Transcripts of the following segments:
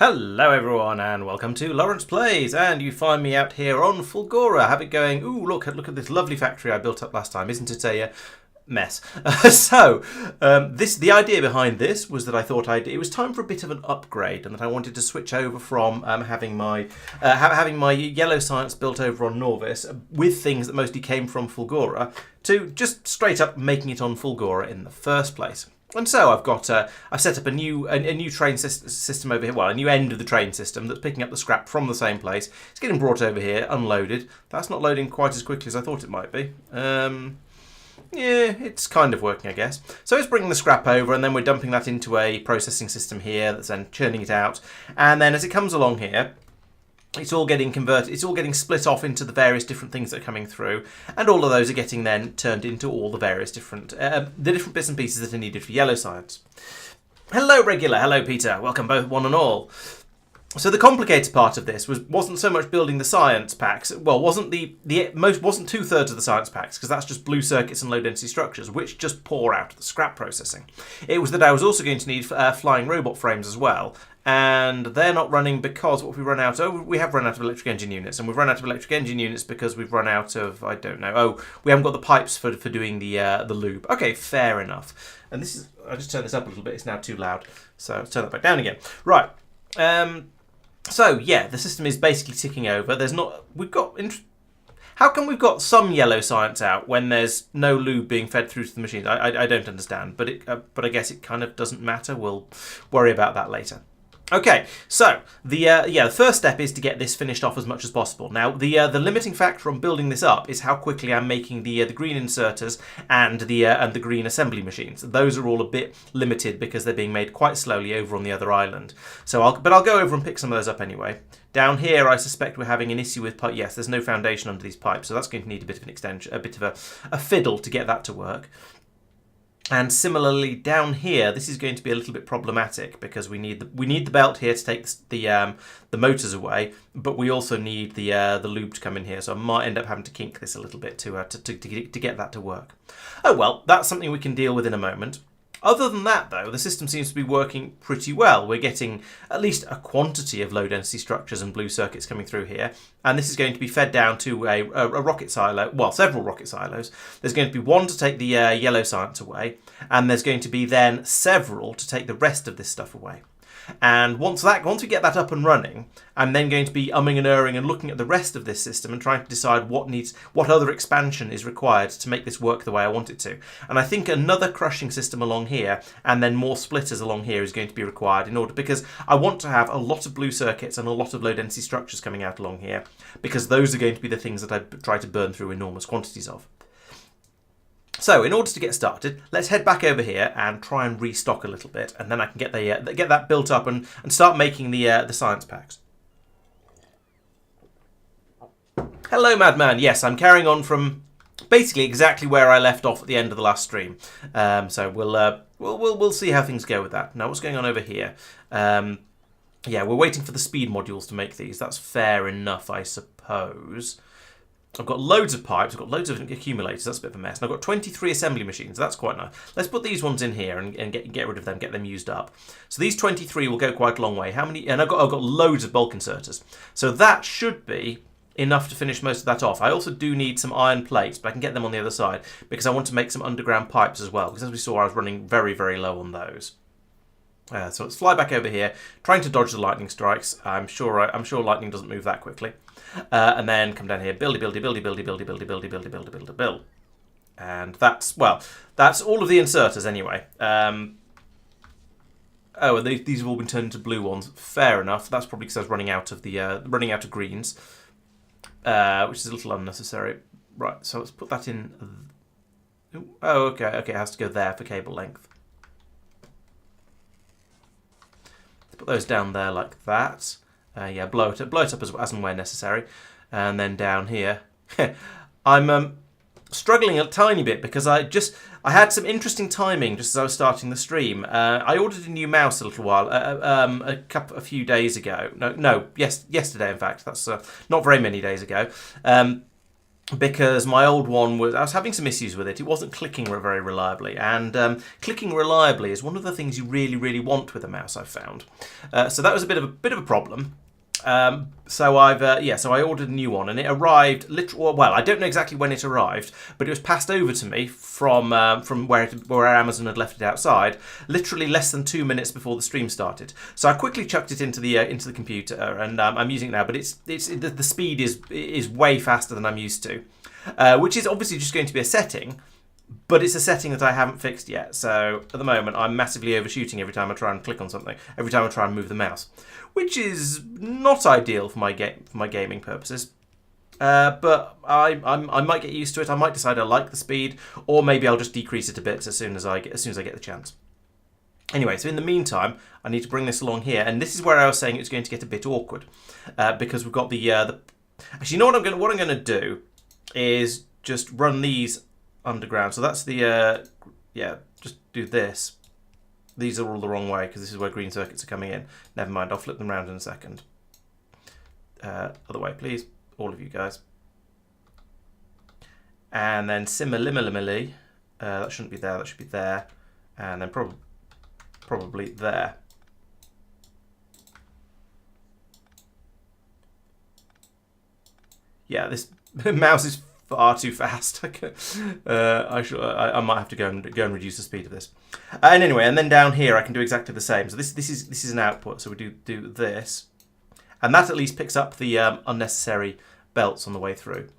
Hello everyone and welcome to Laurence Plays, and you find me out here on Fulgora. Have it going, ooh look at this lovely factory I built up last time, isn't it a mess? The idea behind this was that I thought it was time for a bit of an upgrade, and that I wanted to switch over from having my yellow science built over on Norvis with things that mostly came from Fulgora to just straight up making it on Fulgora in the first place. And so I've set up a new train system over here. Well, a new end of the train system that's picking up the scrap from the same place. It's getting brought over here, unloaded. That's not loading quite as quickly as I thought it might be. Yeah, it's kind of working, I guess. So it's bringing the scrap over, and then we're dumping that into a processing system here that's then churning it out. And then as it comes along here, it's all getting converted, it's all getting split off into the various different things that are coming through, and all of those are getting then turned into all the various different bits and pieces that are needed for yellow science. Hello regular, hello Peter, welcome both one and all. So the complicated part of this wasn't so much building the science packs. Well, wasn't 2/3 of the science packs, because that's just blue circuits and low density structures, which just pour out of the scrap processing. It was that I was also going to need flying robot frames as well, and they're not running because what we run out of. We have run out of electric engine units, and we've run out of electric engine units because we've run out of, I don't know. Oh, we haven't got the pipes for doing the lube. Okay, fair enough. And this is, I just turned this up a little bit. It's now too loud, so let's turn that back down again. Right. So yeah, the system is basically ticking over. How come we've got some yellow science out when there's no lube being fed through to the machines? I don't understand, but I guess it kind of doesn't matter. We'll worry about that later. Okay, so the first step is to get this finished off as much as possible. Now, the limiting factor on building this up is how quickly I'm making the green inserters and the green assembly machines. Those are all a bit limited because they're being made quite slowly over on the other island. So I'll go over and pick some of those up anyway. Down here, I suspect we're having an issue with pipe. Yes, there's no foundation under these pipes, so that's going to need a bit of an extension, a bit of a fiddle to get that to work. And similarly down here, this is going to be a little bit problematic because we need the belt here to take the motors away, but we also need the lube to come in here. So I might end up having to kink this a little bit to get that to work. Oh well, that's something we can deal with in a moment. Other than that, though, the system seems to be working pretty well. We're getting at least a quantity of low-density structures and blue circuits coming through here, and this is going to be fed down to a rocket silo, well, several rocket silos. There's going to be one to take the yellow science away, and there's going to be then several to take the rest of this stuff away. And once we get that up and running, I'm then going to be umming and erring and looking at the rest of this system and trying to decide what other expansion is required to make this work the way I want it to. And I think another crushing system along here and then more splitters along here is going to be required because I want to have a lot of blue circuits and a lot of low density structures coming out along here, because those are going to be the things that I try to burn through enormous quantities of. So, in order to get started, let's head back over here and try and restock a little bit, and then I can get that built up and start making the science packs. Hello, Madman. Yes, I'm carrying on from basically exactly where I left off at the end of the last stream. So we'll see how things go with that. Now, what's going on over here? Yeah, we're waiting for the speed modules to make these. That's fair enough, I suppose. I've got loads of pipes, I've got loads of accumulators, that's a bit of a mess. And I've got 23 assembly machines, that's quite nice. Let's put these ones in here and get rid of them, get them used up. So these 23 will go quite a long way. How many? And I've got loads of bulk inserters. So that should be enough to finish most of that off. I also do need some iron plates, but I can get them on the other side because I want to make some underground pipes as well, because as we saw, I was running very, very low on those. So let's fly back over here, trying to dodge the lightning strikes. I'm sure lightning doesn't move that quickly. And then come down here, buildy. And that's all of the inserters anyway. Oh, and these have all been turned into blue ones. Fair enough. That's probably because I was running out of greens, which is a little unnecessary. Right, so let's put that in. Oh, okay, it has to go there for cable length. Put those down there like that. Yeah, blow it up as and where necessary. And then down here, I'm struggling a tiny bit because I had some interesting timing just as I was starting the stream. I ordered a new mouse a little while, a few days ago. Yesterday in fact. That's not very many days ago. because my old one I was having some issues with it. It wasn't clicking very reliably, and clicking reliably is one of the things you really want with a mouse, I've found. So that was a bit of a problem. So I ordered a new one, and it arrived well, I don't know exactly when it arrived, but it was passed over to me from where Amazon had left it outside, literally less than 2 minutes before the stream started. So I quickly chucked it into the computer, and I'm using it now. But the speed is way faster than I'm used to, which is obviously just going to be a setting. But it's a setting that I haven't fixed yet, so at the moment I'm massively overshooting every time I try and click on something, every time I try and move the mouse, which is not ideal for my gaming purposes. But I might get used to it. I might decide I like the speed, or maybe I'll just decrease it a bit as soon as I get the chance. Anyway, so in the meantime, I need to bring this along here, and this is where I was saying it's going to get a bit awkward, because we've got the actually, you know what I'm going to do is just run these underground. So that's the just do this. These are all the wrong way because this is where green circuits are coming in. Never mind, I'll flip them around in a second. Other way, please, all of you guys. And then similarly, that shouldn't be there, that should be there, and then probably there. Yeah, this mouse is far too fast. I might have to go and reduce the speed of this. And anyway, and then down here I can do exactly the same. So this is an output. So we do this, and that at least picks up the unnecessary belts on the way through.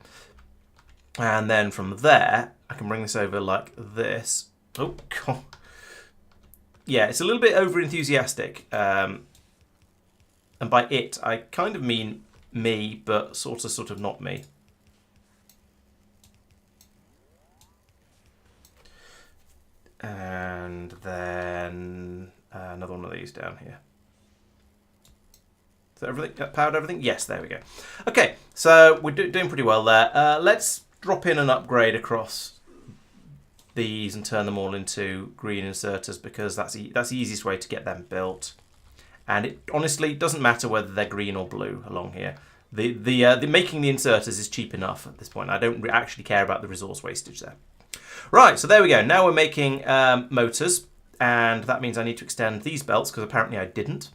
And then from there I can bring this over like this. Oh God. Yeah, it's a little bit over enthusiastic, and by it I kind of mean me, but sort of not me. And then another one of these down here. Is that everything? That powered everything? Yes, there we go. Okay, so we're doing pretty well there. Let's drop in an upgrade across these and turn them all into green inserters, because that's the easiest way to get them built. And it honestly doesn't matter whether they're green or blue along here. The making the inserters is cheap enough at this point. I don't actually care about the resource wastage there. Right, so there we go. Now we're making motors, and that means I need to extend these belts, because apparently I didn't.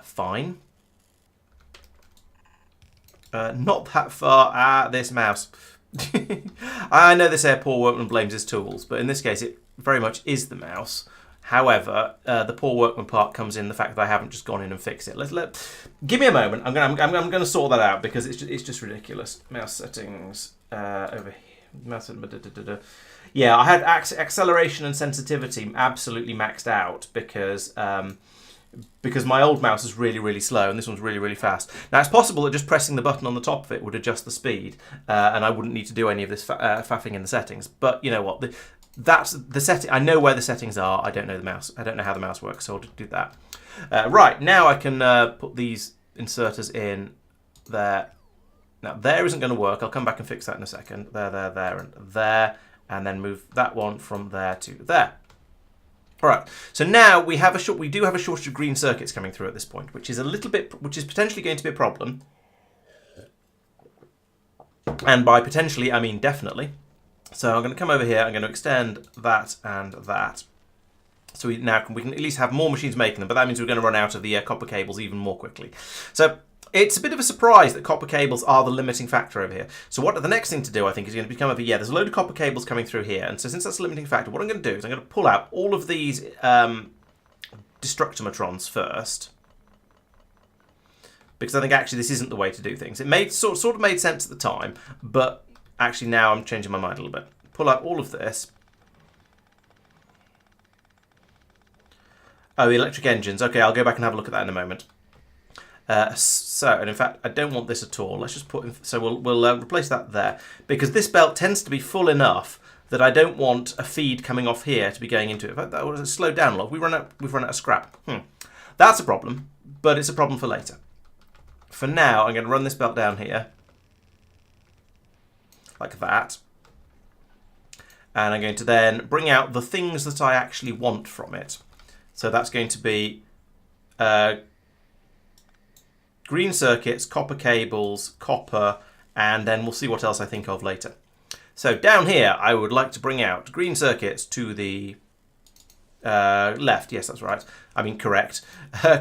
Fine. Not that far. This mouse. I know they say a poor workman blames his tools, but in this case it very much is the mouse. However, the poor workman part comes in the fact that I haven't just gone in and fixed it. Give me a moment. I'm going to sort that out, because it's just ridiculous. Mouse settings over here. Yeah, I had acceleration and sensitivity absolutely maxed out because my old mouse is really slow and this one's really fast. Now it's possible that just pressing the button on the top of it would adjust the speed, and I wouldn't need to do any of this faffing in the settings. But you know what? That's the setting. I know where the settings are. I don't know the mouse. I don't know how the mouse works, so I'll just do that. Right, now I can put these inserters in there. Now there isn't going to work. I'll come back and fix that in a second. There, and there, and then move that one from there to there. All right. So now we do have a shortage of green circuits coming through at this point, which is potentially going to be a problem. And by potentially, I mean definitely. So I'm going to come over here. I'm going to extend that and that. So we can at least have more machines making them, but that means we're going to run out of the copper cables even more quickly. So it's a bit of a surprise that copper cables are the limiting factor over here. So what the next thing to do, I think, is going to become over here. There's a load of copper cables coming through here, and so since that's a limiting factor, what I'm going to do is I'm going to pull out all of these destructometrons first, because I think actually this isn't the way to do things. It made sort of made sense at the time, but actually now I'm changing my mind a little bit. Pull out all of this. Oh, the electric engines. Okay, I'll go back and have a look at that in a moment. And in fact, I don't want this at all. Let's just put in, so we'll replace that there, because this belt tends to be full enough that I don't want a feed coming off here to be going into it. In fact, that would slow down a lot. We've run out of scrap. That's a problem, but it's a problem for later. For now, I'm going to run this belt down here, like that. And I'm going to then bring out the things that I actually want from it. So that's going to be green circuits, copper cables, copper, and then we'll see what else I think of later. So down here, I would like to bring out green circuits to the left. Yes, that's right. I mean, correct.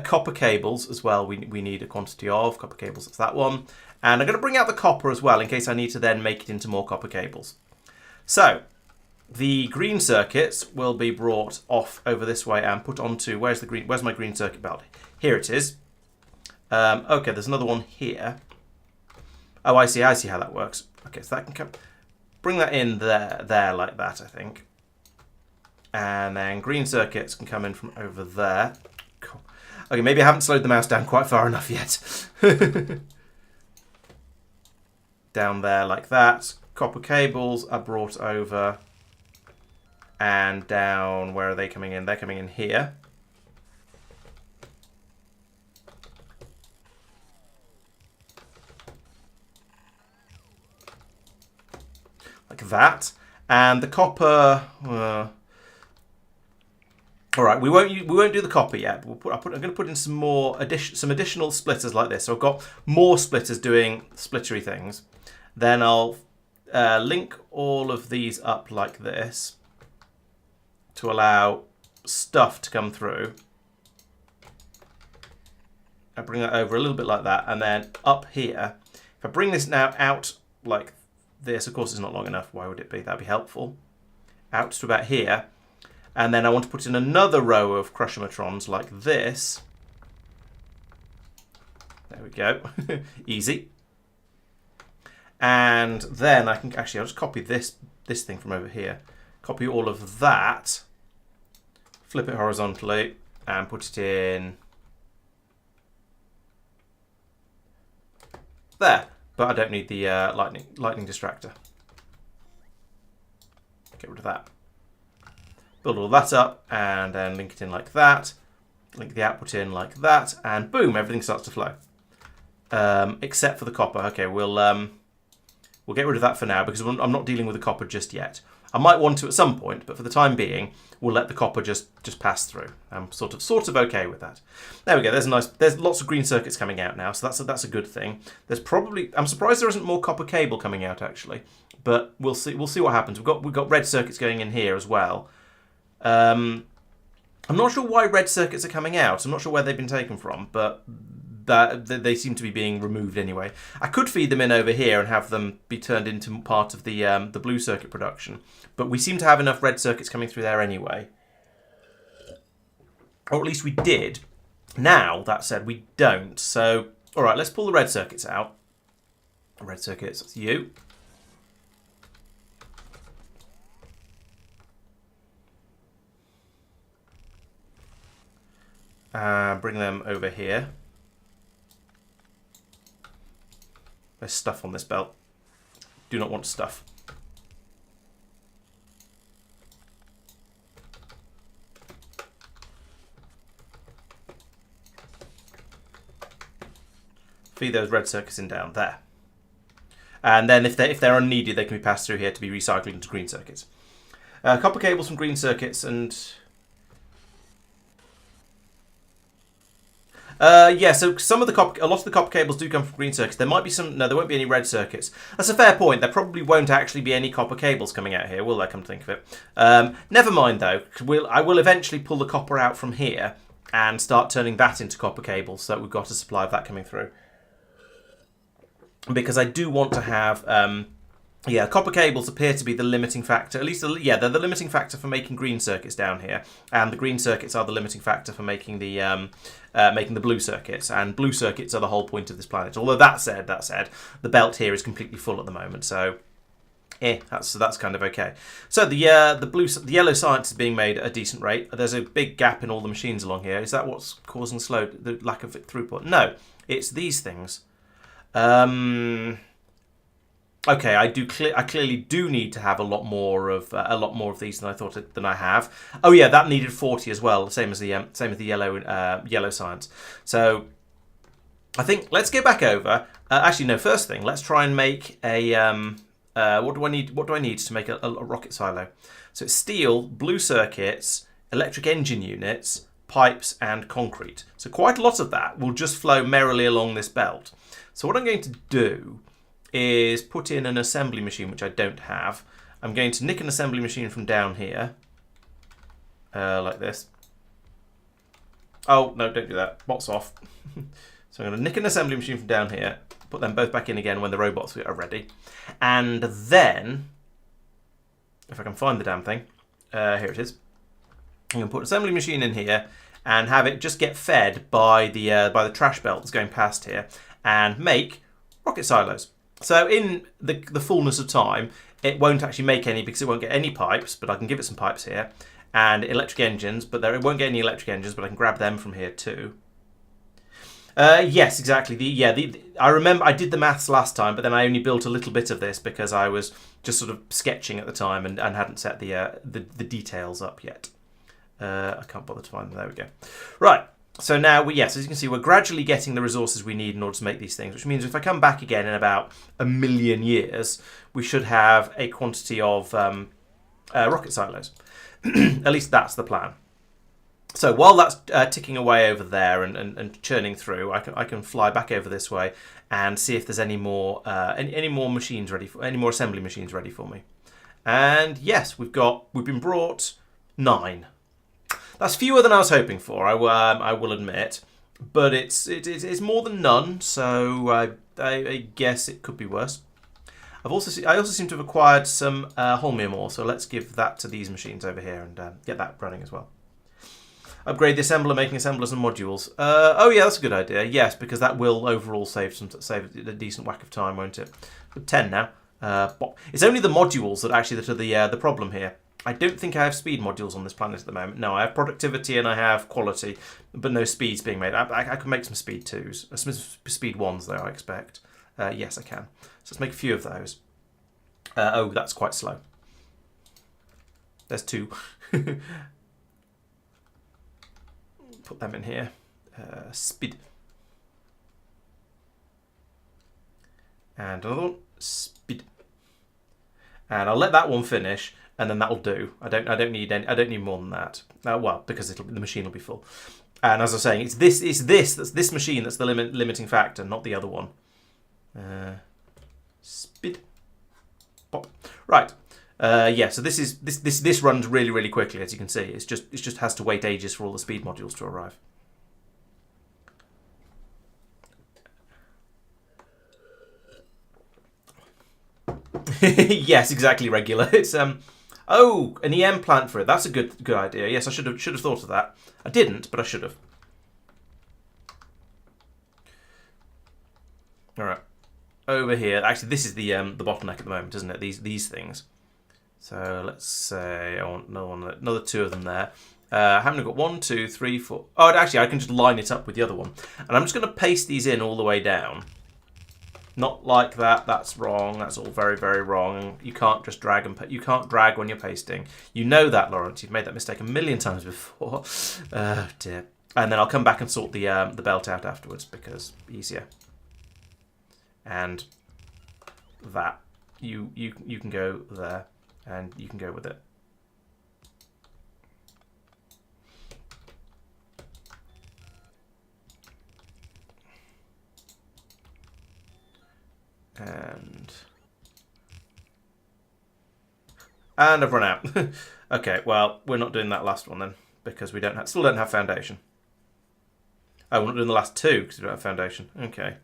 Copper cables as well. We need a quantity of copper cables. That's that one. And I'm going to bring out the copper as well in case I need to then make it into more copper cables. So the green circuits will be brought off over this way and put onto, where's my green circuit belt? Here it is. Okay, there's another one here. Oh, I see how that works. Okay, so that can come, bring that in there like that, I think. And then green circuits can come in from over there. Cool. Okay, maybe I haven't slowed the mouse down quite far enough yet. Down there like that. Copper cables are brought over. And down, where are they coming in? They're coming in here. Like that. And the copper... all right, we won't do the copper yet. I'm going to put in some additional splitters like this. So I've got more splitters doing splittery things. Then I'll link all of these up like this to allow stuff to come through. I bring that over a little bit like that, and then up here. If I bring this now out like this, of course it's not long enough. Why would it be? That'd be helpful. Out to about here. And then I want to put in another row of crushometrons like this. There we go. Easy. And then I can actually, I'll just copy this thing from over here. Copy all of that. Flip it horizontally and put it in there. But I don't need the lightning distractor. Get rid of that. Build all that up and then link it in like that. Link the output in like that, and boom, everything starts to flow. Except for the copper. Okay, we'll get rid of that for now because I'm not dealing with the copper just yet. I might want to at some point, but for the time being, we'll let the copper just pass through. I'm sort of okay with that. There we go. There's lots of green circuits coming out now, so that's a good thing. I'm surprised there isn't more copper cable coming out actually, but we'll see what happens. We've got red circuits going in here as well. I'm not sure why red circuits are coming out. I'm not sure where they've been taken from, but they seem to be being removed anyway. I could feed them in over here and have them be turned into part of the blue circuit production, but we seem to have enough red circuits coming through there anyway. Or at least we did. Now, that said, we don't. So, all right, let's pull the red circuits out. Red circuits, that's you. Bring them over here. There's stuff on this belt. Do not want stuff. Feed those red circuits in down there. And then if they're unneeded, they can be passed through here to be recycled into green circuits. Copper cables from green circuits and... yeah, so a lot of the copper cables do come from green circuits. There might be some... No, there won't be any red circuits. That's a fair point. There probably won't actually be any copper cables coming out here, will there, come to think of it? Never mind, though. I will eventually pull the copper out from here and start turning that into copper cables so that we've got a supply of that coming through. Because I do want to have... yeah, copper cables appear to be the limiting factor. At least, yeah, they're the limiting factor for making green circuits down here, and the green circuits are the limiting factor for making the blue circuits. And blue circuits are the whole point of this planet. Although that said, the belt here is completely full at the moment, so that's kind of okay. So the yellow science is being made at a decent rate. There's a big gap in all the machines along here. Is that what's causing the lack of throughput? No, it's these things. Okay, I clearly do need to have a lot more of these than I thought than I have. Oh yeah, that needed 40 as well, same as the yellow science. So I think let's go back over. Actually, no. First thing, let's try and make a what do I need? What do I need to make a rocket silo? So it's steel, blue circuits, electric engine units, pipes, and concrete. So quite a lot of that will just flow merrily along this belt. So what I'm going to do is put in an assembly machine, which I don't have. I'm going to nick an assembly machine from down here, like this. Oh, no, don't do that. Bots off. So I'm going to nick an assembly machine from down here, put them both back in again when the robots are ready. And then, if I can find the damn thing, here it is. I'm going to put an assembly machine in here and have it just get fed by the trash belt that's going past here and make rocket silos. So in the fullness of time, it won't actually make any because it won't get any pipes, but I can give it some pipes here. And electric engines, but it won't get any electric engines, but I can grab them from here too. Yes, exactly. I remember I did the maths last time, but then I only built a little bit of this because I was just sort of sketching at the time and hadn't set the details up yet. I can't bother to find them. There we go. Right. So now, as you can see, we're gradually getting the resources we need in order to make these things, which means if I come back again in about 1 million years, we should have a quantity of rocket silos. At least that's the plan. So while that's ticking away over there and churning through, I can fly back over this way and see if there's any more machines ready for any more assembly machines ready for me. And yes, we've been brought 9. That's fewer than I was hoping for. I will admit, but it's more than none. So I guess it could be worse. I also seem to have acquired some Holmium ore, so let's give that to these machines over here and get that running as well. Upgrade the assembler, making assemblers and modules. Oh yeah, that's a good idea. Yes, because that will overall save a decent whack of time, won't it? But 10 now. It's only the modules that are the problem here. I don't think I have speed modules on this planet at the moment. No, I have productivity and I have quality, but no speeds being made. I could make some speed 2s, some speed 1s though, I expect. Yes, I can. So let's make a few of those. Oh, that's quite slow. There's 2. Put them in here. Speed. And another one. Speed. And I'll let that one finish, and then that'll do. I don't need more than that. Well, because the machine will be full. And as I was saying, it's this machine that's the limiting factor, not the other one. Speed. Pop. Right. So this runs really, really quickly, as you can see. It just has to wait ages for all the speed modules to arrive. Yes, exactly, regular. It's an EM plant for it. That's a good idea. Yes, I should have thought of that. I didn't, but I should have. All right. Over here, actually, this is the bottleneck at the moment, isn't it? These things. So let's say I want another 2 of them there. How many got? 1, 2, 3, 4. Oh, actually, I can just line it up with the other one, and I'm just going to paste these in all the way down. Not like that. That's wrong. That's all very, very wrong. You can't just drag you can't drag when you're pasting. You know that, Laurence. You've made that mistake a million times before. Oh dear. And then I'll come back and sort the belt out afterwards because easier. And that you can go there, and you can go with it. And I've run out. Okay, well, we're not doing that last one then because we still don't have foundation. Oh, we're not doing the last 2 because we don't have foundation. Okay.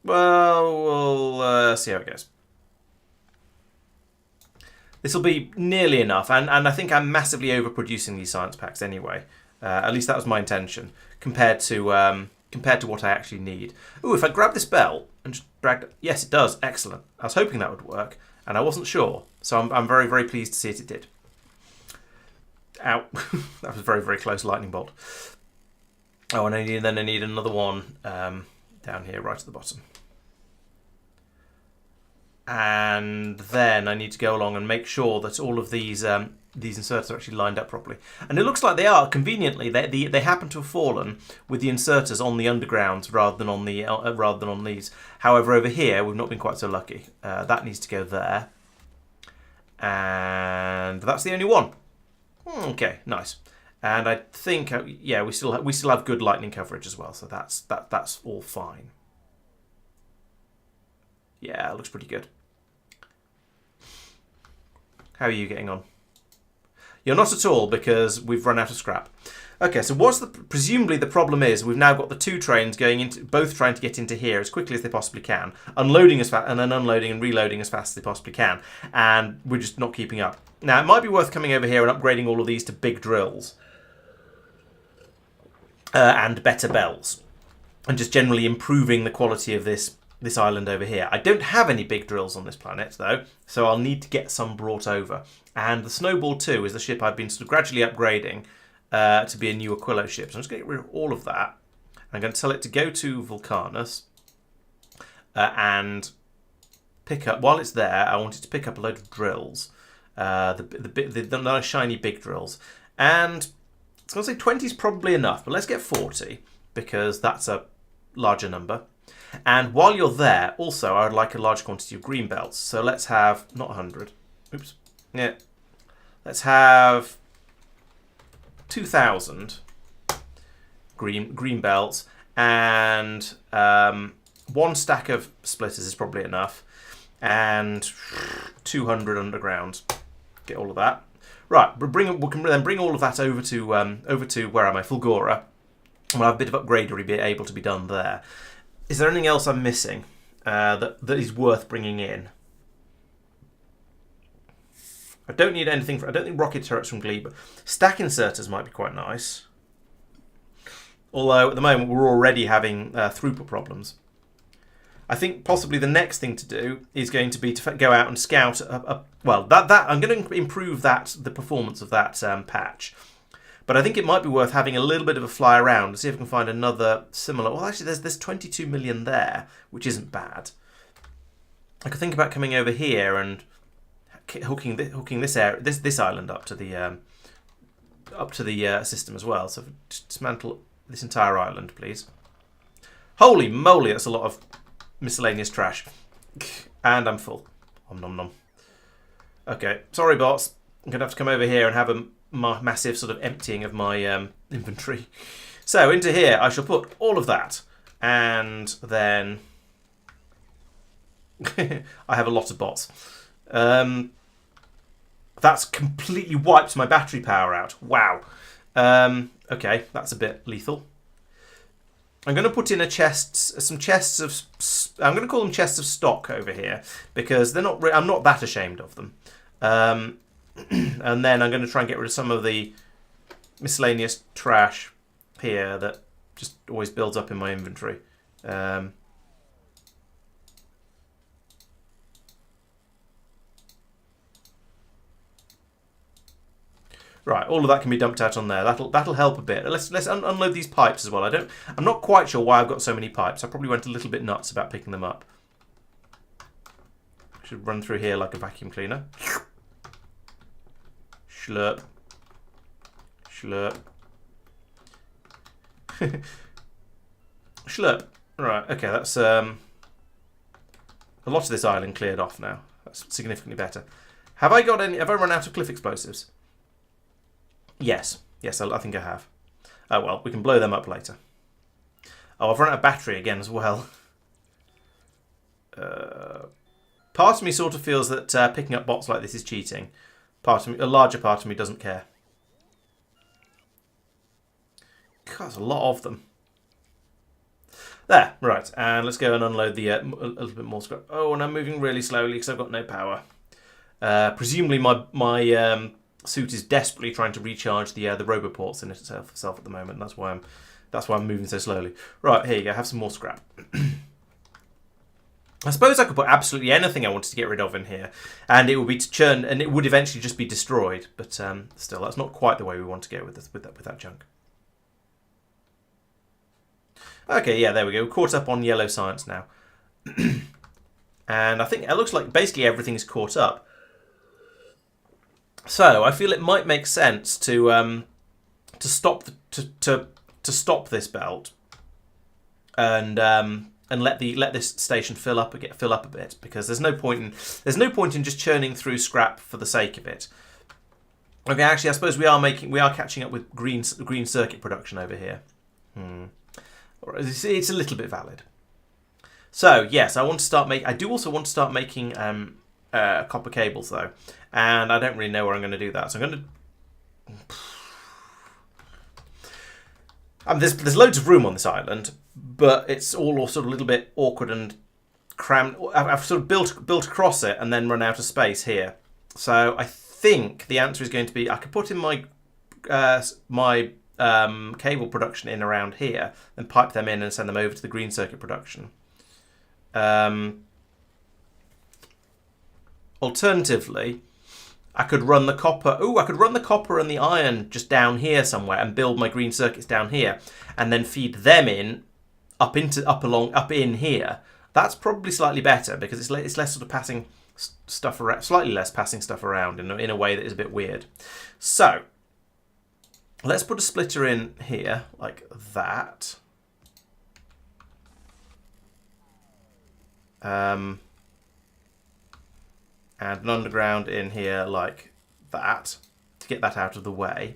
Well, we'll see how it goes. This will be nearly enough, and I think I'm massively overproducing these science packs anyway. At least that was my intention compared to what I actually need. Ooh, if I grab this bell and just drag it, yes, it does. Excellent. I was hoping that would work, and I wasn't sure, so I'm very, very pleased to see it did. Ow! That was a very, very close lightning bolt. Oh, and then I need another one down here, right at the bottom. And then I need to go along and make sure that all of these inserters are actually lined up properly. And it looks like they are. Conveniently, they happen to have fallen with the inserters on the undergrounds rather than on these. However, over here we've not been quite so lucky. That needs to go there, and that's the only one. Okay, nice. And I think we still have good lightning coverage as well, so that's all fine. Yeah, it looks pretty good. How are you getting on? You're not at all, because we've run out of scrap. Okay, so presumably the problem is we've now got the two trains going into, both trying to get into here as quickly as they possibly can, unloading as fast and then unloading and reloading as fast as they possibly can, and we're just not keeping up. Now it might be worth coming over here and upgrading all of these to big drills and better bells, and just generally improving the quality of this island over here. I don't have any big drills on this planet though, so I'll need to get some brought over. And the Snowball 2 is the ship I've been sort of gradually upgrading to be a new Aquilo ship. So I'm just going to get rid of all of that. I'm going to tell it to go to Vulcanus and pick up, while it's there, I want it to pick up a load of drills. The nice shiny big drills. And it's going to say 20 is probably enough, but let's get 40 because that's a larger number. And while you're there, also, I would like a large quantity of green belts. So let's have, not 100, oops, yeah, let's have 2,000 green belts, and one stack of splitters is probably enough, and 200 underground. Get all of that. Right, we can then bring all of that over to where am I? Fulgora. We'll have a bit of upgradery be able to be done there. Is there anything else I'm missing that is worth bringing in? I don't need anything. I don't think rocket turrets from Glee, but stack inserters might be quite nice. Although at the moment we're already having throughput problems. I think possibly the next thing to do is going to be to go out and scout. Well, I'm going to improve the performance of that patch. But I think it might be worth having a little bit of a fly around to see if we can find another similar. Well, actually, there's 22 million there, which isn't bad. I could think about coming over here and hooking this island up to the system as well. So dismantle this entire island, please. Holy moly, that's a lot of miscellaneous trash, and I'm full. Om nom nom. Okay, sorry, bots. I'm gonna have to come over here and have a massive sort of emptying of my inventory. So into here, I shall put all of that, and then I have a lot of bots. That's completely wiped my battery power out. Wow. Okay, that's a bit lethal. I'm going to put in some chests of. I'm going to call them chests of stock over here because they're not. I'm not that ashamed of them. And then I'm going to try and get rid of some of the miscellaneous trash here that just always builds up in my inventory. Right, all of that can be dumped out on there. That'll help a bit. Let's unload these pipes as well. I'm not quite sure why I've got so many pipes. I probably went a little bit nuts about picking them up. Should run through here like a vacuum cleaner. Schlurp. Schlurp. Schlurp. Right, okay, that's a lot of this island cleared off now. That's significantly better. Have I run out of cliff explosives? Yes, I think I have. Oh well, we can blow them up later. Oh, I've run out of battery again as well. Part of me sort of feels that picking up bots like this is cheating. A larger part of me doesn't care. God, there's a lot of them. There, right, and let's go and unload the a little bit more scrap. Oh, and I'm moving really slowly because I've got no power. Presumably my suit is desperately trying to recharge the roboports in itself at the moment. That's why I'm moving so slowly. Right, here you go. Have some more scrap. I suppose I could put absolutely anything I wanted to get rid of in here, and it would be to churn, and it would eventually just be destroyed. But still, that's not quite the way we want to go with that junk. Okay, yeah, there we go. We're caught up on yellow science now, and I think it looks like basically everything's caught up. So I feel it might make sense to stop this belt and let this station fill up a bit, because there's no point in just churning through scrap for the sake of it. Okay, actually, I suppose we are catching up with green circuit production over here. It's a little bit valid. So yes, I do also want to start making copper cables though, and I don't really know where I'm going to do that. So I'm going to. There's loads of room on this island, but it's all sort of a little bit awkward and crammed. I've sort of built across it and then run out of space here. So I think the answer is going to be I could put in my cable production in around here, then pipe them in and send them over to the green circuit production. Alternatively, I could run the copper. I could run the copper and the iron just down here somewhere and build my green circuits down here, and then feed them in up in here. That's probably slightly better because it's less sort of passing stuff around, slightly less passing stuff around in a way that is a bit weird. So let's put a splitter in here like that. And an underground in here like that to get that out of the way.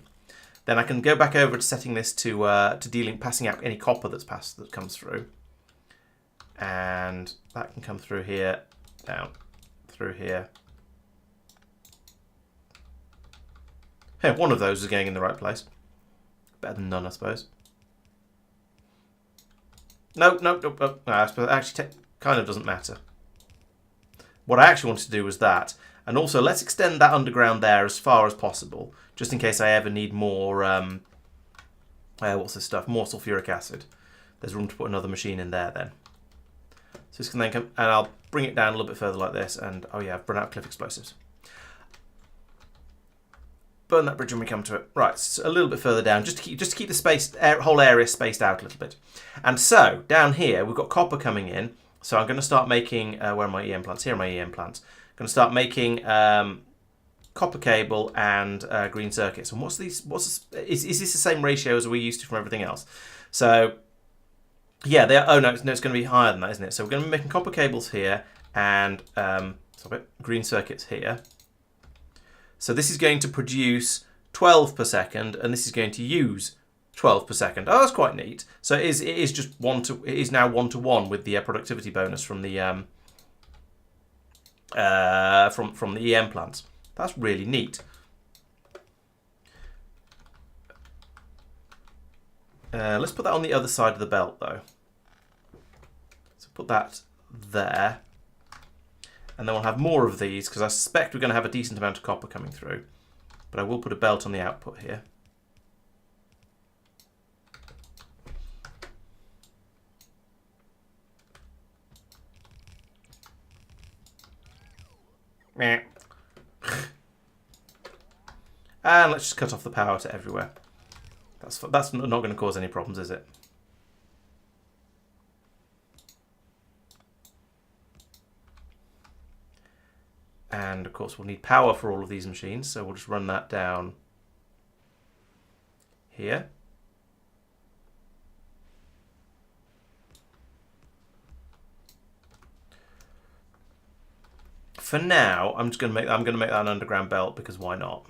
Then I can go back over to setting this to passing out any copper that comes through, and that can come through here, down through here. Hey, one of those is going in the right place. Better than none, I suppose. No, I suppose actually kind of doesn't matter. What I actually wanted to do was that. And also, let's extend that underground there as far as possible, just in case I ever need more, what's this stuff? More sulfuric acid. There's room to put another machine in there then. So this can then come, and I'll bring it down a little bit further like this, and oh yeah, I've run out of cliff explosives. Burn that bridge when we come to it. Right, so a little bit further down, just to keep the whole area spaced out a little bit. And so, down here, we've got copper coming in. So I'm going to start making, where are my EM plants? Here are my EM plants. I'm going to start making copper cable and green circuits. And is this the same ratio as we're used to from everything else? So, yeah, oh no, it's going to be higher than that, isn't it? So we're going to be making copper cables here and green circuits here. So this is going to produce 12 per second, and this is going to use 12 per second. Oh, that's quite neat. So it is just it is now 1-to-1 with the productivity bonus from the from the EM plants. That's really neat. Let's put that on the other side of the belt though. So put that there, and then we'll have more of these because I suspect we're going to have a decent amount of copper coming through. But I will put a belt on the output here. And let's just cut off the power to everywhere. That's not going to cause any problems, is it? And of course we'll need power for all of these machines, so we'll just run that down here. For now, I'm going to make that an underground belt because why not?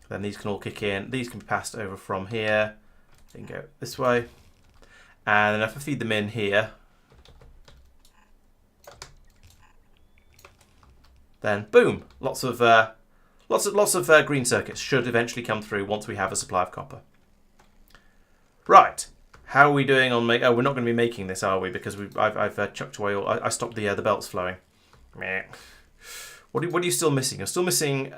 Then these can all kick in. These can be passed over from here. They can go this way, and then if I feed them in here, then boom, lots of green circuits should eventually come through once we have a supply of copper. Right. How are we doing on we're not going to be making this, are we? Because I've chucked away all. I stopped the belts flowing. Meh. What are you still missing? You're still missing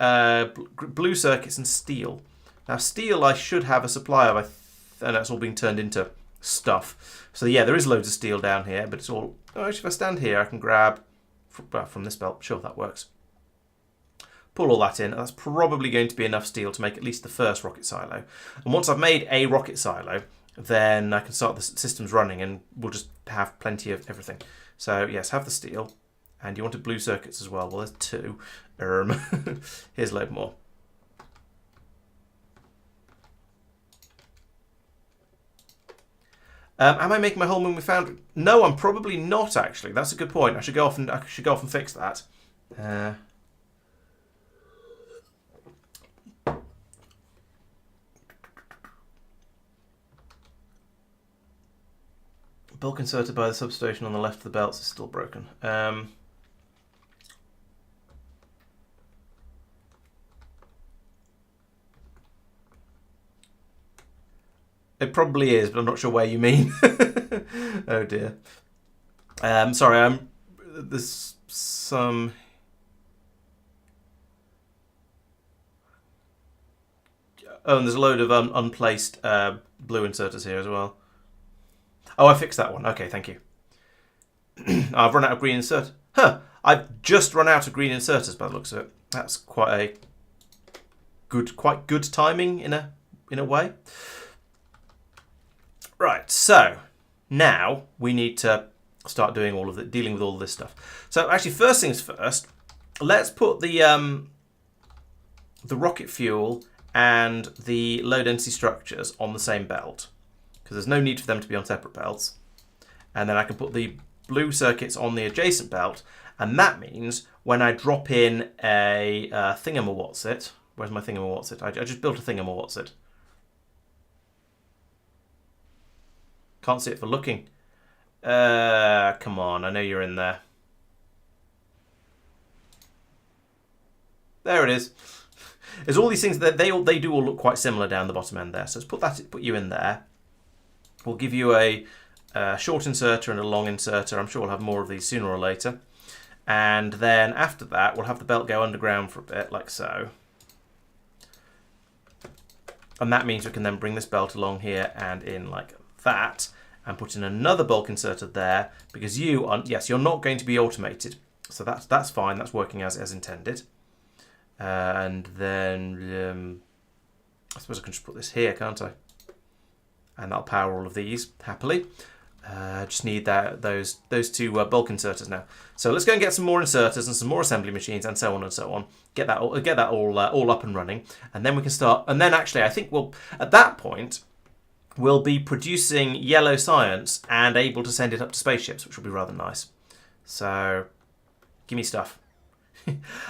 blue circuits and steel. Now steel I should have a supply of, and that's all being turned into stuff. So yeah, there is loads of steel down here, but it's all. Oh, actually, if I stand here, I can grab from this belt. Sure, that works. Pull all that in. That's probably going to be enough steel to make at least the first rocket silo. And once I've made a rocket silo, then I can start the systems running, and we'll just have plenty of everything. So yes, have the steel. And you wanted blue circuits as well. Well, there's two. Here's a load more. Am I making my hole when we found? No, I'm probably not. Actually, that's a good point. I should go off and fix that. Bulk inserted by the substation on the left of the belts is still broken. It probably is, but I'm not sure where you mean. Oh dear. Sorry, there's some... Oh, and there's a load of unplaced blue inserters here as well. Oh, I fixed that one. Okay, thank you. I've run out of green insert. Huh, I've just run out of green inserters by the looks of it. That's quite good timing in a way. Right, so now we need to start doing dealing with all of this stuff. So actually, first things first, let's put the rocket fuel and the low density structures on the same belt, because there's no need for them to be on separate belts. And then I can put the blue circuits on the adjacent belt, and that means when I drop in a thingamawatsit, where's my thingamawatsit? I just built a thingamawatsit. Can't see it for looking. Come on, I know you're in there. There it is. There's all these things that they do all look quite similar down the bottom end there. So let's put you in there. We'll give you a short inserter and a long inserter. I'm sure we'll have more of these sooner or later. And then after that, we'll have the belt go underground for a bit, like so. And that means we can then bring this belt along here and in like that, and put in another bulk inserter there, because you're not going to be automated. So that's fine. That's working as intended. And then I suppose I can just put this here, can't I? And that'll power all of these happily. Just need those two bulk inserters now. So let's go and get some more inserters and some more assembly machines and so on and so on. Get that all up and running, and then we can start. And then actually, I think at that point we'll be producing yellow science and able to send it up to spaceships, which will be rather nice. So give me stuff.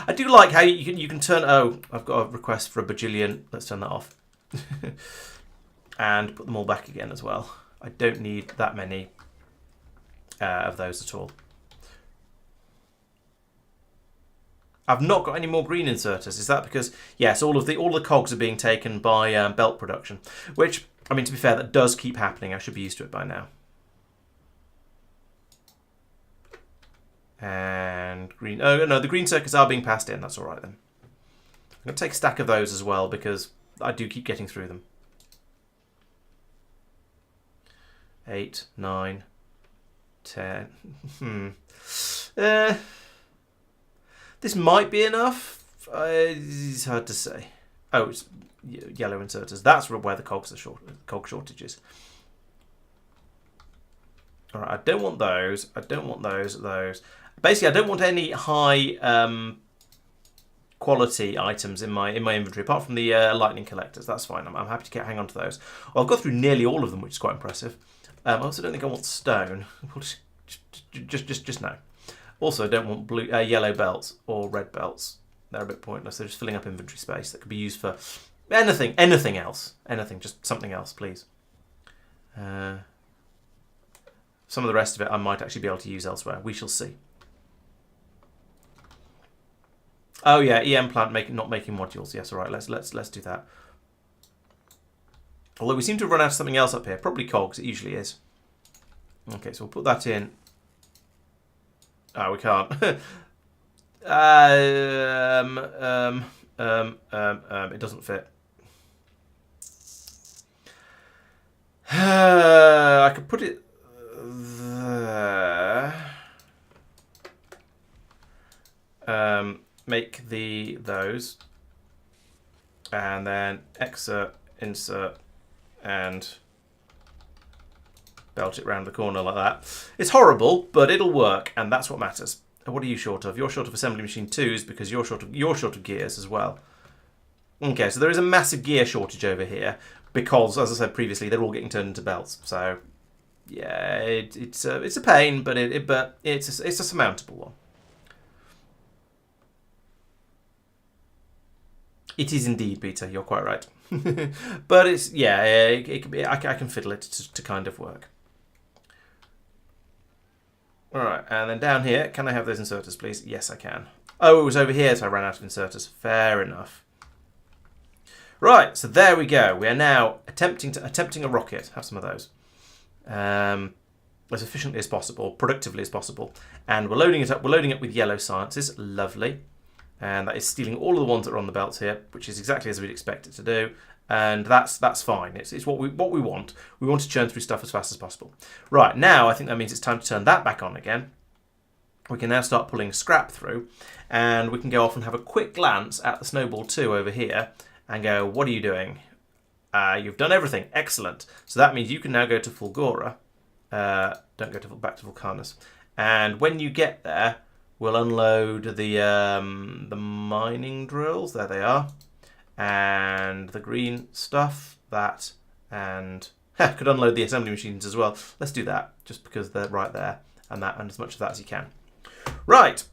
I do like how you can turn... Oh, I've got a request for a bajillion. Let's turn that off. And put them all back again as well. I don't need that many of those at all. I've not got any more green inserters. Is that because... Yes, all the cogs are being taken by belt production. Which, I mean, to be fair, that does keep happening. I should be used to it by now. And green... Oh, no, the green circuits are being passed in. That's all right, then. I'm going to take a stack of those as well, because I do keep getting through them. 8, 9, 10. This might be enough. It's hard to say. Oh, it's yellow inserters. That's where the cogs are cog shortages. All right, I don't want those. I don't want those. Basically, I don't want any high quality items in my inventory, apart from the lightning collectors. That's fine. I'm happy to hang on to those. Well, I've got through nearly all of them, which is quite impressive. I also don't think I want stone. Just no. Also, I don't want yellow belts or red belts. They're a bit pointless. They're just filling up inventory space that could be used for anything else. Anything, just something else, please. Some of the rest of it I might actually be able to use elsewhere. We shall see. Oh yeah, EM plant not making modules. Yes, all right. Let's do that. Although we seem to have run out of something else up here. Probably cogs. It usually is. Okay, so we'll put that in. Oh, we can't. It doesn't fit. I could put it there. Make those, and then exert, insert, and belt it round the corner like that. It's horrible, but it'll work, and that's what matters. What are you short of? You're short of assembly machine 2s because you're short of gears as well. Okay, so there is a massive gear shortage over here because, as I said previously, they're all getting turned into belts. So yeah, it's a pain, but it's a surmountable one. It is indeed, Peter. You're quite right. But it's, yeah, it can be, I can fiddle it to kind of work. All right, and then down here, can I have those inserters, please? Yes, I can. Oh, it was over here, so I ran out of inserters. Fair enough. Right, so there we go. We are now attempting a rocket. Have some of those. As efficiently as possible, productively as possible. And we're loading it up. We're loading it with yellow sciences. Lovely. And that is stealing all of the ones that are on the belt here, which is exactly as we'd expect it to do. And that's fine. It's what we want. We want to churn through stuff as fast as possible. Right, now I think that means it's time to turn that back on again. We can now start pulling scrap through, and we can go off and have a quick glance at the Snowball 2 over here and go, what are you doing? You've done everything. Excellent. So that means you can now go to Fulgora. Don't go back to Vulcanus. And when you get there, we'll unload the mining drills. There they are. And the green stuff, that, and could unload the assembly machines as well. Let's do that, just because they're right there, and as much of that as you can. Right,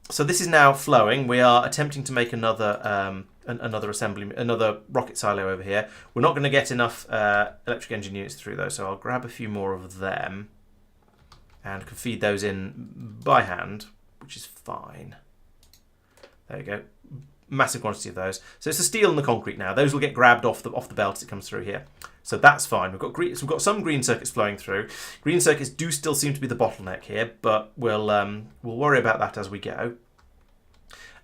so this is now flowing. We are attempting to make another rocket silo over here. We're not going to get enough electric engine units through though, so I'll grab a few more of them, and can feed those in by hand, which is fine. There you go. Massive quantity of those. So it's the steel and the concrete now. Those will get grabbed off the belt as it comes through here. So that's fine. We've got some green circuits flowing through. Green circuits do still seem to be the bottleneck here, but we'll worry about that as we go.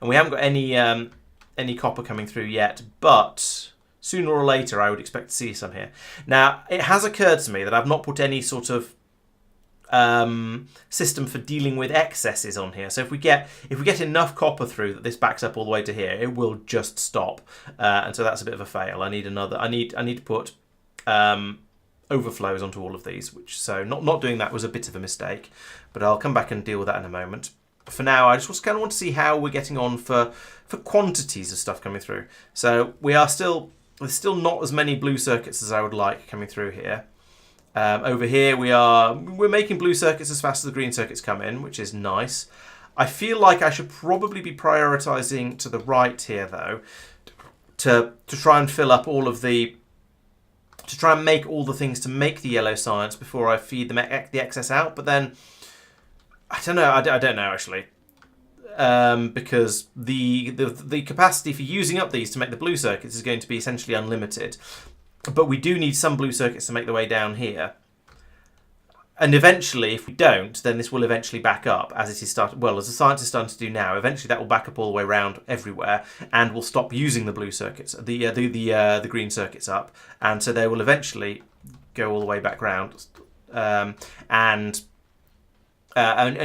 And we haven't got any copper coming through yet, but sooner or later I would expect to see some here. Now it has occurred to me that I've not put any sort of system for dealing with excesses on here. So if we get enough copper through that this backs up all the way to here, it will just stop, and so that's a bit of a fail. I need to put overflows onto all of these, so not doing that was a bit of a mistake, but I'll come back and deal with that in a moment. For now, I just kind of want to see how we're getting on for quantities of stuff coming through. So there's still not as many blue circuits as I would like coming through here. Over here we're making blue circuits as fast as the green circuits come in, which is nice. I feel like I should probably be prioritizing to the right here though, to try and fill up all of to try and make all the things to make the yellow science before I feed the excess out. But then I don't know. I don't know actually, because the capacity for using up these to make the blue circuits is going to be essentially unlimited. But we do need some blue circuits to make the way down here. And eventually, if we don't, then this will eventually back up, as it is starting. Well, as the science is starting to do now. Eventually, that will back up all the way around everywhere, and we'll stop using the blue circuits, the green circuits up, and so they will eventually go all the way back round, and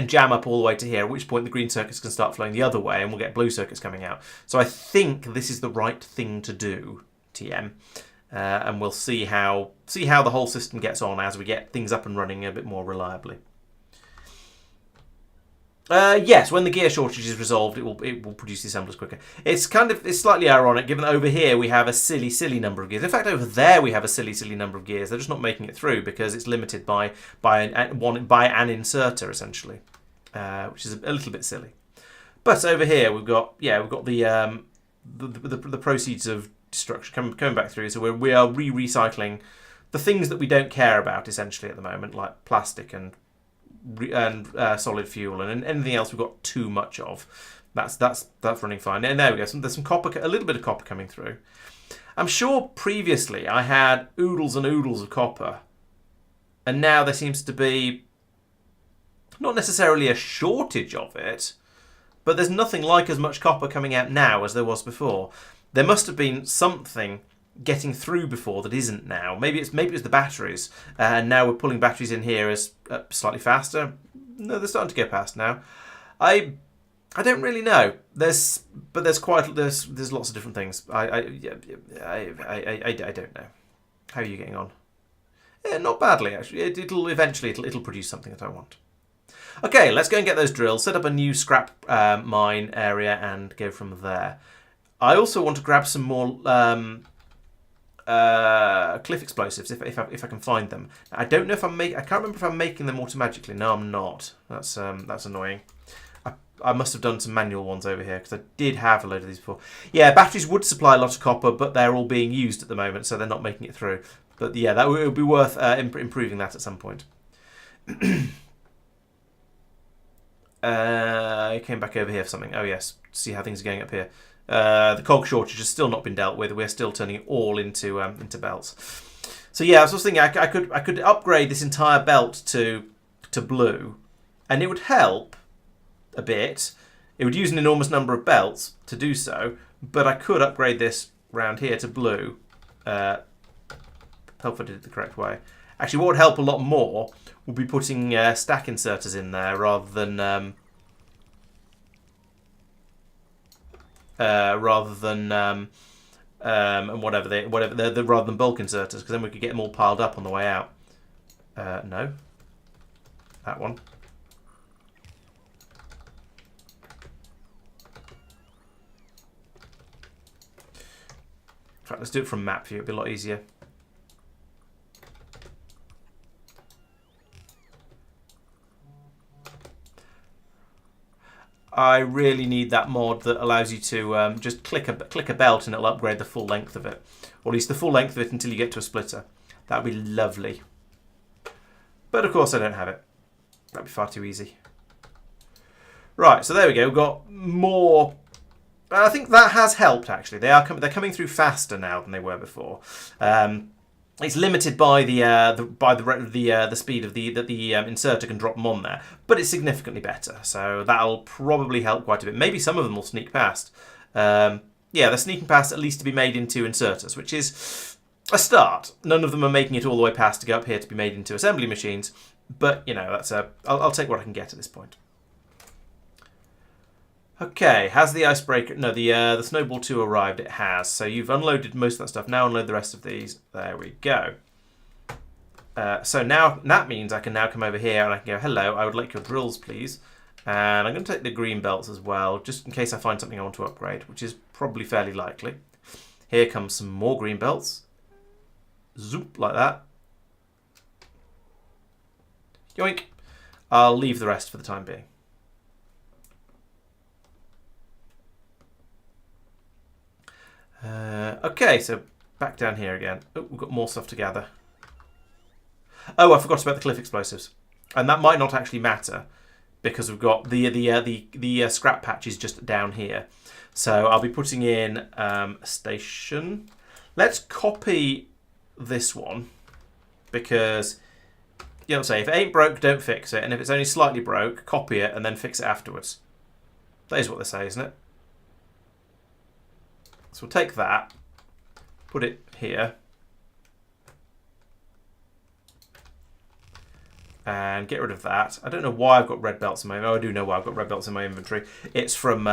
jam up all the way to here. At which point, the green circuits can start flowing the other way, and we'll get blue circuits coming out. So I think this is the right thing to do, TM. And we'll see how the whole system gets on as we get things up and running a bit more reliably. Yes, when the gear shortage is resolved, it will produce the assemblers quicker. It's slightly ironic given that over here we have a silly number of gears. In fact, over there we have a silly number of gears. They're just not making it through because it's limited by an inserter essentially, which is a little bit silly. But over here we've got the proceeds of destruction coming back through, so we are recycling the things that we don't care about essentially at the moment, like plastic and solid fuel and anything else we've got too much of. That's running fine. And there we go. There's some copper, a little bit of copper coming through. I'm sure previously I had oodles and oodles of copper, and now there seems to be not necessarily a shortage of it, but there's nothing like as much copper coming out now as there was before. There must have been something getting through before that isn't now. Maybe it's the batteries, and now we're pulling batteries in here as slightly faster. No, they're starting to go past now. I don't really know. There's lots of different things. I don't know. How are you getting on? Yeah, not badly actually. It'll eventually produce something that I want. Okay, let's go and get those drills. Set up a new scrap mine area and go from there. I also want to grab some more cliff explosives if I can find them. I don't know if I can't remember if I'm making them automatically. No, I'm not. That's annoying. I must have done some manual ones over here because I did have a load of these before. Yeah, batteries would supply a lot of copper, but they're all being used at the moment, so they're not making it through. But yeah, it would be worth improving that at some point. I came back over here for something. Oh yes, see how things are going up here. The cog shortage has still not been dealt with. We're still turning it all into belts. So yeah, I was thinking I could upgrade this entire belt to blue, and it would help a bit. It would use an enormous number of belts to do so, but I could upgrade this round here to blue. Hope I did it the correct way. Actually, what would help a lot more would be putting stack inserters in there rather than rather than bulk inserters, because then we could get them all piled up on the way out. No, that one. In fact, let's do it from map view. It'd be a lot easier. I really need that mod that allows you to just click a belt and it'll upgrade the full length of it, or at least the full length of it until you get to a splitter. That'd be lovely. But of course I don't have it. That'd be far too easy. Right, so there we go. We've got more. I think that has helped actually. They're coming through faster now than they were before. It's limited by the speed of the inserter can drop them on there, but it's significantly better. So that'll probably help quite a bit. Maybe some of them will sneak past. Yeah, they're sneaking past at least to be made into inserters, which is a start. None of them are making it all the way past to go up here to be made into assembly machines, but you know that's I'll take what I can get at this point. Okay, has the icebreaker... No, the Snowball 2 arrived. It has. So you've unloaded most of that stuff. Now unload the rest of these. There we go. So now that means I can now come over here and I can go, hello, I would like your drills, please. And I'm going to take the green belts as well, just in case I find something I want to upgrade, which is probably fairly likely. Here comes some more green belts. Zoop, like that. Yoink. I'll leave the rest for the time being. Okay, so back down here again. Oh, we've got more stuff to gather. Oh, I forgot about the cliff explosives, and that might not actually matter because we've got the scrap patches just down here. So I'll be putting in a station. Let's copy this one because you know, say if it ain't broke, don't fix it, and if it's only slightly broke, copy it and then fix it afterwards. That is what they say, isn't it? So we'll take that, put it here, and get rid of that. I don't know why I've got red belts in my... Oh, I do know why I've got red belts in my inventory. It's from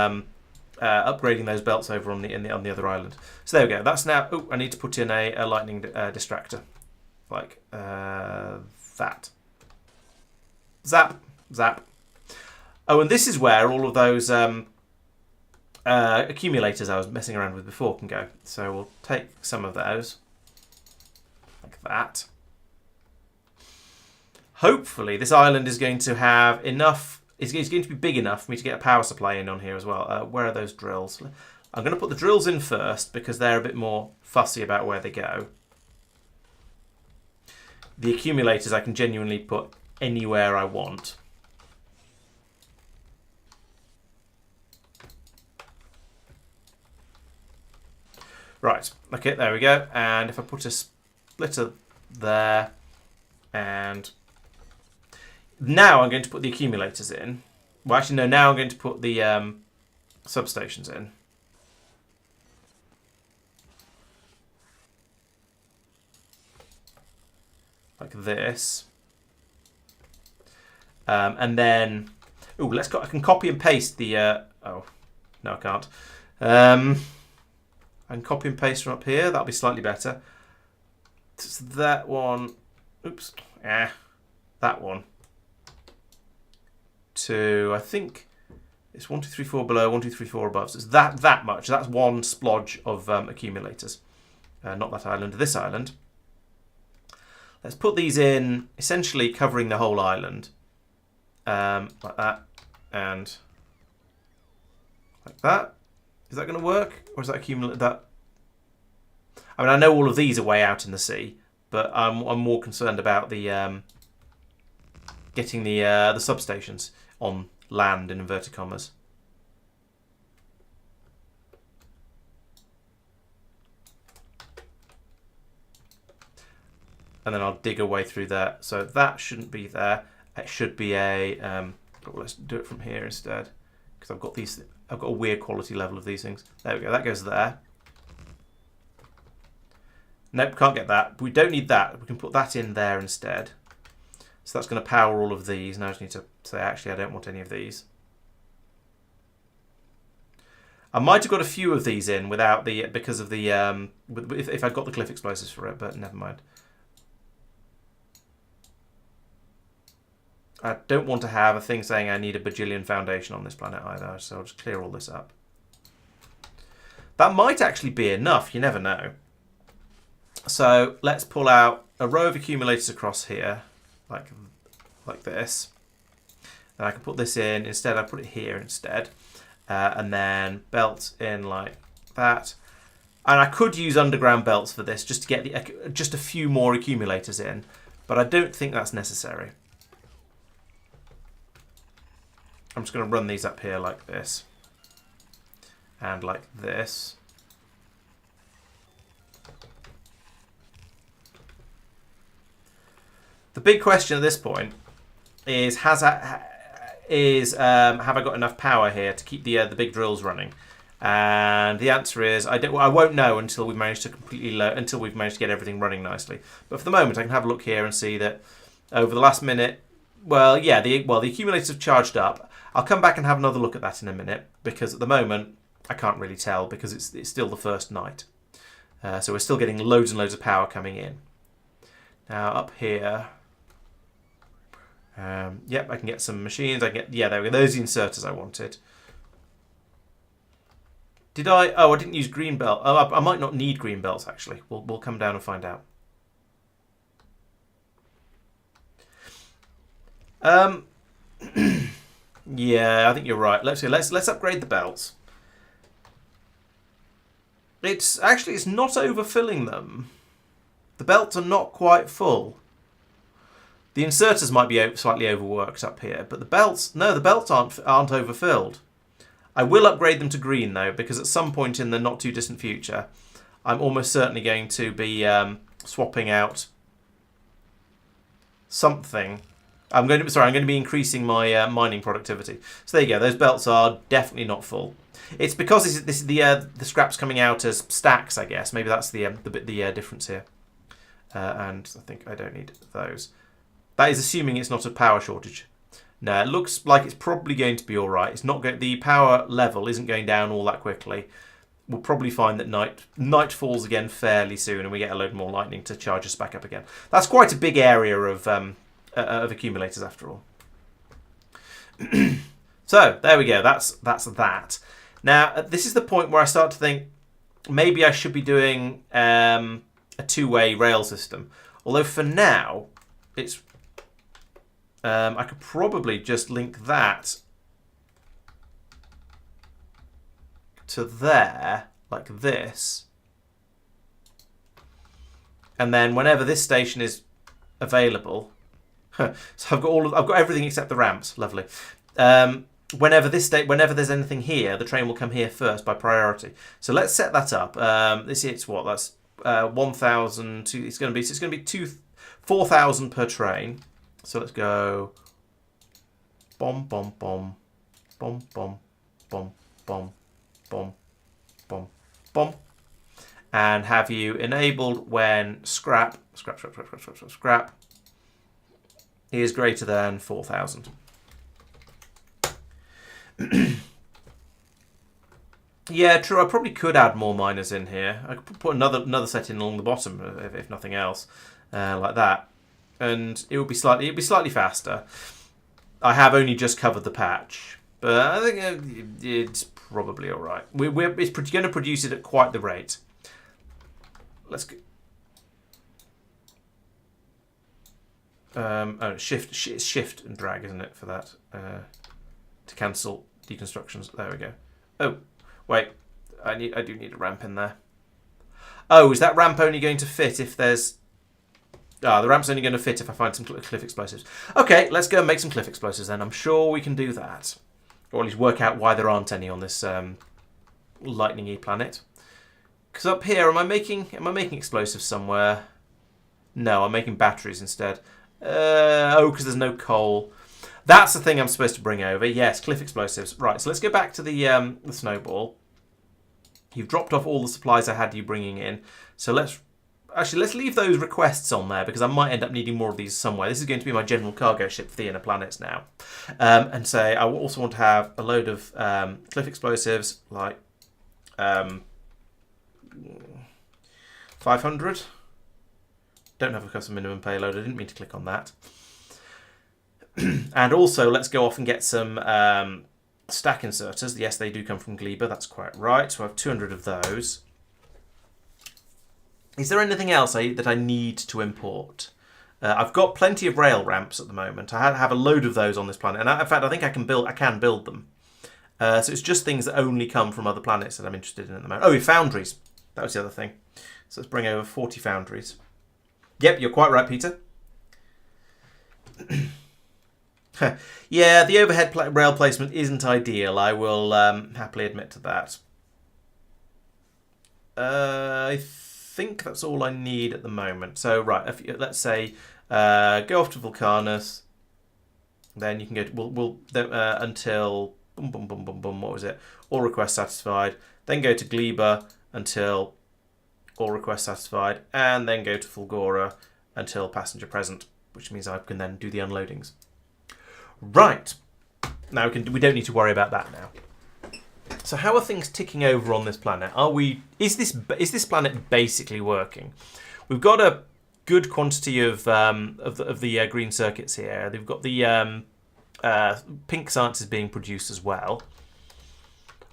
upgrading those belts over on the other island. So there we go. That's now... Oh, I need to put in a lightning distractor, like that. Zap, zap. Oh, and this is where all of those... accumulators I was messing around with before can go. So we'll take some of those, like that. Hopefully this island is going to have enough, it's going to be big enough for me to get a power supply in on here as well. Where are those drills? I'm going to put the drills in first because they're a bit more fussy about where they go. The accumulators I can genuinely put anywhere I want. Right, okay, there we go. And if I put a splitter there, and now I'm going to put the accumulators in. Well, actually, no, now I'm going to put the substations in. Like this. And then, ooh, I can copy and paste the, oh, no, I can't. I can copy and paste from up here. That'll be slightly better. So that one. Oops. That one. To, I think it's 1, 2, 3, 4 below, 1, 2, 3, 4 above. So it's that much. That's one splodge of accumulators. Not that island, this island. Let's put these in, essentially covering the whole island. Like that. And like that. Is that going to work? Or is that accumulate that? I mean, I know all of these are way out in the sea, but I'm more concerned about the getting the substations on land in inverted commas. And then I'll dig a way through there. So that shouldn't be there. It should be a. Let's do it from here instead, because I've got these. I've got a weird quality level of these things. There we go. That goes there. Nope, can't get that. We don't need that. We can put that in there instead. So that's going to power all of these. Now I just need to say, actually, I don't want any of these. I might have got a few of these in without the because of the if I'd got the cliff explosives for it, but never mind. I don't want to have a thing saying I need a bajillion foundation on this planet either, so I'll just clear all this up. That might actually be enough, you never know. So let's pull out a row of accumulators across here, like this. Then I can put this in, instead I put it here instead. And then belt in like that. And I could use underground belts for this just to get just a few more accumulators in, but I don't think that's necessary. I'm just going to run these up here like this and like this. The big question at this point is have I got enough power here to keep the big drills running? And the answer is I won't know until we've managed to until we've managed to get everything running nicely. But for the moment, I can have a look here and see that over the last minute, well, yeah, the accumulators have charged up. I'll come back and have another look at that in a minute, because at the moment I can't really tell because it's still the first night. So we're still getting loads and loads of power coming in. Now up here, yep, I can get some machines. There we go. Those are the inserters I wanted. Did I? Oh, I didn't use green belt. Oh, I might not need green belts actually. We'll come down and find out. Yeah, I think you're right. Let's upgrade the belts. It's not overfilling them. The belts are not quite full. The inserters might be slightly overworked up here, but the belts aren't overfilled. I will upgrade them to green though, because at some point in the not too distant future, I'm almost certainly going to be swapping out something. I'm going to be increasing my mining productivity. So there you go. Those belts are definitely not full. It's because this is the scraps coming out as stacks, I guess. Maybe that's the difference here. And I think I don't need those. That is assuming it's not a power shortage. No, it looks like it's probably going to be all right. It's not the power level isn't going down all that quickly. We'll probably find that night falls again fairly soon, and we get a load more lightning to charge us back up again. That's quite a big area of accumulators after all. So there we go. That's that. Now this is the point where I start to think maybe I should be doing a two-way rail system. Although for now, it's I could probably just link that to there like this, and then whenever this station is available. So I've got everything except the ramps. Lovely. Whenever there's anything here, the train will come here first by priority. So let's set that up. It's what? That's 1,000. It's going to be 4,000 per train. So let's go. Bom bom bom, bom bom bom bom bom bom bom, and have you enabled when scrap is greater than 4,000. Yeah, true. I probably could add more miners in here. I could put another set in along the bottom, if nothing else, like that, and it would be slightly faster. I have only just covered the patch, but I think it's probably all right. It's going to produce it at quite the rate. Let's go. Shift and drag, isn't it, for that? To cancel deconstructions. There we go. Oh, wait. I do need a ramp in there. Oh, is that ramp only going to fit if there's... The ramp's only going to fit if I find some cliff explosives. Okay, let's go and make some cliff explosives then. I'm sure we can do that. Or at least work out why there aren't any on this lightning-y planet. Because up here, am I making explosives somewhere? No, I'm making batteries instead. Because there's no coal. That's the thing I'm supposed to bring over. Yes, cliff explosives. Right, so let's go back to the snowball. You've dropped off all the supplies I had you bringing in. So let's leave those requests on there because I might end up needing more of these somewhere. This is going to be my general cargo ship for the inner planets now. And so I also want to have a load of cliff explosives, like 500. Don't have a custom minimum payload. I didn't mean to click on that. And also, let's go off and get some stack inserters. Yes, they do come from Gleba. That's quite right. So I have 200 of those. Is there anything else that I need to import? I've got plenty of rail ramps at the moment. I have a load of those on this planet, and in fact, I think I can build them. So it's just things that only come from other planets that I'm interested in at the moment. Oh, foundries. That was the other thing. So let's bring over 40 foundries. Yep, you're quite right, Peter. Yeah, the overhead rail placement isn't ideal. I will happily admit to that. I think that's all I need at the moment. So, right, let's say go off to Vulcanus. Then you can go to, until... what was it? All requests satisfied. Then go to Gleba until all requests satisfied. And then go to Fulgora until passenger present, which means I can then do the unloadings. Right. Now we don't need to worry about that now. So how are things ticking over on this planet? Is this planet basically working? We've got a good quantity of the green circuits here. They've got the pink science is being produced as well.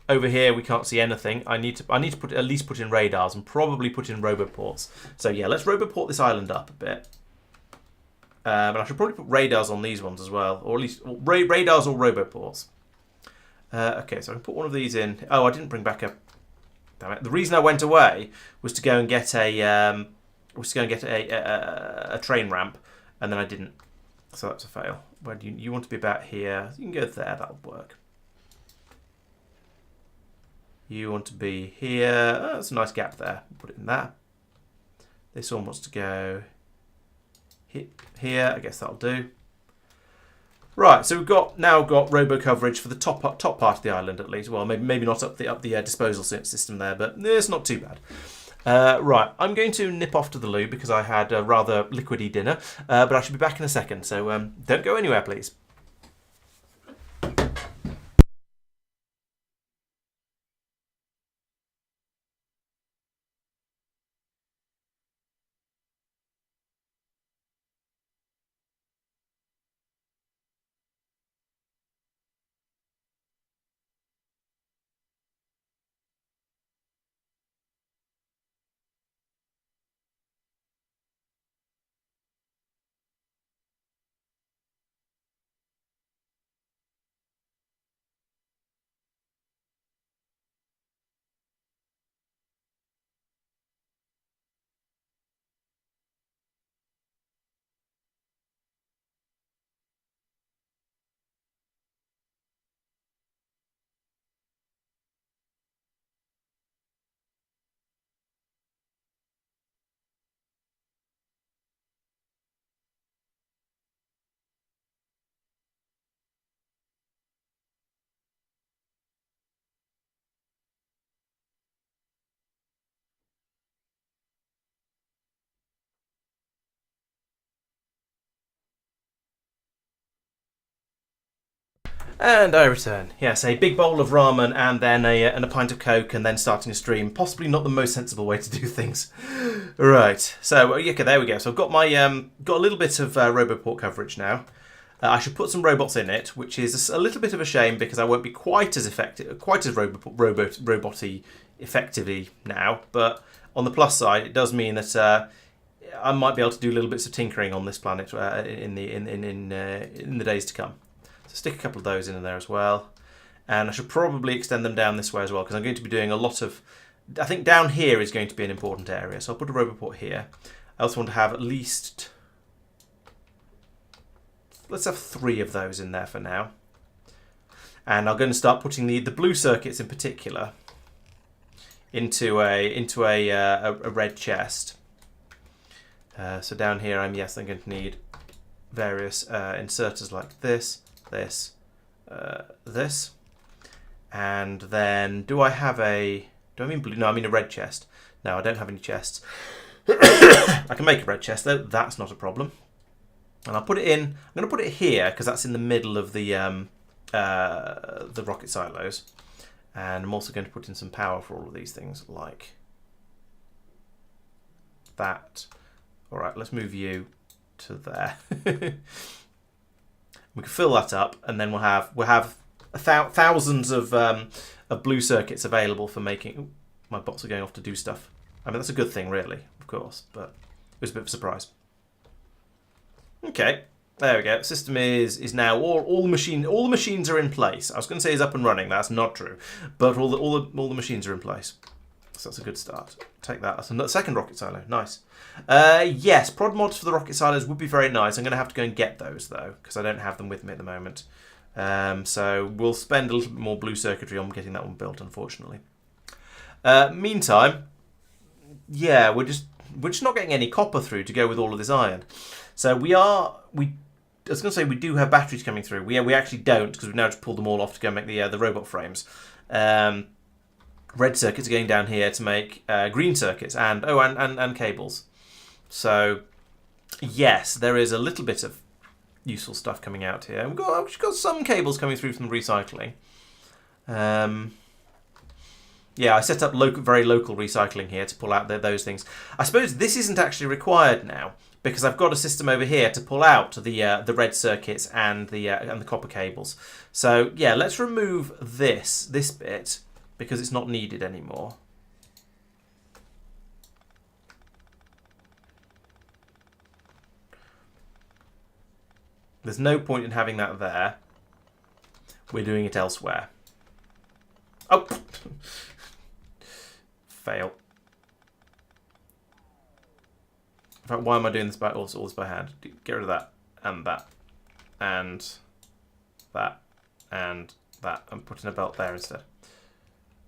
Over here we can't see anything. I need to at least put in radars and probably put in roboports. So yeah, let's roboport this island up a bit. But I should probably put radars on these ones as well, or at least radars or roboports. Okay, so I can put one of these in. Oh, I didn't bring back a. Damn it! The reason I went away was to go and get a train ramp, and then I didn't. So that's a fail. Where do you want to be about here? You can go there. That'll work. You want to be here. Oh, that's a nice gap there. Put it in there. This one wants to go here. I guess that'll do. Right, so we've now got robo coverage for the top part of the island at least. Well, maybe not up the disposal system there, but it's not too bad. Right, I'm going to nip off to the loo because I had a rather liquidy dinner, but I should be back in a second. So don't go anywhere, please. And I return. Yes, a big bowl of ramen and then a pint of Coke and then starting a stream. Possibly not the most sensible way to do things. Right. So okay, there we go. So I've got my got a little bit of Roboport coverage now. I should put some robots in it, which is a little bit of a shame because I won't be quite as effective, quite as roboty effectively now. But on the plus side, it does mean that I might be able to do little bits of tinkering on this planet in the days to come. So stick a couple of those in there as well. And I should probably extend them down this way as well because I'm going to be doing a lot of... I think down here is going to be an important area. So I'll put a roboport here. I also want to have at least let's have 3 of those in there for now. And I'm going to start putting the blue circuits in particular into a red chest. So down here, I'm going to need various inserters like this, this, this, and then do I mean blue? No, I mean a red chest. No, I don't have any chests. I can make a red chest though. That's not a problem. And I'll put it in. I'm going to put it here because that's in the middle of the rocket silos. And I'm also going to put in some power for all of these things, like that. All right, let's move you to there. We can fill that up, and then we'll have thousands of blue circuits available for making. Ooh, my bots are going off to do stuff. I mean, that's a good thing, really, of course, but it was a bit of a surprise. Okay. There we go. System is now all the machines are in place. I was going to say is up and running. That's not true, but all the machines are in place. So that's a good start. Take that. That's a second rocket silo. Nice. Yes, prod mods for the rocket silos would be very nice. I'm going to have to go and get those though because I don't have them with me at the moment. So we'll spend a little bit more blue circuitry on getting that one built, unfortunately. Meantime, yeah, we're just not getting any copper through to go with all of this iron. So I was going to say we do have batteries coming through. We actually don't because we've now just pulled them all off to go make the robot frames. Red circuits are going down here to make green circuits and cables. So yes, there is a little bit of useful stuff coming out here. We've got some cables coming through from the recycling. Yeah, I set up very local recycling here to pull out those things. I suppose this isn't actually required now, because I've got a system over here to pull out the red circuits and the copper cables. So yeah, let's remove this bit because it's not needed anymore. There's no point in having that there. We're doing it elsewhere. Oh, fail. In fact, why am I doing this all this by hand? Get rid of that, and that, and that, and that. I'm putting a belt there instead.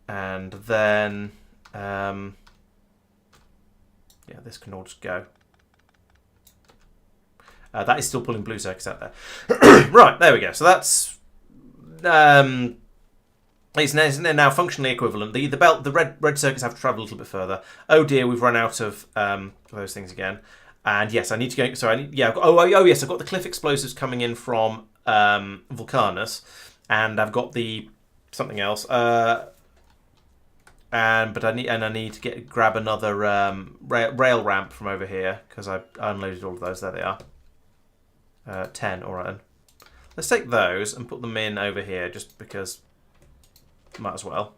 And then, yeah, this can all just go. That is still pulling blue circuits out there. Right, there we go. So that's it's now functionally equivalent. The red circuits have to travel a little bit further. Oh dear, we've run out of those things again. And yes, I need to go. So I need, yeah. Oh yes, I've got the cliff explosives coming in from Vulcanus, and I've got the something else. But I need to grab another rail ramp from over here because I unloaded all of those. There they are. 10. All right then. Let's take those and put them in over here just because. Might as well.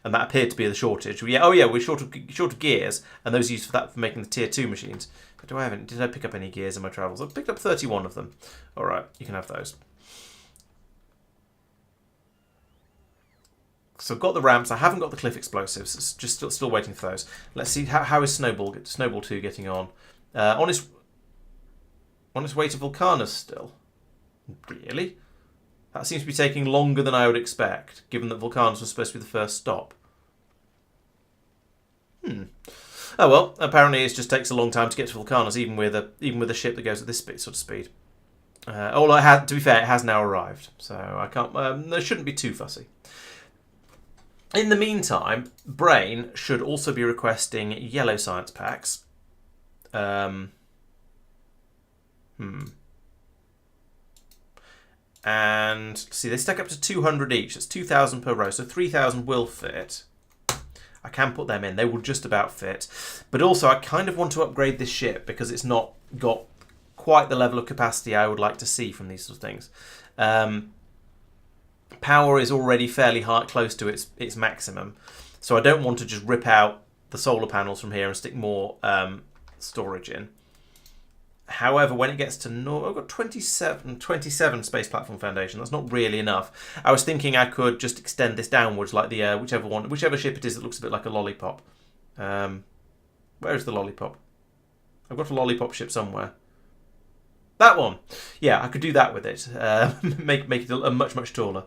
And that appeared to be the shortage. Yeah, oh yeah, we're short of gears, and those are used for making the tier 2 machines. But did I pick up any gears in my travels? I've picked up 31 of them. All right, you can have those. So I've got the ramps. I haven't got the cliff explosives. It's just still waiting for those. Let's see how is Snowball 2 getting on. On his way to Vulcanus still. Really? That seems to be taking longer than I would expect, given that Vulcanus was supposed to be the first stop. Oh well, apparently it just takes a long time to get to Vulcanus, even with a ship that goes at this sort of speed. To be fair, it has now arrived, so I can't. There shouldn't be too fussy. In the meantime, Brain should also be requesting yellow science packs. And see, they stack up to 200 each. That's 2,000 per row, so 3,000 will fit. I can put them in. They will just about fit. But also, I kind of want to upgrade this ship because it's not got quite the level of capacity I would like to see from these sort of things. Power is already fairly high, close to its maximum. So I don't want to just rip out the solar panels from here and stick more storage in. However, when it gets to I've got 27 space platform foundation. That's not really enough. I was thinking I could just extend this downwards, like the whichever ship it is that looks a bit like a lollipop. Where is the lollipop? I've got a lollipop ship somewhere. That one. Yeah, I could do that with it. Make it a much taller.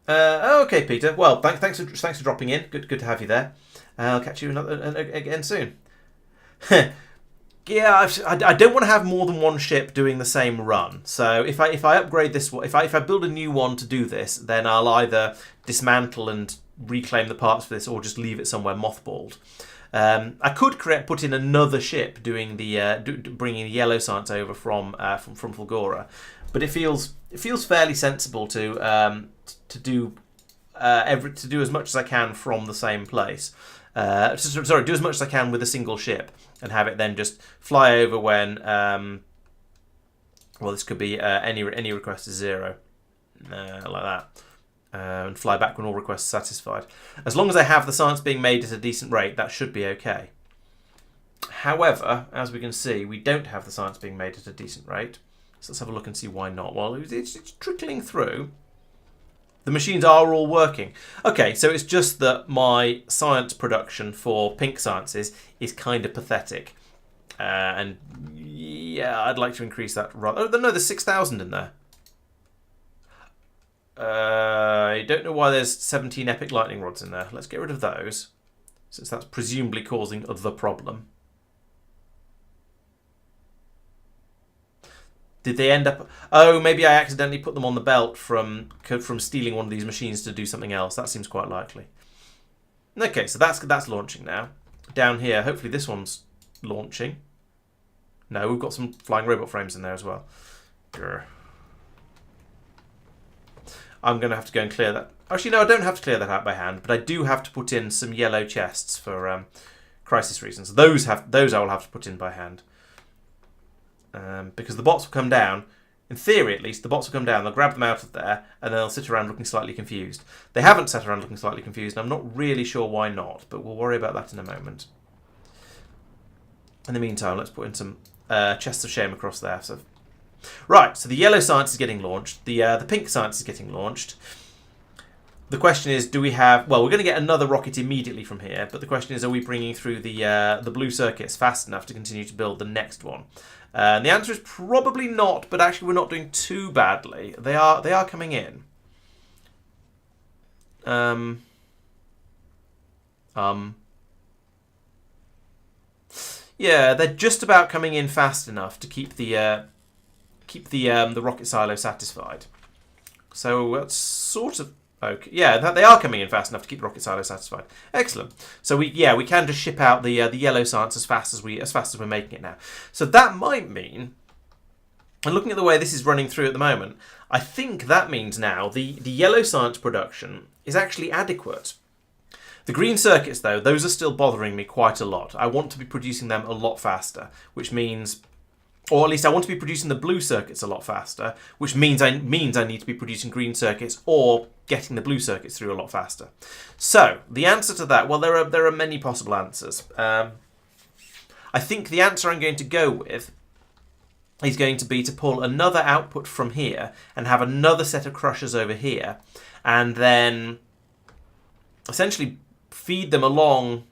Okay, Peter. Well, thanks for dropping in. Good to have you there. I'll catch you again soon. Yeah, I don't want to have more than one ship doing the same run. So if I upgrade this one, if I build a new one to do this, then I'll either dismantle and reclaim the parts for this, or just leave it somewhere mothballed. I could put in another ship doing the bringing the yellow science over from Fulgora, but it feels fairly sensible to do as much as I can from the same place. Sorry, do as much as I can with a single ship, and have it then just fly over when well, this could be any request is 0, like that. And fly back when all requests are satisfied. As long as I have the science being made at a decent rate, that should be okay. However, as we can see, we don't have the science being made at a decent rate. So let's have a look and see why not. Well, it's trickling through. The machines are all working. Okay, so it's just that my science production for pink sciences is kind of pathetic. And yeah, I'd like to increase that rather... Oh, no, there's 6,000 in there. I don't know why there's 17 epic lightning rods in there. Let's get rid of those, since that's presumably causing the problem. Did they end up... Oh, maybe I accidentally put them on the belt from stealing one of these machines to do something else. That seems quite likely. Okay, so that's launching now. Down here, hopefully this one's launching. No, we've got some flying robot frames in there as well. Grr. I'm going to have to go and clear that. Actually, no, I don't have to clear that out by hand, but I do have to put in some yellow chests for crisis reasons. Those I will have to put in by hand. Because the bots will come down. In theory, at least, the bots will come down, they'll grab them out of there, and they'll sit around looking slightly confused. They haven't sat around looking slightly confused, and I'm not really sure why not, but we'll worry about that in a moment. In the meantime, let's put in some chests of shame across there. So, right, so the yellow science is getting launched. The pink science is getting launched. The question is, do we have... Well, we're going to get another rocket immediately from here, but the question is, are we bringing through the blue circuits fast enough to continue to build the next one? And the answer is probably not, but actually we're not doing too badly. They are coming in. Yeah, they're just about coming in fast enough to keep the rocket silo satisfied. So that's sort of okay. Yeah, they are coming in fast enough to keep the rocket silo satisfied. Excellent. So we can just ship out the yellow science as fast as we're making it now. So that might mean, and looking at the way this is running through at the moment, I think that means now the yellow science production is actually adequate. The green circuits, though, those are still bothering me quite a lot. I want to be producing them a lot faster, which means, or at least I want to be producing the blue circuits a lot faster, which means I need to be producing green circuits or getting the blue circuits through a lot faster. So the answer to that, well, there are many possible answers. I think the answer I'm going to go with is going to be to pull another output from here and have another set of crushers over here, and then essentially feed them along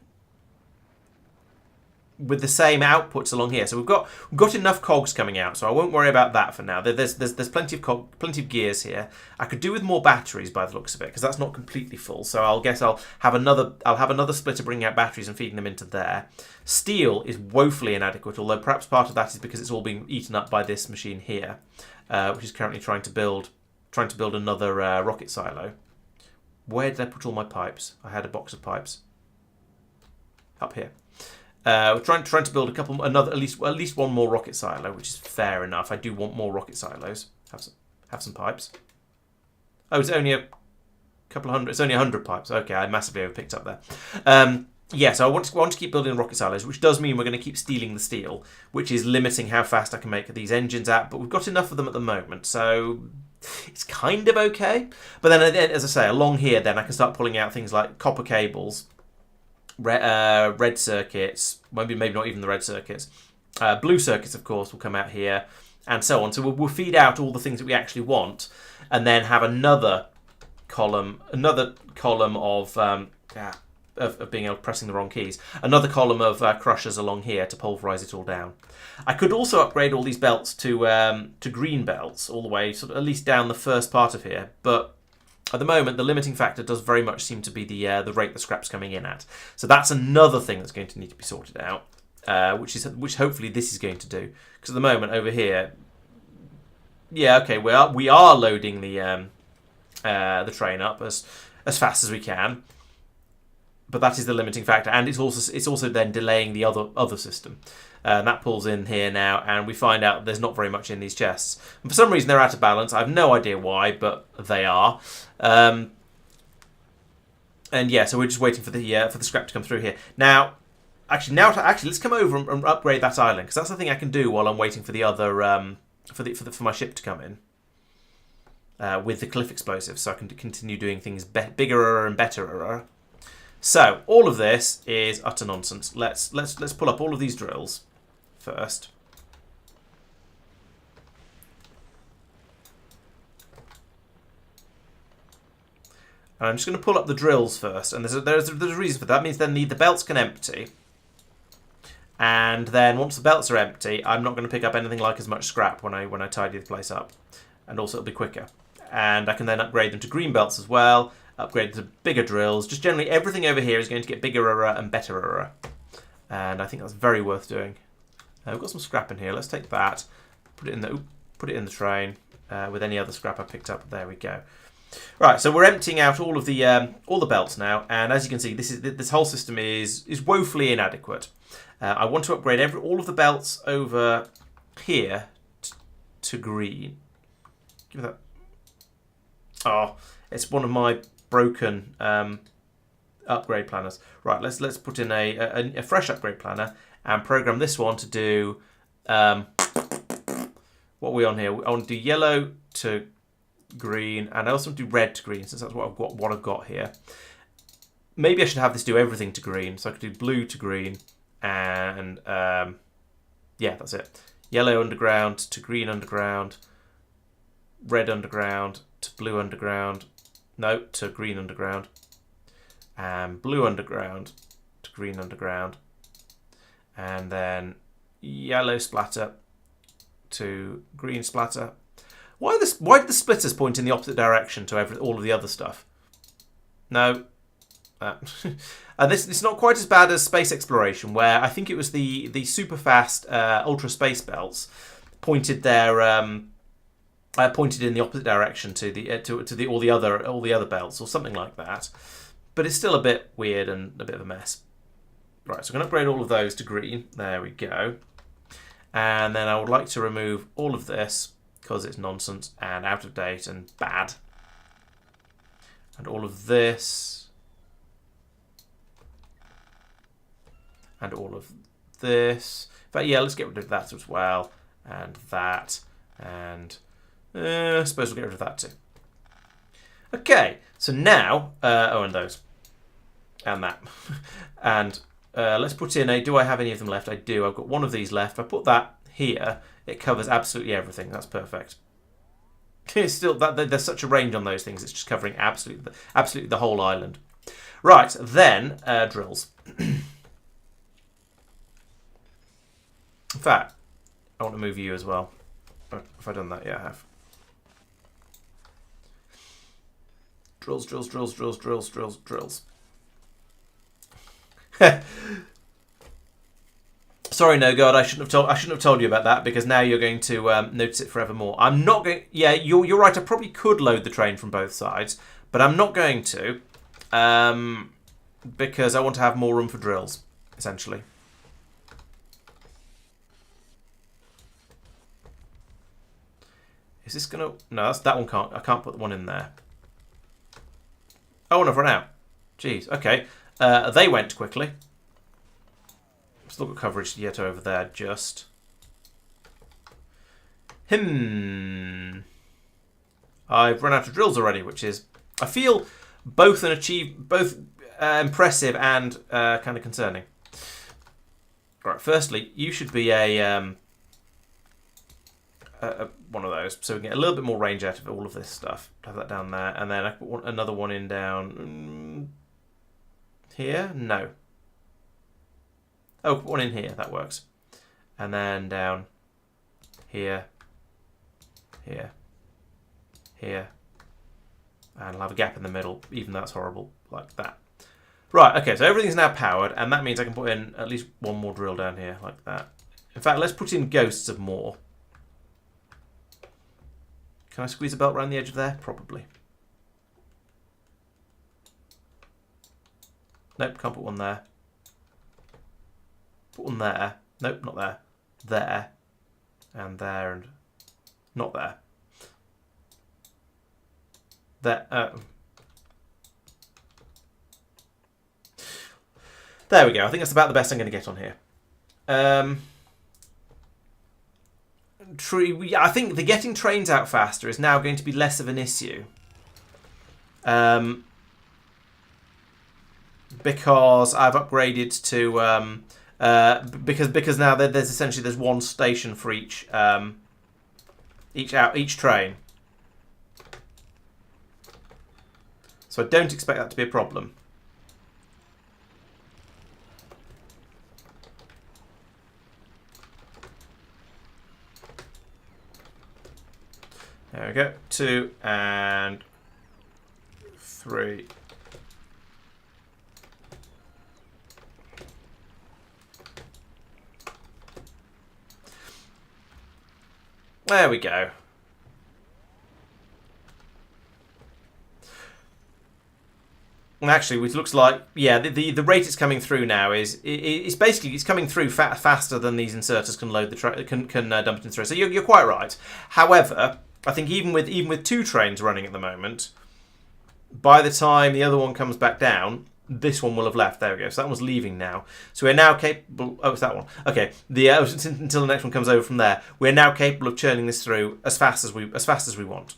with the same outputs along here. So we've got enough cogs coming out, so I won't worry about that for now. There's plenty of gears here. I could do with more batteries by the looks of it, because that's not completely full. So I'll have another splitter bringing out batteries and feeding them into there. Steel is woefully inadequate, although perhaps part of that is because it's all being eaten up by this machine here, which is currently trying to build another rocket silo. Where did I put all my pipes? I had a box of pipes up here. We're trying to build at least one more rocket silo, which is fair enough. I do want more rocket silos. Have some pipes. Oh, it's only a couple of hundred. It's only 100 pipes. Okay, I massively overpicked up there. Yeah, so I want to keep building rocket silos, which does mean we're going to keep stealing the steel, which is limiting how fast I can make these engines at. But we've got enough of them at the moment, so it's kind of okay. But then, as I say, along here, then I can start pulling out things like copper cables, red circuits, maybe not even the red circuits. Blue circuits, of course, will come out here, and so on. So we'll feed out all the things that we actually want, and then have another column of of being able to pressing the wrong keys. Another column of crushers along here to pulverize it all down. I could also upgrade all these belts to green belts all the way, sort of at least down the first part of here. But at the moment, the limiting factor does very much seem to be the rate the scrap's coming in at. So that's another thing that's going to need to be sorted out, which hopefully this is going to do. Because at the moment over here, yeah, okay, we are loading the train up as fast as we can, but that is the limiting factor, and it's also then delaying the other system. And that pulls in here now, and we find out there's not very much in these chests. And for some reason, they're out of balance. I have no idea why, but they are. And yeah, so we're just waiting for the scrap to come through here. Now, let's come over and upgrade that island, because that's the thing I can do while I'm waiting for the other for my ship to come in with the cliff explosives, so I can continue doing things bigger and better. So all of this is utter nonsense. Let's pull up all of these drills first. And I'm just going to pull up the drills first, and there's a reason for that. That means then the belts can empty, and then once the belts are empty, I'm not going to pick up anything like as much scrap when I tidy the place up, and also it'll be quicker. And I can then upgrade them to green belts as well. Upgrade to bigger drills. Just generally everything over here is going to get bigger and better. And I think that's very worth doing. We've got some scrap in here. Let's take that, put it in the train with any other scrap I picked up. There we go. Right, so we're emptying out all the belts now, and as you can see, this whole system is woefully inadequate. I want to upgrade all of the belts over here to green. Give me that. Oh, it's one of my broken upgrade planners. Right, let's put in a fresh upgrade planner and program this one to do what are we on here? I want to do yellow to green, and I also want to do red to green, since that's what I've got here. Maybe I should have this do everything to green, so I could do blue to green, and yeah, that's it. Yellow underground to green underground, red underground to blue underground, no, to green underground, and blue underground to green underground, and then yellow splatter to green splatter. Why do the splitters point in the opposite direction to all of the other stuff? No. And it's not quite as bad as space exploration, where I think it was the super fast ultra space belts pointed pointed in the opposite direction to all the other belts or something like that. But it's still a bit weird and a bit of a mess. Right, so I'm going to upgrade all of those to green. There we go. And then I would like to remove all of this because it's nonsense and out of date and bad. And all of this. And all of this. In fact, yeah, let's get rid of that as well. And that. And I suppose we'll get rid of that too. Okay, so now, and those. And that. And let's put in do I have any of them left? I do. I've got one of these left. If I put that here, it covers absolutely everything. That's perfect. It's still there's such a range on those things. It's just covering absolutely the whole island. Right, then drills. In fact, I want to move you as well. Have I done that? Yeah, I have. Drills, drills, drills, drills, drills, drills, drills. Sorry, no God, I shouldn't have told you about that, because now you're going to notice it forevermore. I'm not going. Yeah, you're right. I probably could load the train from both sides, but I'm not going to, because I want to have more room for drills, essentially. Is this gonna? No, that one can't. I can't put one in there. Oh, and I've run out. Jeez. Okay. They went quickly. Still got coverage yet over there, just. I've run out of drills already, which is, I feel, both impressive and kind of concerning. Right. Firstly, you should be a one of those, so we can get a little bit more range out of all of this stuff. Have that down there, and then I put another one in down Here? No. Oh, put one in here. That works. And then down here, here, here. And I'll have a gap in the middle, even though that's horrible, like that. Right, okay, so everything's now powered, and that means I can put in at least one more drill down here, like that. In fact, let's put in ghosts of more. Can I squeeze a belt around the edge of there? Probably. Nope, can't put one there. Put one there. Nope, not there. There. And there, and not there. There. There we go. I think that's about the best I'm going to get on here. I think the getting trains out faster is now going to be less of an issue. Because I've upgraded to because now there's one station for each train. So I don't expect that to be a problem. There we go. 2 and 3. There we go. And actually, it looks like, yeah, the rate it's coming through now is it's basically it's coming through faster than these inserters can load the can dump it in through. So you're quite right. However, I think even with 2 trains running at the moment, by the time the other one comes back down, this one will have left. There we go. So that one's leaving now. So we're now capable. Oh, it's that one. Okay. Until the next one comes over from there, we're now capable of churning this through as fast as we want.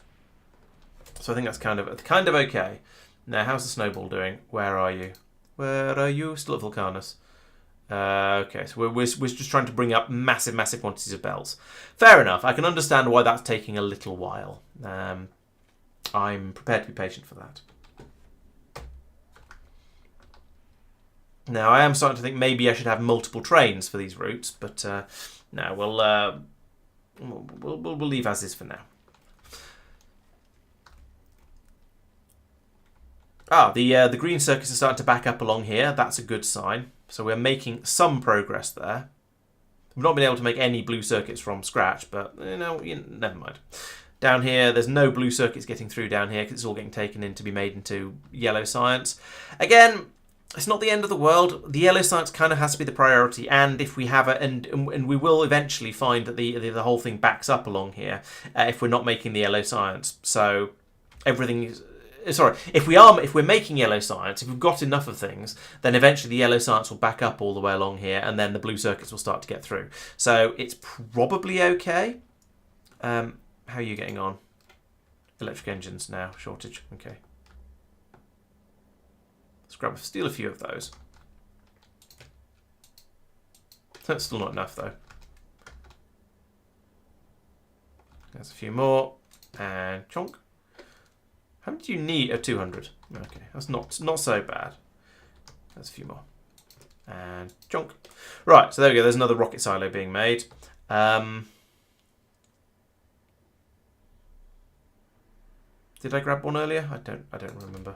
So I think that's kind of okay. Now, how's the snowball doing? Where are you? Where are you? Still at Vulcanus. Okay, so we're just trying to bring up massive quantities of bells. Fair enough. I can understand why that's taking a little while. I'm prepared to be patient for that. Now, I am starting to think maybe I should have multiple trains for these routes, but no, we'll leave as is for now. The green circuits are starting to back up along here. That's a good sign. So we're making some progress there. We've not been able to make any blue circuits from scratch, but never mind. Down here, there's no blue circuits getting through down here because it's all getting taken in to be made into yellow science. Again, it's not the end of the world. The yellow science kind of has to be the priority, and if we have and we will eventually find that the whole thing backs up along here if we're not making the yellow science. So everything is. Sorry, if we're making yellow science, if we've got enough of things, then eventually the yellow science will back up all the way along here, and then the blue circuits will start to get through. So it's probably okay. How are you getting on? Electric engines now, shortage. Okay. Let's steal a few of those. That's still not enough though. There's a few more, and chonk. How many do you need? Oh, 200. Okay, that's not so bad. There's a few more. And chunk. Right, so there we go. There's another rocket silo being made. Did I grab one earlier? I don't remember.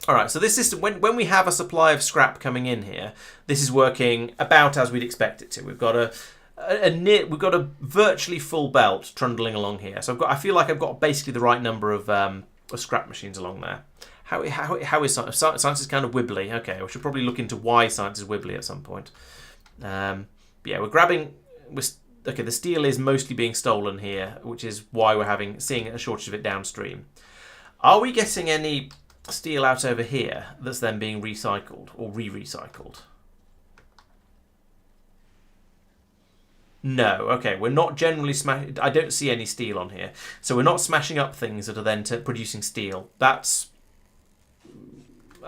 All right, so this system, when we have a supply of scrap coming in here, this is working about as we'd expect it to. We've got we've got a virtually full belt trundling along here. So I feel like I've got basically the right number of scrap machines along there. How is science? Science is kind of wibbly. Okay, we should probably look into why science is wibbly at some point. Yeah, we're grabbing. Okay, the steel is mostly being stolen here, which is why we're seeing a shortage of it downstream. Are we getting any steel out over here that's then being recycled or re-recycled? No, okay, we're not generally I don't see any steel on here. So we're not smashing up things that are then producing steel. That's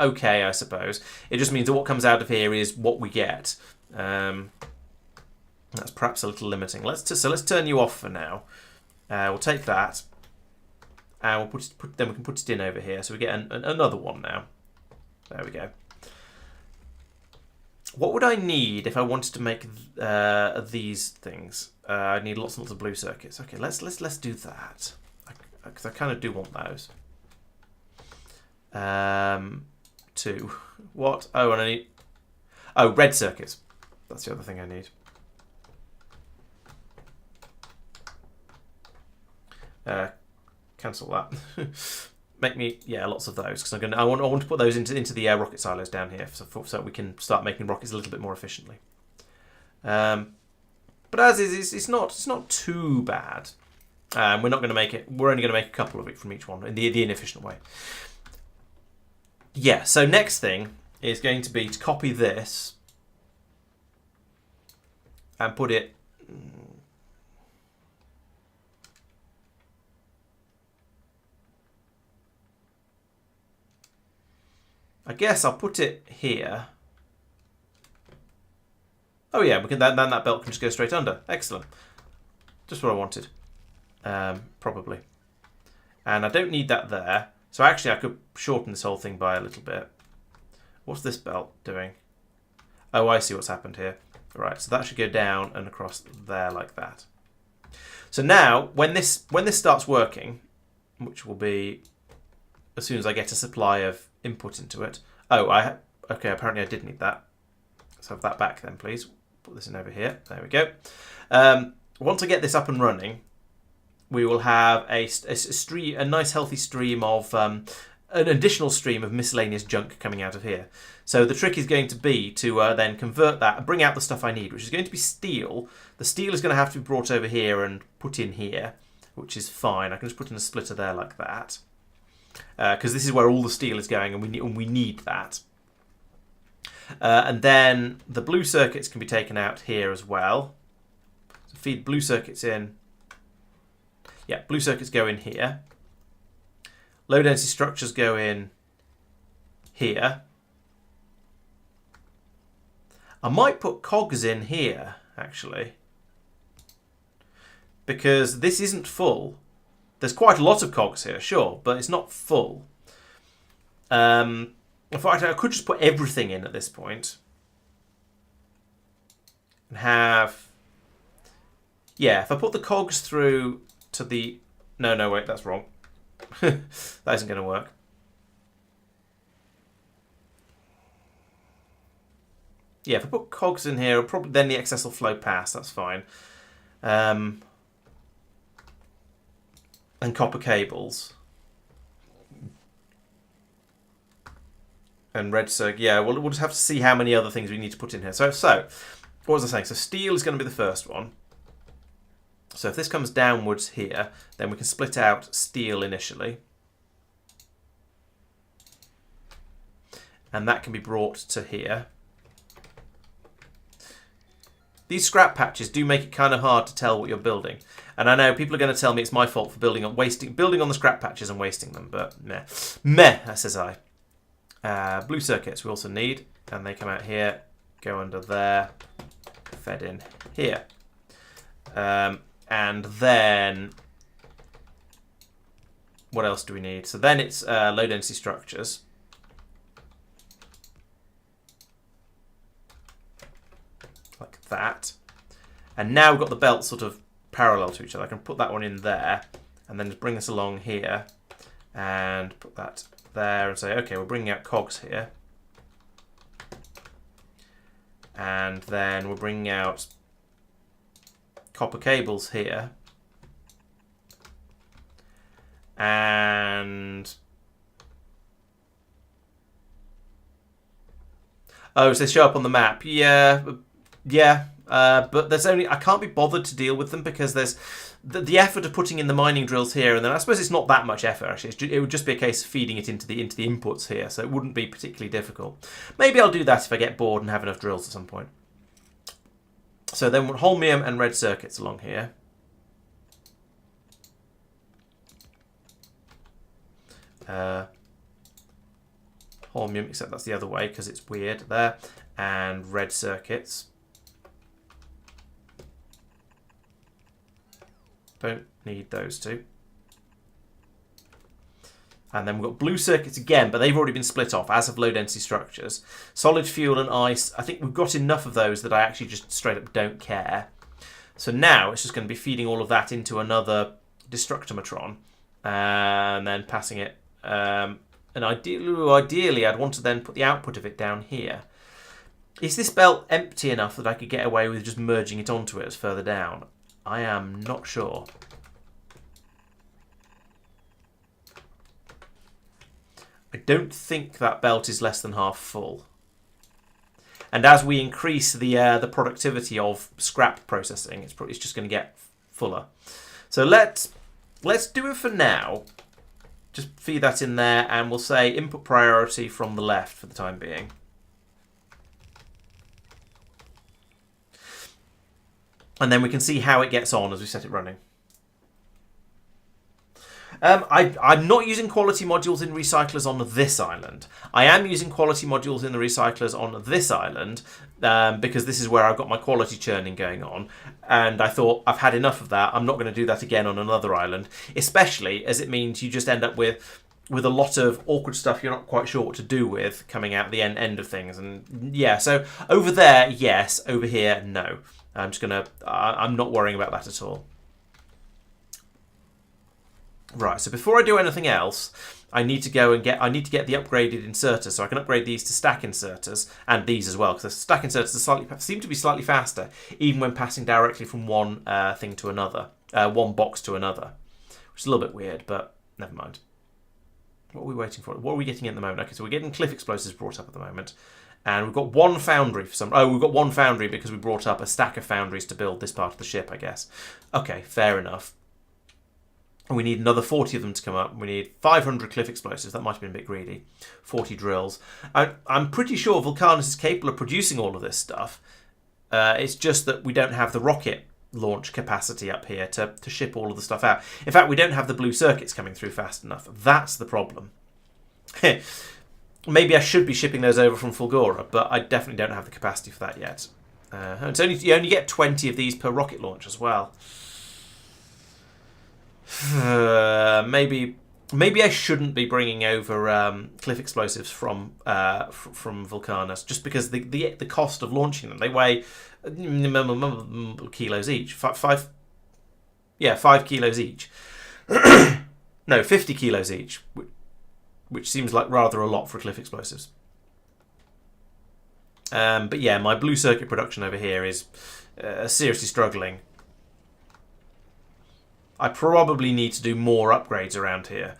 okay, I suppose. It just means that what comes out of here is what we get. That's perhaps a little limiting. So let's turn you off for now. We'll take that. and we'll then we can put it in over here. So we get another one now. There we go. What would I need if I wanted to make these things? I need lots and lots of blue circuits. Okay, let's do that, because I kind of do want those. 2. What? Oh, and I need... Oh, red circuits. That's the other thing I need. Cancel that. Make me, yeah, lots of those, because I want to put those into the rocket silos down here, so we can start making rockets a little bit more efficiently. But as is, it's not too bad. We're not going to make it. We're only going to make a couple of it from each one in the inefficient way. Yeah. So next thing is going to be to copy this and put it. I guess I'll put it here. Oh yeah, we can. Then that belt can just go straight under. Excellent. Just what I wanted. Probably. And I don't need that there. So actually I could shorten this whole thing by a little bit. What's this belt doing? Oh, I see what's happened here. Right, so that should go down and across there like that. So now, when this starts working, which will be as soon as I get a supply of input into it. Oh, okay, apparently I did need that. Let's have that back then, please. Put this in over here. There we go. Once I get this up and running, we will have a nice healthy stream of an additional stream of miscellaneous junk coming out of here. So the trick is going to be to then convert that and bring out the stuff I need, which is going to be steel. The steel is going to have to be brought over here and put in here, which is fine. I can just put in a splitter there like that, because this is where all the steel is going, and we need that. And then the blue circuits can be taken out here as well. So feed blue circuits in. Yeah, blue circuits go in here. Low density structures go in here. I might put cogs in here, actually, because this isn't full. There's quite a lot of cogs here, sure, but it's not full. In fact, I could just put everything in at this point and have... Yeah, if I put the cogs through to the... No, wait, that's wrong. That isn't going to work. Yeah, if I put cogs in here, probably then the excess will flow past. That's fine. And copper cables. And red circuit. Yeah, we'll just have to see how many other things we need to put in here. So what was I saying? So steel is going to be the first one. So if this comes downwards here, then we can split out steel initially. And that can be brought to here. These scrap patches do make it kind of hard to tell what you're building. And I know people are going to tell me it's my fault for building on the scrap patches and wasting them, but meh, says I. Blue circuits we also need, and they come out here, go under there, fed in here. And then, what else do we need? So then it's low density structures. Like that. And now we've got the belt sort of parallel to each other. I can put that one in there, and then just bring this along here, and put that there, and say, okay, we're bringing out cogs here. And then we're bringing out copper cables here, and oh, so they show up on the map. Yeah, but there's only, I can't be bothered to deal with them because there's the effort of putting in the mining drills here, and then I suppose it's not that much effort actually. It would just be a case of feeding it into the inputs here, so it wouldn't be particularly difficult. Maybe I'll do that if I get bored and have enough drills at some point. So then holmium and red circuits along here. Holmium, except that's the other way because it's weird there. And red circuits. Don't need those two. And then we've got blue circuits again, but they've already been split off, as have low density structures. Solid fuel and ice, I think we've got enough of those that I actually just straight up don't care. So now it's just going to be feeding all of that into another Destructomatron, and then passing it. And ideally, I'd want to then put the output of it down here. Is this belt empty enough that I could get away with just merging it onto it as further down? I am not sure. I don't think that belt is less than half full. And as we increase the productivity of scrap processing, it's just going to get fuller. So let's do it for now. Just feed that in there, and we'll say input priority from the left for the time being. And then we can see how it gets on as we set it running. I'm not using quality modules in recyclers on this island. I am using quality modules in the recyclers on this island because this is where I've got my quality churning going on. And I thought, I've had enough of that. I'm not going to do that again on another island, especially as it means you just end up with a lot of awkward stuff you're not quite sure what to do with coming out the end of things. And yeah, so over there, yes. Over here, no. I'm not worrying about that at all. Right, so before I do anything else, I need to go and get the upgraded inserters, so I can upgrade these to stack inserters, and these as well, because the stack inserters seem to be slightly faster, even when passing directly from one thing to another, one box to another, which is a little bit weird, but never mind. What are we waiting for? What are we getting at the moment? Okay, so we're getting cliff explosives brought up at the moment, and we've got one foundry for some. Oh, we've got one foundry because we brought up a stack of foundries to build this part of the ship, I guess. Okay, fair enough. We need another 40 of them to come up. We need 500 cliff explosives. That might have been a bit greedy. 40 drills. I'm pretty sure Vulcanus is capable of producing all of this stuff. It's just that we don't have the rocket launch capacity up here to ship all of the stuff out. In fact, we don't have the blue circuits coming through fast enough. That's the problem. Maybe I should be shipping those over from Fulgora, but I definitely don't have the capacity for that yet. You only get 20 of these per rocket launch as well. Maybe I shouldn't be bringing over cliff explosives from Vulcanus, just because the cost of launching them. They weigh kilos each. 5 kilos each. No, 50 kilos each, which seems like rather a lot for cliff explosives. But yeah, my blue circuit production over here is seriously struggling. I probably need to do more upgrades around here.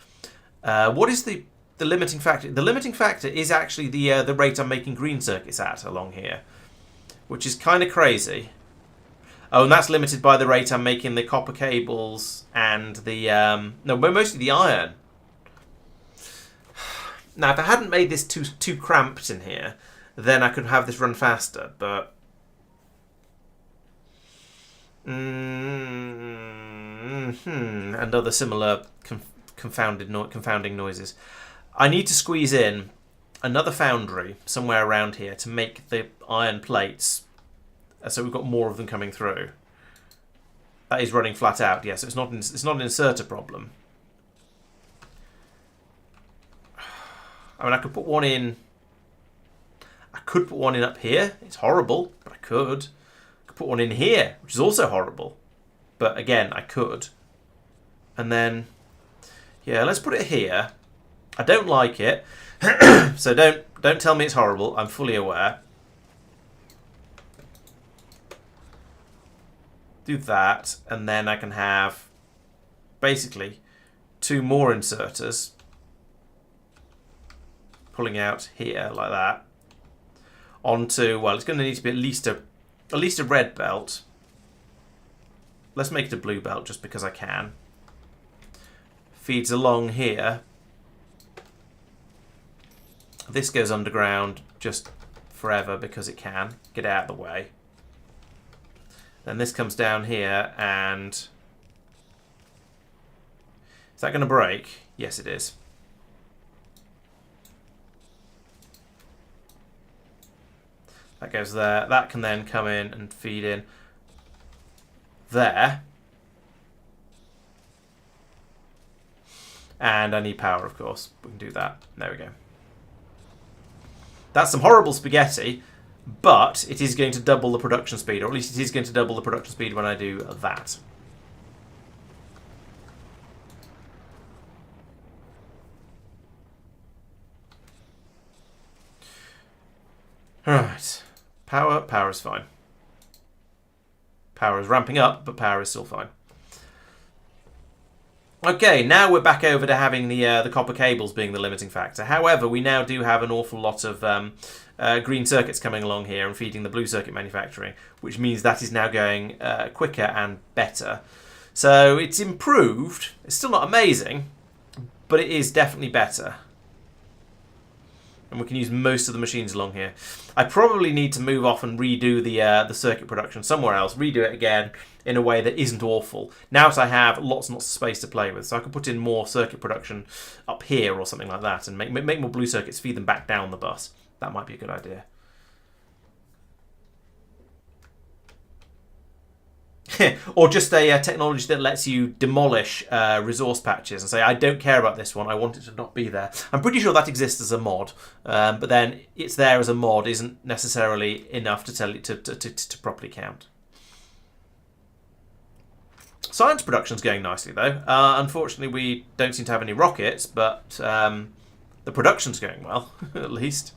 What is the limiting factor? The limiting factor is actually the rate I'm making green circuits at along here, which is kind of crazy. Oh, and that's limited by the rate I'm making the copper cables and the mostly the iron. Now, if I hadn't made this too cramped in here, then I could have this run faster. But and other similar confounding noises. I need to squeeze in another foundry somewhere around here to make the iron plates, so we've got more of them coming through. That is running flat out. Yes, yeah, so it's not an inserter problem. I mean, I could put one in. I could put one in up here. It's horrible, but I could. I could put one in here, which is also horrible. But again, I could. And then, yeah, let's put it here. I don't like it, so don't tell me it's horrible. I'm fully aware. Do that, and then I can have basically 2 more inserters pulling out here like that onto. Well, it's going to need to be at least a red belt. Let's make it a blue belt just because I can. Feeds along here. This goes underground just forever because it can. Get out of the way. Then this comes down here and... Is that going to break? Yes, it is. That goes there. That can then come in and feed in there. And I need power, of course. We can do that. There we go. That's some horrible spaghetti, but it is going to double the production speed, or at least it is going to double the production speed when I do that. Alright. Power is fine. Power is ramping up, but power is still fine. Okay, now we're back over to having the copper cables being the limiting factor. However, we now do have an awful lot of green circuits coming along here and feeding the blue circuit manufacturing, which means that is now going quicker and better. So it's improved. It's still not amazing, but it is definitely better. And we can use most of the machines along here. I probably need to move off and redo the circuit production somewhere else, redo it again in a way that isn't awful. Now that I have lots and lots of space to play with, so I can put in more circuit production up here or something like that, and make more blue circuits, feed them back down the bus. That might be a good idea. Or just a technology that lets you demolish resource patches and say, I don't care about this one, I want it to not be there. I'm pretty sure that exists as a mod, but then it's there as a mod isn't necessarily enough to tell it to properly count. Science production's going nicely though. Unfortunately, we don't seem to have any rockets, but the production's going well, at least.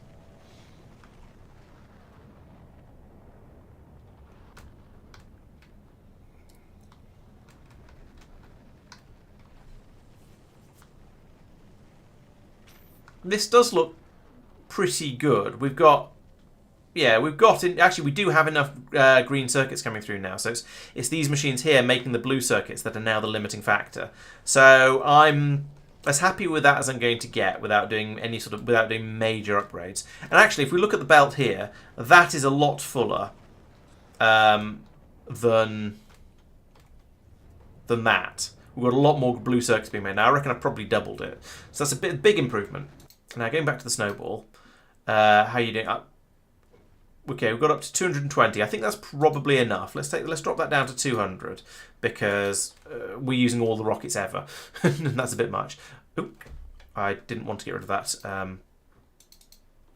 This does look pretty good. We've got, actually we do have enough green circuits coming through now. So it's these machines here making the blue circuits that are now the limiting factor. So I'm as happy with that as I'm going to get without doing major upgrades. And actually, if we look at the belt here, that is a lot fuller than that. We've got a lot more blue circuits being made now. I reckon I've probably doubled it. So that's a big improvement. Now, going back to the snowball, how are you doing? Okay, we've got up to 220. I think that's probably enough. Let's drop that down to 200 because we're using all the rockets ever. That's a bit much. Oop, I didn't want to get rid of that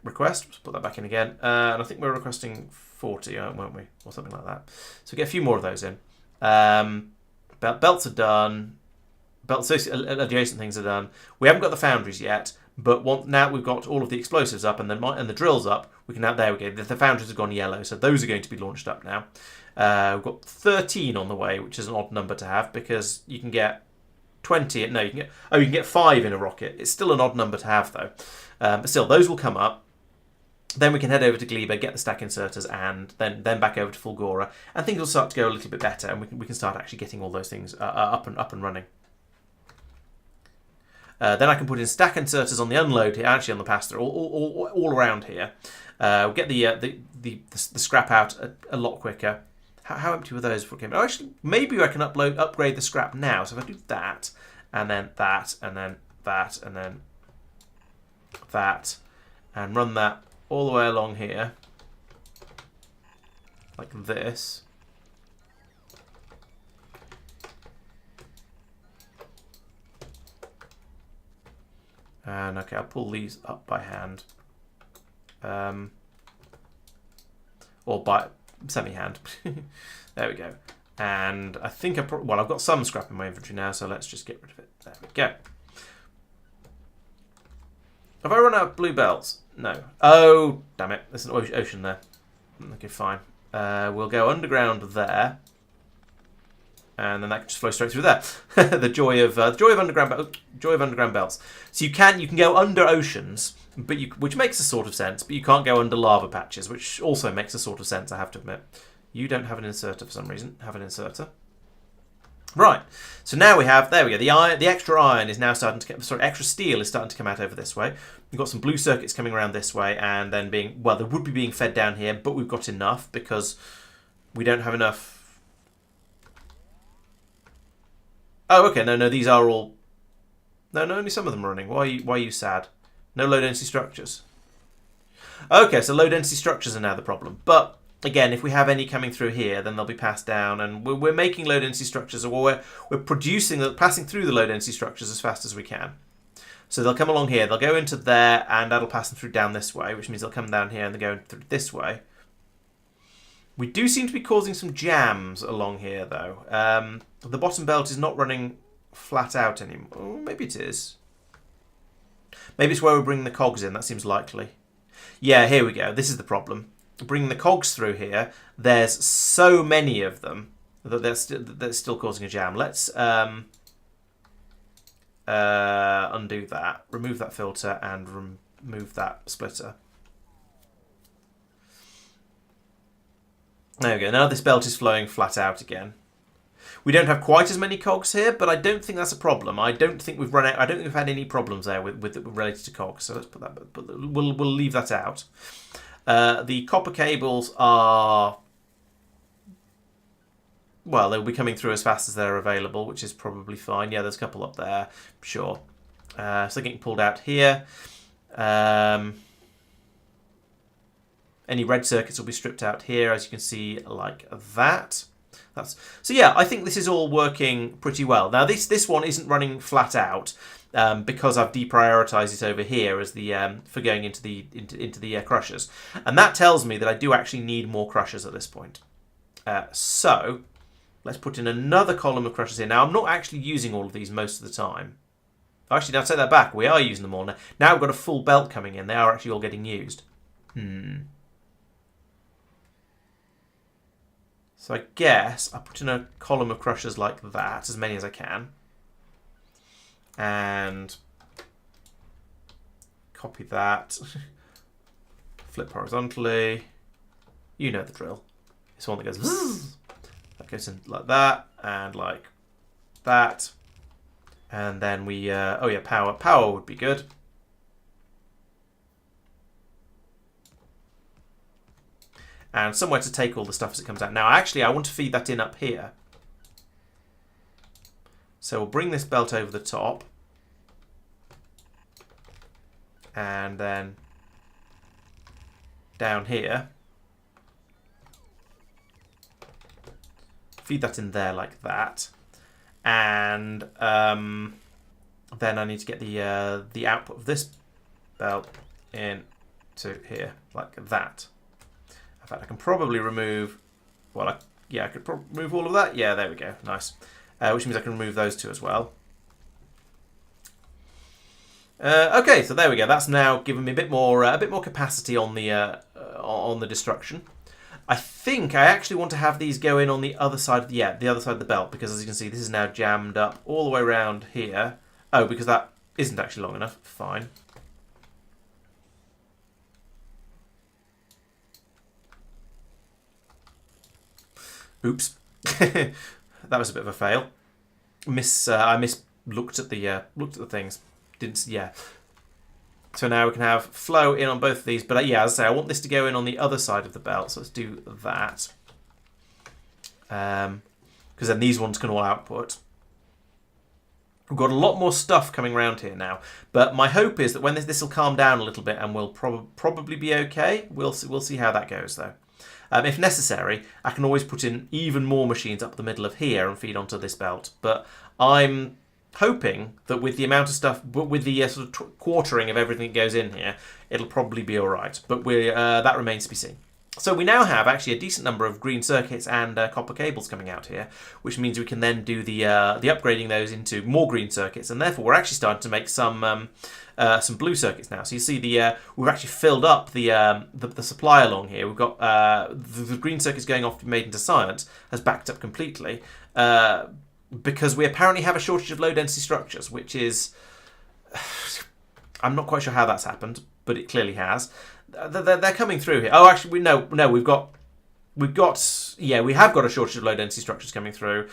request. Let's put that back in again. And I think we're requesting 40, won't we? Or something like that. So get a few more of those in. Belts are done. Belt adjacent things are done. We haven't got the foundries yet. But now we've got all of the explosives up and the drills up, we can there we go. The foundries have gone yellow, so those are going to be launched up now. We've got 13 on the way, which is an odd number to have because you can get 20. No, you can get 5 in a rocket. It's still an odd number to have though. But still, those will come up. Then we can head over to Gleba, get the stack inserters, and then back over to Fulgora, and things will start to go a little bit better, and we can start actually getting all those things up and running. Then I can put in stack inserters on the unload here, actually on the pass-through, all around here. We'll get the scrap out a lot quicker. How empty were those before it came? Oh, actually, maybe I can upgrade the scrap now. So if I do that, and then that, and then that, and then that, and run that all the way along here, like this. And okay, I'll pull these up by hand, or by semi-hand. There we go. And I think I've got some scrap in my inventory now, so let's just get rid of it. There we go. Have I run out of blue belts? No. Oh, damn it! There's an ocean there. Okay, fine. We'll go underground there. And then that can just flow straight through there. The joy of underground belts. So you can go under oceans, but which makes a sort of sense. But you can't go under lava patches, which also makes a sort of sense. I have to admit. You don't have an inserter for some reason. Have an inserter. Right. So now we have. There we go. The extra iron is now starting to get. Sorry, extra steel is starting to come out over this way. We've got some blue circuits coming around this way, and then they would be being fed down here, but we've got enough because we don't have enough. Oh, okay. No, these are all... No, only some of them are running. Why are you sad? No low-density structures. Okay, so low-density structures are now the problem. But again, if we have any coming through here, then they'll be passed down, and we're making low density structures, or we're passing through the low density structures as fast as we can. So they'll come along here, they'll go into there, and that'll pass them through down this way, which means they'll come down here and they'll go through this way. We do seem to be causing some jams along here, though. The bottom belt is not running flat out anymore. Oh, maybe it is. Maybe it's where we're bringing the cogs in. That seems likely. Yeah, here we go. This is the problem. Bringing the cogs through here, there's so many of them that they're still causing a jam. Let's undo that, remove that filter, and remove that splitter. There we go. Now this belt is flowing flat out again. We don't have quite as many cogs here, but I don't think that's a problem. I don't think we've run out. I don't think we've had any problems there with related to cogs. So let's put that. But we'll leave that out. The copper cables are, well, they'll be coming through as fast as they're available, which is probably fine. Yeah, there's a couple up there, sure. So they're getting pulled out here. Any red circuits will be stripped out here, as you can see, like that. So yeah, I think this is all working pretty well. Now this one isn't running flat out because I've deprioritized it over here as the for going into the crushers, and that tells me that I do actually need more crushers at this point. So let's put in another column of crushers here. Now I'm not actually using all of these most of the time. Actually, now take that back. We are using them all now. Now we've got a full belt coming in. They are actually all getting used. So I guess I'll put in a column of crushers like that, as many as I can. And copy that. Flip horizontally. You know the drill. It's one that goes zzz. That goes in like that and like that. And then we, oh yeah, power. Power would be good. And somewhere to take all the stuff as it comes out. Now, actually, I want to feed that in up here. So we'll bring this belt over the top. And then down here. Feed that in there like that. And then I need to get the output of this belt in to here, like that. In fact, I can probably remove, well, I could remove all of that. Yeah, there we go. Nice. Which means I can remove those two as well. Okay, so there we go. That's now given me a bit more capacity on the destruction. I think I actually want to have these go in on the other side. The other side of the belt, because as you can see, this is now jammed up all the way around here. Oh, because that isn't actually long enough. Fine. Oops, that was a bit of a fail. I looked at the things. Didn't, yeah. So now we can have flow in on both of these. But yeah, as I say, I want this to go in on the other side of the belt. So let's do that. Because then these ones can all output. We've got a lot more stuff coming around here now. But my hope is that when this will calm down a little bit and we'll probably be okay. We'll see how that goes though. If necessary, I can always put in even more machines up the middle of here and feed onto this belt. But I'm hoping that with the amount of stuff, with the sort of quartering of everything that goes in here, it'll probably be all right. But that remains to be seen. So we now have actually a decent number of green circuits and copper cables coming out here, which means we can then do the upgrading those into more green circuits, and therefore we're actually starting to make some blue circuits now. So you see we've actually filled up the supply along here. We've got the green circuits going off to be made into science has backed up completely because we apparently have a shortage of low density structures, which is I'm not quite sure how that's happened, but it clearly has. They're coming through here. Oh, actually, we have got a shortage of low density structures coming through,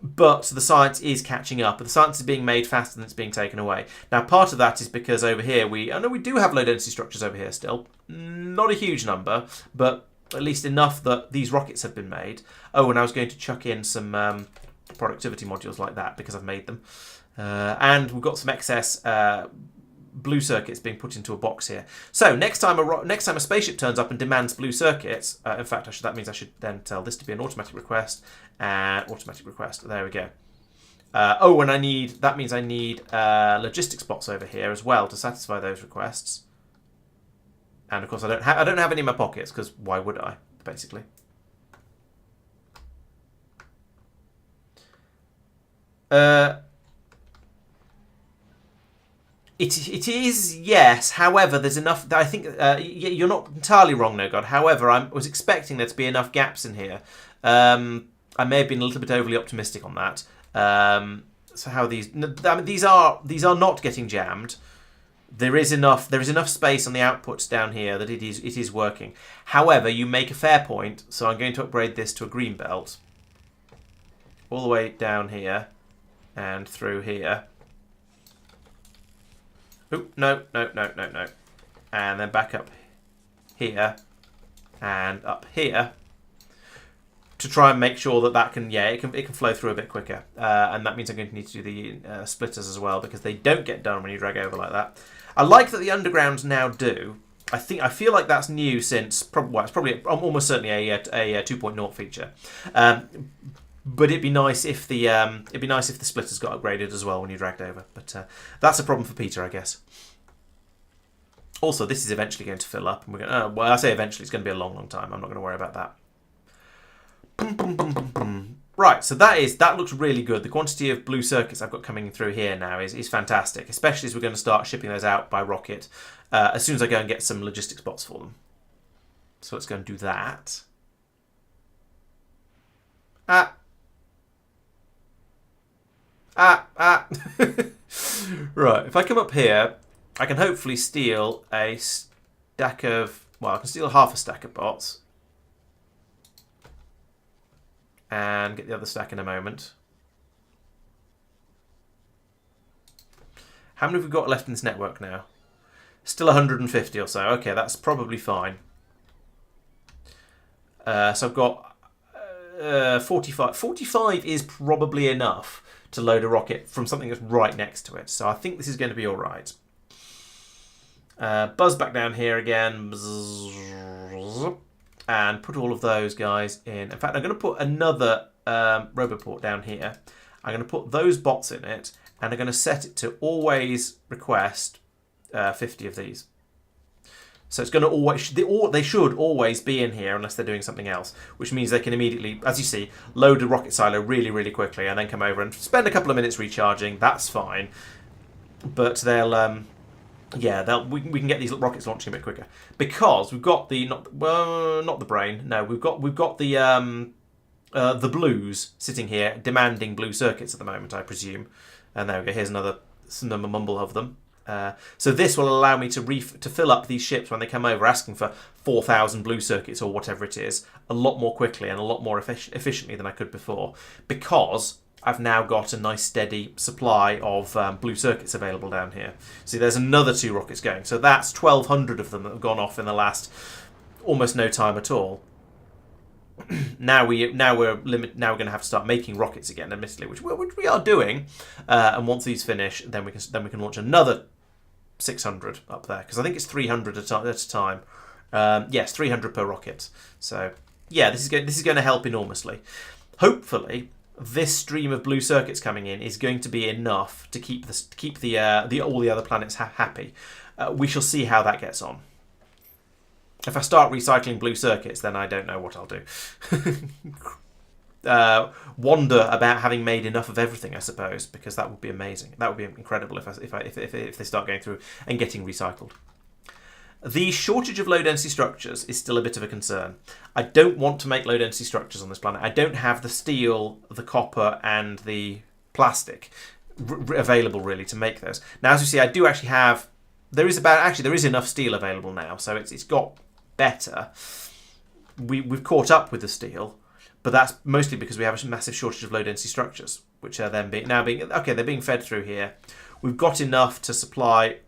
but the science is catching up. The science is being made faster than it's being taken away. Now, part of that is because over here I know we do have low density structures over here still, not a huge number, but at least enough that these rockets have been made. Oh, and I was going to chuck in some productivity modules like that because I've made them, and we've got some excess blue circuits being put into a box here. So next time a spaceship turns up and demands blue circuits, in fact, that means I should then tell this to be an automatic request and automatic request. There we go. Oh, and that means I need logistics bots over here as well to satisfy those requests. And of course, I don't have any in my pockets because why would I? Basically. It is, yes. However, there's enough. I think you're not entirely wrong, no God. However, I was expecting there to be enough gaps in here. I may have been a little bit overly optimistic on that. So how these are not getting jammed. There is enough space on the outputs down here that it is working. However, you make a fair point. So I'm going to upgrade this to a green belt, all the way down here and through here. Oh, no. And then back up here and up here to try and make sure that can it can flow through a bit quicker. And that means I'm going to need to do the splitters as well because they don't get done when you drag over like that. I like that the undergrounds now do. I feel like that's new since it's probably almost certainly a 2.0 feature. But it'd be nice if the splitters got upgraded as well when you dragged over. But that's a problem for Peter, I guess. Also, this is eventually going to fill up, and we're going. Well, I say eventually; it's going to be a long, long time. I'm not going to worry about that. Right, so that looks really good. The quantity of blue circuits I've got coming through here now is fantastic, especially as we're going to start shipping those out by rocket as soon as I go and get some logistics bots for them. So let's go and do that. Right, if I come up here, I can hopefully steal a stack of... Well, I can steal half a stack of bots. And get the other stack in a moment. How many have we got left in this network now? Still 150 or so. Okay, that's probably fine. So I've got 45. 45 is probably enough to load a rocket from something that's right next to it. So I think this is going to be all right. Buzz back down here again. And put all of those guys in. In fact, I'm going to put another roboport down here. I'm going to put those bots in it. And I'm going to set it to always request 50 of these. So it's going to always, they should always be in here unless they're doing something else, which means they can immediately, as you see, load a rocket silo really, really quickly and then come over and spend a couple of minutes recharging. That's fine. But they'll, we can get these rockets launching a bit quicker because we've got the, not the brain, no, we've got the blues sitting here demanding blue circuits at the moment, I presume. And there we go, here's another mumble of them. So this will allow me to fill up these ships when they come over asking for 4,000 blue circuits or whatever it is a lot more quickly and a lot more efficiently than I could before, because I've now got a nice steady supply of blue circuits available down here. See, there's another 2 rockets going, so that's 1,200 of them that have gone off in the last almost no time at all. Now we're going to have to start making rockets again, admittedly, which we are doing. And once these finish, then we can launch another 600 up there, because I think it's 300 at a time. Yes, 300 per rocket. So yeah, this is going to help enormously. Hopefully, this stream of blue circuits coming in is going to be enough to keep all the other planets happy. We shall see how that gets on. If I start recycling blue circuits, then I don't know what I'll do. Wonder about having made enough of everything, I suppose, because that would be amazing. That would be incredible if they start going through and getting recycled. The shortage of low density structures is still a bit of a concern. I don't want to make low density structures on this planet. I don't have the steel, the copper, and the plastic available really to make those. Now, as you see, I do actually have. There is enough steel available now, so it's got better. We've caught up with the steel, but that's mostly because we have a massive shortage of low density structures, which are then they're being fed through here. We've got enough to supply.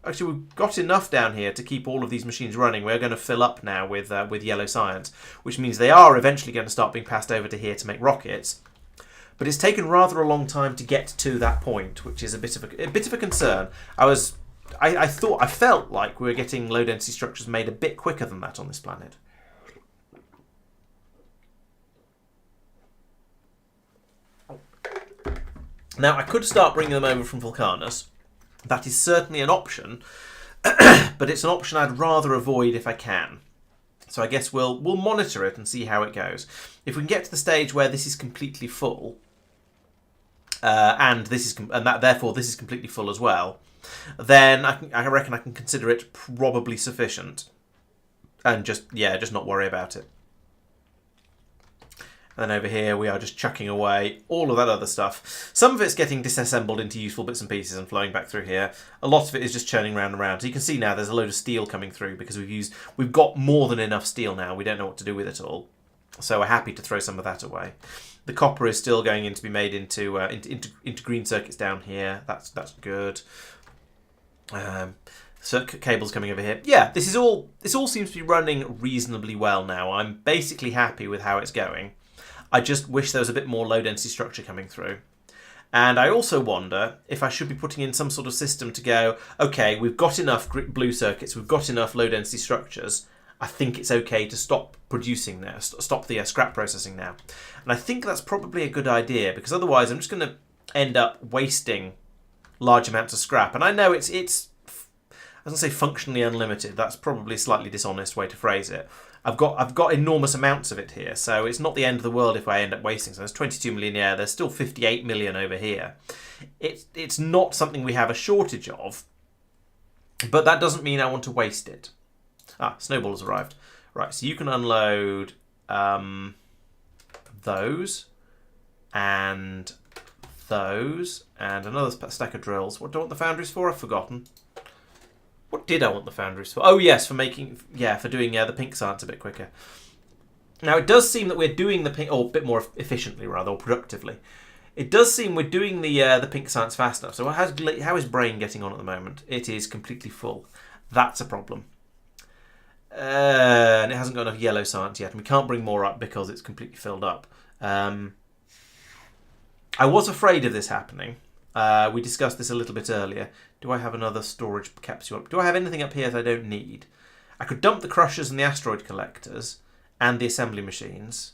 Actually, we've got enough down here to keep all of these machines running. We're going to fill up now with yellow science, which means they are eventually going to start being passed over to here to make rockets. But it's taken rather a long time to get to that point, which is a bit of a concern. I I felt like we were getting low density structures made a bit quicker than that on this planet. Now, I could start bringing them over from Vulcanus. That is certainly an option, but it's an option I'd rather avoid if I can. So I guess we'll monitor it and see how it goes. If we can get to the stage where this is completely full, therefore this is completely full as well, then I reckon I can consider it probably sufficient, and just not worry about it. And then over here we are just chucking away all of that other stuff. Some of it's getting disassembled into useful bits and pieces and flowing back through here. A lot of it is just churning round and round. So you can see now there's a load of steel coming through because we've got more than enough steel now. We don't know what to do with it all. So we're happy to throw some of that away. The copper is still going in to be made into green circuits down here. That's good. Circuit cables coming over here. Yeah, this all seems to be running reasonably well now. I'm basically happy with how it's going. I just wish there was a bit more low density structure coming through. And I also wonder if I should be putting in some sort of system to go, okay, we've got enough blue circuits, we've got enough low density structures. I think it's okay to stop producing now, stop the scrap processing now. And I think that's probably a good idea, because otherwise I'm just going to end up wasting large amounts of scrap. And I know it's I was going to say functionally unlimited. That's probably a slightly dishonest way to phrase it. I've got enormous amounts of it here, so it's not the end of the world if I end up wasting. So there's 22 million here, there's still 58 million over here. It's not something we have a shortage of, but that doesn't mean I want to waste it. Snowball has arrived. Right, so you can unload those, and another stack of drills. What do I want the foundries for? I've forgotten. What did I want the foundries for? Oh yes, for doing the pink science a bit quicker. Now it does seem that we're doing the pink, or a bit more efficiently rather, or productively. It does seem we're doing the pink science fast enough. So how is Brain getting on at the moment? It is completely full. That's a problem. And it hasn't got enough yellow science yet, and we can't bring more up because it's completely filled up. I was afraid of this happening. We discussed this a little bit earlier. Do I have another storage capsule? Do I have anything up here that I don't need? I could dump the crushers and the asteroid collectors and the assembly machines.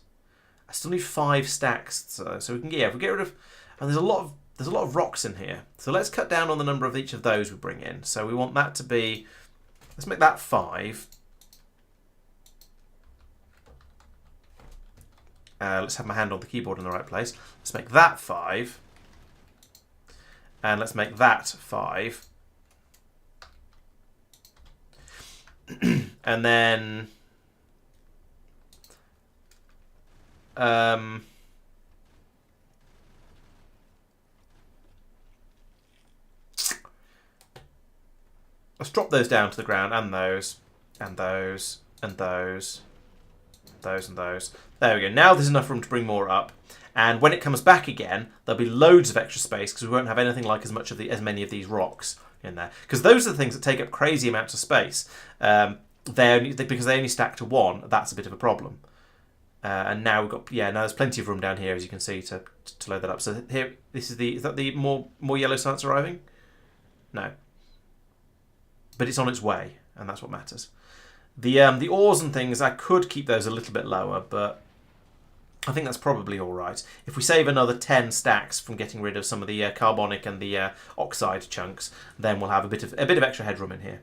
I still need 5 stacks, so we can if we get rid of. And there's a lot of rocks in here. So let's cut down on the number of each of those we bring in. So we want that to be. Let's make that 5. Let's have my hand on the keyboard in the right place. Let's make that 5. And let's make that 5. And then let's drop those down to the ground, and those, and those, and those, those, and those. There we go. Now there's enough room to bring more up. And when it comes back again, there'll be loads of extra space because we won't have anything like as many of these rocks in there. Because those are the things that take up crazy amounts of space. Because they only stack to 1, that's a bit of a problem. And now we've got now there's plenty of room down here, as you can see, to load that up. So here, is that the more yellow science arriving? No, but it's on its way, and that's what matters. The ores and things, I could keep those a little bit lower, but I think that's probably all right. If we save another 10 stacks from getting rid of some of the carbonic and the oxide chunks, then we'll have a bit of extra headroom in here.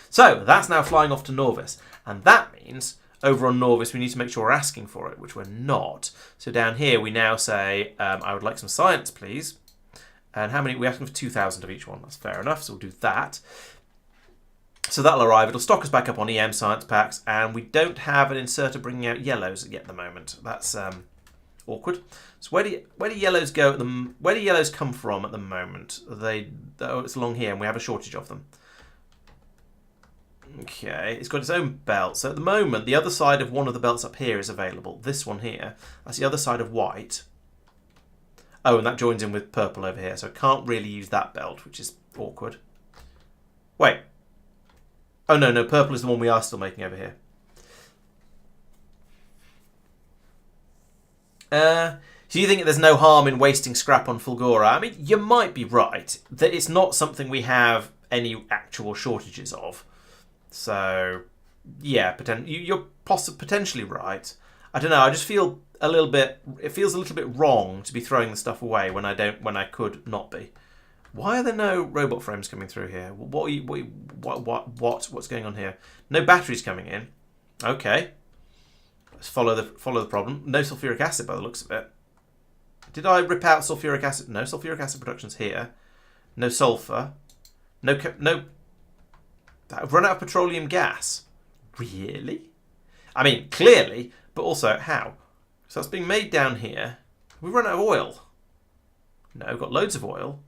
So that's now flying off to Norvis, and that means over on Norvis we need to make sure we're asking for it, which we're not. So down here we now say, I would like some science, please. And how many? We're asking for 2,000 of each one. That's fair enough. So we'll do that. So that'll arrive. It'll stock us back up on EM science packs, and we don't have an inserter bringing out yellows yet at the moment. That's awkward. So where do yellows go? Where do yellows come from at the moment? It's along here, and we have a shortage of them. Okay, it's got its own belt. So at the moment, the other side of one of the belts up here is available. This one here, that's the other side of white. Oh, and that joins in with purple over here, so I can't really use that belt, which is awkward. Wait. Oh, no, purple is the one we are still making over here. So you think there's no harm in wasting scrap on Fulgora? I mean, you might be right. That it's not something we have any actual shortages of. So, yeah, you're potentially right. I don't know. I just feel a little bit. It feels a little bit wrong to be throwing the stuff away when I could not be. Why are there no robot frames coming through here? What's going on here? No batteries coming in. Okay. Let's follow the problem. No sulfuric acid by the looks of it. Did I rip out sulfuric acid? No sulfuric acid production's here. No sulfur. No. I've run out of petroleum gas. Really? I mean, clearly, but also how? So that's being made down here. We've run out of oil. No, got loads of oil.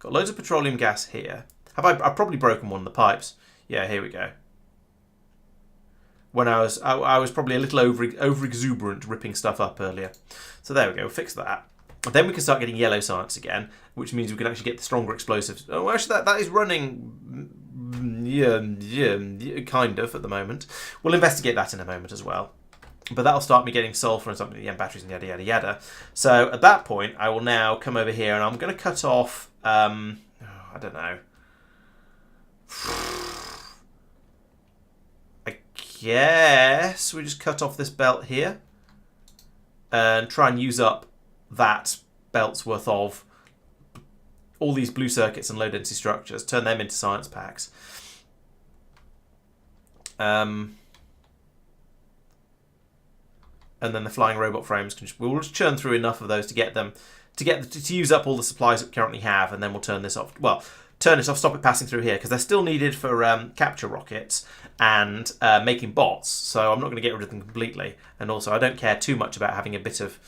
Got loads of petroleum gas here. I've probably broken one of the pipes. Yeah, here we go. When I was probably a little over exuberant ripping stuff up earlier. So there we go, we'll fix that. Then we can start getting yellow science again, which means we can actually get the stronger explosives. Oh, actually that is running, yeah, kind of at the moment. We'll investigate that in a moment as well. But that'll start me getting sulfur and something, yeah, batteries and yada yada yada. So at that point, I will now come over here and I'm going to cut off. I don't know. I guess we just cut off this belt here and try and use up that belt's worth of all these blue circuits and low density structures. Turn them into science packs. And then the flying robot frames we'll just churn through enough of those to get them to use up all the supplies that we currently have, and then we'll turn this off. Well, turn it off, stop it passing through here, because they're still needed for capture rockets and making bots. So I'm not going to get rid of them completely. And also, I don't care too much about having a bit of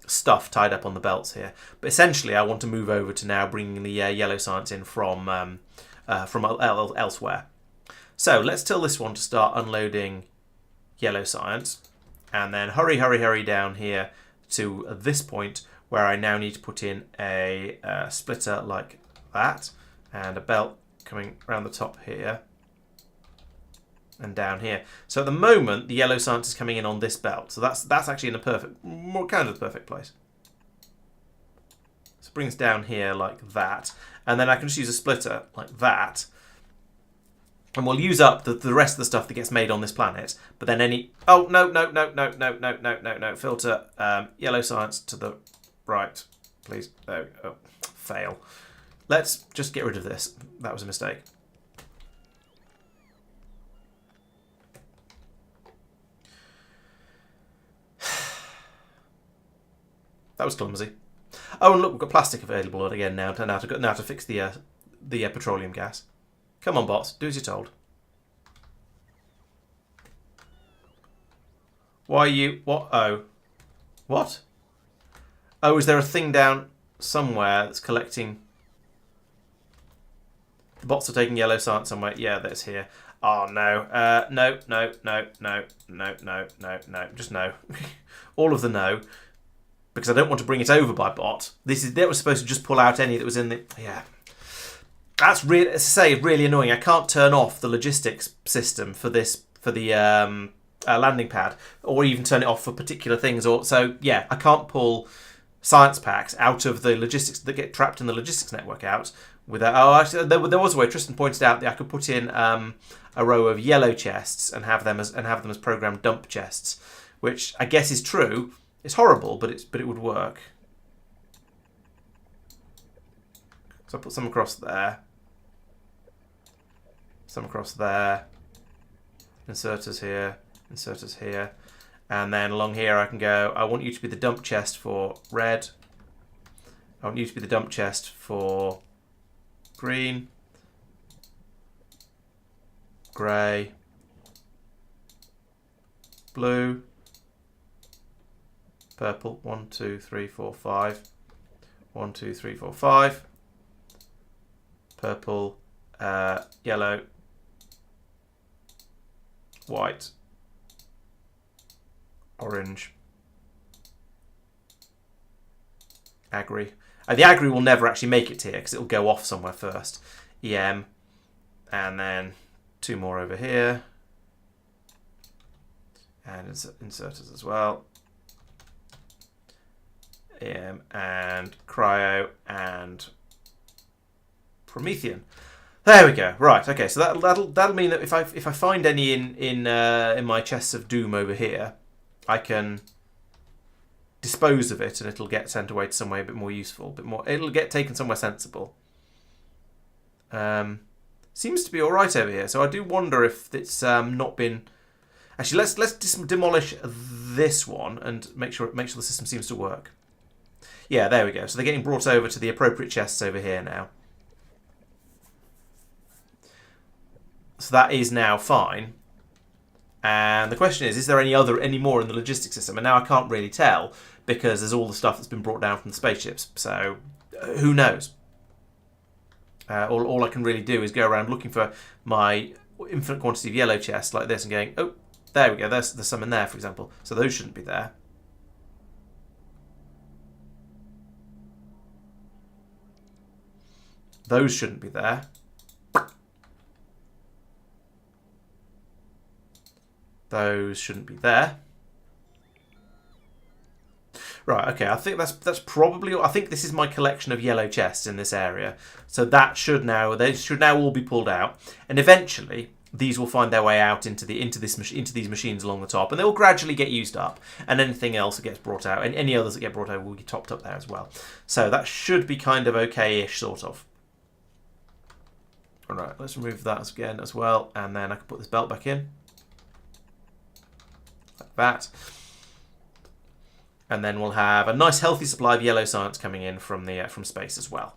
stuff tied up on the belts here. But essentially, I want to move over to now bringing the yellow science in from elsewhere. So let's tell this one to start unloading yellow science. And then hurry down here to this point where I now need to put in a splitter like that and a belt coming around the top here and down here. So at the moment, the yellow science is coming in on this belt. So that's actually in a kind of the perfect place. So it brings down here like that. And then I can just use a splitter like that. And we'll use up the rest of the stuff that gets made on this planet. But then any... Oh, no. Filter yellow science to the right. Please. Oh, fail. Let's just get rid of this. That was a mistake. That was clumsy. Oh, and look, we've got plastic available again now to fix the petroleum gas. Come on, bots. Do as you're told. Why are you... What? Oh. What? Oh, is there a thing down somewhere that's collecting... The bots are taking yellow science somewhere. Yeah, that's here. Oh, no. No. Just no. All of the no. Because I don't want to bring it over by bot. That was supposed to just pull out any that was in the... Yeah. That's really, as I say, really annoying. I can't turn off the logistics system for the landing pad, or even turn it off for particular things. So yeah, I can't pull science packs out of the logistics that get trapped in the logistics network out without. Oh, actually, there was a way. Tristan pointed out that I could put in a row of yellow chests and have them as programmed dump chests, which I guess is true. It's horrible, but it would work. So I put some across there. Some across there, inserters here, and then along here I can go, I want you to be the dump chest for red, I want you to be the dump chest for green, grey, blue, purple, 1, 2, 3, 4, 5, 1, 2, 3, 4, 5, purple, yellow, white, orange, agri. The agri will never actually make it here because it will go off somewhere first. EM, and then 2 more over here, and inserters as well. EM and cryo and Promethean. There we go. Right. Okay. So that'll mean that if I find any in my chests of doom over here, I can dispose of it, and it'll get sent away to somewhere a bit more useful, a bit more. It'll get taken somewhere sensible. Seems to be all right over here. So I do wonder if it's not been. Actually, let's demolish this one and make sure the system seems to work. Yeah, there we go. So they're getting brought over to the appropriate chests over here now. So that is now fine. And the question is there any more in the logistics system? And now I can't really tell because there's all the stuff that's been brought down from the spaceships. So who knows? All I can really do is go around looking for my infinite quantity of yellow chests like this and going, oh, there we go. There's some in there, for example. So those shouldn't be there. Those shouldn't be there. Those shouldn't be there. Right, okay, I think that's probably. I think this is my collection of yellow chests in this area. So they should now all be pulled out, and eventually these will find their way out into these machines along the top, and they will gradually get used up. And anything else that gets brought out, and any others that get brought out, will be topped up there as well. So that should be kind of okay-ish, sort of. All right, let's remove that again as well, and then I can put this belt back in. Like that. And then we'll have a nice healthy supply of yellow science coming in from space as well.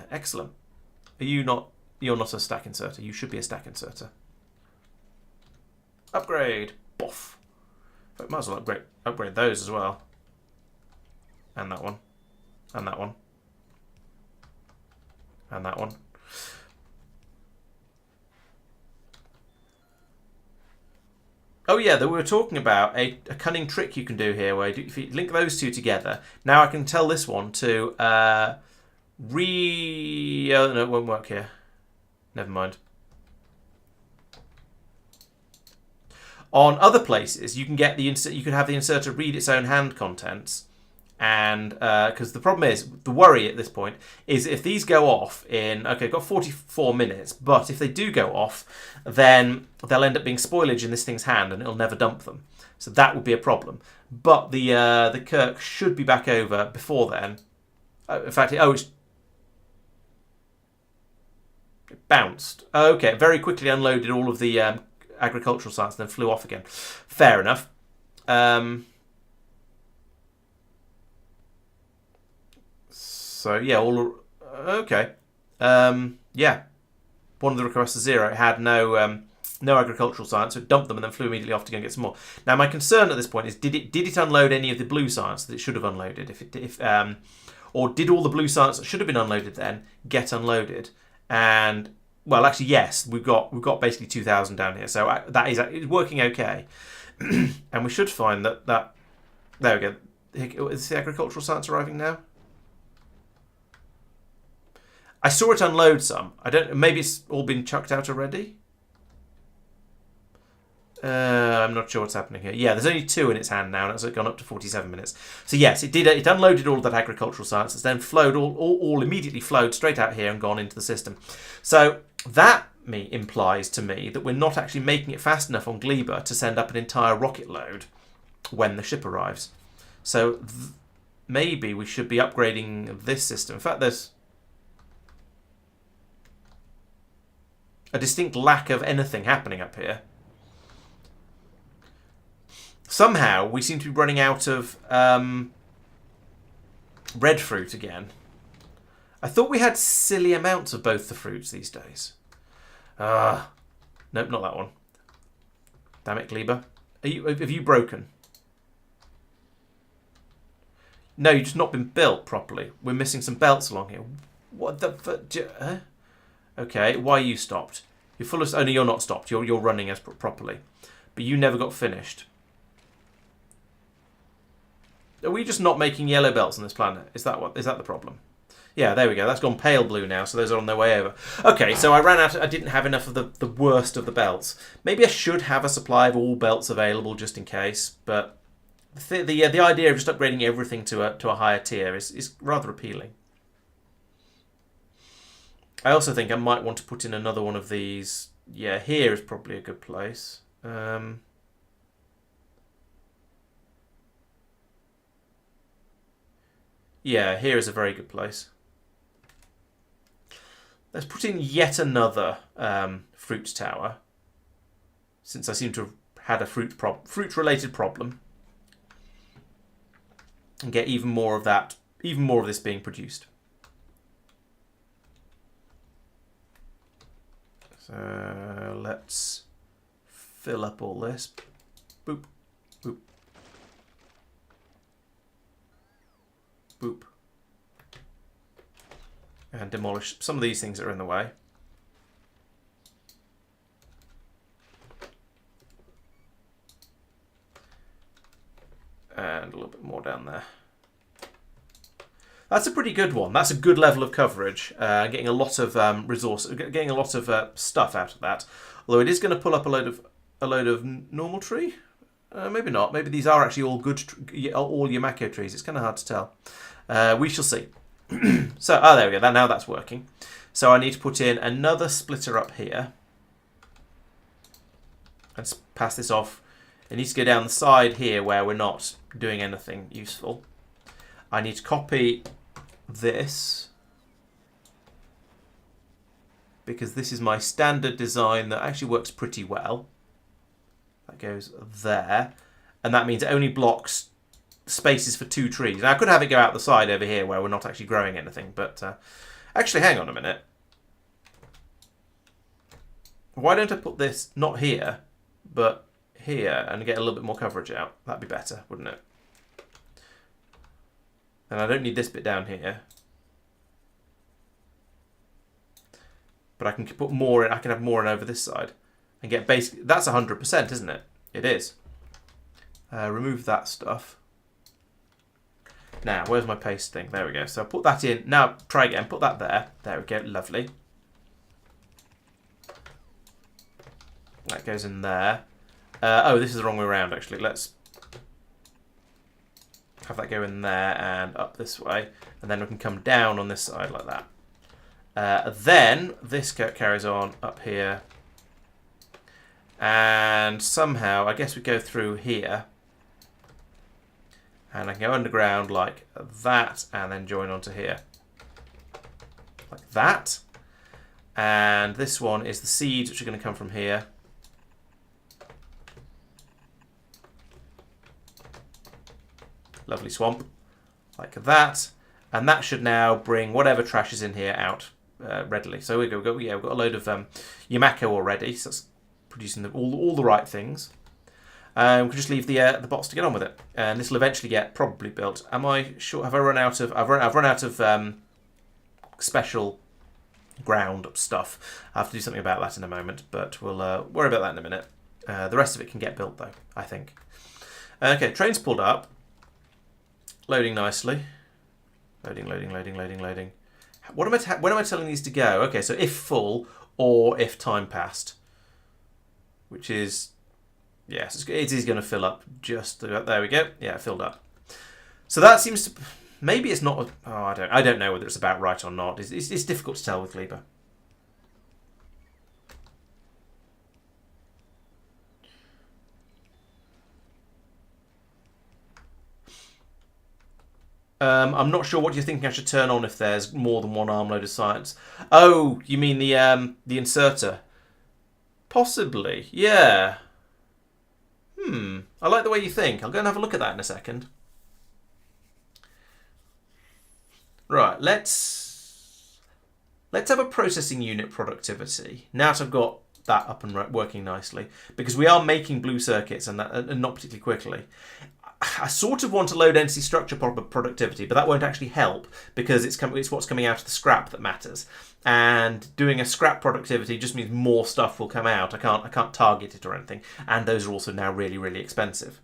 Excellent. You're not a stack inserter. You should be a stack inserter. Upgrade. Boff. But might as well upgrade those as well. And that one. And that one. And that one. Oh yeah, we were talking about a cunning trick you can do here, where if you link those two together, now I can tell this one to Oh no, it won't work here. Never mind. On other places, you can get you can have the inserter read its own hand contents, and because the problem is, the worry at this point is if these go off in, okay, I've got 44 minutes, but if they do go off, then they'll end up being spoilage in this thing's hand, and it'll never dump them. So that would be a problem. But the Kirk should be back over before then. In fact, it bounced. Okay, very quickly unloaded all of the agricultural science, and then flew off again. Fair enough. So yeah, okay. Yeah, one of the requests is 0. It had no agricultural science, so it dumped them and then flew immediately off to go and get some more. Now my concern at this point is, did it unload any of the blue science that it should have unloaded? Or did all the blue science that should have been unloaded then get unloaded? And well, actually yes, we've got basically 2,000 down here, so it's working okay. And we should find that there we go. Is the agricultural science arriving now? I saw it unload some. I don't. Maybe it's all been chucked out already. I'm not sure what's happening here. Yeah, there's only 2 in its hand now, and it's gone up to 47 minutes. So yes, it did. It unloaded all of that agricultural science. It's then flowed all immediately flowed straight out here and gone into the system. So that implies to me that we're not actually making it fast enough on Gleba to send up an entire rocket load when the ship arrives. So maybe we should be upgrading this system. In fact, there's a distinct lack of anything happening up here. Somehow we seem to be running out of red fruit again. I thought we had silly amounts of both the fruits these days. Nope, not that one. Damn it, Gleba. Have you broken? No, you've just not been built properly. We're missing some belts along here. What the... Okay, why are you stopped? You're full of... Oh, no, you're not stopped. You're running as properly. But you never got finished. Are we just not making yellow belts on this planet? Is that the problem? Yeah, there we go. That's gone pale blue now, so those are on their way over. Okay, so I ran out... I didn't have enough of the worst of the belts. Maybe I should have a supply of all belts available just in case, but the idea of just upgrading everything to a higher tier is rather appealing. I also think I might want to put in another one of these. Yeah, here is probably a good place. Yeah, here is a very good place. Let's put in yet another fruit tower, since I seem to have had a fruit-related problem, and get even more of that, even more of this being produced. So let's fill up all this. Boop, boop, boop. And demolish some of these things that are in the way. And a little bit more down there. That's a pretty good one. That's a good level of coverage. Getting a lot of getting a lot of stuff out of that. Although it is going to pull up a load of normal tree. Maybe not. Maybe these are actually all good, all Yamako trees. It's kind of hard to tell. We shall see. So, there we go. Now that's working. So I need to put in another splitter up here. And pass this off. It needs to go down the side here where we're not doing anything useful. I need to copy this, because this is my standard design that actually works pretty well. That goes there. And that means it only blocks spaces for 2 trees. Now, I could have it go out the side over here where we're not actually growing anything, but actually, hang on a minute. Why don't I put this not here, but here, and get a little bit more coverage out? That'd be better, wouldn't it? And I don't need this bit down here. But I can put more in, I can have more in over this side. And get basically, that's 100%, isn't it? It is. Remove that stuff. Now, where's my paste thing? There we go. So I'll put that in. Now, try again. Put that there. There we go. Lovely. That goes in there. Oh, this is the wrong way around, actually. Let's have that go in there and up this way. And then we can come down on this side like that. Then this carries on up here. And somehow, I guess we go through here. And I can go underground like that and then join onto here. Like that. And this one is the seeds, which are going to come from here. Lovely swamp. Like that. And that should now bring whatever trash is in here out readily. So we've got a load of Yamako already. So that's producing all the right things. We can just leave the box to get on with it, and this will eventually get probably built. Am I sure? Have I run out of? I've run out of special ground stuff. I have to do something about that in a moment, but we'll worry about that in a minute. The rest of it can get built though, I think. Okay, train's pulled up, loading nicely. Loading. When am I telling these to go? Okay, so if full or if time passed, which is. Yes, it is going to fill up just about, there we go. Yeah, it filled up. So that seems to, maybe it's not, I don't know whether it's about right or not. It's difficult to tell with Gleba. I'm not sure what you're thinking I should turn on if there's more than one arm load of science. Oh, you mean the inserter? Possibly, yeah. I like the way you think. I'll go and have a look at that in a second. Right, let's have a processing unit productivity. Now that I've got that up and working nicely, because we are making blue circuits and not particularly quickly. I sort of want a low density structure productivity, but that won't actually help because it's what's coming out of the scrap that matters. And doing a scrap productivity just means more stuff will come out. I can't target it or anything, and those are also now really, really expensive.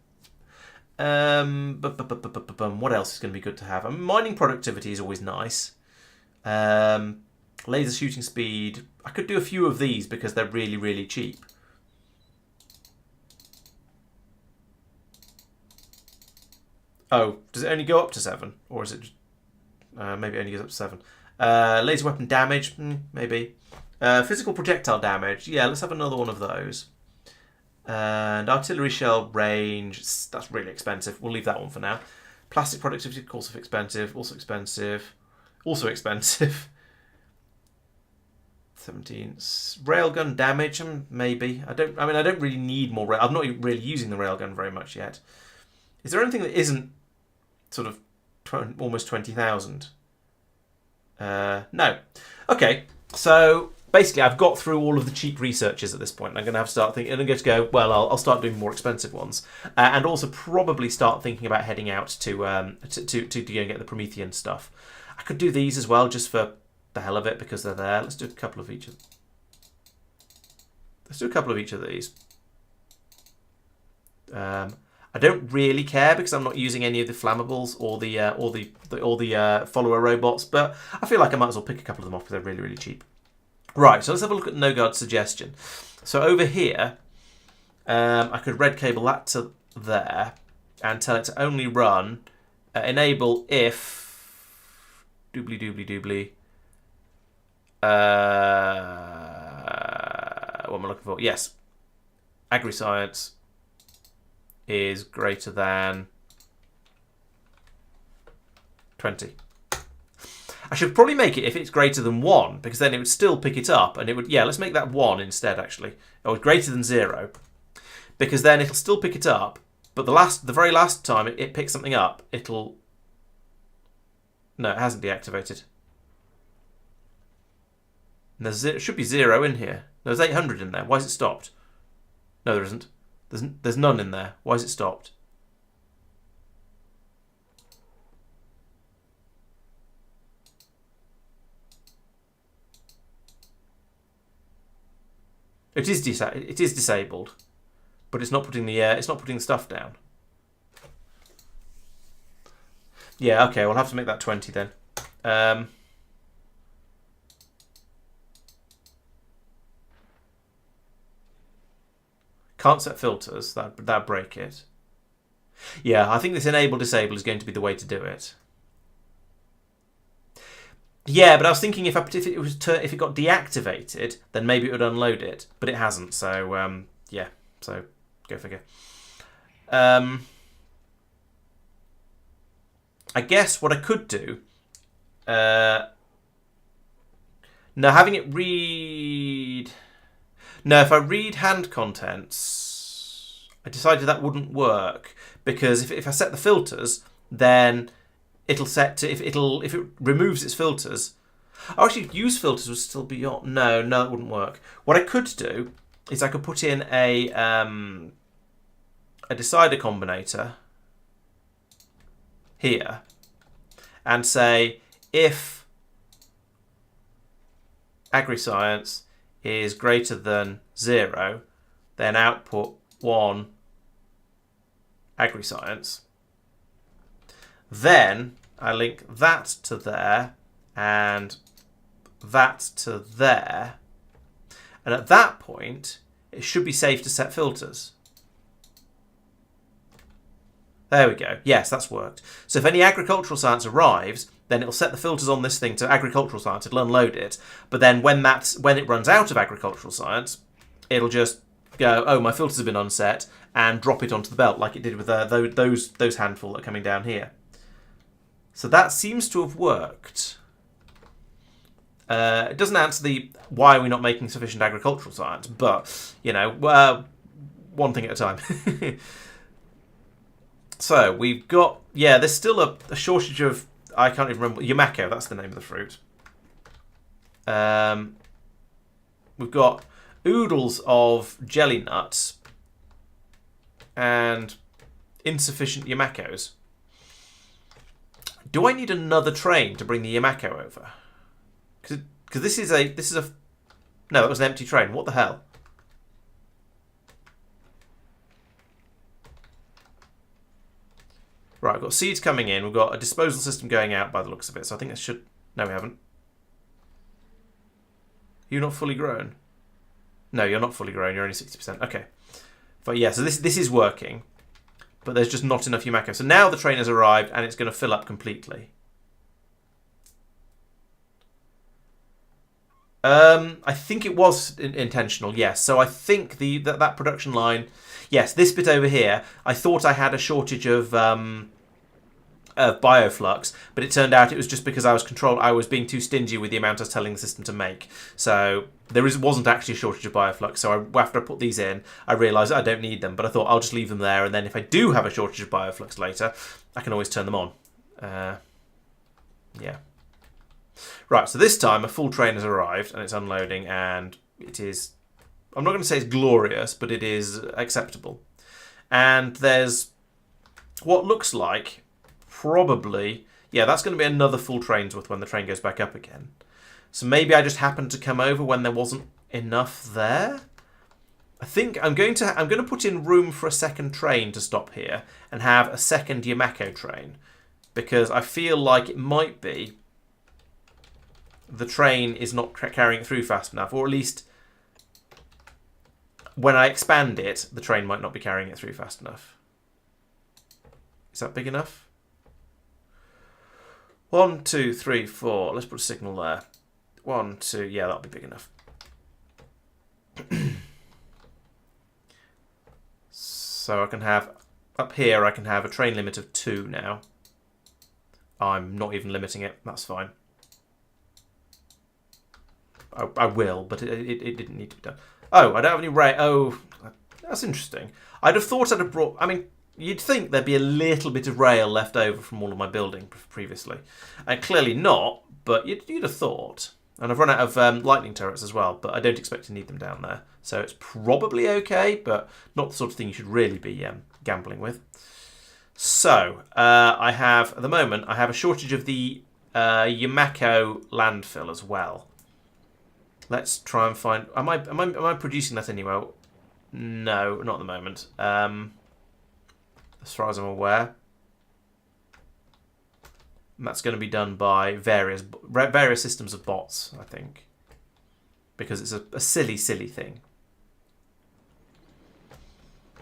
What else is going to be good to have? Mining productivity is always nice. Laser shooting speed. I could do a few of these because they're really, really cheap. Oh, does it only go up to 7? Or is it just, maybe it only goes up to 7? Laser weapon damage, maybe. Physical projectile damage, yeah, let's have another one of those. And artillery shell range, that's really expensive. We'll leave that one for now. Plastic productivity, also expensive, also expensive, also expensive. 17. Railgun damage, maybe. I don't really need more rail. I'm not really using the railgun very much yet. Is there anything that isn't sort of almost 20,000? No. Okay, so basically I've got through all of the cheap researches at this point. I'm going to have to start thinking, and I'm going to go, well, I'll start doing more expensive ones. And also probably start thinking about heading out to go and get the Promethean stuff. I could do these as well, just for the hell of it, because they're there. Let's do a couple of each of these. I don't really care because I'm not using any of the flammables or the follower robots, but I feel like I might as well pick a couple of them off because they're really, really cheap. Right, so let's have a look at Nogard's suggestion. So over here, I could red cable that to there and tell it to only run enable if doobly. What am I looking for? Yes, agri-science is greater than 20. I should probably make it if it's greater than 1, because then it would still pick it up, and it would, yeah, let's make that 1 instead, actually. Or greater than 0, because then it'll still pick it up, but the very last time it picks something up, it'll... No, it hasn't deactivated. And there should be 0 in here. There's 800 in there. Why is it stopped? No, there isn't. There's none in there. Why is it stopped? It is disabled, but it's not putting the stuff down. Yeah, okay. We'll have to make that 20 then. Can't set filters. That'd break it. Yeah, I think this enable disable is going to be the way to do it. Yeah, but I was thinking if it got deactivated, then maybe it would unload it, but it hasn't. So yeah, so go figure. I guess what I could do. Now having it read. No, if I read hand contents, I decided that wouldn't work because if I set the filters, then it'll set to if it removes its filters. Oh, actually, use filters would still be on. No, that wouldn't work. What I could do is I could put in a decider combinator here and say if agri-science is greater than 0, then output 1 agri-science. Then I link that to there and that to there. And at that point, it should be safe to set filters. There we go. Yes, that's worked. So if any agricultural science arrives, then it'll set the filters on this thing to agricultural science. It'll unload it. But then when it runs out of agricultural science, it'll just go, oh, my filters have been unset, and drop it onto the belt like it did with those handful that are coming down here. So that seems to have worked. It doesn't answer the why are we not making sufficient agricultural science, but, you know, one thing at a time. So we've got, yeah, there's still a shortage of, I can't even remember, Yamako, that's the name of the fruit. We've got oodles of jelly nuts and insufficient Yamakos. Do I need another train to bring the Yamako over? Because this is a no, that was an empty train. What the hell? Right, we've got seeds coming in. We've got a disposal system going out by the looks of it. So I think that should... No, we haven't. You're not fully grown? No, you're not fully grown. You're only 60%. Okay. But yeah, so this is working. But there's just not enough Yamako. So now the train has arrived and it's going to fill up completely. I think it was intentional, yes. So I think that production line, yes, this bit over here, I thought I had a shortage of bioflux, but it turned out it was just because I was being too stingy with the amount I was telling the system to make. So wasn't actually a shortage of bioflux. So after I put these in, I realised I don't need them, but I thought I'll just leave them there, and then if I do have a shortage of bioflux later, I can always turn them on. Yeah. Right, so this time a full train has arrived and it's unloading, and it is, I'm not going to say it's glorious, but it is acceptable. And there's what looks like probably, yeah, that's going to be another full train's worth when the train goes back up again. So maybe I just happened to come over when there wasn't enough there. I think I'm going to put in room for a second train to stop here and have a second Yamako train, because I feel like it might be the train is not carrying it through fast enough, or at least when I expand it, the train might not be carrying it through fast enough. Is that big enough? 1, 2, 3, 4. Let's put a signal there. 1, 2. Yeah, that'll be big enough. So I can have, up here, I can have a train limit of 2 now. I'm not even limiting it. That's fine. I will, but it didn't need to be done. Oh, I don't have any rail. Oh, that's interesting. I'd have thought I'd have brought... I mean, you'd think there'd be a little bit of rail left over from all of my building previously. And clearly not, but you'd have thought. And I've run out of lightning turrets as well, but I don't expect to need them down there. So it's probably okay, but not the sort of thing you should really be gambling with. So, I have, at the moment, I have a shortage of the Yamako landfill as well. Let's try and find... Am I producing that anywhere? No, not at the moment. As far as I'm aware. And that's going to be done by various systems of bots, I think. Because it's a silly, silly thing.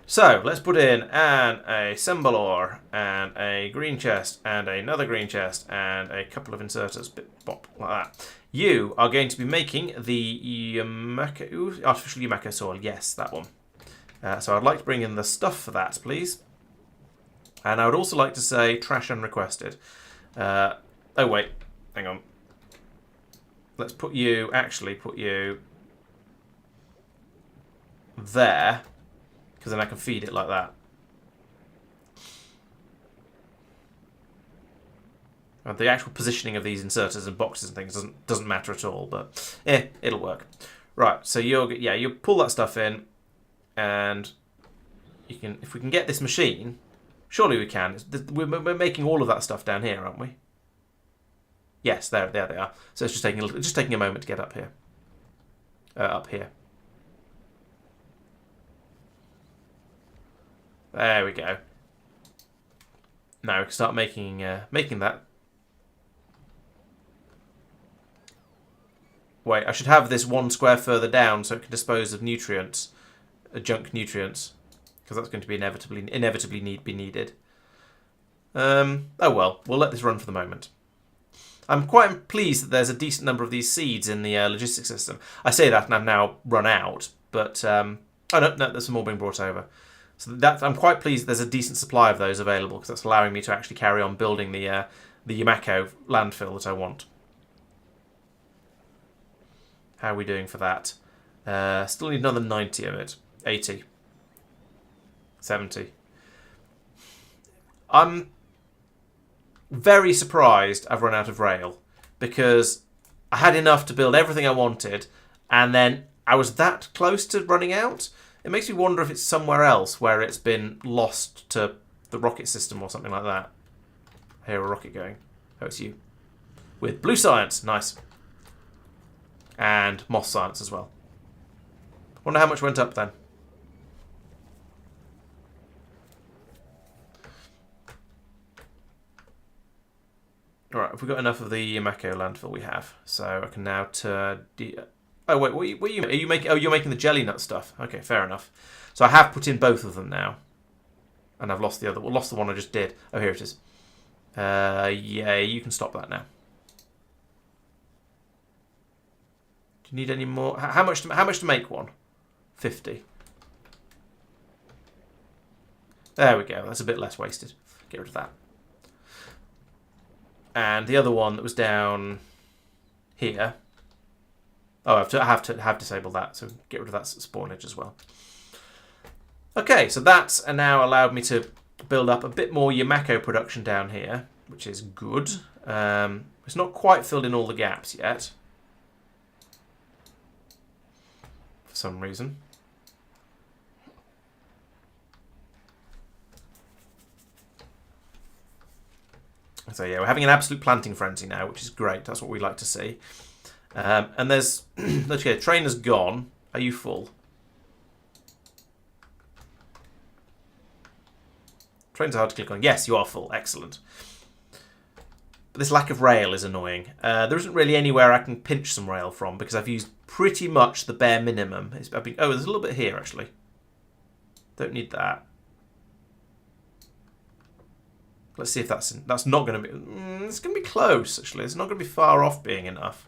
So, let's put in a Cymbalor, and a green chest, and another green chest, and a couple of inserters, bop, like that. You are going to be making the artificial Yamako soil. Yes, that one. So I'd like to bring in the stuff for that, please. And I would also like to say trash unrequested. Oh, wait. Hang on. Let's put you there, because then I can feed it like that. And the actual positioning of these inserters and boxes and things doesn't matter at all, but it'll work. Right, so you pull that stuff in, and you can, if we can get this machine, surely we can. We're making all of that stuff down here, aren't we? Yes, there they are. So it's just taking a moment to get up here. Up here. There we go. Now we can start making that. Wait, I should have this 1 square further down so it can dispose of nutrients, junk nutrients, because that's going to be inevitably be needed. Oh well, we'll let this run for the moment. I'm quite pleased that there's a decent number of these seeds in the logistics system. I say that and I've now run out, but oh no, there's some more being brought over. So I'm quite pleased there's a decent supply of those available, because that's allowing me to actually carry on building the Yamako landfill that I want. How are we doing for that? Still need another 90 of it. 80. 70. I'm very surprised I've run out of rail, because I had enough to build everything I wanted, and then I was that close to running out. It makes me wonder if it's somewhere else where it's been lost to the rocket system or something like that. I hear a rocket going. Oh, it's you. With blue science. Nice. And moss science as well. Wonder how much went up then. Alright, have we got enough of the Yamako landfill? We have. So I can now turn... Oh, wait, what are you making? Oh, you're making the jelly nut stuff. Okay, fair enough. So I have put in both of them now. And I've lost the other... Well, lost the one I just did. Oh, here it is. Yeah, you can stop that now. Do you need any more? How much to make one? 50. There we go. That's a bit less wasted. Get rid of that. And the other one that was down here. Oh, I have disabled that, so get rid of that spawnage as well. Okay, so that's now allowed me to build up a bit more Yamako production down here, which is good. It's not quite filled in all the gaps yet, for some reason. So yeah, we're having an absolute planting frenzy now, which is great. That's what we like to see. And there's... okay, trainer's gone. Are you full? Trains are hard to click on. Yes, you are full. Excellent. But this lack of rail is annoying. There isn't really anywhere I can pinch some rail from because I've used pretty much the bare minimum. Oh, there's a little bit here, actually. Don't need that. Let's see if that's not going to be... it's going to be close, actually. It's not going to be far off being enough.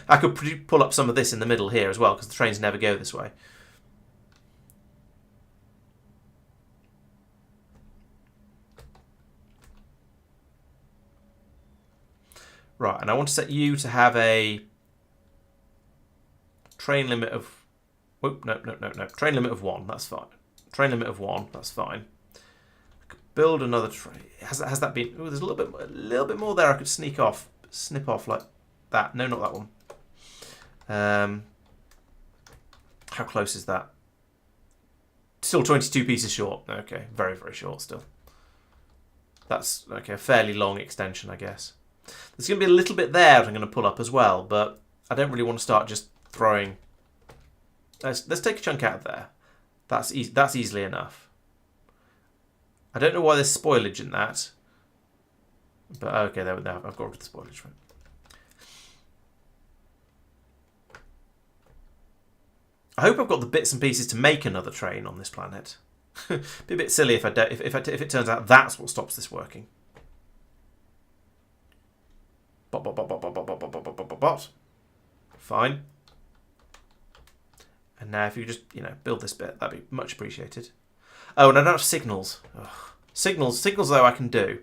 I could pull up some of this in the middle here as well, because the trains never go this way. Right, and I want to set you to have a train limit of... Oh, no. Train limit of 1, that's fine. Train limit of 1, that's fine. Build another train. Has that been? Oh, there's a little bit more there. I could snip off like that. No, not that one. How close is that? Still 22 pieces short. Okay, very short still. That's okay. A fairly long extension, I guess. There's going to be a little bit there that I'm going to pull up as well, but I don't really want to start just throwing. Let's take a chunk out of there. That's easily enough. I don't know why there's spoilage in that. But okay, there I've got rid of the spoilage. I hope I've got the bits and pieces to make another train on this planet. Be a bit silly if it turns out that's what stops this working. Bot. Fine. And now if you just, build this bit, that'd be much appreciated. Oh, and I don't have signals. Ugh. Signals though I can do.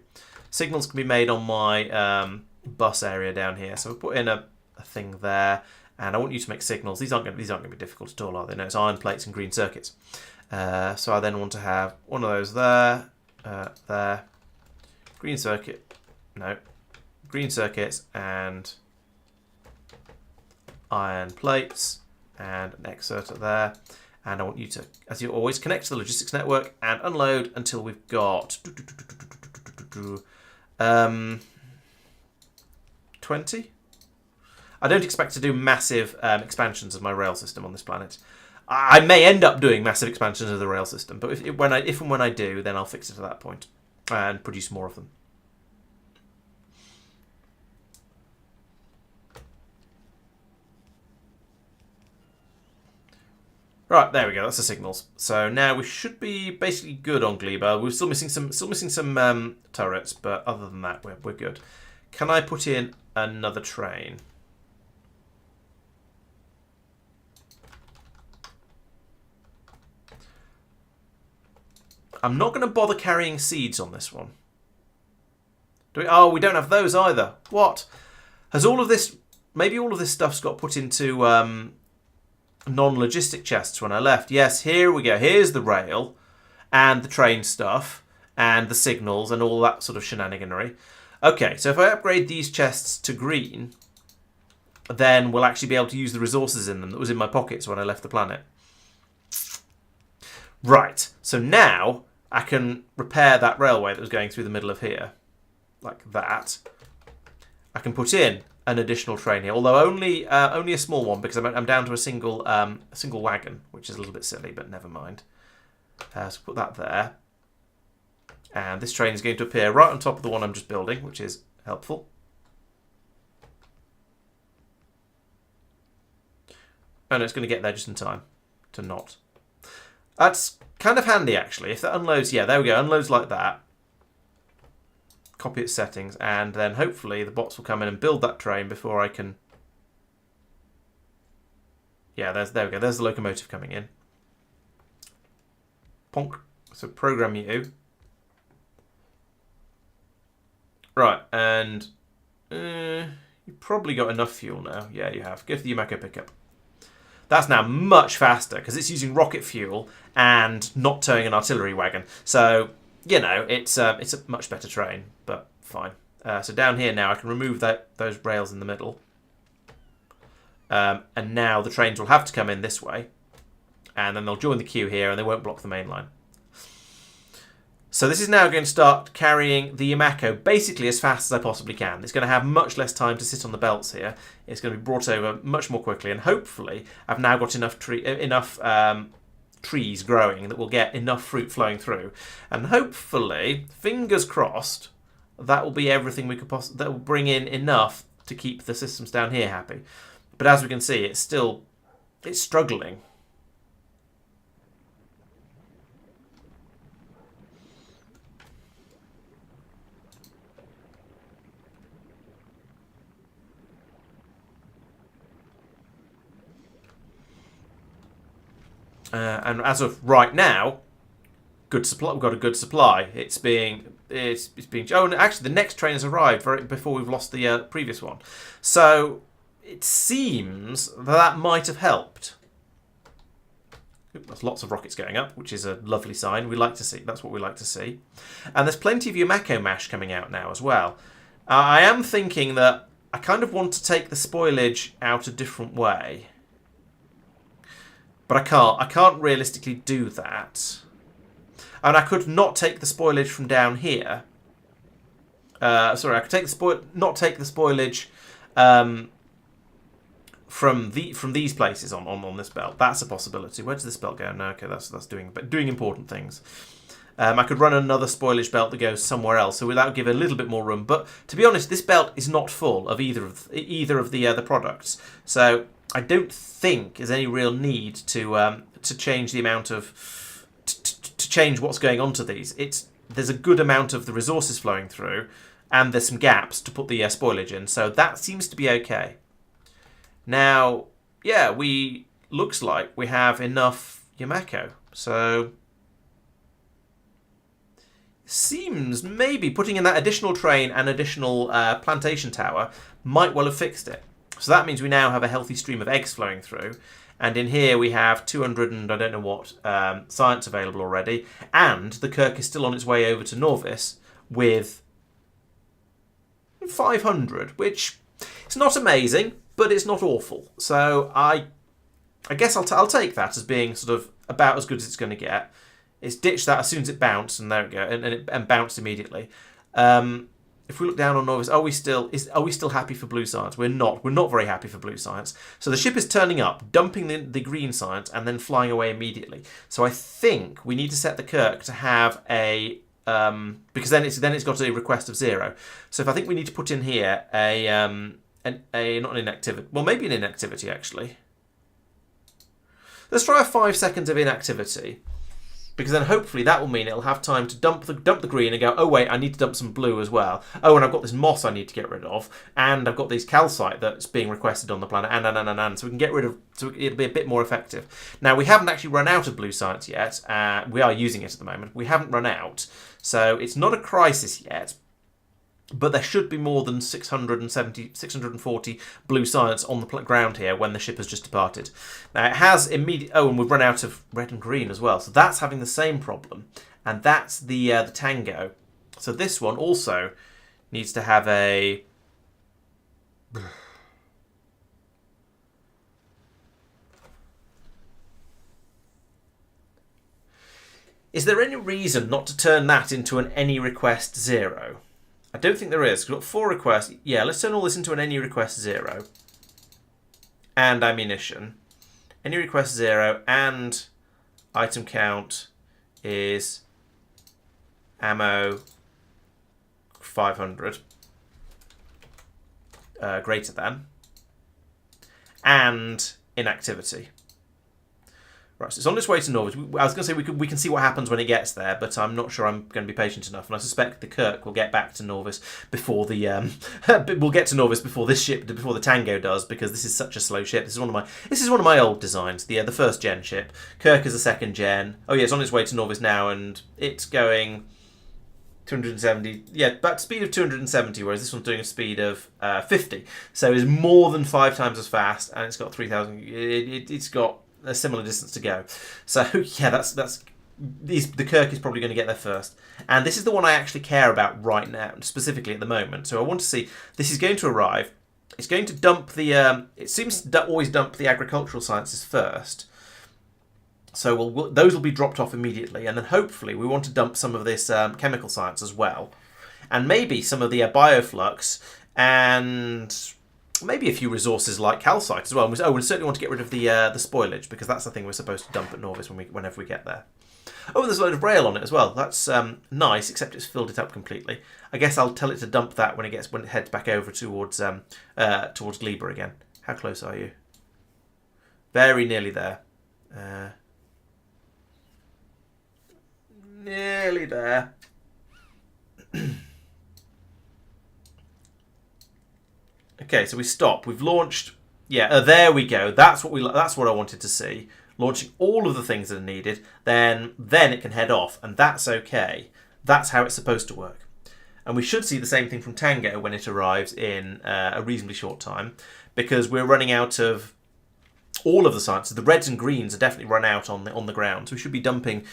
Signals can be made on my bus area down here. So we'll put in a thing there, and I want you to make signals. These aren't going to be difficult at all, are they? No, it's iron plates and green circuits. So I then want to have one of those there, there, green circuit, no, green circuits and iron plates and an exerter there. And I want you to, as you always, connect to the logistics network and unload until we've got 20. I don't expect to do massive expansions of my rail system on this planet. I may end up doing massive expansions of the rail system, but if and when I do, then I'll fix it at that point and produce more of them. Right, there we go. That's the signals. So now we should be basically good on Gleba. We're still missing some turrets, but other than that, we're good. Can I put in another train? I'm not going to bother carrying seeds on this one. Oh, we don't have those either. What? Has all of this... Maybe all of this stuff's got put into non-logistic chests when I left. Yes, here we go. Here's the rail and the train stuff and the signals and all that sort of shenaniganery. Okay, so if I upgrade these chests to green, then we'll actually be able to use the resources in them that was in my pockets when I left the planet. Right, so now I can repair that railway that was going through the middle of here. Like that. I can put in an additional train here, although only a small one because I'm down to a single wagon, which is a little bit silly, but never mind. So put that there. And this train is going to appear right on top of the one I'm just building, which is helpful. And it's going to get there just in time to not. That's kind of handy, actually. If that unloads, yeah, there we go, unloads like that. Copy its settings, and then hopefully the bots will come in and build that train before I can Yeah, there we go. There's the locomotive coming in. Ponk. So program you. Right, and you've probably got enough fuel now. Yeah, you have. Go to the Yumeko pickup. That's now much faster because it's using rocket fuel and not towing an artillery wagon. So, you know, it's a much better train, but fine. So down here now I can remove those rails in the middle. And now the trains will have to come in this way. And then they'll join the queue here and they won't block the main line. So this is now going to start carrying the Yumeko basically as fast as I possibly can. It's going to have much less time to sit on the belts here. It's going to be brought over much more quickly, and hopefully I've now got enough trees growing that will get enough fruit flowing through. And hopefully, fingers crossed, that will be everything we could that will bring in enough to keep the systems down here happy. But as we can see, it's struggling. And as of right now, good supply. We've got a good supply. It's being. Oh, and actually, the next train has arrived before we've lost the previous one. So it seems that might have helped. There's lots of rockets going up, which is a lovely sign. We like to see. That's what we like to see. And there's plenty of Yumeko mash coming out now as well. I am thinking that I kind of want to take the spoilage out a different way. But I can't realistically do that. And I could not take the spoilage from down here. Sorry, I could not take the spoilage from these places on this belt. That's a possibility. Where does this belt go? No, okay, that's doing important things. I could run another spoilage belt that goes somewhere else, so that would give a little bit more room. But to be honest, this belt is not full of either of the products. So I don't think there's any real need to change the amount of to change what's going on to these. There's a good amount of the resources flowing through, and there's some gaps to put the spoilage in. So that seems to be okay. Now, yeah, looks like we have enough Yumeko. So seems maybe putting in that additional train and additional plantation tower might well have fixed it. So that means we now have a healthy stream of eggs flowing through. And in here we have 200 and I don't know what science available already. And the Kirk is still on its way over to Norvis with 500, which is not amazing, but it's not awful. So I guess I'll take that as being sort of about as good as it's going to get. It's ditched that as soon as it bounced, and there we go, and bounced immediately. If we look down on Norvis, are we still happy for blue science? We're not. We're not very happy for blue science. So the ship is turning up, dumping the green science, and then flying away immediately. So I think we need to set the Kirk to have a because then it's got a request of 0. So if I think we need to put in here a not an inactivity, well maybe an inactivity actually. Let's try a 5 seconds of inactivity. Because then hopefully that will mean it'll have time to dump the green and go, oh wait, I need to dump some blue as well. Oh, and I've got this moss I need to get rid of. And I've got this calcite that's being requested on the planet. And. So we can get rid of, so it'll be a bit more effective. Now, we haven't actually run out of blue science yet. We are using it at the moment. We haven't run out. So it's not a crisis yet. But there should be more than 640 blue science on the ground here when the ship has just departed. Now it has oh, and we've run out of red and green as well. So that's having the same problem. And that's the Tango. So this one also needs to have a... Is there any reason not to turn that into an any request 0? I don't think there is. We've got 4 requests. Yeah, let's turn all this into an any request 0. And ammunition. Any request 0 and item count is ammo 500. Greater than. And inactivity. Right, so it's on its way to Norwich. I was going to say we can see what happens when it gets there, but I'm not sure I'm going to be patient enough, and I suspect the Kirk will get back to Norvis before the we'll get to Norvis before before the Tango does, because this is such a slow ship. This is one of my old designs, the first gen ship. Kirk is the second gen. Oh yeah, it's on its way to Norvis now, and it's going 270. Yeah, about speed of 270, whereas this one's doing a speed of 50. So it's more than 5 times as fast, and it's got 3,000. It's got a similar distance to go. So yeah, the Kirk is probably going to get there first, and this is the one I actually care about right now, specifically at the moment. So I want to see, this is going to arrive. It's going to dump the it seems to always dump the agricultural sciences first, so those will be dropped off immediately, and then hopefully we want to dump some of this chemical science as well, and maybe some of the bioflux, and maybe a few resources like calcite as well. We certainly want to get rid of the spoilage, because that's the thing we're supposed to dump at Norvis whenever we get there. Oh, there's a load of rail on it as well. That's nice, except it's filled it up completely. I guess I'll tell it to dump that when it heads back over towards Gleba again. How close are you? Very nearly there. Nearly there. Okay, so we stop. We've launched. Yeah, there we go. That's what I wanted to see. Launching all of the things that are needed. Then it can head off, and that's okay. That's how it's supposed to work. And we should see the same thing from Tango when it arrives in a reasonably short time, because we're running out of all of the sciences. The reds and greens are definitely run out on the ground, so we should be dumping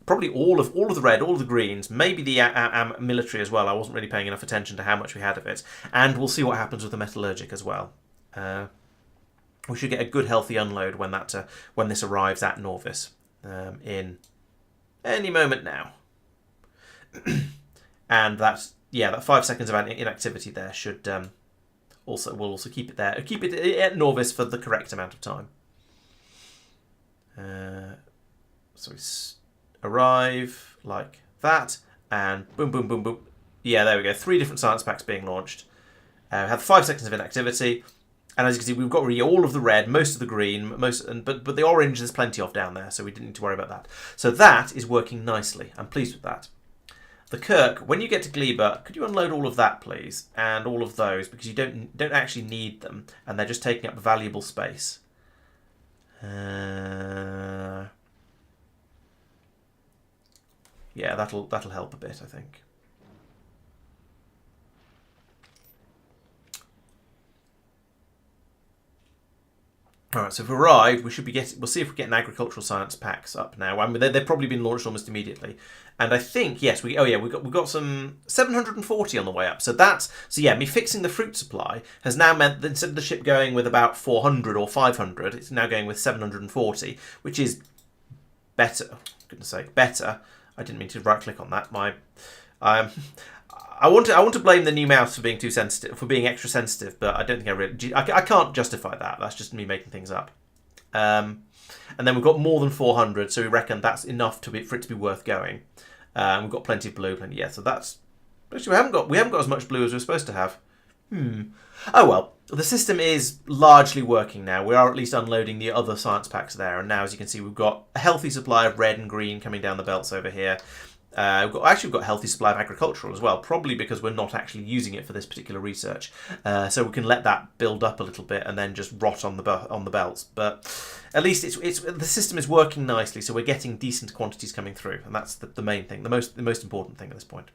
probably all of the red, all of the greens, maybe the military as well. I wasn't really paying enough attention to how much we had of it. And we'll see what happens with the metallurgic as well. We should get a good healthy unload when this arrives at Norvis in any moment now. And that 5 seconds of inactivity there should we'll also keep it there. Keep it at Norvis for the correct amount of time. So it's arrive like that, and boom, boom, boom, boom. Yeah, there we go. 3 different science packs being launched. We have 5 seconds of inactivity, and as you can see, we've got really all of the red, most of the green, but the orange there's plenty of down there, so we didn't need to worry about that. So that is working nicely. I'm pleased with that. The Kirk, when you get to Gleba, could you unload all of that, please, and all of those, because you don't actually need them, and they're just taking up valuable space. Yeah, that'll help a bit, I think. All right, so if we arrived, we'll see if we get an agricultural science packs up now. I mean, they've probably been launched almost immediately, and I think yes, we've got some 740 on the way up. So me fixing the fruit supply has now meant that instead of the ship going with about 400 or 500, it's now going with 740, which is better. Oh, goodness sake, better. I didn't mean to right click on that. I want to blame the new mouse for being too sensitive, for being extra sensitive, but I don't think I can't justify that. That's just me making things up. And then we've got more than 400, so we reckon that's enough for it to be worth going. We've got plenty of blue, so that's actually we haven't got as much blue as we're supposed to have. Oh well, the system is largely working now. We are at least unloading the other science packs there, and now as you can see, we've got a healthy supply of red and green coming down the belts over here. We've got a healthy supply of agricultural as well, probably because we're not actually using it for this particular research. So we can let that build up a little bit and then just rot on the belts. But at least the system is working nicely, so we're getting decent quantities coming through, and that's the main thing, the most important thing at this point.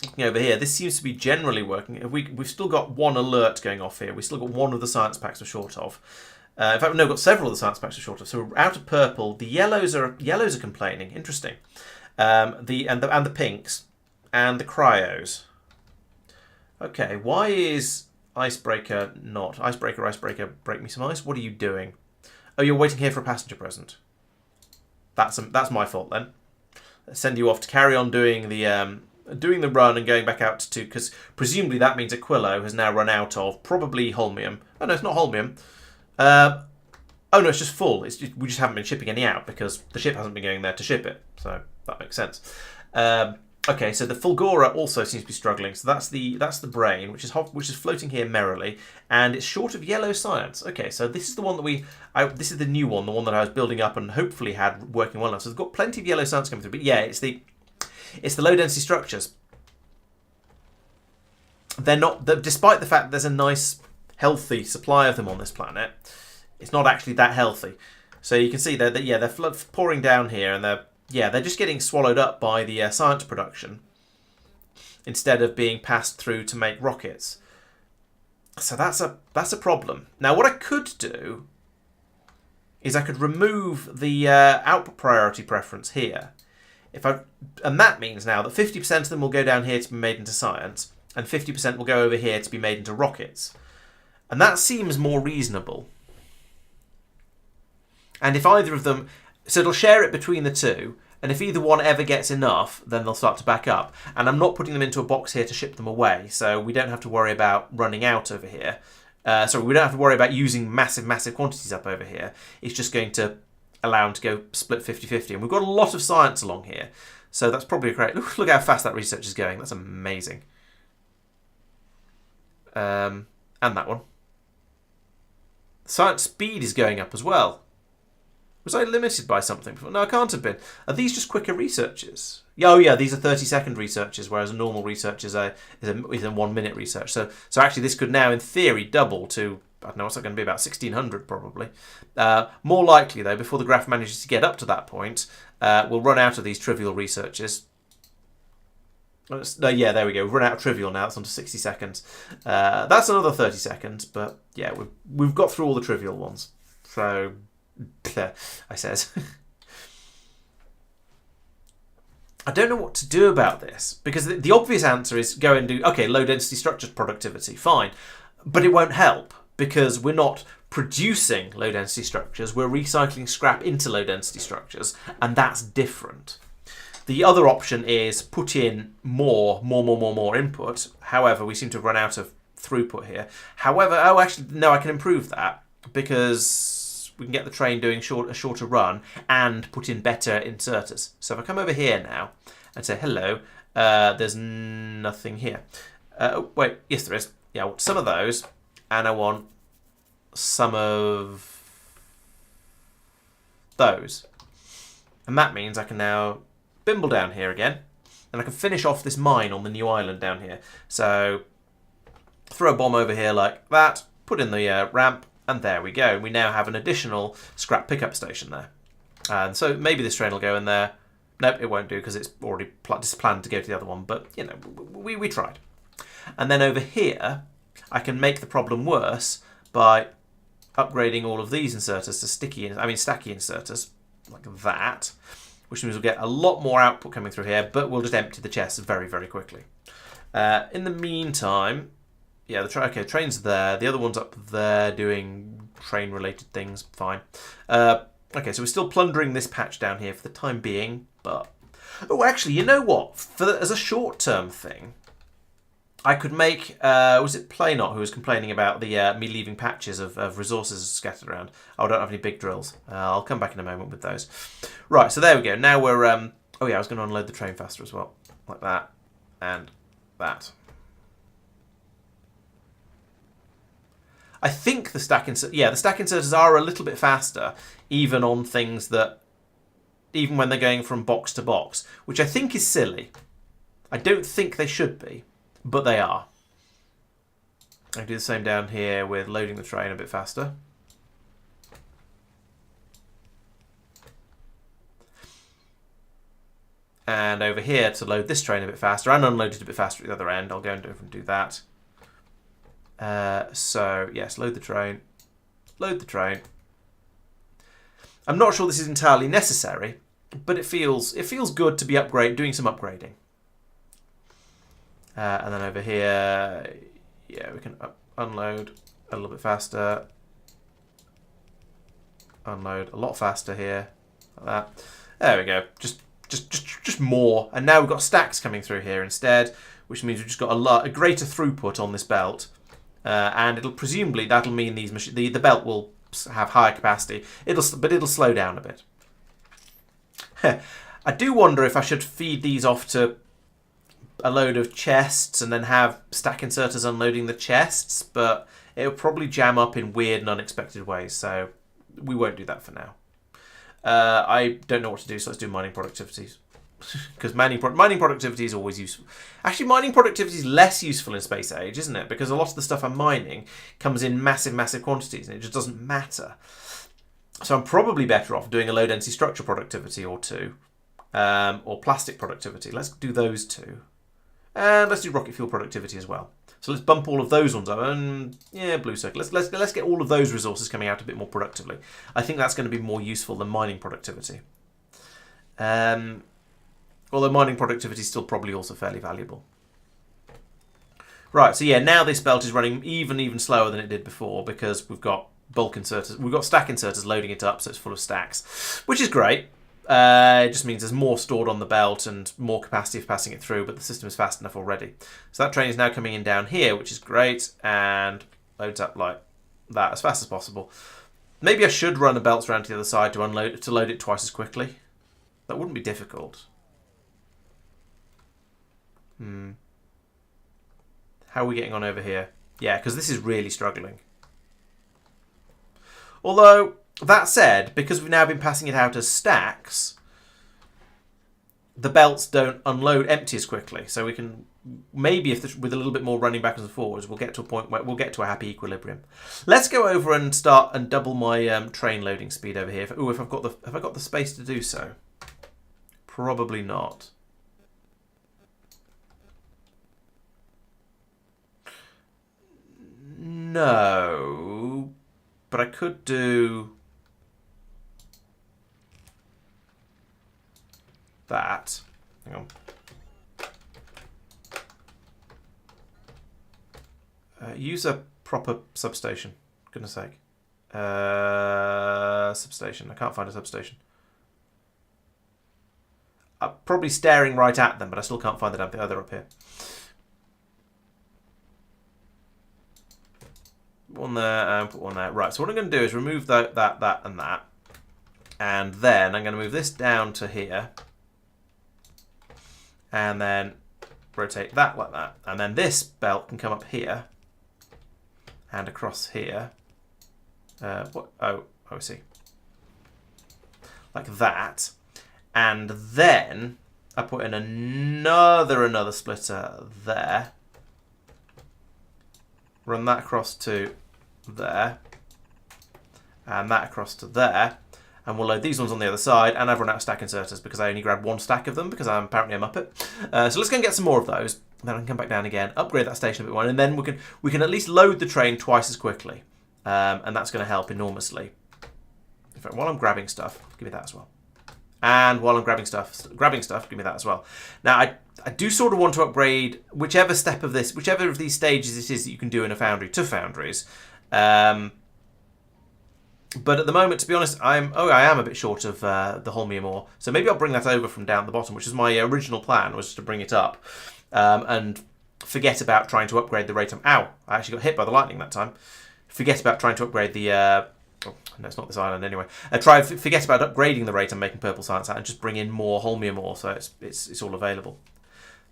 Looking over here, this seems to be generally working. We've still got one alert going off here. We've still got one of the science packs we're short of. In fact, no, we've got several of the science packs we're short of. So we're out of purple. The yellows are complaining. Interesting. The pinks and the cryos. Okay, why is icebreaker, break me some ice? What are you doing? Oh, you're waiting here for a passenger present. That's my fault then. Let's send you off to carry on doing the run and going back out to, because presumably that means Aquilo has now run out of probably holmium. Oh no, it's not holmium. Oh no, it's just full. We just haven't been shipping any out because the ship hasn't been going there to ship it. So that makes sense. Okay, so the Fulgora also seems to be struggling. So that's the brain, which is floating here merrily, and it's short of yellow science. Okay, so this is the one that this is the new one, the one that I was building up and hopefully had working well enough. So it's got plenty of yellow science coming through. But yeah, it's the low density structures. They're not, despite the fact that there's a nice, healthy supply of them on this planet, it's not actually that healthy. So you can see that they're pouring down here, and they're just getting swallowed up by the science production instead of being passed through to make rockets. So that's a problem. Now, what I could do is I could remove the output priority preference here. And that means now that 50% of them will go down here to be made into science, and 50% will go over here to be made into rockets. And that seems more reasonable. And if either of them... So it'll share it between the two, and if either one ever gets enough, then they'll start to back up. And I'm not putting them into a box here to ship them away, so we don't have to worry about running out over here. So we don't have to worry about using massive quantities up over here. It's just going to allow them to go split 50-50. And we've got a lot of science along here, so that's probably a great... Look how fast that research is going. That's amazing. And that one. Science speed is going up as well. Was I limited by something before? No, I can't have been. Are these just quicker researches? Oh yeah, these are 30-second researches, whereas a normal research is a 1-minute research. So actually this could now, in theory, double to, I don't know, what's that going to be, about 1600 probably. More likely, though, before the graph manages to get up to that point, we'll run out of these trivial researches. No, yeah, there we go. We've run out of trivial now. It's on to 60 seconds. That's another 30 seconds, but yeah, we've got through all the trivial ones. So... I says. I don't know what to do about this, because the obvious answer is go and do, okay, low density structures productivity, fine. But it won't help, because we're not producing low density structures, we're recycling scrap into low density structures, and that's different. The other option is put in more input. However, we seem to have run out of throughput here. However, actually, no, I can improve that, because we can get the train doing a shorter run and put in better inserters. So if I come over here now and say, hello, there's nothing here. Oh, wait, yes there is. Yeah, I want some of those, and I want some of those. And that means I can now bimble down here again, and I can finish off this mine on the new island down here. So throw a bomb over here like that, put in the ramp, and there we go. We now have an additional scrap pickup station there. And so maybe this train will go in there. Nope, it won't do, because it's already planned to go to the other one. But, you know, we tried. And then over here, I can make the problem worse by upgrading all of these inserters to stacky inserters, like that. Which means we'll get a lot more output coming through here, but we'll just empty the chests very, very quickly. In the meantime... Yeah, the train's there. The other one's up there doing train-related things. Fine. Okay, so we're still plundering this patch down here for the time being, but... Oh, actually, you know what? As a short-term thing, I could make... was it Playnot who was complaining about the me leaving patches of resources scattered around? Oh, I don't have any big drills. I'll come back in a moment with those. Right, so there we go. Now we're... oh, yeah, I was going to unload the train faster as well. Like that. And that. I think the stack inserters are a little bit faster, even on things that, even when they're going from box to box, which I think is silly. I don't think they should be, but they are. I can do the same down here with loading the train a bit faster. And over here to load this train a bit faster and unload it a bit faster at the other end. I'll go and do that. So yes, load the train. Load the train. I'm not sure this is entirely necessary, but it feels good to be doing some upgrading. And then over here, yeah, we can unload a little bit faster. Unload a lot faster here, like that. There we go. Just more, and now we've got stacks coming through here instead, which means we've just got a greater throughput on this belt. And that'll mean the belt will have higher capacity. But it'll slow down a bit. I do wonder if I should feed these off to a load of chests and then have stack inserters unloading the chests, but it'll probably jam up in weird and unexpected ways, so we won't do that for now. I don't know what to do, so let's do mining productivities. Because mining productivity is always useful. Actually, mining productivity is less useful in Space Age, isn't it? Because a lot of the stuff I'm mining comes in massive, massive quantities, and it just doesn't matter. So I'm probably better off doing a low density structure productivity or two, or plastic productivity. Let's do those two. And let's do rocket fuel productivity as well. So let's bump all of those ones up. And yeah, blue circle. Let's get all of those resources coming out a bit more productively. I think that's going to be more useful than mining productivity. Although mining productivity is still probably also fairly valuable. Right, so yeah, now this belt is running even slower than it did before because we've got bulk inserters. We've got stack inserters loading it up, so it's full of stacks, which is great. It just means there's more stored on the belt and more capacity for passing it through, but the system is fast enough already. So that train is now coming in down here, which is great, and loads up like that as fast as possible. Maybe I should run the belts around to the other side to load it twice as quickly. That wouldn't be difficult. How are we getting on over here? Yeah, because this is really struggling. Although, that said, because we've now been passing it out as stacks, the belts don't unload empty as quickly. So we can, maybe with a little bit more running backwards and forwards, we'll get to a point where we'll get to a happy equilibrium. Let's go over and start and double my train loading speed over here. If I've got the space to do so. Probably not. No, but I could do that. Hang on. Use a proper substation. Goodness sake. Substation. I can't find a substation. I'm probably staring right at them, but I still can't find the damn thing. Oh, they're up here. One there and put one there. Right, so what I'm going to do is remove that, and that. And then I'm going to move this down to here. And then rotate that like that. And then this belt can come up here. And across here. What? Oh, I see. Like that. And then I put in another splitter there. Run that across to there. And that across to there. And we'll load these ones on the other side. And I've run out of stack inserters because I only grabbed one stack of them because I'm apparently a muppet. So let's go and get some more of those. Then I can come back down again, upgrade that station a bit more, and then we can at least load the train twice as quickly. And that's going to help enormously. In fact, while I'm grabbing stuff, give me that as well. And while I'm grabbing stuff, give me that as well. Now, I do sort of want to upgrade whichever of these stages it is that you can do in a foundry to foundries. But at the moment, to be honest, I am a bit short of the Holmium ore. So maybe I'll bring that over from down at the bottom, which is my original plan, was to bring it up. And forget about trying to upgrade the rate. Ow! I actually got hit by the lightning that time. Forget about trying to upgrade the... oh, no, it's not this island anyway. Forget about upgrading the rate I'm making purple science at and just bring in more Holmium ore so it's all available.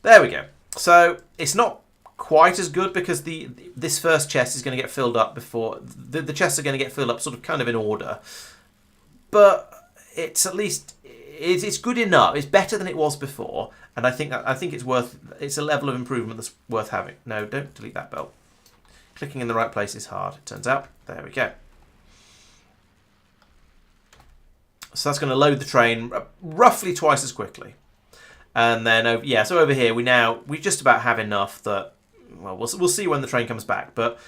There we go. So it's not quite as good because this first chest is going to get filled up before... The chests are going to get filled up sort of kind of in order. But it's at least... It's good enough. It's better than it was before. And I think it's a level of improvement that's worth having. No, don't delete that belt. Clicking in the right place is hard, it turns out. There we go. So that's going to load the train roughly twice as quickly. And then, so over here, we just about have enough that, well, we'll see when the train comes back. But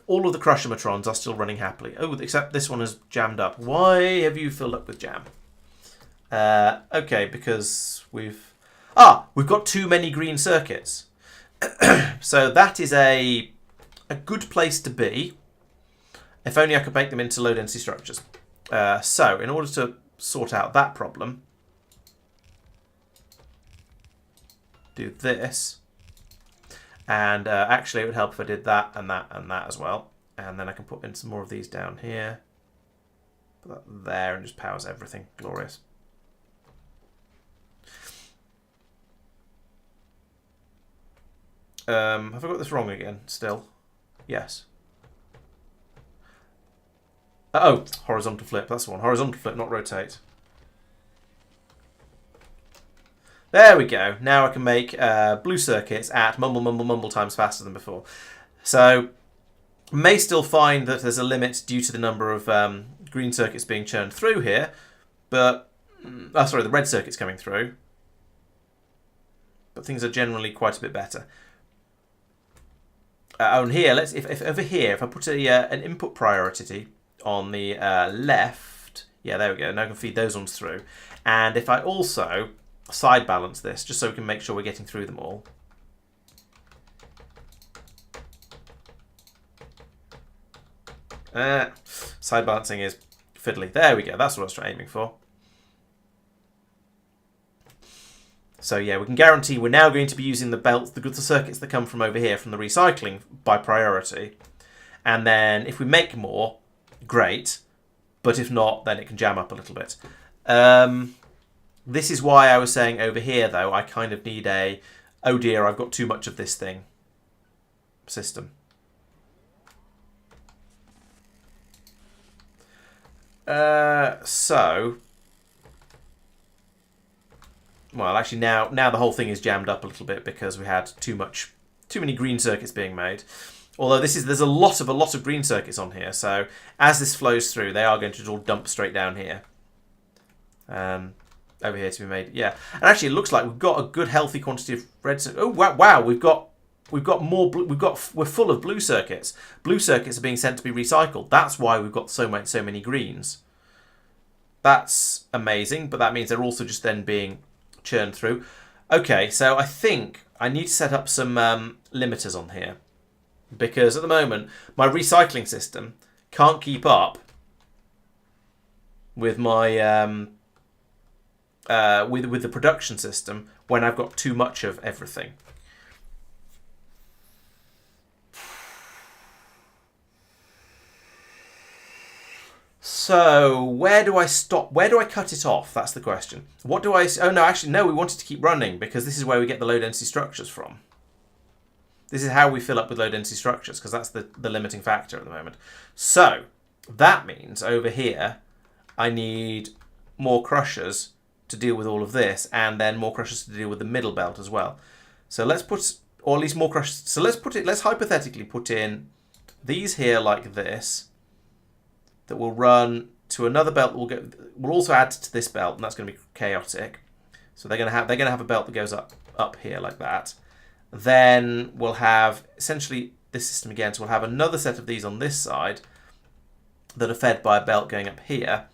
all of the Crusher-matrons are still running happily. Oh, except this one has jammed up. Why have you filled up with jam? Okay, because we've got too many green circuits. So that is a good place to be. If only I could make them into low density structures. So in order to sort out that problem, do this. And actually it would help if I did that and that and that as well. And then I can put in some more of these down here. Put that there and just powers everything. Glorious. Have I got this wrong again? Still, yes. Oh, horizontal flip. That's the one. Horizontal flip, not rotate. There we go. Now I can make blue circuits at mumble times faster than before. So, may still find that there's a limit due to the number of green circuits being churned through here, but sorry, the red circuits coming through. But things are generally quite a bit better. On here, if over here, if I put an input priority on the left, yeah, there we go. Now I can feed those ones through, and if I also side balance this, just so we can make sure we're getting through them all. Side balancing is fiddly. There we go. That's what I was aiming for. So yeah, we can guarantee we're now going to be using the belts, the circuits that come from over here from the recycling by priority. And then if we make more, great. But if not, then it can jam up a little bit. This is why I was saying over here, though, I kind of need a, oh dear, I've got too much of this thing system. Well, actually now the whole thing is jammed up a little bit because we had too many green circuits being made. Although there's a lot of green circuits on here, so as this flows through, they are going to all dump straight down here. Over here to be made, yeah. And actually, it looks like we've got a good healthy quantity of red circuits. Oh wow, we've got more. We're full of blue circuits. Blue circuits are being sent to be recycled. That's why we've got so many greens. That's amazing, but that means they're also just then being churned through. Okay, so I think I need to set up some limiters on here because at the moment my recycling system can't keep up with my with the production system when I've got too much of everything. So where do I stop? Where do I cut it off? That's the question. What do I... Oh, no, actually, no, we wanted to keep running because this is where we get the low density structures from. This is how we fill up with low density structures because that's the limiting factor at the moment. So that means over here, I need more crushers to deal with all of this and then more crushers to deal with the middle belt as well. So let's put... Or at least more crushers. So let's hypothetically put in these here like this. That will run to another belt. We'll also add to this belt, and that's going to be chaotic. So they're going to have a belt that goes up here like that. Then we'll have essentially this system again. So we'll have another set of these on this side that are fed by a belt going up here,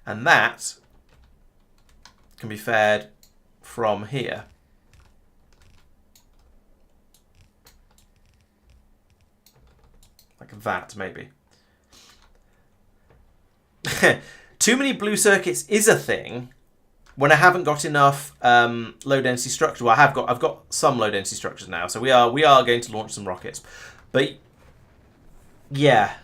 and that can be fed from here. Like that, maybe. Too many blue circuits is a thing when I haven't got enough low density structure. Well, I've got some low density structures now, so we are going to launch some rockets. But yeah,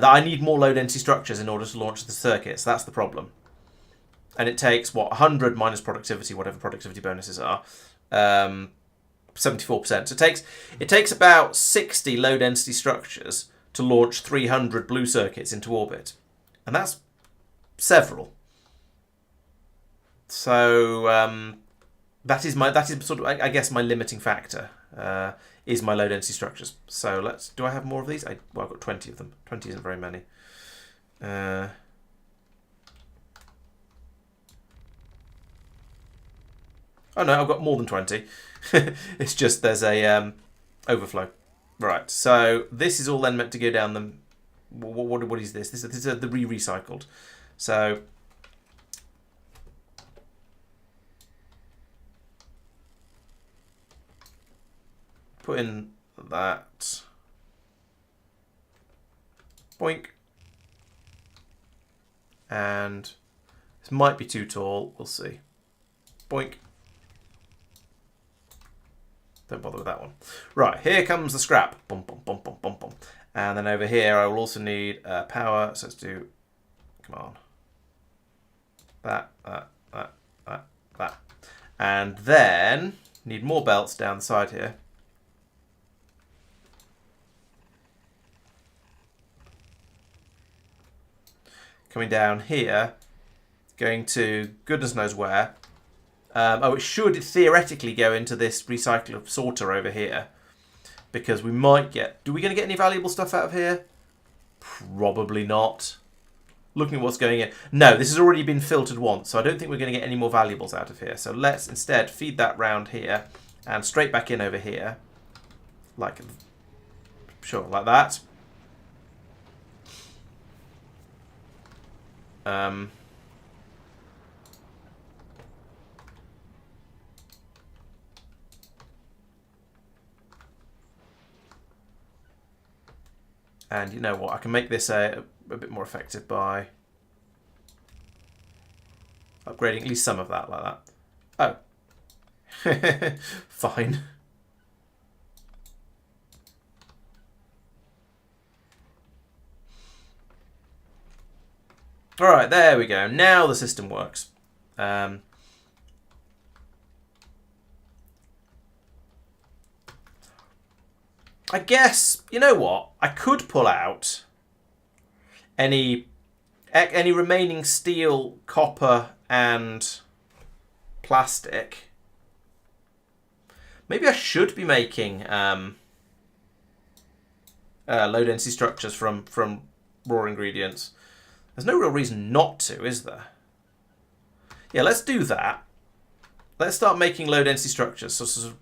I need more low density structures in order to launch the circuits. That's the problem. And it takes what 100 minus productivity, whatever productivity bonuses are, 74%. So it takes about 60 low density structures to launch 300 blue circuits into orbit. And that's several. So that is sort of, I guess, my limiting factor is my low density structures. So do I have more of these? I've got 20 of them. 20 isn't very many. Oh no, I've got more than 20. It's just there's a overflow. Right, so this is all then meant to go down the... What is this? This is the recycled. So... Put in that. Boink. And this might be too tall. We'll see. Boink. Don't bother with that one. Right, here comes the scrap. Bum, bum, bum, bum, bum, bum. And then over here, I will also need power. So let's do, come on. That. And then Need more belts down the side here. Coming down here, going to goodness knows where. Oh, it should theoretically go into this recycler sorter over here. Because we might get... Are we going to get any valuable stuff out of here? Probably not. Looking at what's going in. No, this has already been filtered once, so I don't think we're going to get any more valuables out of here. So let's instead feed that round here and straight back in over here. Like, sure, like that. And you know what? I can make this a bit more effective by upgrading at least some of that, like that. Oh. Fine. Alright, there we go. Now the system works. I guess, you know what? I could pull out any remaining steel, copper, and plastic. Maybe I should be making low density structures from raw ingredients. There's no real reason not to, is there? Yeah, let's do that. Let's start making low density structures, so sort of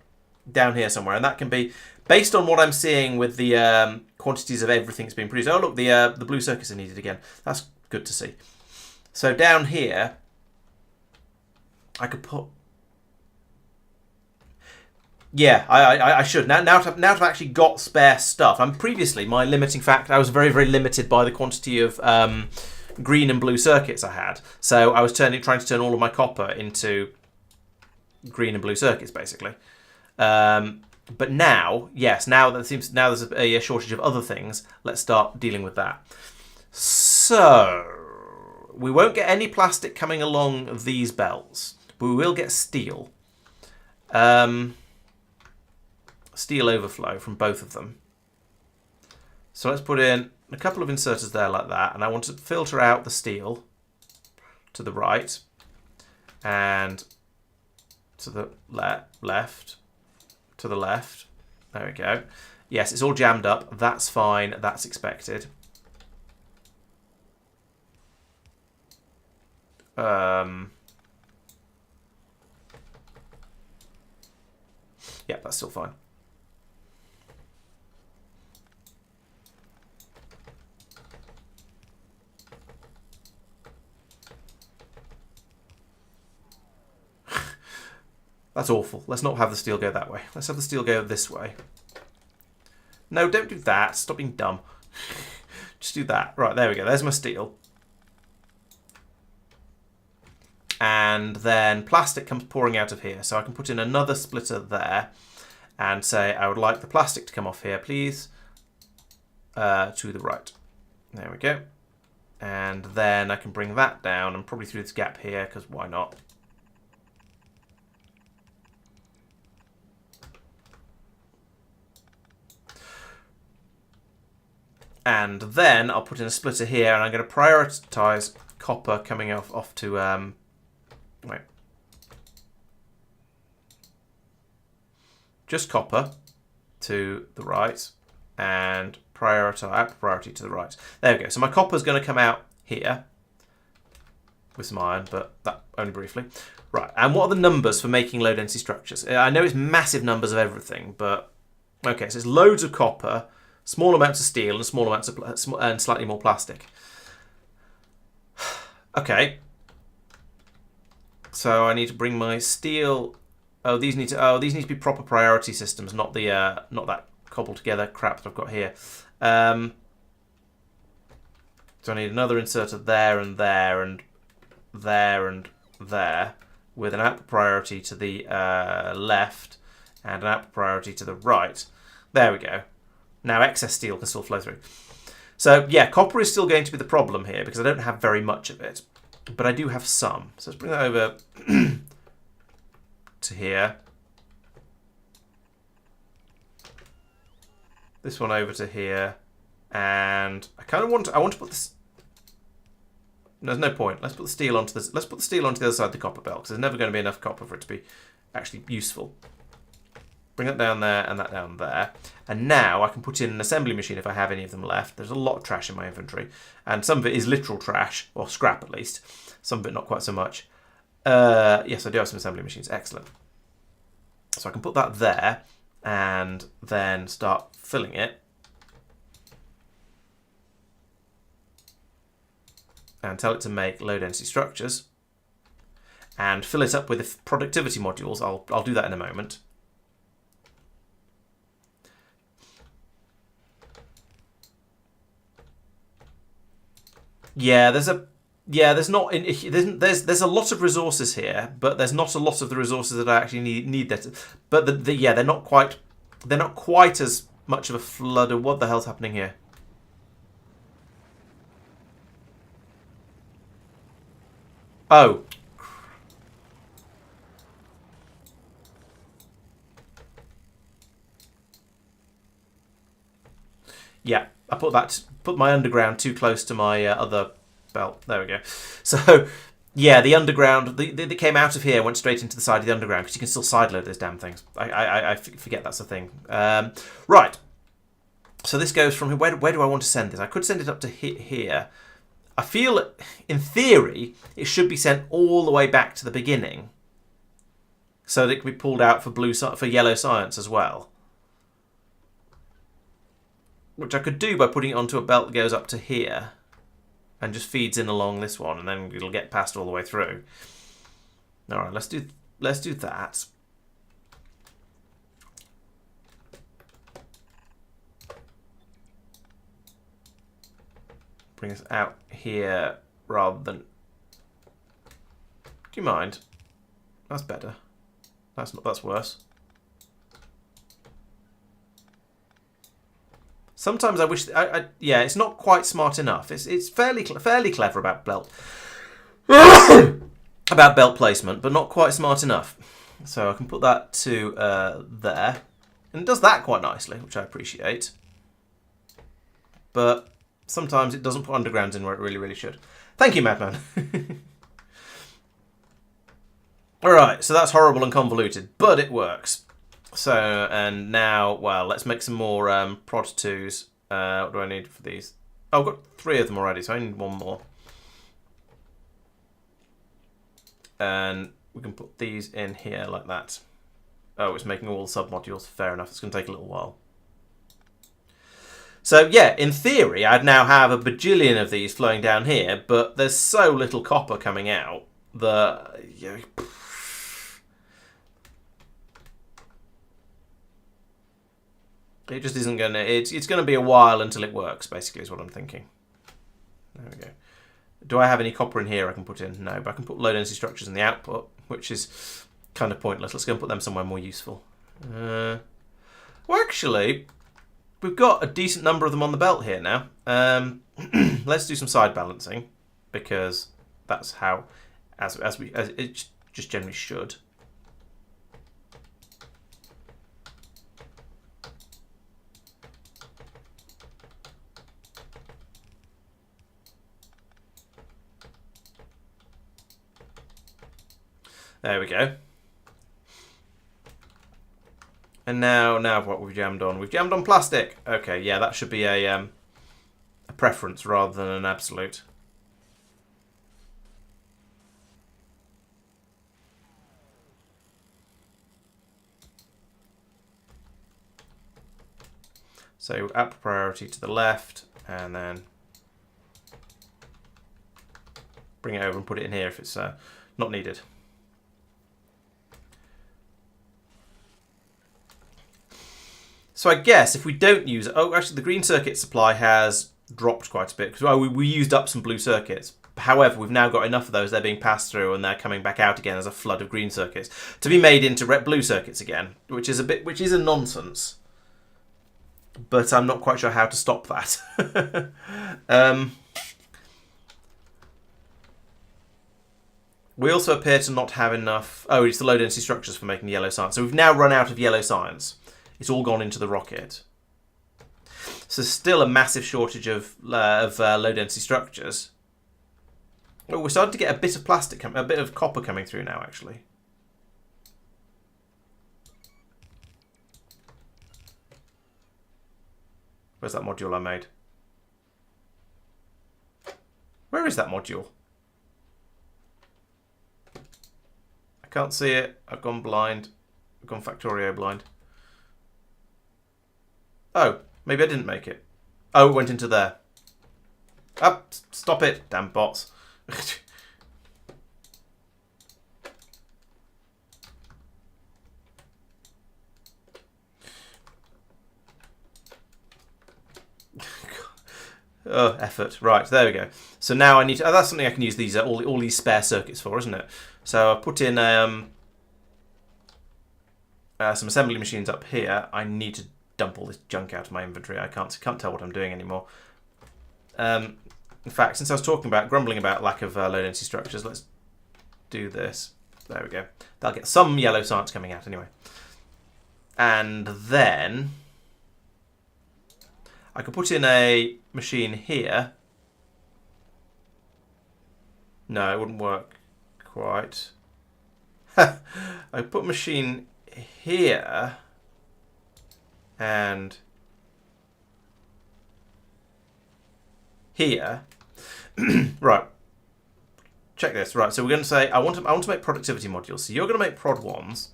down here somewhere, and that can be based on what I'm seeing with the quantities of everything that's being produced. Oh look, the blue circuits are needed again. That's good to see. So down here, I could put. Yeah, I should now to have actually got spare stuff. Previously my limiting factor. I was very limited by the quantity of green and blue circuits I had. So I was trying to turn all of my copper into green and blue circuits basically. But now, yes, now there's a shortage of other things. Let's start dealing with that. So we won't get any plastic coming along these belts, but we will get steel. Steel overflow from both of them. So let's put in a couple of inserters there like that, and I want to filter out the steel to the right and to the left. To the left. There we go. Yes, it's all jammed up. That's fine. That's expected. Yeah, that's still fine. That's awful. Let's not have the steel go that way. Let's have the steel go this way. No, don't do that. Stop being dumb. Just do that. Right, there we go. There's my steel. And then plastic comes pouring out of here. So I can put in another splitter there and say I would like the plastic to come off here, please. To the right. There we go. And then I can bring that down and probably through this gap here, because why not? And then I'll put in a splitter here, and I'm going to prioritize copper coming off to wait, just copper to the right, and priority to the right. There we go. So my copper is going to come out here with some iron, but that only briefly. Right. And what are the numbers for making low density structures? I know it's massive numbers of everything, but okay. So it's loads of copper, small amounts of steel, and small amounts of and slightly more plastic. Okay. So I need to bring my steel. Oh, these need to be proper priority systems, not that cobbled together crap that I've got here. So I need another inserter there and there and there and there, with an output priority to the left and an output priority to the right. There we go. Now excess steel can still flow through. So yeah, copper is still going to be the problem here because I don't have very much of it, but I do have some. So let's bring that over to here. this one over to here, and I want to put this. There's no point. Let's put the steel onto this. Let's put the steel onto the other side of the copper belt, because there's never going to be enough copper for it to be actually useful. Bring that down there and that down there. And now I can put in an assembly machine if I have any of them left. There's a lot of trash in my inventory, and some of it is literal trash, or scrap at least. Some of it not quite so much. Yes, I do have some assembly machines. Excellent. So I can put that there and then start filling it. And tell it to make low density structures and fill it up with the productivity modules. I'll do that in a moment. Yeah, there's a lot of resources here, but there's not a lot of the resources that I actually need that. But they're not quite as much of a flood of what the hell's happening here. Oh. Yeah, I put my underground too close to my other belt. There we go. So, yeah, the underground, they came out of here, went straight into the side of the underground, because you can still sideload those damn things. I forget that's a thing. Right. So this goes from, where do I want to send this? I could send it up to here. I feel, in theory, it should be sent all the way back to the beginning, so that it can be pulled out for yellow science as well. Which I could do by putting it onto a belt that goes up to here, and just feeds in along this one, and then it'll get passed all the way through. All right, let's do that. Bring us out here rather than... Do you mind? That's better. That's worse. Sometimes I wish... yeah, it's not quite smart enough. It's fairly clever about belt... about belt placement, but not quite smart enough. So I can put that to there. And it does that quite nicely, which I appreciate. But... sometimes it doesn't put undergrounds in where it really, really should. Thank you, Madman. Alright, so that's horrible and convoluted, but it works. So, and now, well, let's make some more prod 2s. What do I need for these? Oh, I've got 3 of them already, so I need 1 more. And we can put these in here like that. Oh, it's making all the sub-modules. Fair enough, it's going to take a little while. So, yeah, in theory, I'd now have a bajillion of these flowing down here, but there's so little copper coming out that... it just isn't going to... It's going to be a while until it works, basically, is what I'm thinking. There we go. Do I have any copper in here I can put in? No, but I can put low density structures in the output, which is kind of pointless. Let's go and put them somewhere more useful. Well, actually... we've got a decent number of them on the belt here now. Let's do some side balancing, because that's how, as it just generally should. There we go. And now what we've jammed on? We've jammed on plastic. Okay, yeah, that should be a preference rather than an absolute. So up priority to the left, and then bring it over and put it in here if it's not needed. So I guess if we don't use it... oh, actually, the green circuit supply has dropped quite a bit, because we used up some blue circuits. However, we've now got enough of those. They're being passed through, and they're coming back out again as a flood of green circuits to be made into blue circuits again, which is a nonsense. But I'm not quite sure how to stop that. We also appear to not have enough... oh, it's the low density structures for making yellow science. So we've now run out of yellow science. It's all gone into the rocket. So still a massive shortage of low density structures. Oh, we're starting to get a bit of plastic, a bit of copper coming through now, actually. Where's that module I made? Where is that module? I can't see it. I've gone blind. I've gone Factorio blind. Oh, maybe I didn't make it. Oh, it went into there. Up, stop it, damn bots. Oh, effort. Right, there we go. So now I need to... Oh, that's something I can use these all these spare circuits for, isn't it? So I put in some assembly machines up here. I need to dump all this junk out of my inventory. I can't tell what I'm doing anymore. In fact, since I was grumbling about lack of low density structures, let's do this. There we go. That'll get some yellow science coming out anyway. And then I could put in a machine here. No, it wouldn't work quite. I put a machine here and here. Right. Check this. Right, so we're going to say I want to make productivity modules. So you're going to make prod 1s,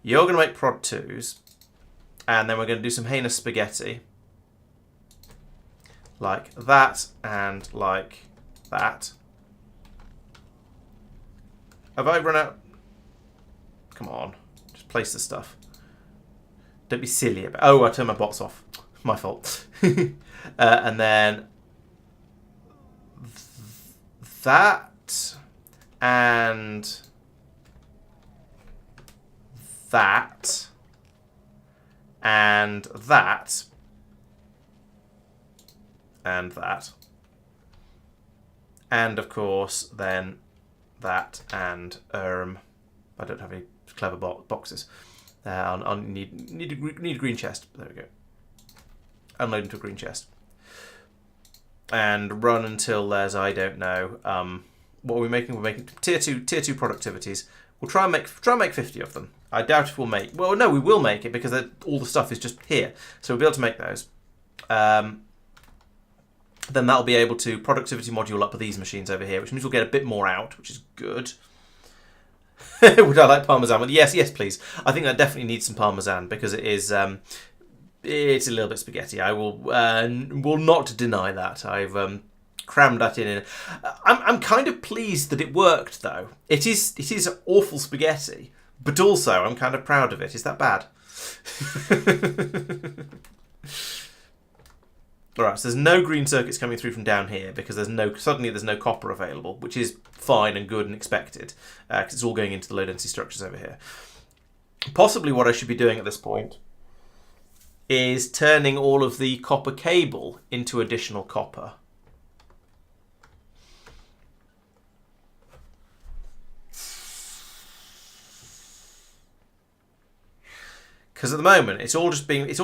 you're going to make prod 2s, and then we're going to do some heinous spaghetti. Like that and like that. Have I run out? Come on. Just place the stuff. Don't be silly about... Oh, I turned my bots off. My fault. And then that and that and that and that, and of course then that and I don't have any clever boxes. I'll need a green chest. There we go. Unload into a green chest and run until there's, I don't know, what are we making? We're making tier two productivities. We'll try and make 50 of them. I doubt if we'll make... Well, no, we will make it because all the stuff is just here, so we'll be able to make those. Then that'll be able to productivity module up these machines over here, which means we'll get a bit more out, which is good. Would I like parmesan? Well, yes, please. I think that definitely needs some parmesan because it is. It's a little bit spaghetti. I will not deny that. I've crammed that in. I'm kind of pleased that it worked, though. It is awful spaghetti, but also I'm kind of proud of it. Is that bad? Alright, so there's no green circuits coming through from down here because suddenly there's no copper available, which is fine and good and expected because it's all going into the low density structures over here. Possibly what I should be doing at this point is turning all of the copper cable into additional copper. Because at the moment it's all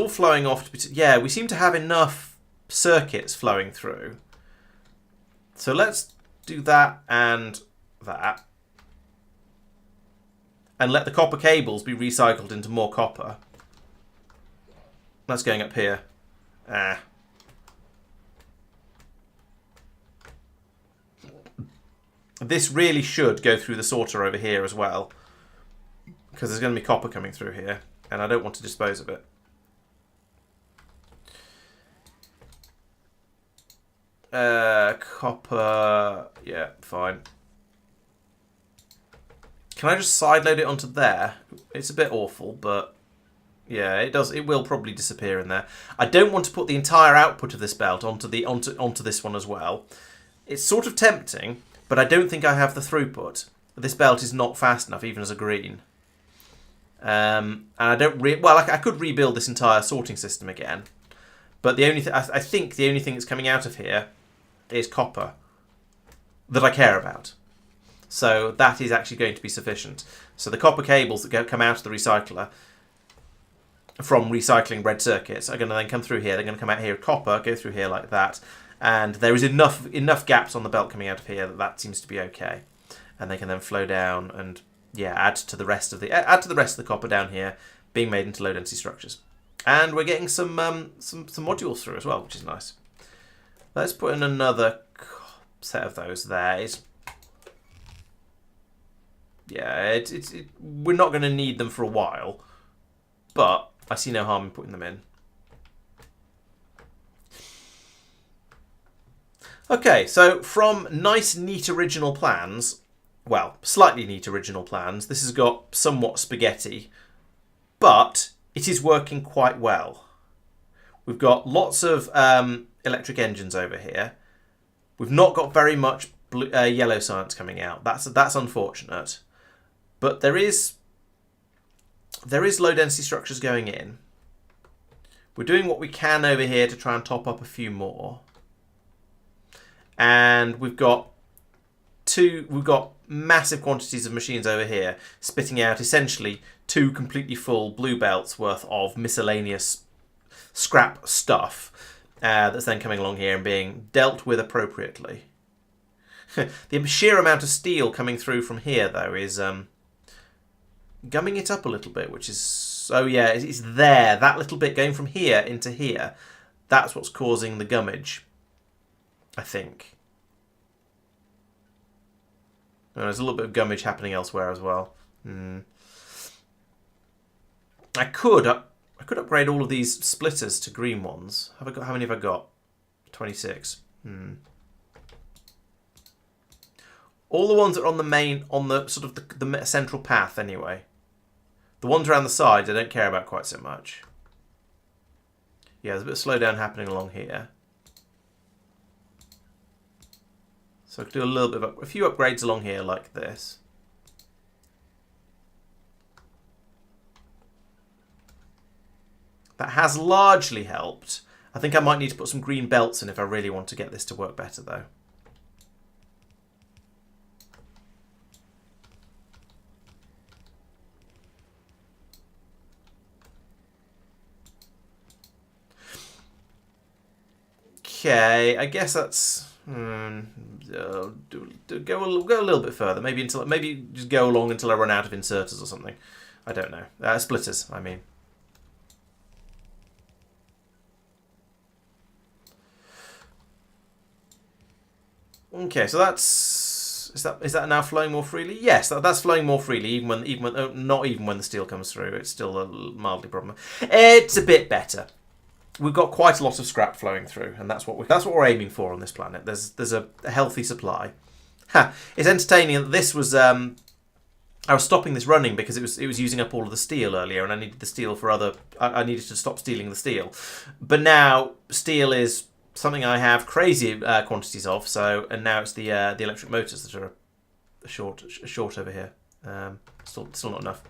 flowing off. Yeah, we seem to have enough circuits flowing through. So let's do that and that. And let the copper cables be recycled into more copper. That's going up here. This really should go through the sorter over here as well, because there's going to be copper coming through here, and I don't want to dispose of it. Copper, yeah, fine. Can I just sideload it onto there? It's a bit awful, but yeah, it will probably disappear in there. I don't want to put the entire output of this belt onto this one as well. It's sort of tempting, but I don't think I have the throughput. This belt is not fast enough, even as a green. And I don't I could rebuild this entire sorting system again, but the only I think the only thing that's coming out of here is copper that I care about. So that is actually going to be sufficient. So the copper cables that come out of the recycler from recycling red circuits are going to then come through here. They're going to come out here with copper, go through here like that, and there is enough gaps on the belt coming out of here that seems to be okay, and they can then flow down and add to the rest of the copper down here, being made into low density structures. And we're getting some modules through as well, which is nice. Let's put in another set of those there. We're not going to need them for a while, but I see no harm in putting them in. Okay, so from nice, neat original plans, well, slightly neat original plans, this has got somewhat spaghetti, but it is working quite well. We've got lots of electric engines over here. We've not got very much yellow science coming out. That's unfortunate. But there is low density structures going in. We're doing what we can over here to try and top up a few more. And we've got massive quantities of machines over here spitting out essentially 2 completely full blue belts worth of miscellaneous scrap stuff that's then coming along here and being dealt with appropriately. The sheer amount of steel coming through from here, though, is gumming it up a little bit, which is... Oh, yeah, it's there. That little bit going from here into here, that's what's causing the gummage, I think. And there's a little bit of gummage happening elsewhere as well. I could upgrade all of these splitters to green ones. How many have I got? 26. All the ones that are on the sort of the central path anyway. The ones around the sides I don't care about quite so much. Yeah, there's a bit of slowdown happening along here. So I could do a few upgrades along here like this. That has largely helped. I think I might need to put some green belts in if I really want to get this to work better, though. Okay, I guess that's... go a little bit further. Maybe just go along until I run out of inserters or something. I don't know. Splitters, I mean. Okay, so is that now flowing more freely? Yes, that's flowing more freely, not even when the steel comes through. It's still a mildly problem. It's a bit better. We've got quite a lot of scrap flowing through, and that's what we're aiming for on this planet. There's a healthy supply. It's entertaining that this was. I was stopping this running because it was using up all of the steel earlier, and I needed the steel for other. I needed to stop stealing the steel, but now steel is something I have crazy quantities of. And now it's the electric motors that are short over here. Still not enough.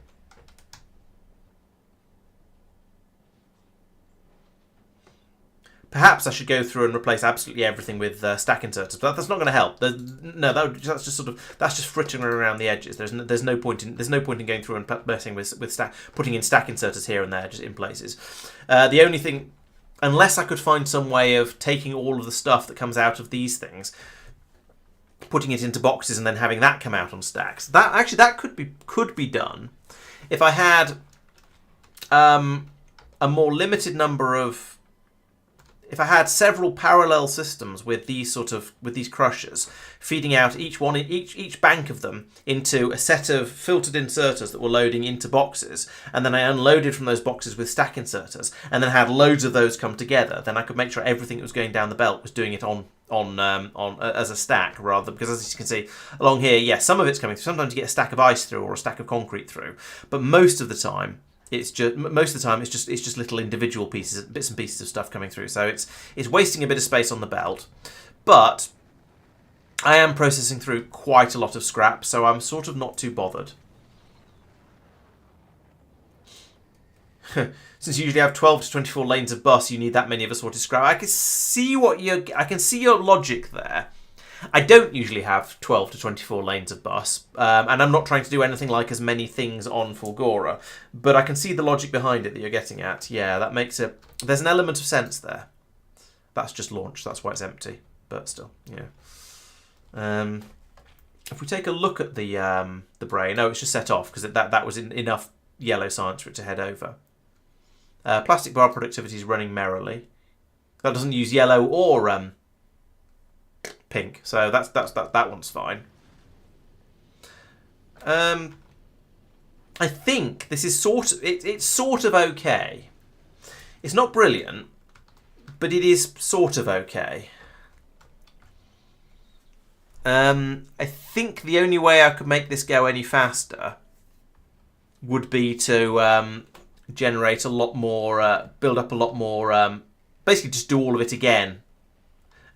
Perhaps I should go through and replace absolutely everything with stack inserters, but that's not going to help. That's just frittering around the edges. There's no point in going through and messing with putting in stack inserters here and there just in places. The only thing, unless I could find some way of taking all of the stuff that comes out of these things, putting it into boxes and then having that come out on stacks. That could be done if I had a more limited number of. If I had several parallel systems with these crushers, feeding out each bank of them into a set of filtered inserters that were loading into boxes, and then I unloaded from those boxes with stack inserters, and then had loads of those come together, then I could make sure everything that was going down the belt was doing it on as a stack, rather, because as you can see along here, yeah, some of it's coming through. Sometimes you get a stack of ice through or a stack of concrete through, but most of the time it's just little individual bits and pieces of stuff coming through. So it's wasting a bit of space on the belt, but I am processing through quite a lot of scrap, so I'm sort of not too bothered. Since you usually have 12 to 24 lanes of bus, you need that many of assorted scrap. I can see your logic there. I don't usually have 12 to 24 lanes of bus, and I'm not trying to do anything like as many things on Fulgora, but I can see the logic behind it that you're getting at. Yeah, that makes it... There's an element of sense there. That's just launch, that's why it's empty, but still, yeah. If we take a look at the brain... Oh, it's just set off, because that was enough yellow science for it to head over. Plastic bar productivity is running merrily. That doesn't use yellow or pink, so that one's fine. I think this is it's sort of okay. It's not brilliant, but it is sort of okay. I think the only way I could make this go any faster would be to generate a lot more, build up a lot more, basically just do all of it again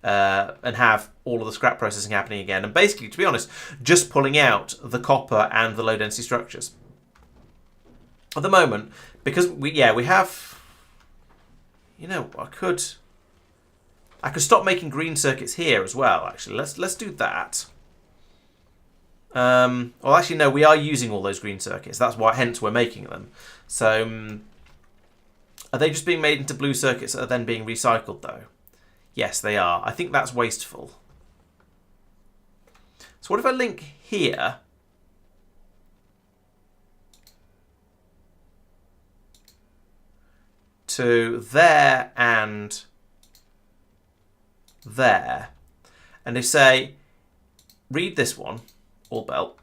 and have all of the scrap processing happening again. And basically, to be honest, just pulling out the copper and the low density structures. At the moment, because we have, you know, I could stop making green circuits here as well, actually. Let's do that. Well, actually, no, we are using all those green circuits. That's why, hence, we're making them. So, are they just being made into blue circuits that are then being recycled, though? Yes, they are. I think that's wasteful. So what if I link here to there and there, and they say, read this one, all belt,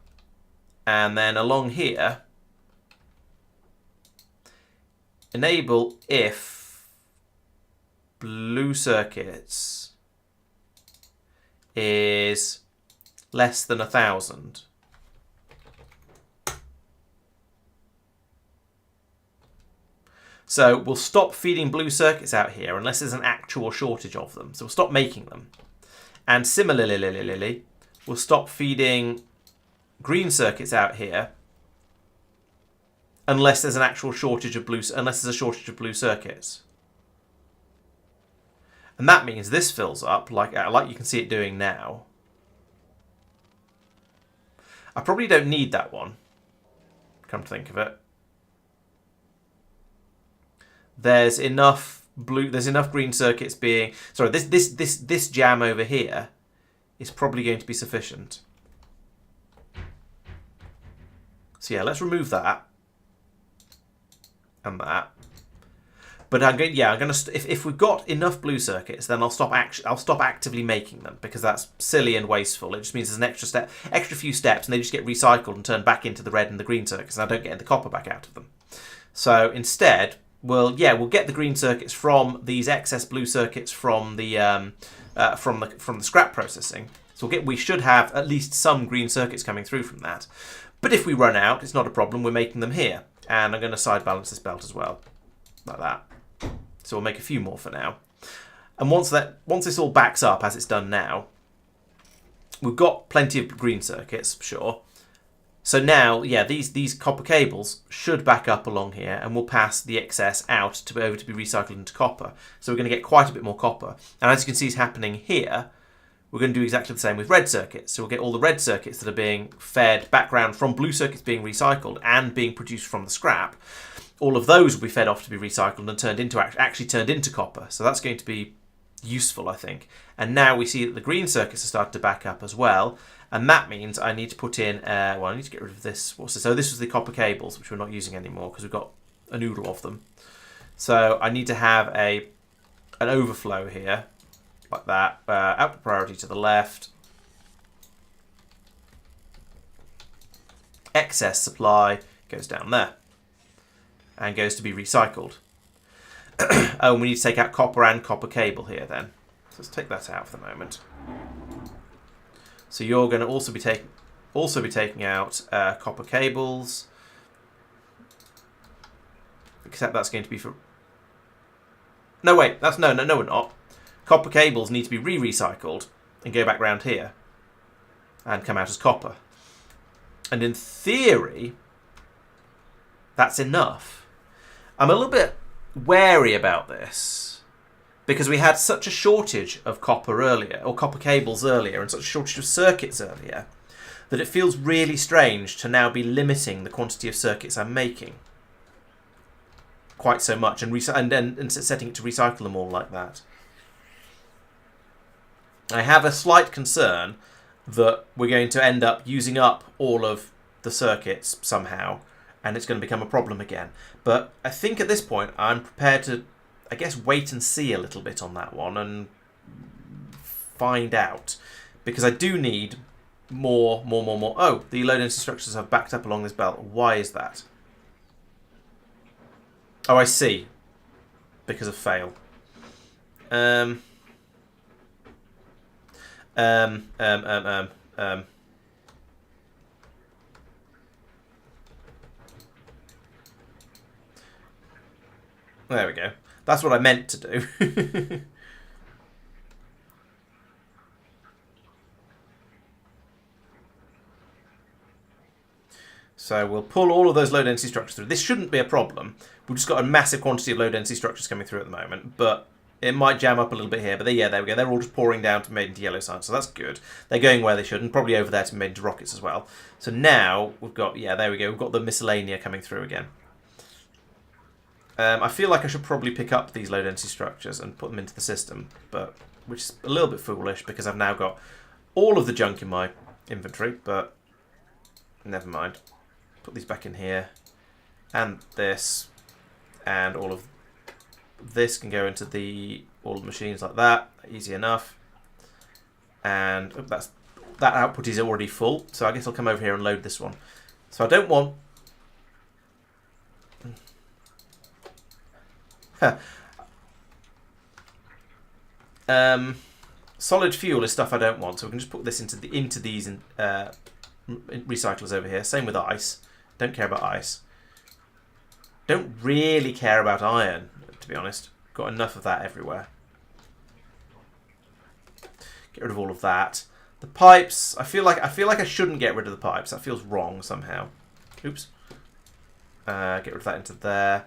and then along here, enable if blue circuits is less than 1,000. So we'll stop feeding blue circuits out here unless there's an actual shortage of them. So we'll stop making them. And similarly, we'll stop feeding green circuits out here unless there's an actual shortage of blue circuits. And that means this fills up like you can see it doing now. I probably don't need that one, come to think of it. There's enough green circuits being... Sorry, this jam over here is probably going to be sufficient. So yeah, let's remove that. And that. But I'm going to if we've got enough blue circuits, then I'll stop actively making them, because that's silly and wasteful. It just means there's an extra few steps, and they just get recycled and turned back into the red and the green circuits, and I don't get the copper back out of them. So instead, we'll get the green circuits from these excess blue circuits from the scrap processing. So we should have at least some green circuits coming through from that. But if we run out, it's not a problem. We're making them here, and I'm going to side balance this belt as well, like that. So we'll make a few more for now. And once this all backs up, as it's done now, we've got plenty of green circuits, sure. So now, yeah, these copper cables should back up along here, and we'll pass the excess out over to be recycled into copper. So we're going to get quite a bit more copper. And as you can see is happening here, we're going to do exactly the same with red circuits. So we'll get all the red circuits that are being fed background from blue circuits being recycled and being produced from the scrap. All of those will be fed off to be recycled and actually turned into copper. So that's going to be useful, I think. And now we see that the green circuits are starting to back up as well. And that means I need to put in, well, I need to get rid of this. What's this? So this was the copper cables, which we're not using anymore because we've got a noodle of them. So I need to have an overflow here, like that. Output priority to the left. Excess supply goes down there and goes to be recycled. Oh, and we need to take out copper and copper cable here then. So let's take that out for the moment. So you're going to also be taking out copper cables, except that's going to be for... No, wait, that's no, we're not. Copper cables need to be recycled and go back round here and come out as copper. And in theory, that's enough. I'm a little bit wary about this because we had such a shortage of copper earlier, or copper cables earlier, and such a shortage of circuits earlier, that it feels really strange to now be limiting the quantity of circuits I'm making quite so much, and setting it to recycle them all like that. I have a slight concern that we're going to end up using up all of the circuits somehow, and it's going to become a problem again. But I think at this point I'm prepared to, I guess, wait and see a little bit on that one and find out, because I do need more. Oh, the low density structures have backed up along this belt. Why is that? Oh, I see. Because of fail. There we go. That's what I meant to do. So we'll pull all of those low density structures through. This shouldn't be a problem. We've just got a massive quantity of low density structures coming through at the moment, but it might jam up a little bit here. But yeah, there we go. They're all just pouring down to be made into yellow science, so that's good. They're going where they should, and probably over there to be made into rockets as well. So now we've got, yeah, there we go. We've got the miscellanea coming through again. I feel like I should probably pick up these low density structures and put them into the system, but which is a little bit foolish because I've now got all of the junk in my inventory, but never mind. Put these back in here, and this, and all of this can go into all the machines like that. Easy enough. And that output is already full, so I guess I'll come over here and load this one. So I don't want... solid fuel is stuff I don't want, so we can just put this into these recyclers over here. Same with ice. Don't care about ice. Don't really care about iron, to be honest. Got enough of that everywhere. Get rid of all of that. The pipes. I feel like I shouldn't get rid of the pipes. That feels wrong somehow. Oops. Get rid of that into there.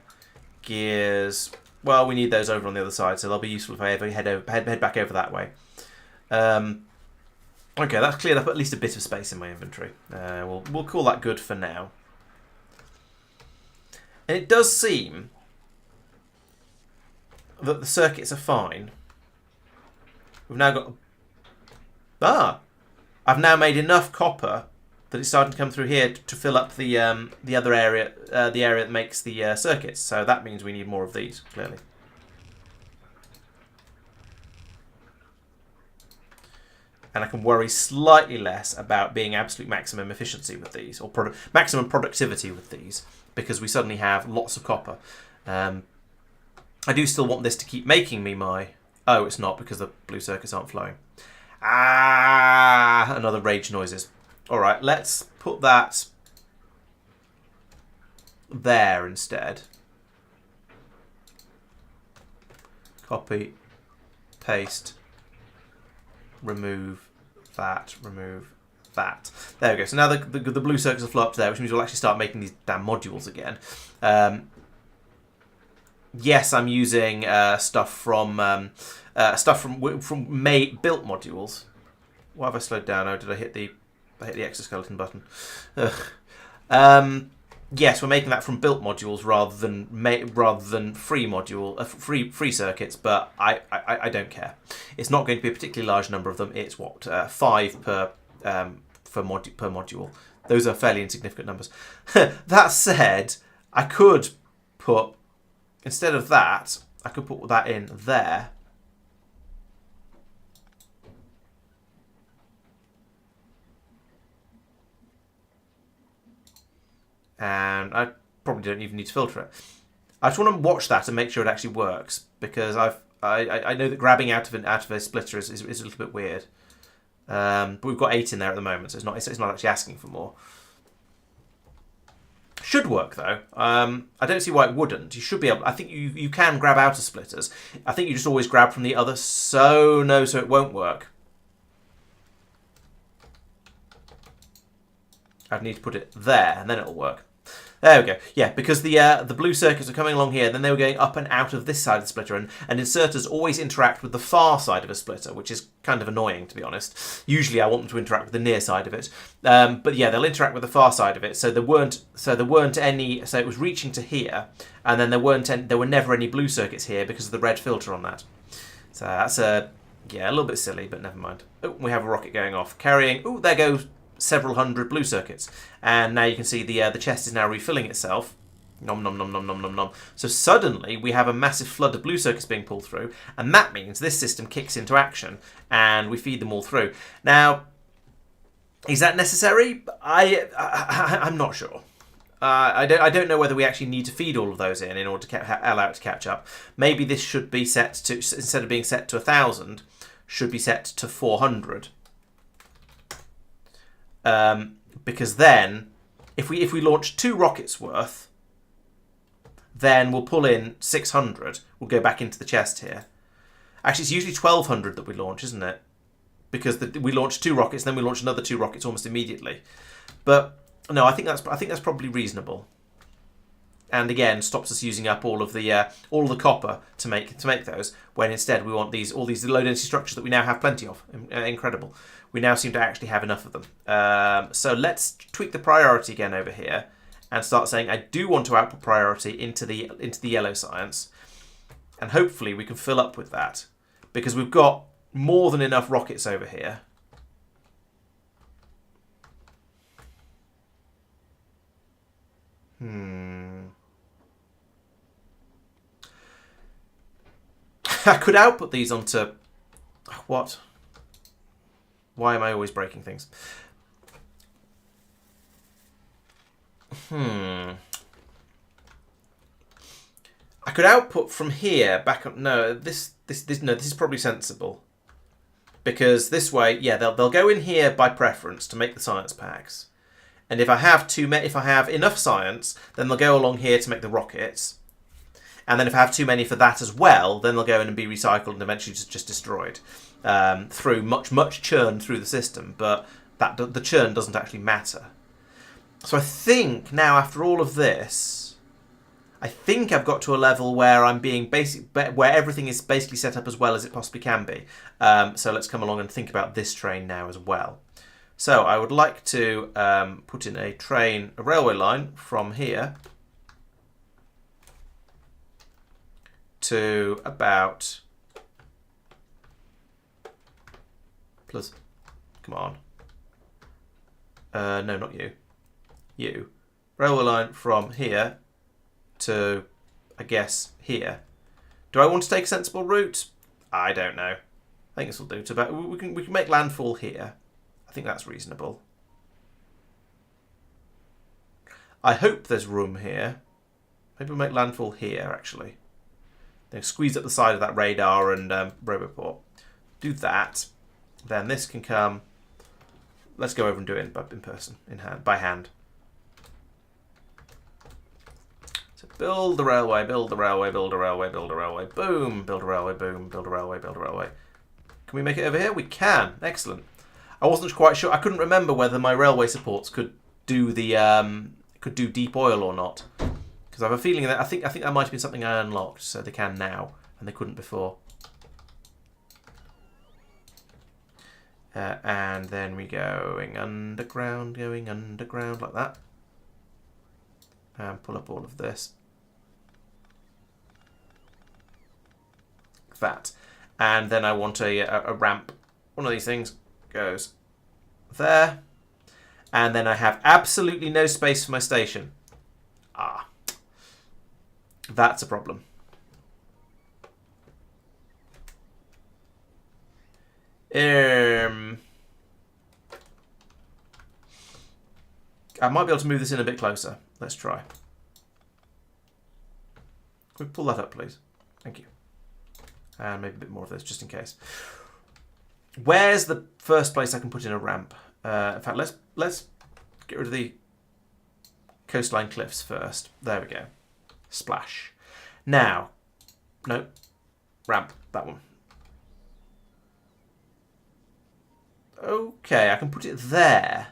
Gears. Well, we need those over on the other side, so they'll be useful if I ever head back over that way. Okay, that's cleared up at least a bit of space in my inventory. We'll call that good for now. And it does seem that the circuits are fine. We've now got... I've now made enough copper that it's starting to come through here to fill up the other area, the area that makes the circuits. So that means we need more of these, clearly. And I can worry slightly less about being absolute maximum efficiency with these, or maximum productivity with these, because we suddenly have lots of copper. I do still want this to keep making me my... Oh, it's not, because the blue circuits aren't flowing. Another rage noises. All right, let's put that there instead. Copy, paste, remove that, remove that. There we go. So now the blue circuits will flow up to there, which means we'll actually start making these damn modules again. Yes, I'm using stuff from built modules. Why have I slowed down? Oh, did I hit the exoskeleton button? Yes, we're making that from built modules rather than free circuits. But I don't care. It's not going to be a particularly large number of them. It's what 5 per module. Those are fairly insignificant numbers. That said, I could put, instead of that, I could put that in there. And I probably don't even need to filter it. I just want to watch that and make sure it actually works, because I know that grabbing out of a splitter is a little bit weird. But we've got 8 in there at the moment, so it's not actually asking for more. Should work though. I don't see why it wouldn't. You should be able. I think you can grab out of splitters. I think you just always grab from the other. So it won't work. I'd need to put it there, and then it'll work. There we go. Yeah, because the blue circuits are coming along here, then they were going up and out of this side of the splitter, and inserters always interact with the far side of a splitter, which is kind of annoying, to be honest. Usually I want them to interact with the near side of it. But yeah, they'll interact with the far side of it, so there weren't any, so it was reaching to here, and then there were never any blue circuits here because of the red filter on that. So that's a little bit silly, but never mind. Oh, we have a rocket going off, carrying, oh, there goes several hundred blue circuits, and now you can see the chest is now refilling itself. Nom nom nom nom nom nom nom. So suddenly we have a massive flood of blue circuits being pulled through, and that means this system kicks into action, and we feed them all through. Now, is that necessary? I'm not sure. I don't know whether we actually need to feed all of those in order to allow it to catch up. Maybe this should be set to, instead of being set to 1,000, should be set to 400. Because then, if we launch 2 rockets worth, then we'll pull in 600. We'll go back into the chest here. Actually, it's usually 1,200 that we launch, isn't it? Because we launch 2 rockets, then we launch another 2 rockets almost immediately. But no, I think that's probably reasonable. And again, stops us using up all of the copper to make those. When instead we want all these low density structures that we now have plenty of. Incredible. We now seem to actually have enough of them. So let's tweak the priority again over here and start saying I do want to output priority into the yellow science, and hopefully we can fill up with that because we've got more than enough rockets over here. I could output these onto what? Why am I always breaking things? I could output from here back up. No, this is probably sensible. Because this way, yeah, they'll go in here by preference to make the science packs. And if I have enough science, then they'll go along here to make the rockets. And then if I have too many for that as well, then they'll go in and be recycled and eventually just destroyed through much churn through the system. But the churn doesn't actually matter. So I think now, after all of this, I think I've got to a level where where everything is basically set up as well as it possibly can be. So let's come along and think about this train now as well. So I would like to put in a railway line from here to about plus. Come on. No, not you. You. Railway line from here to, I guess, here. Do I want to take a sensible route? I don't know. I think this will do. We can make landfall here. I think that's reasonable. I hope there's room here. Maybe we'll make landfall here, actually. Then squeeze up the side of that radar and roboport. Do that. Then this can come. Let's go over and do it in person, by hand. So build the railway, build the railway, build a railway, build a railway, boom, build a railway, boom, build a railway, build a railway. Can we make it over here? We can. Excellent. I wasn't quite sure. I couldn't remember whether my railway supports could do deep oil or not, because I have a feeling that I think that might have been something I unlocked, so they can now and they couldn't before. And then we going underground like that, and pull up all of this, like that, and then I want a ramp. One of these things goes there, and then I have absolutely no space for my station. That's a problem. I might be able to move this in a bit closer. Let's try. Can we pull that up, please? Thank you. And maybe a bit more of this, just in case. Where's the first place I can put in a ramp? In fact, let's get rid of the coastline cliffs first. There we go. Splash. Now, no, ramp, that one. Okay, I can put it there.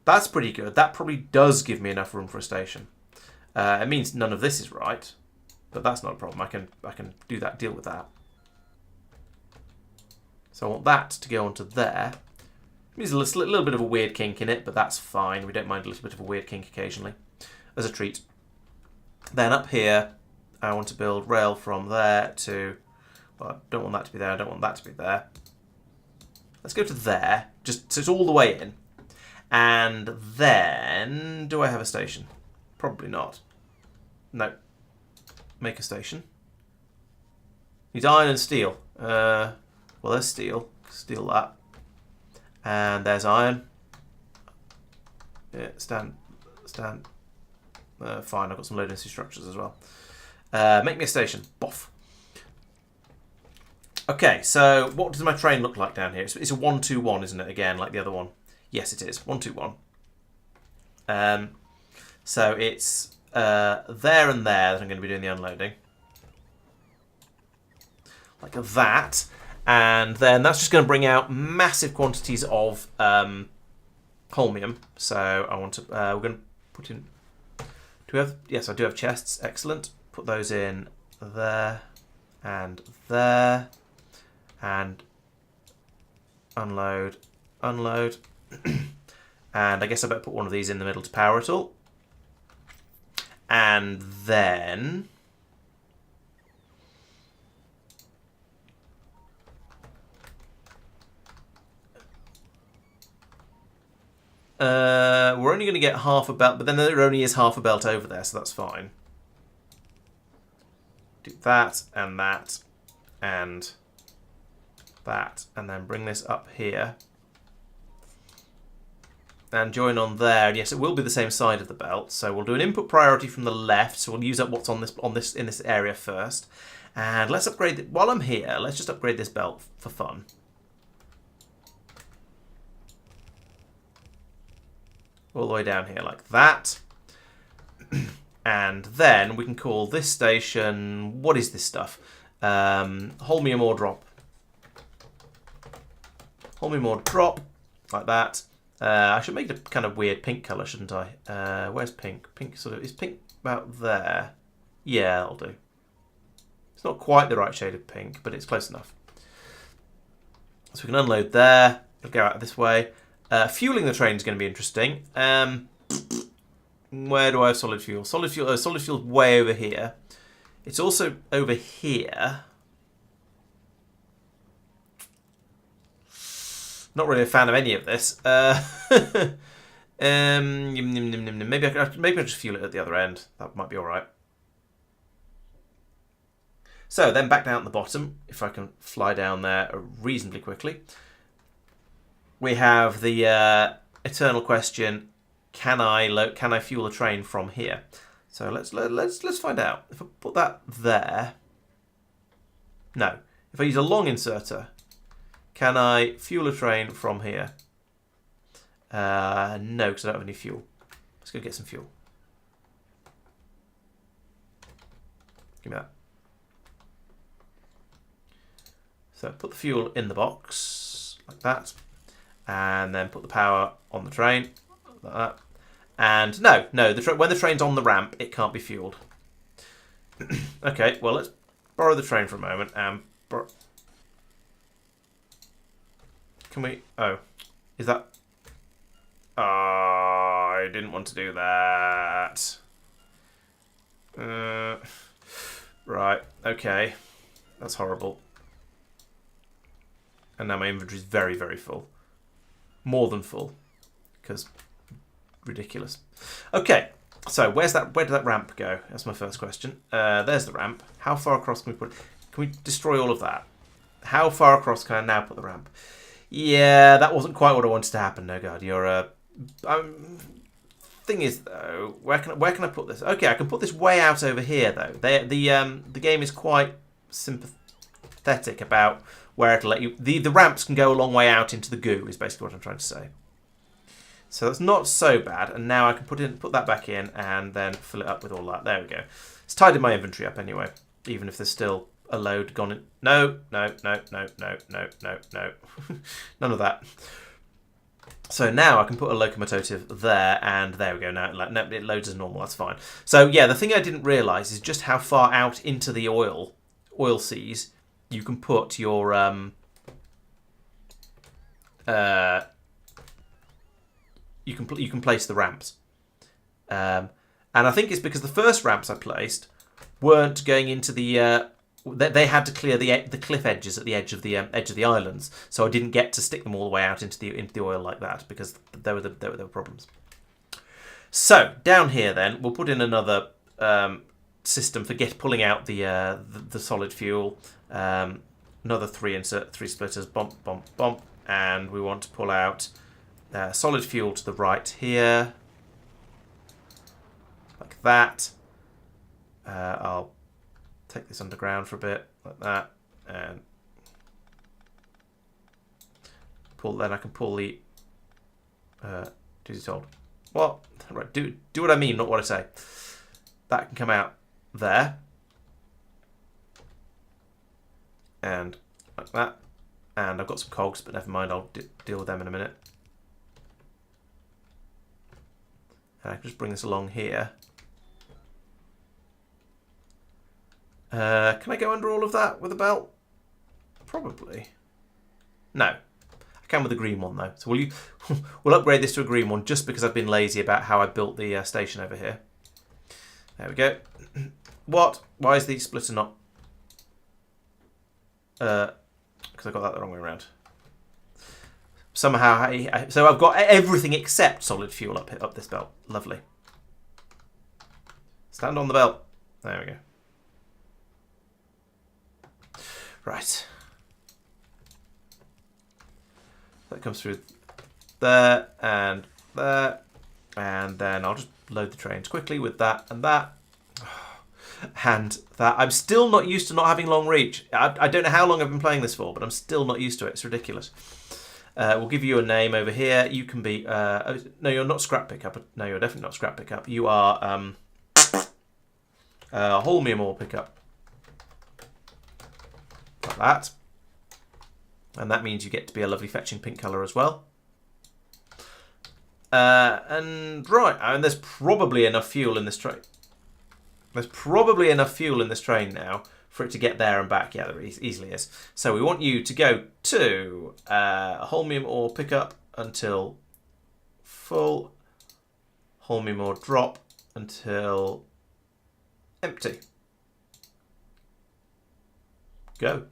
That's pretty good. That probably does give me enough room for a station. It means none of this is right, but that's not a problem. I can deal with that. So I want that to go onto there. There's a little bit of a weird kink in it, but that's fine. We don't mind a little bit of a weird kink occasionally, as a treat. Then up here, I want to build rail from there to... Well, I don't want that to be there. I don't want that to be there. Let's go to there, just so it's all the way in. And then, do I have a station? Probably not. No. Make a station. Need iron and steel. Well, there's steel. Steal that. And there's iron. Yeah, stand. Fine, I've got some low density structures as well. Make me a station. Boff. Okay, so what does my train look like down here? It's a 1-2-1, isn't it? Again, like the other one. Yes, it is. 1-2-1. So it's there and there that I'm going to be doing the unloading. Like that. And then that's just going to bring out massive quantities of holmium. So I want to... we're going to put in... Do we have... Yes, I do have chests. Excellent. Put those in there and there. And unload. And I guess I better put one of these in the middle to power it all. And then... we're only going to get half a belt, but then there only is half a belt over there, so that's fine. Do that, and that, and that, and then bring this up here. And join on there, and yes, it will be the same side of the belt, so we'll do an input priority from the left, so we'll use up what's in this area first. And let's upgrade, while I'm here, let's just upgrade this belt for fun. All the way down here like that. And then we can call this station... What is this stuff? Holmium ore drop. Holmium ore drop. Like that. I should make it a kind of weird pink colour, shouldn't I? Where's pink? Pink sort of... Is pink about there? Yeah, that'll do. It's not quite the right shade of pink, but it's close enough. So we can unload there. It'll go out this way. Fueling the train is going to be interesting. Where do I have solid fuel? Solid fuel's way over here. It's also over here. Not really a fan of any of this. Maybe I'll just fuel it at the other end. That might be all right. So then back down at the bottom, if I can fly down there reasonably quickly. We have the eternal question: Can I fuel a train from here? So let's find out. If I put that there, no. If I use a long inserter, can I fuel a train from here? No, because I don't have any fuel. Let's go get some fuel. Give me that. So put the fuel in the box like that. And then put the power on the train, like that. And no, when the train's on the ramp, it can't be fueled. Okay, well, let's borrow the train for a moment. And can we... Oh, is that... Oh, I didn't want to do that. Right, okay. That's horrible. And now my inventory's very, very full. More than full, because ridiculous. Okay, so where did that ramp go? That's my first question. There's the ramp. How far across can we put it? Can we destroy all of that? How far across can I now put the ramp? Yeah, that wasn't quite what I wanted to happen. No, God, you're thing is though, where can I put this? Okay, I can put this way out over here though. The game is quite sympathetic about where it'll let you... The ramps can go a long way out into the goo, is basically what I'm trying to say. So that's not so bad. And now I can put that back in and then fill it up with all that. There we go. It's tidied my inventory up anyway, even if there's still a load gone in. No. None of that. So now I can put a locomotive there, and there we go. Now it loads as normal. That's fine. So yeah, the thing I didn't realise is just how far out into the oil seas you can put your you can place the ramps. And I think it's because the first ramps I placed weren't going into the. They had to clear the cliff edges at the edge of the islands, so I didn't get to stick them all the way out into the oil like that because there were problems. So down here, then we'll put in another system for pulling out the solid fuel. Another 3 splitters, bump, bump, bump, and we want to pull out solid fuel to the right here, like that. I'll take this underground for a bit, like that, and pull. Then I can pull the. Duty told. What? Right. Do what I mean, not what I say. That can come out there, and like that. And I've got some cogs, but never mind. I'll deal with them in a minute. And I can just bring this along here. Can I go under all of that with a belt? Probably. No. I can with the green one, though. So we'll upgrade this to a green one just because I've been lazy about how I built the station over here. There we go. What? Why is the splitter not... Because I got that the wrong way around. Somehow, so I've got everything except solid fuel up this belt. Lovely. Stand on the belt. There we go. Right. That comes through there, and then I'll just load the trains quickly with that and that. And that. I'm still not used to not having long reach. I don't know how long I've been playing this for, but I'm still not used to it. It's ridiculous. We'll give you a name over here. You can be... no, you're not scrap pickup. No, you're definitely not scrap pickup. You are Holmium ore pickup. Like that. And that means you get to be a lovely fetching pink colour as well. And right, and there's probably enough fuel in this train. There's probably enough fuel in this train now for it to get there and back. Yeah, there easily is. So we want you to go to Holmium ore pickup until full. Holmium ore drop until empty. Go.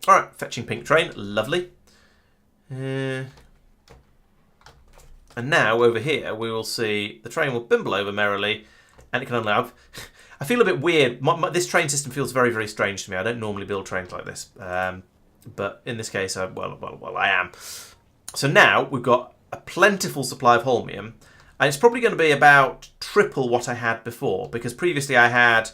Alright, fetching pink train. Lovely. And now over here we will see the train will bimble over merrily and it can unload. I feel a bit weird. This train system feels very, very strange to me. I don't normally build trains like this. But in this case, well, I am. So now we've got a plentiful supply of holmium. And it's probably going to be about triple what I had before. Because previously I had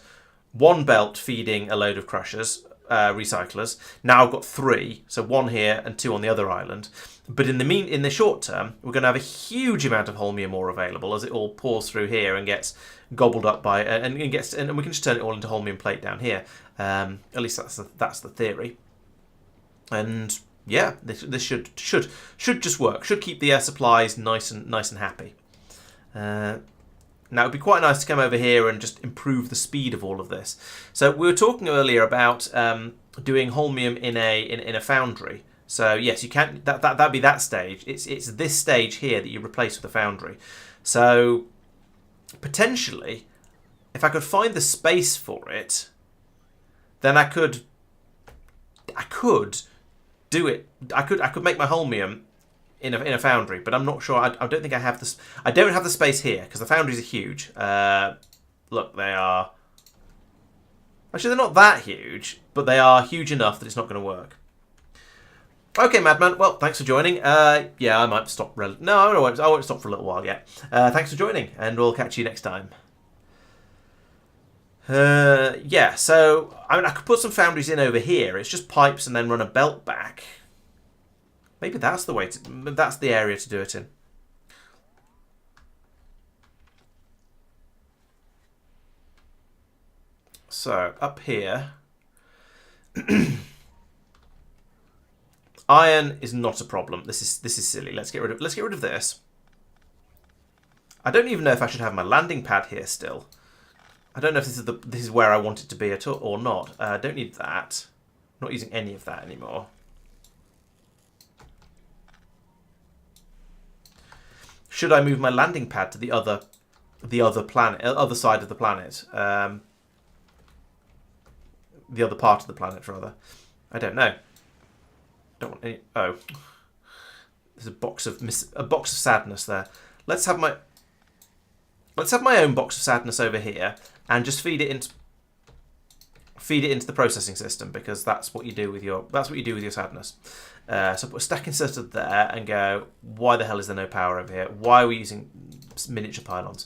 one belt feeding a load of crushers, recyclers. Now I've got 3. So 1 here and 2 on the other island. But in the short term, we're going to have a huge amount of holmium ore available as it all pours through here and gets gobbled up by and we can just turn it all into holmium plate down here. At least that's the theory. And yeah, this should just work. Should keep the air supplies nice and happy. Now it'd be quite nice to come over here and just improve the speed of all of this. So we were talking earlier about doing holmium in a foundry. So yes, you can. That'd be that stage. It's this stage here that you replace with a foundry. So potentially, if I could find the space for it, then I could do it. I could make my holmium in a foundry, but I'm not sure. I don't think I have this. I don't have the space here because the foundries are huge. Look, they are. Actually, they're not that huge, but they are huge enough that it's not going to work. Okay, Madman. Well, thanks for joining. Yeah, I might stop. No, I won't stop for a little while yet. Thanks for joining, and we'll catch you next time. Yeah, so I mean, I could put some foundries in over here. It's just pipes and then run a belt back. Maybe that's the way to. That's the area to do it in. So up here. Iron is not a problem. This is silly. Let's get rid of this. I don't even know if I should have my landing pad here still. I don't know if this is where I want it to be at all or not. I don't need that. I'm not using any of that anymore. Should I move my landing pad to the other planet, other side of the planet? The other part of the planet, rather. I don't know. Don't want any. Oh, there's a box of sadness there. Let's have my own box of sadness over here and just feed it into the processing system, because that's what you do with your sadness. So put a stack inserted there and go, why the hell is there no power over here? Why are we using miniature pylons?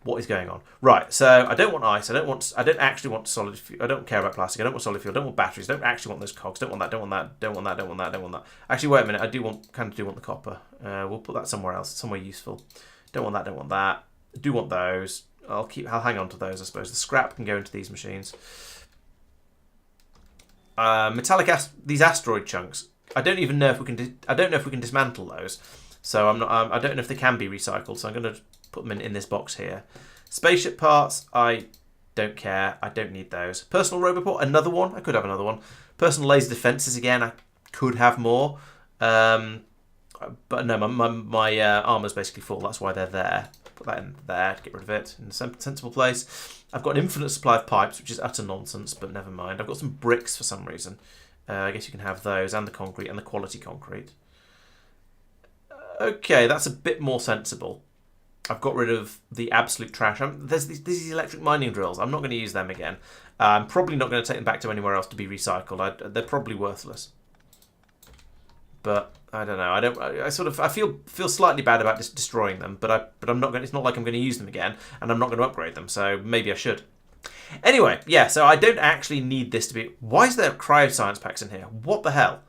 What is going on? Right, so I don't want ice. I don't actually want solid fuel. I don't care about plastic. I don't want solid fuel. I don't want batteries. I don't actually want those cogs. Don't want that. Don't want that. Don't want that. Don't want that. Don't want that. Actually, wait a minute. I kind of do want the copper. We'll put that somewhere else, somewhere useful. Don't want that. Don't want that. Do want those. I'll hang on to those, I suppose. The scrap can go into these machines. These asteroid chunks. I don't even know if we can. I don't know if we can dismantle those. So I'm not. I don't know if they can be recycled. So I'm going to put them in this box here. Spaceship parts. I don't care. I don't need those. Personal roboport. Another one. I could have another one. Personal laser defenses again. I could have more. But no, my armor's basically full. That's why they're there. Put that in there to get rid of it in a sensible place. I've got an infinite supply of pipes, which is utter nonsense, but never mind. I've got some bricks for some reason. I guess you can have those, and the concrete, and the quality concrete. Okay, that's a bit more sensible. I've got rid of the absolute trash. There's these electric mining drills. I'm not going to use them again. I'm probably not going to take them back to anywhere else to be recycled. They're probably worthless. But I don't know. I feel slightly bad about just destroying them. But I'm not going. It's not like I'm going to use them again, and I'm not going to upgrade them. So maybe I should. Anyway, yeah. So I don't actually need this to be. Why is there cryoscience packs in here? What the hell?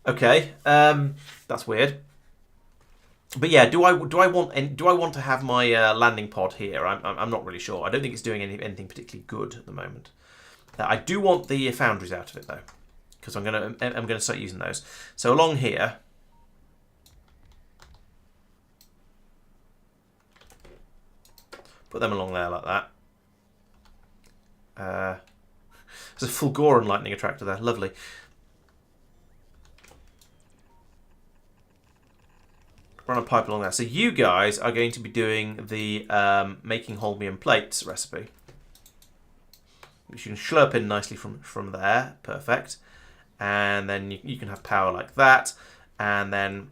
Okay, that's weird. But yeah, do I want to have my landing pod here? I'm not really sure. I don't think it's doing anything particularly good at the moment. I do want the foundries out of it though, because I'm gonna start using those. So along here, put them along there like that. There's a Fulgora lightning attractor there. Lovely. Run a pipe along there. So you guys are going to be doing the making holmium plates recipe, which you can slurp in nicely from there. Perfect. And then you can have power like that. And then,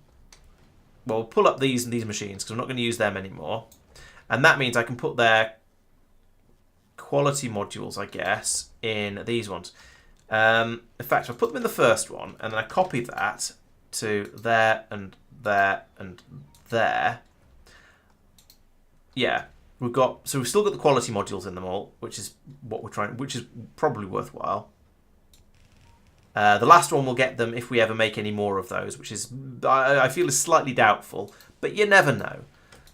well, we'll pull up these machines because I'm not going to use them anymore. And that means I can put their quality modules, I guess, in these ones. In fact, I'll put them in the first one, and then I copy that to there and there and there. Yeah, we've still got the quality modules in them all, which is what we're trying, which is probably worthwhile. The last one will get them if we ever make any more of those, which is I feel is slightly doubtful, but you never know.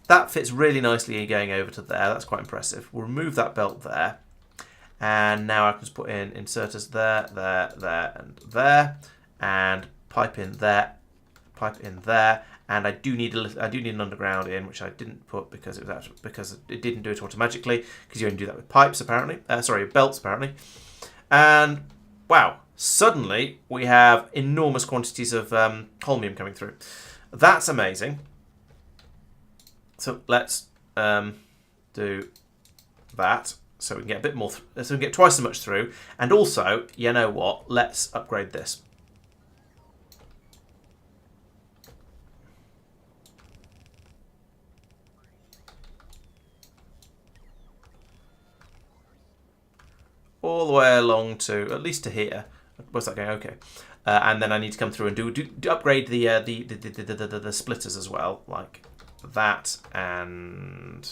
That fits really nicely going over to there. That's quite impressive. We'll remove that belt there, and now I can just put in inserters there, there, and there, and pipe in there. Pipe in there, and I do need an underground in, which I didn't put because it didn't do it automatically, because you only do that with pipes apparently. Belts apparently. And wow, suddenly we have enormous quantities of holmium coming through. That's amazing. So let's do that, so we can get a bit more. So we can get twice as much through, and also, you know what? Let's upgrade this. All the way along to at least to here. Where's that going? Okay, and then I need to come through and do upgrade the splitters as well, like that and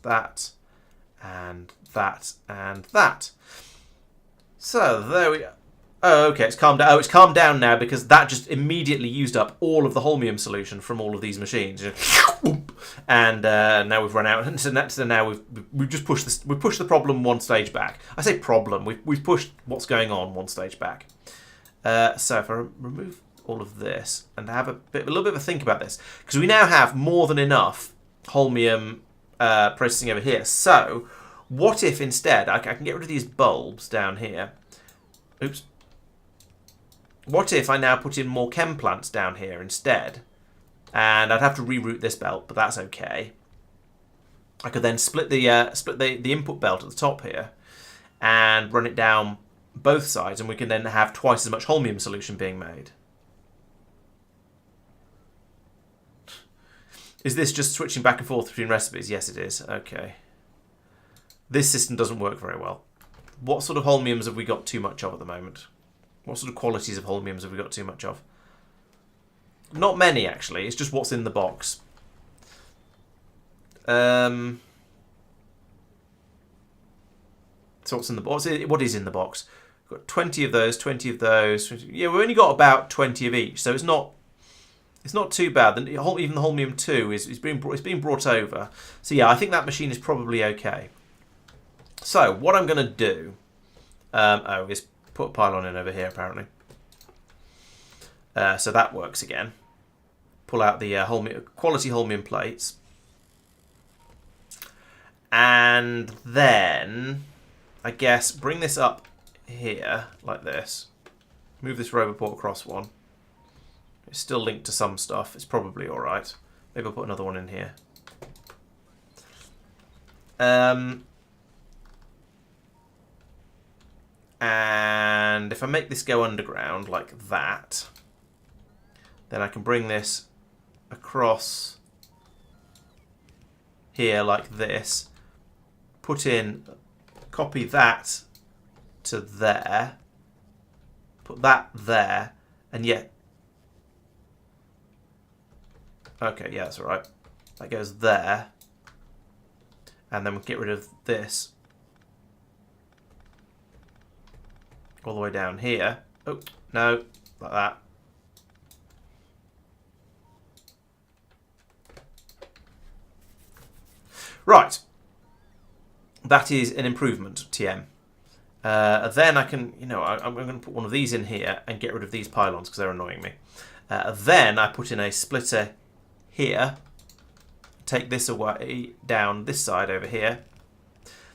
that and that and that. So there we are. Oh, okay, it's calmed down. Oh, it's calmed down now because that just immediately used up all of the holmium solution from all of these machines, and now we've run out. And so now we've just pushed this. We pushed the problem one stage back. I say problem. We've pushed what's going on one stage back. So if I remove all of this and have a little bit of a think about this, because we now have more than enough holmium processing over here. So what if instead I can get rid of these bulbs down here? Oops. What if I now put in more chem plants down here instead? And I'd have to reroute this belt, but that's okay. I could then split the input belt at the top here and run it down both sides, and we can then have twice as much holmium solution being made. Is this just switching back and forth between recipes? Yes, it is. Okay. This system doesn't work very well. What sort of holmiums have we got too much of at the moment? What sort of qualities of holmiums have we got too much of? Not many, actually. It's just what's in the box. So what's in the box? What is in the box? We've got 20 of those, 20 of those. 20, yeah, we've only got about 20 of each, so it's not too bad. Even the holmium 2 is being brought over. So yeah, I think that machine is probably okay. So what I'm going to do is put a pylon in over here, apparently. So that works again. Pull out the quality holmium plates. And then, I guess, bring this up here, like this. Move this Roboport across one. It's still linked to some stuff. It's probably alright. Maybe I'll put another one in here. And if I make this go underground like that, then I can bring this across here like this. Put in, copy that to there. Put that there, and yet. Okay, yeah, that's all right. That goes there, and then we'll get rid of this all the way down here. Oh no, like that. Right. That is an improvement, TM. Then I can, I'm going to put one of these in here and get rid of these pylons because they're annoying me. Then I put in a splitter here. Take this away down this side over here.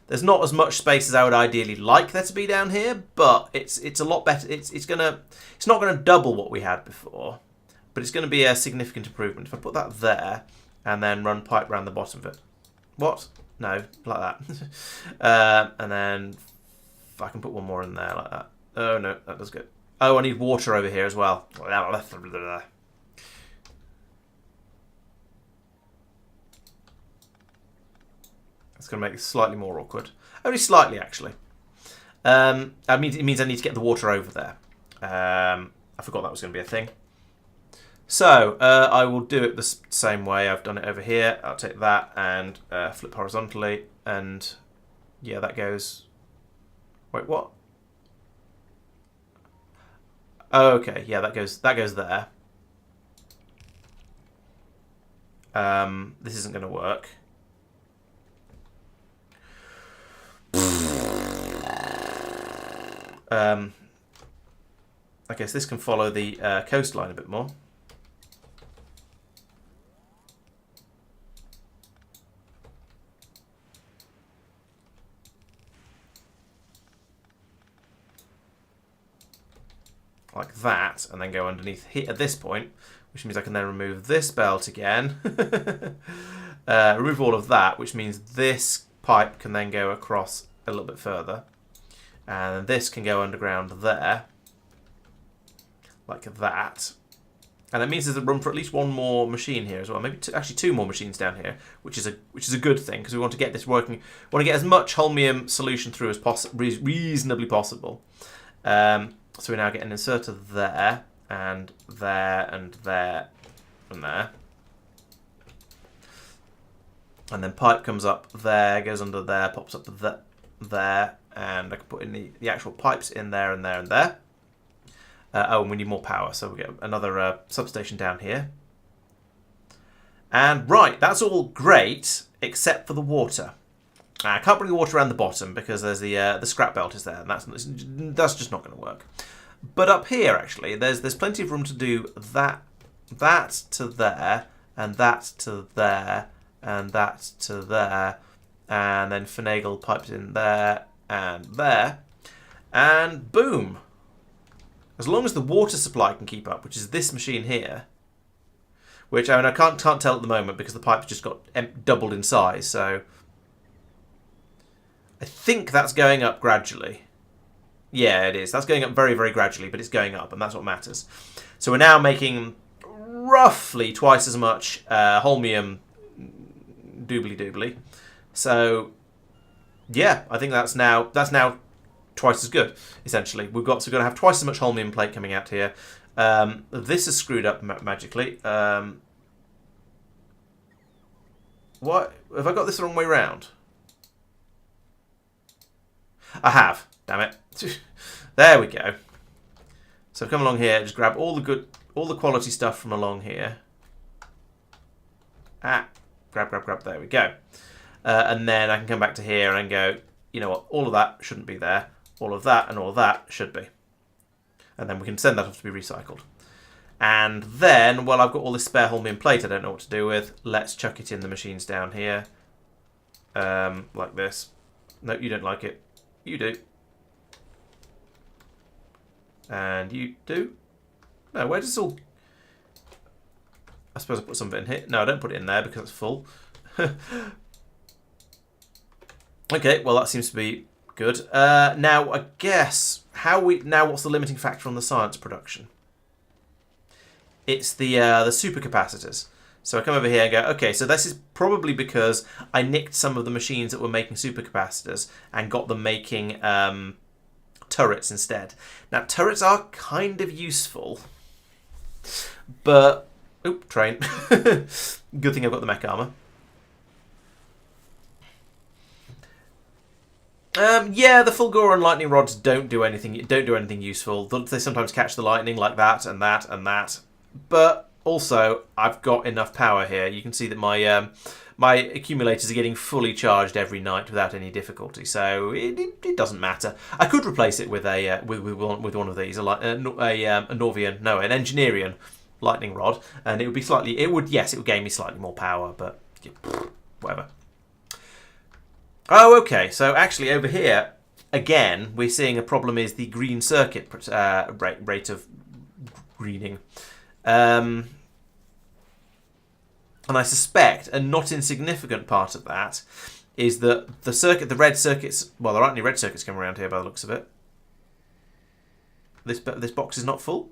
There's not as much space as I would ideally like there to be down here, but it's a lot better. It's not gonna double what we had before, but it's going to be a significant improvement. If I put that there and then run pipe around the bottom of it. What? No, like that. And then I can put one more in there like that. Oh no, that does good. Oh, I need water over here as well. It's going to make it slightly more awkward. Only slightly, actually. It means I need to get the water over there. I forgot that was going to be a thing. So, I will do it the same way I've done it over here. I'll take that and flip horizontally. And, yeah, that goes... Wait, what? Oh, okay, yeah, that goes there. This isn't going to work. I guess this can follow the coastline a bit more. Like that, and then go underneath here at this point, which means I can then remove this belt again. Remove all of that, which means this pipe can then go across a little bit further. And this can go underground there. Like that. And that means there's room for at least one more machine here as well. Maybe actually two more machines down here, which is a good thing, because we want to get this working. We want to get as much holmium solution through as reasonably possible. So we now get an inserter there, and there, and there, and there. And then pipe comes up there, goes under there, pops up there, and I can put in the actual pipes in there, and there, and there. Oh, and we need more power, so we get another substation down here. And right, that's all great, except for the water. I can't bring the water around the bottom because there's the scrap belt is there, and that's just not going to work. But up here, actually, there's plenty of room to do that to there, and that to there, and that to there, and then finagle pipes in there and there, and boom. As long as the water supply can keep up, which is this machine here, which I mean I can't tell at the moment because the pipe's just got doubled in size, so I think that's going up gradually. Yeah, it is. That's going up very, very gradually, but it's going up, and that's what matters. So we're now making roughly twice as much holmium doobly-doobly. So, yeah, I think that's now twice as good, essentially. We're going to have twice as much holmium plate coming out here. This is screwed up magically. What? Have I got this the wrong way round? I have. Damn it. There we go. So come along here, just grab all the quality stuff from along here. Grab. There we go. And then I can come back to here and go, you know what, all of that shouldn't be there. All of that and all of that should be. And then we can send that off to be recycled. And then, well, I've got all this spare holmium plate I don't know what to do with. Let's chuck it in the machines down here. Like this. No, you don't like it. You do. And you do? No, where does it all... I suppose I put some of it in here. No, I don't put it in there because it's full. Okay, well that seems to be good. Now, I guess, what's the limiting factor on the science production? It's the supercapacitors. So I come over here and go, okay, so this is probably because I nicked some of the machines that were making supercapacitors and got them making turrets instead. Now, turrets are kind of useful, but... Oop, train. Good thing I've got the mech armor. Yeah, the Fulgora and lightning rods don't do anything useful. They sometimes catch the lightning like that and that and that. But also, I've got enough power here. You can see that my my accumulators are getting fully charged every night without any difficulty. So it doesn't matter. I could replace it with a with one of these, an Engineerian lightning rod, and it would be slightly. It would gain me slightly more power, but yeah, whatever. Oh, okay. So actually, over here again, we're seeing a problem is the green circuit rate of greening. And I suspect a not insignificant part of that is that the red circuits, well, there aren't any red circuits coming around here by the looks of it. This box is not full.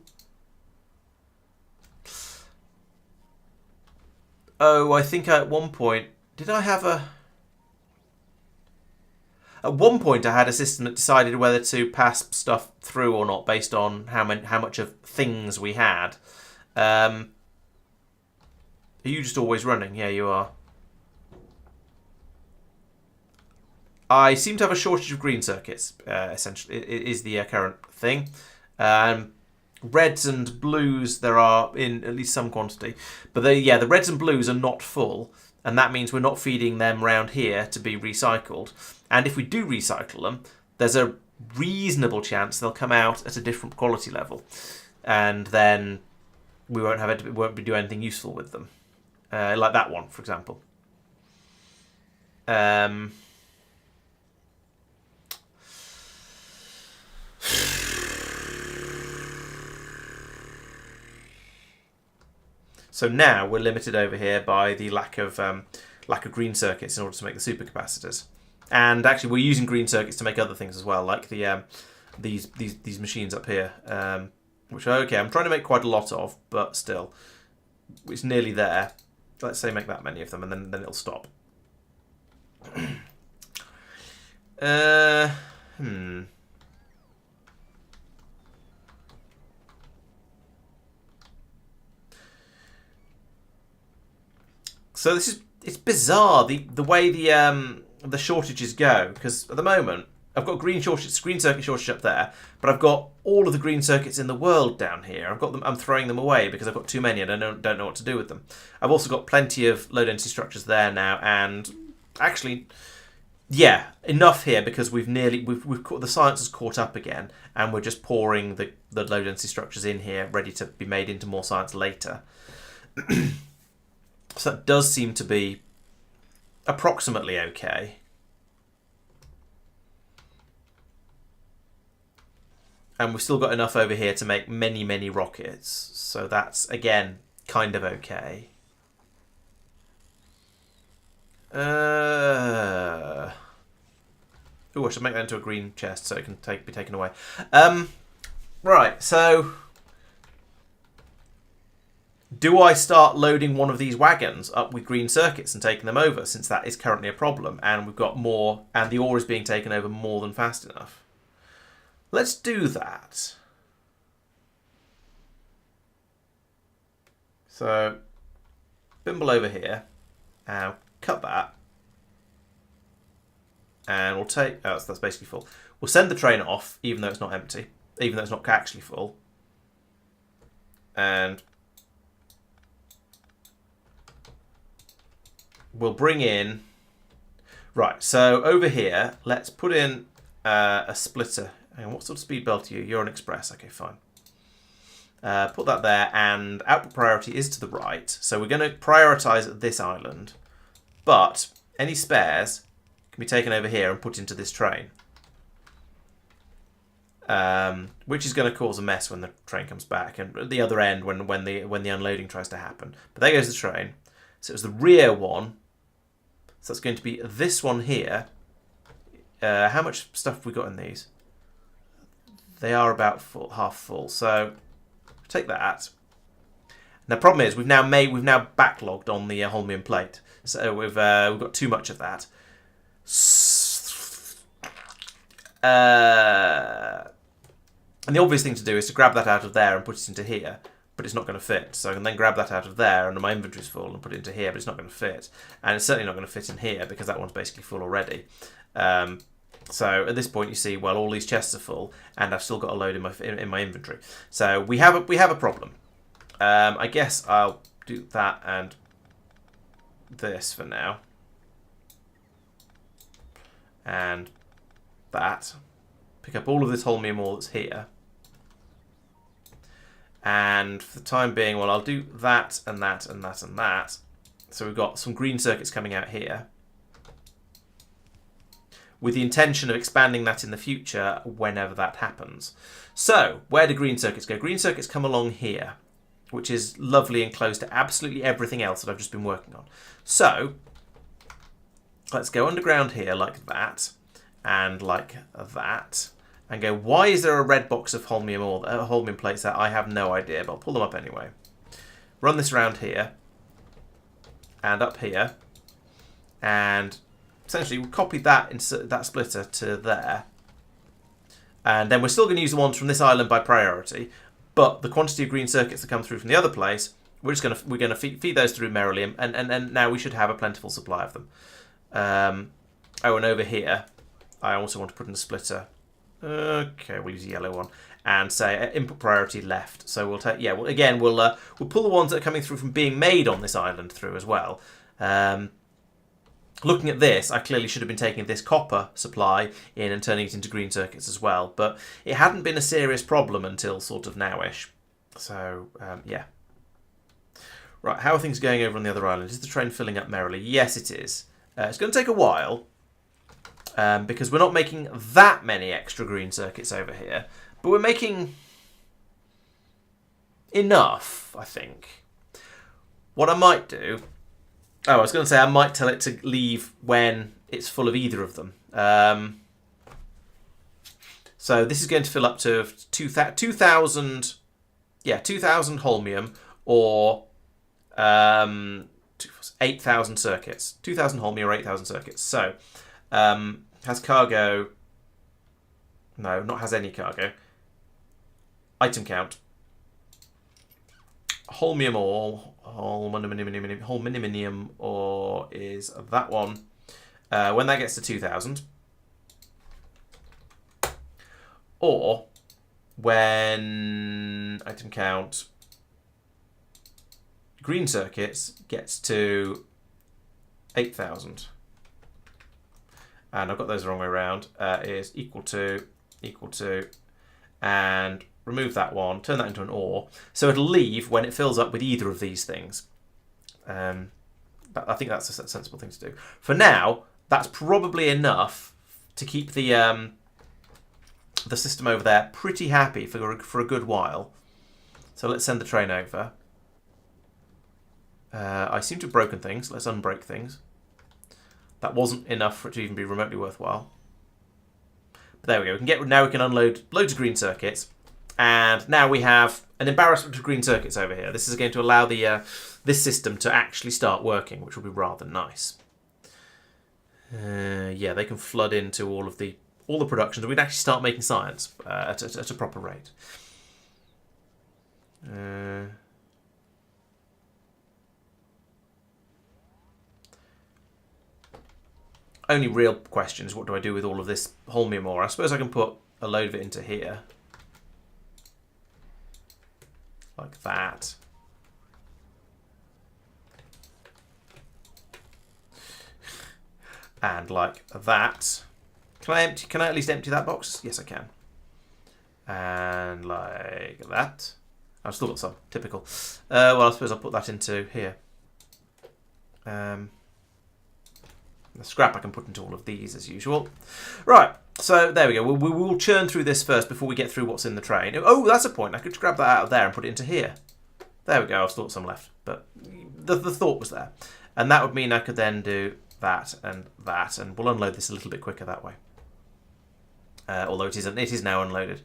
Oh, I think at one point, did I have a... At one point I had a system that decided whether to pass stuff through or not based on how much of things we had. Are you just always running? Yeah, you are. I seem to have a shortage of green circuits, essentially. It is the current thing. Reds and blues there are in at least some quantity. But the reds and blues are not full, and that means we're not feeding them round here to be recycled. And if we do recycle them, there's a reasonable chance they'll come out at a different quality level. And then we won't be doing anything useful with them. Like that one, for example. So now we're limited over here by the lack of green circuits in order to make the supercapacitors. And actually, we're using green circuits to make other things as well, like the these machines up here, which okay, I'm trying to make quite a lot of, but still, it's nearly there. Let's say make that many of them, and then it'll stop. So it's bizarre the way the shortages go, because at the moment I've got green circuit shortage up there, but I've got all of the green circuits in the world down here. I've got them. I'm throwing them away because I've got too many and I don't know what to do with them. I've also got plenty of low density structures there now, and actually, Yeah, enough here because we've caught, the science has caught up again, and we're just pouring the low density structures in here, ready to be made into more science later. So that does seem to be approximately okay. And we've still got enough over here to make many rockets. So that's, again, kind of okay. Oh, I should make that into a green chest so it can be taken away. Right, so do I start loading one of these wagons up with green circuits and taking them over, since that is currently a problem and we've got more, and the ore is being taken over more than fast enough? Let's do that. So, bimble over here, and cut that. And we'll take... Oh, that's basically full. We'll send the train off, even though it's not empty. Even though it's not actually full. And we'll bring in... Right, so over here, let's put in a splitter. Hang on, what sort of speed belt are you? You're an express. Okay, fine. Put that there, and output priority is to the right. So we're going to prioritise this island. But any spares can be taken over here and put into this train. Which is going to cause a mess when the train comes back, and at the other end when the unloading tries to happen. But there goes the train. So it was the rear one. So that's going to be this one here. How much stuff have we got in these? They are about half full. So take that. Now the problem is we've now backlogged on the holmium plate. So we've got too much of that. And the obvious thing to do is to grab that out of there and put it into here, but it's not going to fit. So I can then grab that out of there and my inventory's full and put it into here, but it's not going to fit. And it's certainly not going to fit in here because that one's basically full already. So at this point you see, well, all these chests are full and I've still got a load in my inventory. So we have a problem. I guess I'll do that and this for now. And that. Pick up all of this holmium ore that's here. And for the time being, well, I'll do that and that and that and that. So we've got some green circuits coming out here, with the intention of expanding that in the future whenever that happens. So, where do green circuits go? Green circuits come along here, which is lovely and close to absolutely everything else that I've just been working on. So, let's go underground here like that, and like that, and go, why is there a red box of holmium plates there? I have no idea, but I'll pull them up anyway. Run this around here, and up here, and essentially we'll copy that, insert that splitter to there, and then we're still going to use the ones from this island by priority, but the quantity of green circuits that come through from the other place, we're going to feed those through merrily, and now we should have a plentiful supply of them. Oh, and over here, I also want to put in a splitter. Okay, we'll use a yellow one and say input priority left. So we'll take, yeah, well, again, we'll pull the ones that are coming through from being made on this island through as well. Looking at this, I clearly should have been taking this copper supply in and turning it into green circuits as well, but it hadn't been a serious problem until sort of nowish. So, yeah. Right, how are things going over on the other island? Is the train filling up merrily? Yes, it is. It's going to take a while, because we're not making that many extra green circuits over here, but we're making enough, I think. What I might do... Oh, I was going to say I might tell it to leave when it's full of either of them. So this is going to fill up to 2,000... Yeah, 2,000 holmium or 8,000 circuits. 2,000 holmium or 8,000 circuits. So, has cargo... No, not has any cargo. Item count. Holmium ore... Holminium ore is that one. When that gets to 2,000. Or when item count green circuits gets to 8,000. and I've got those the wrong way around, is equal to, and remove that one, turn that into an OR. So it'll leave when it fills up with either of these things. But I think that's a sensible thing to do. For now, that's probably enough to keep the system over there pretty happy for a good while. So let's send the train over. I seem to have broken things. Let's unbreak things. That wasn't enough for it to even be remotely worthwhile. But there we go. Now we can unload loads of green circuits, and now we have an embarrassment of green circuits over here. This is going to allow the this system to actually start working, which will be rather nice. Yeah, they can flood into all the productions, and we'd actually start making science at a proper rate. Only real question is, what do I do with all of this holmium ore? I suppose I can put a load of it into here. Like that. And like that. Can I at least empty that box? Yes, I can. And like that. I've still got some. Typical. Well, I suppose I'll put that into here. The scrap I can put into all of these as usual. Right, so there we go. We'll churn through this first before we get through what's in the train. Oh, that's a point. I could grab that out of there and put it into here. There we go. I've still got some left, but the thought was there. And that would mean I could then do that, and we'll unload this a little bit quicker that way. Although it is now unloaded.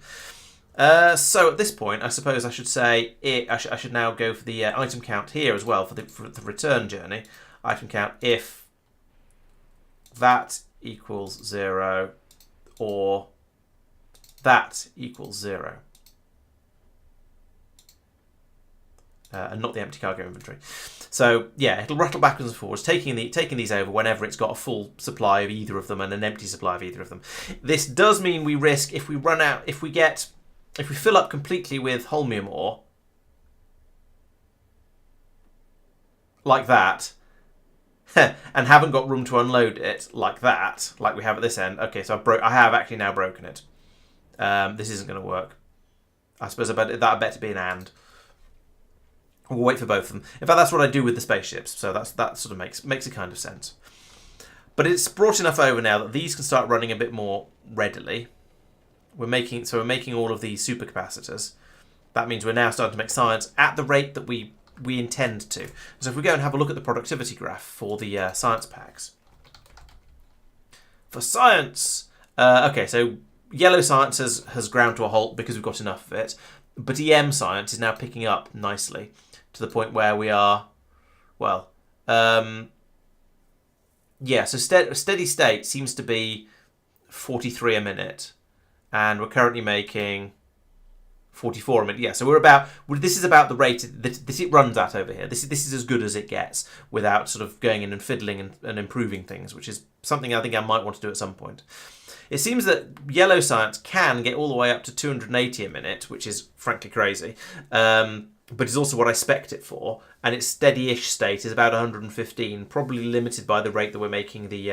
So at this point, I suppose I should say I should now go for the item count here as well for the return journey. Item count if that equals 0 or that equals 0. And not the empty cargo inventory. So yeah, it'll rattle backwards and forwards, taking these over whenever it's got a full supply of either of them and an empty supply of either of them. This does mean we risk, if we fill up completely with holmium ore, like that, and haven't got room to unload it like that, like we have at this end. Okay, so I have actually now broken it. This isn't going to work. I suppose that better be an and. We'll wait for both of them. In fact, that's what I do with the spaceships, so that sort of makes a kind of sense. But it's brought enough over now that these can start running a bit more readily. We're making all of these supercapacitors. That means we're now starting to make science at the rate that we intend to. So if we go and have a look at the productivity graph for the science packs. For science, okay, so yellow science has ground to a halt because we've got enough of it, but EM science is now picking up nicely to the point where we are, well, yeah, so steady state seems to be 43 a minute, and we're currently making 44 a minute. Yeah, so this is about the rate that it runs at over here. This is as good as it gets without sort of going in and fiddling and improving things, which is something I think I might want to do at some point. It seems that yellow science can get all the way up to 280 a minute, which is frankly crazy, but it's also what I spec'd it for, and its steady-ish state is about 115, probably limited by the rate that we're making the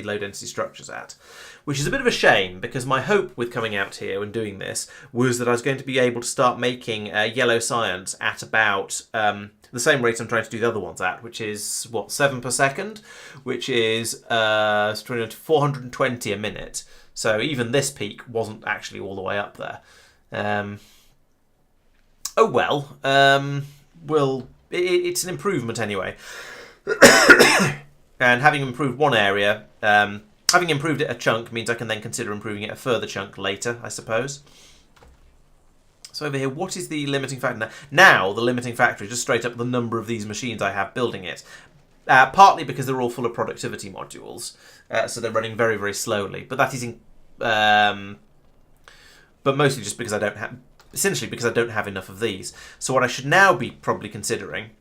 low-density structures at, which is a bit of a shame, because my hope with coming out here and doing this was that I was going to be able to start making yellow science at about the same rate I'm trying to do the other ones at, which is, 7 per second, which is 420 a minute. So even this peak wasn't actually all the way up there. Oh well, it's an improvement anyway. And having improved one area, having improved it a chunk means I can then consider improving it a further chunk later, I suppose. So over here, what is the limiting factor now? Now the limiting factor is just straight up the number of these machines I have building it. Partly because they're all full of productivity modules, so they're running very, very slowly. But that is but mostly just because I don't have enough of these. So what I should now be probably considering,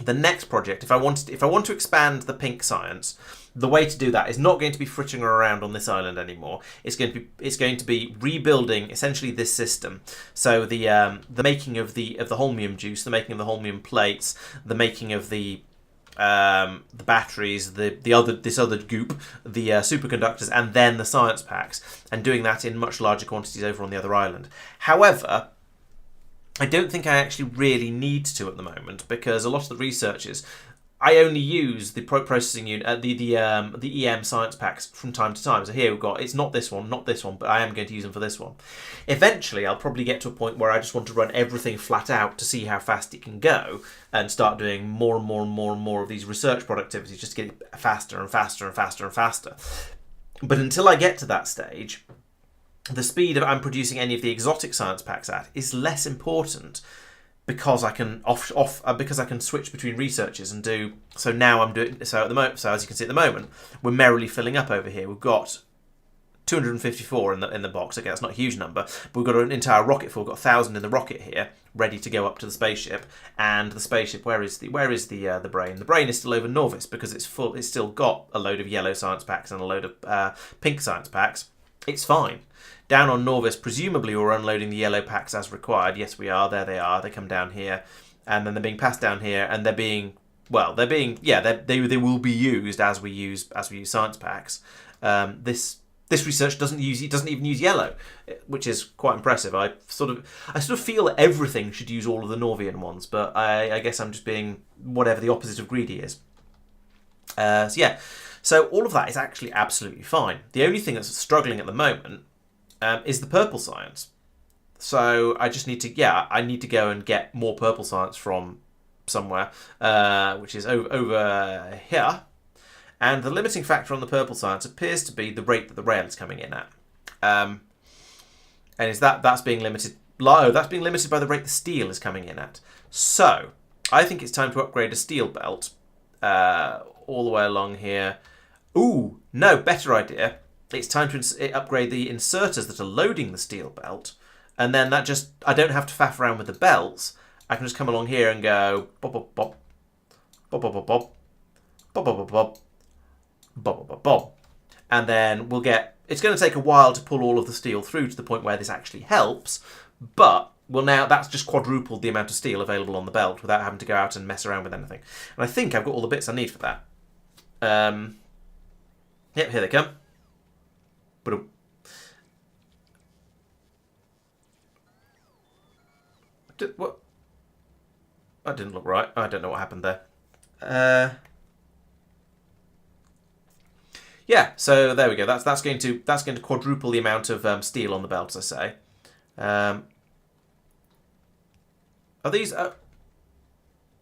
the next project, if I want to expand the pink science, the way to do that is not going to be frittering around on this island anymore. It's going to be rebuilding essentially this system. So the making of the holmium juice, the making of the holmium plates, the making of the the batteries, this other goop, the superconductors, and then the science packs, and doing that in much larger quantities over on the other island. However, I don't think I actually really need to at the moment, because a lot of the researchers, I only use the processing unit, the EM science packs from time to time. So here we've got, it's not this one, but I am going to use them for this one. Eventually, I'll probably get to a point where I just want to run everything flat out to see how fast it can go, and start doing more and more and more and more of these research productivities, just to get it faster and faster and faster and faster. But until I get to that stage, the speed I'm producing any of the exotic science packs at is less important, because I can because I can switch between researchers and do so. Now I'm doing so at the moment. So as you can see at the moment, we're merrily filling up over here. We've got 254 in the box. Okay, that's not a huge number, but we've got an entire rocket full. We've got 1,000 in the rocket here, ready to go up to the spaceship. And the spaceship, where is the brain? The brain is still over Norvis, because it's full. It's still got a load of yellow science packs and a load of pink science packs. It's fine. Down on Norvis, presumably we're unloading the yellow packs as required. Yes, we are. There they are. They come down here, and then they're being passed down here, and they will be used as we use science packs. This research doesn't even use yellow, which is quite impressive. I sort of feel that everything should use all of the Norvian ones, but I guess I'm just being whatever the opposite of greedy is. So all of that is actually absolutely fine. The only thing that's struggling at the moment is the purple science. So I just need to, I need to go and get more purple science from somewhere, which is over here. And the limiting factor on the purple science appears to be the rate that the rail is coming in at. And is that's being limited? That's being limited by the rate the steel is coming in at. So I think it's time to upgrade a steel belt all the way along here. Ooh, no, better idea. It's time to upgrade the inserters that are loading the steel belt, and then that just, I don't have to faff around with the belts. I can just come along here and go bop bop bop bop bop bop bop bop bop bop bop bop bop bop, and then we'll get. It's going to take a while to pull all of the steel through to the point where this actually helps, but now that's just quadrupled the amount of steel available on the belt without having to go out and mess around with anything. And I think I've got all the bits I need for that. Yep, here they come. What? That didn't look right. I don't know what happened there. Yeah, so there we go. That's going to quadruple the amount of steel on the belt, as I say. Are these? I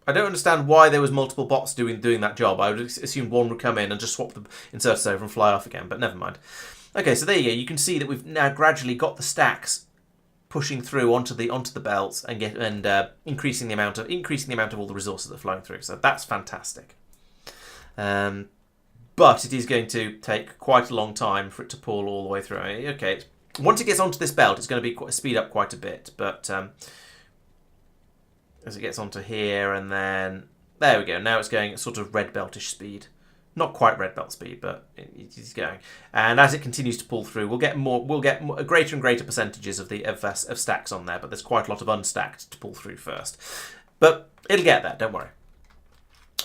don't understand why there was multiple bots doing that job. I would assume one would come in and just swap the inserters over and fly off again, but never mind. Okay, so there you go. You can see that we've now gradually got the stacks pushing through onto the belts and increasing the amount of all the resources that are flowing through. So that's fantastic. But it is going to take quite a long time for it to pull all the way through. Okay, once it gets onto this belt, it's going to be speed up quite a bit. But as it gets onto here, and then there we go. Now it's going at sort of red beltish speed. Not quite red belt speed, but it is going. And as it continues to pull through, we'll get greater and greater percentages of stacks on there. But there's quite a lot of unstacked to pull through first. But it'll get there. Don't worry.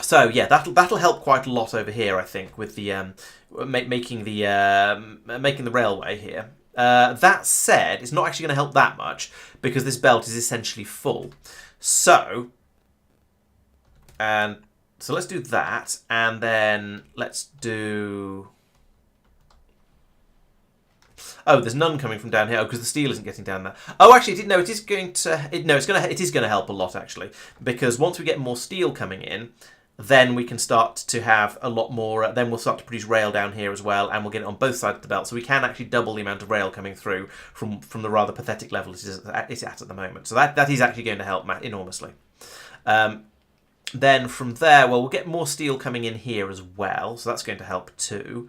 So yeah, that'll help quite a lot over here, I think, with the making the railway here. That said, it's not actually going to help that much because this belt is essentially full. So let's do that, and then let's do. Oh, there's none coming from down here. Oh, because the steel isn't getting down there. Oh, actually, it is going to help a lot actually, because once we get more steel coming in, then we can start to have a lot more. Then we'll start to produce rail down here as well, and we'll get it on both sides of the belt, so we can actually double the amount of rail coming through from the rather pathetic level it's at the moment. So that is actually going to help enormously. Then from there, well, we'll get more steel coming in here as well, so that's going to help too.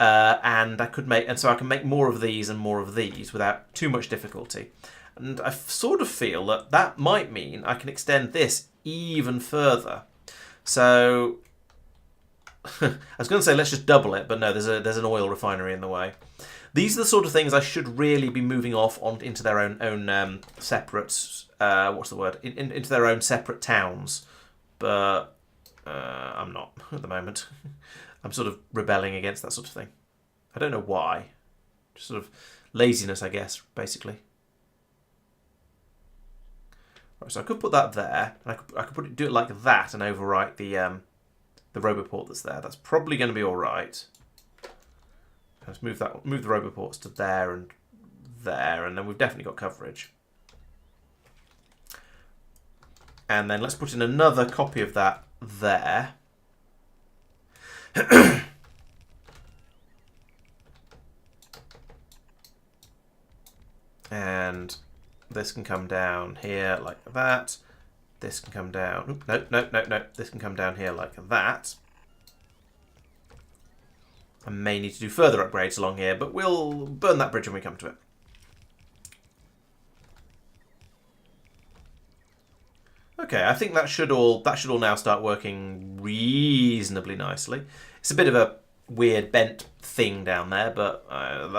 And I can make more of these and more of these without too much difficulty. And I sort of feel that might mean I can extend this even further. So I was going to say let's just double it, but no, there's an oil refinery in the way. These are the sort of things I should really be moving off into their own separate into their own separate towns. But I'm not at the moment. I'm sort of rebelling against that sort of thing. I don't know why. Just sort of laziness, I guess, basically. Right, so I could put that there, and I could do it like that and overwrite the roboport that's there. That's probably going to be all right. Let's move the roboports to there, and then we've definitely got coverage. And then let's put in another copy of that there. And this can come down here like that. This can come down. Oop, no. This can come down here like that. I may need to do further upgrades along here, but we'll burn that bridge when we come to it. Okay, I think that should all now start working reasonably nicely. It's a bit of a weird bent thing down there, but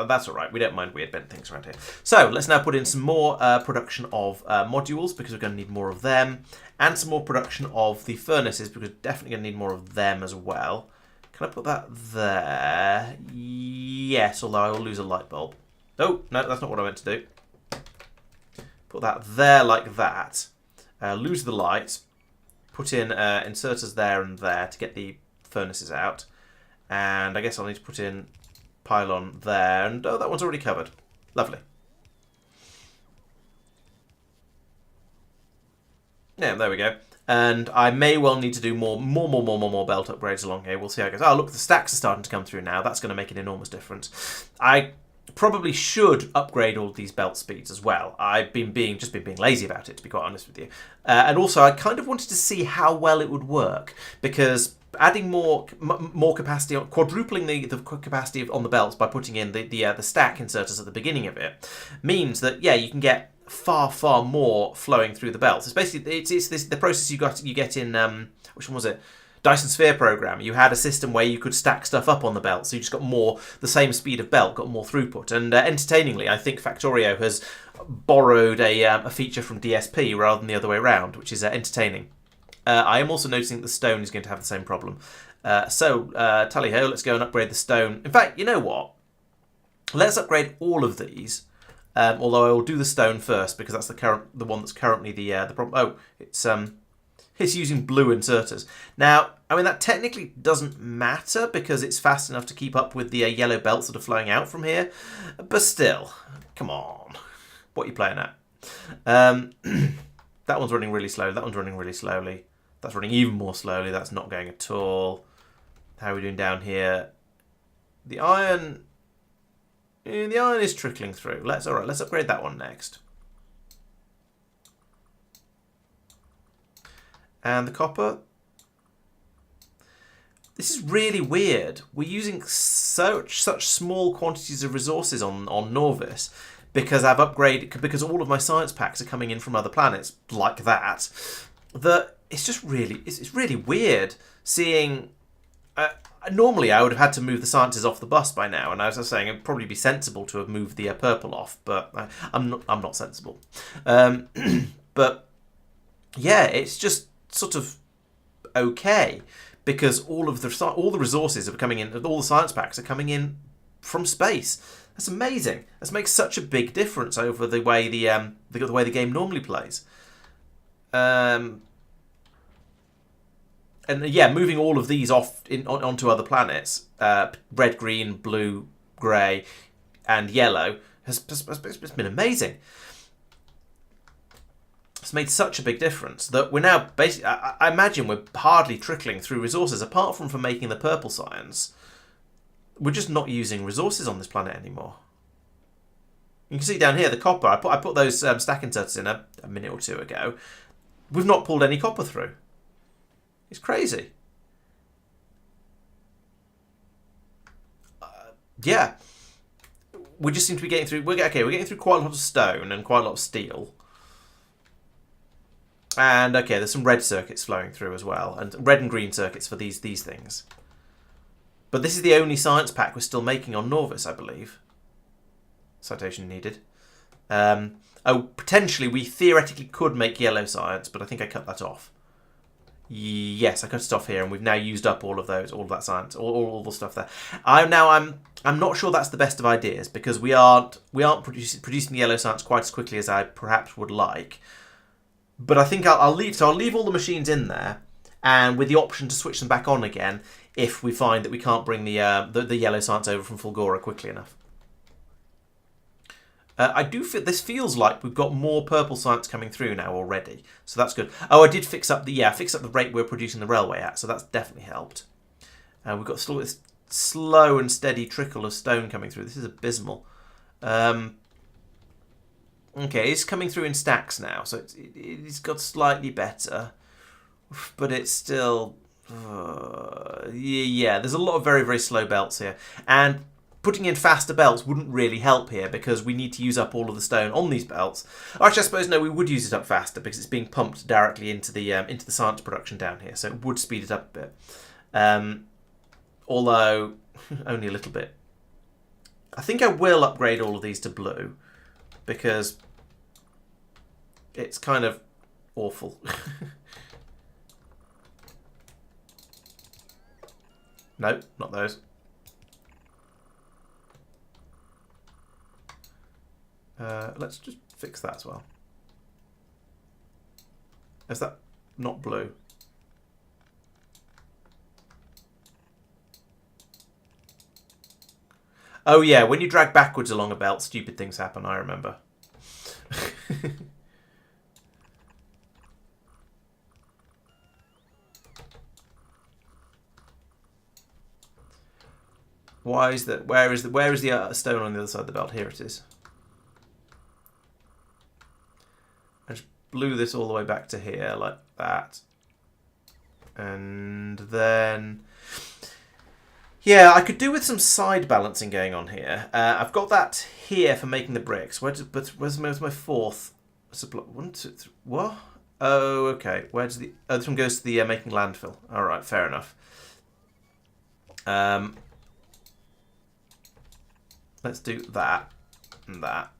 that's all right. We don't mind weird bent things around here. So let's now put in some more production of modules, because we're going to need more of them, and some more production of the furnaces, because we're definitely going to need more of them as well. Can I put that there? Yes, although I will lose a light bulb. Oh, no, that's not what I meant to do. Put that there like that. Lose the light. Put in inserters there and there to get the furnaces out. And I guess I'll need to put in pylon there. And oh, that one's already covered. Lovely. Yeah, there we go. And I may well need to do more belt upgrades along here. We'll see how it goes. Oh, look, the stacks are starting to come through now. That's going to make an enormous difference. I probably should upgrade all these belt speeds as well. I've been being lazy about it, to be quite honest with you. And also, I kind of wanted to see how well it would work, because adding more capacity, quadrupling the capacity on the belts by putting in the stack inserters at the beginning of it, means that you can get far more flowing through the belts. It's basically it's the process you get in which one was it? Dyson Sphere program. You had a system where you could stack stuff up on the belt, so you just got the same speed of belt, got more throughput. And entertainingly, I think Factorio has borrowed a feature from DSP rather than the other way around, which is entertaining. I am also noticing that the stone is going to have the same problem. Tally ho, let's go and upgrade the stone. In fact, you know what? Let's upgrade all of these. Although I will do the stone first, because that's the one that's currently the problem. Oh, it's using blue inserters. Now, I mean, that technically doesn't matter because it's fast enough to keep up with the yellow belts that are flowing out from here. But still, come on, what are you playing at? That one's running really slow. That one's running really slowly. That's running even more slowly. That's not going at all. How are we doing down here? The iron is trickling through. Let's upgrade that one next. And the copper. This is really weird. We're using such small quantities of resources on Norvis because because all of my science packs are coming in from other planets like that. That it's just really it's really weird seeing. Normally, I would have had to move the sciences off the bus by now, and as I was saying, it'd probably be sensible to have moved the purple off, but I'm not sensible. But yeah, it's just sort of okay because all the resources are coming in, all the science packs are coming in from space. That's amazing. This makes such a big difference over the way the way the game normally plays. And yeah, moving all of these off onto other planets, red, green, blue, grey, and yellow, has been amazing. It's made such a big difference that we're now basically, I imagine we're hardly trickling through resources, apart from for making the purple science. We're just not using resources on this planet anymore. You can see down here the copper. I put those stack inserters in a minute or two ago. We've not pulled any copper through. It's crazy. Yeah. We just seem to be getting through. We're getting through quite a lot of stone and quite a lot of steel. And okay, there's some red circuits flowing through as well, and red and green circuits for these things. But this is the only science pack we're still making on Norvis, I believe. Citation needed. Potentially we theoretically could make yellow science, but I think I cut that off. Yes, I cut it off here, and we've now used up all of those, all of that science, all the stuff there. I'm not sure that's the best of ideas because we aren't producing the yellow science quite as quickly as I perhaps would like. But I think I'll leave all the machines in there, and with the option to switch them back on again if we find that we can't bring the yellow science over from Fulgora quickly enough. I do feel this feels like we've got more purple science coming through now already, so that's good. Oh, I did fix up the rate we're producing the railway at, so that's definitely helped. We've got still this slow and steady trickle of stone coming through. This is abysmal. Okay, it's coming through in stacks now, so it's got slightly better, but it's still yeah. There's a lot of very, very slow belts here, and putting in faster belts wouldn't really help here because we need to use up all of the stone on these belts. Actually, I suppose no, we would use it up faster because it's being pumped directly into the science production down here, so it would speed it up a bit. Although only a little bit. I think I will upgrade all of these to blue because it's kind of awful. No, not those. Let's just fix that as well. Is that not blue? Oh yeah, when you drag backwards along a belt, stupid things happen, I remember. Why is that? Where is the stone on the other side of the belt? Here it is. I just blew this all the way back to here like that. And then... yeah, I could do with some side balancing going on here. I've got that here for making the bricks. But where's my fourth supply? 1, 2, 3. What? Oh, okay. Where does the... oh, this one goes to the making landfill. All right, fair enough. Let's do that and that.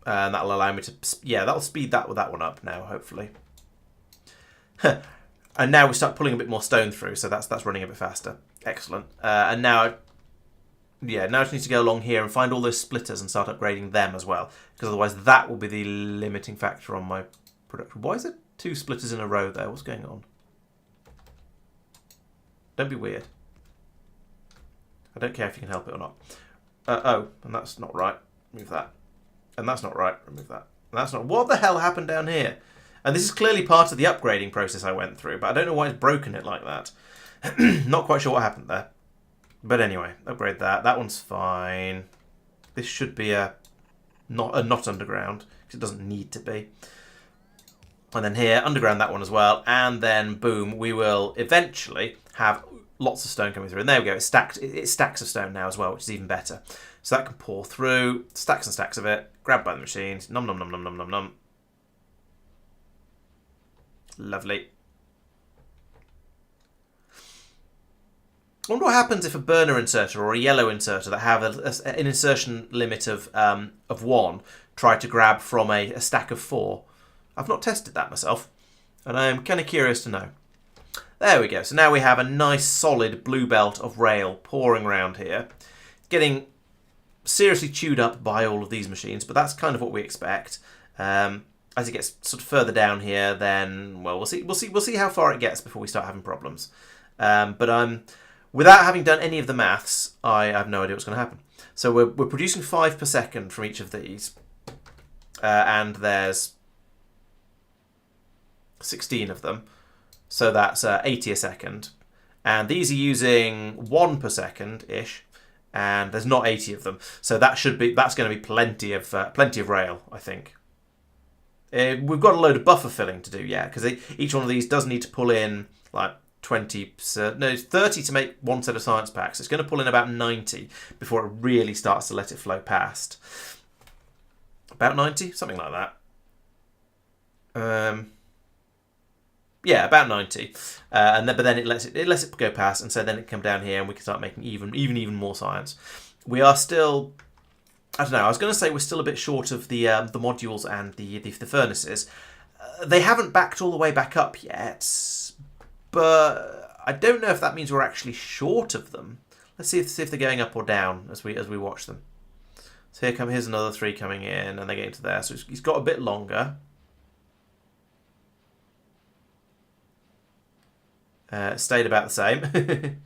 And that'll allow me to... yeah, that'll speed that one up now, hopefully. And now we start pulling a bit more stone through, so that's running a bit faster. Excellent. And now... yeah, now I just need to go along here and find all those splitters and start upgrading them as well. Because otherwise that will be the limiting factor on my production. Why is there 2 splitters in a row there? What's going on? Don't be weird. I don't care if you can help it or not. Oh, and that's not right. Remove that. And that's not right. Remove that. And that's not... what the hell happened down here? And this is clearly part of the upgrading process I went through, but I don't know why it's broken it like that. Not quite sure what happened there. But anyway, upgrade that. That one's fine. This should be not underground, because it doesn't need to be. And then here, underground that one as well. And then, boom, we will eventually have lots of stone coming through. And there we go. It's stacks of stone now as well, which is even better. So that can pour through. Stacks and stacks of it. Grabbed by the machines. Nom nom nom nom nom nom nom. Lovely. I wonder what happens if a burner inserter or a yellow inserter that have an insertion limit of 1 try to grab from a stack of 4. I've not tested that myself, and I am kind of curious to know. There we go. So now we have a nice solid blue belt of rail pouring around here, getting seriously chewed up by all of these machines, but that's kind of what we expect. As it gets sort of further down here, then well, we'll see how far it gets before we start having problems. But without having done any of the maths, I have no idea what's going to happen. So we're producing 5 per second from each of these, and there's 16 of them, so that's 80 a second. And these are using 1 per second ish, and there's not 80 of them, so that's going to be plenty of rail, I think. We've got a load of buffer filling to do, yeah, because each one of these does need to pull in like 30 to make one set of science packs. It's going to pull in about 90 before it really starts to let it flow past. About 90, something like that. Yeah, about 90, but then it lets it go past, and so then it can come down here, and we can start making even more science. We are still, I don't know. I was going to say we're still a bit short of the modules and the furnaces. They haven't backed all the way back up yet, but I don't know if that means we're actually short of them. Let's see if they're going up or down as we watch them. So here's another 3 coming in, and they're getting to there. So he's got a bit longer. Stayed about the same.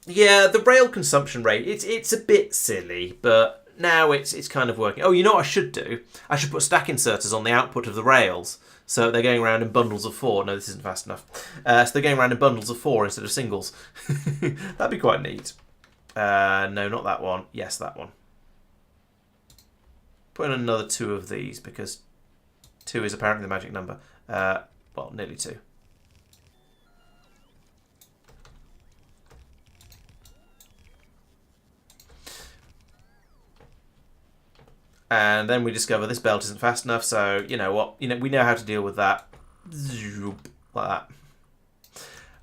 Yeah, the rail consumption rate, it's a bit silly, but now it's kind of working. Oh, you know what I should do? I should put stack inserters on the output of the rails. So they're going around in bundles of 4. No, this isn't fast enough. So they're going around in bundles of 4 instead of singles. That'd be quite neat. No, not that one. Yes, that one. Put in another 2 of these because 2 is apparently the magic number. Well, nearly 2. And then we discover this belt isn't fast enough, so you know what? We know how to deal with that. Zoop, like that.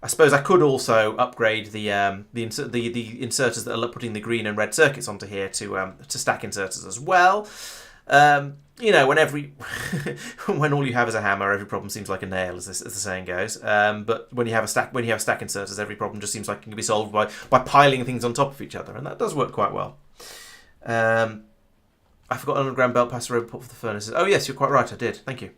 I suppose I could also upgrade the inserters that are putting the green and red circuits onto here to stack inserters as well. When all you have is a hammer, every problem seems like a nail, as the saying goes. But when you have stack inserters, every problem just seems like it can be solved by piling things on top of each other, and that does work quite well. I forgot an underground belt passer over put for the furnaces. Oh yes, you're quite right, I did. Thank you.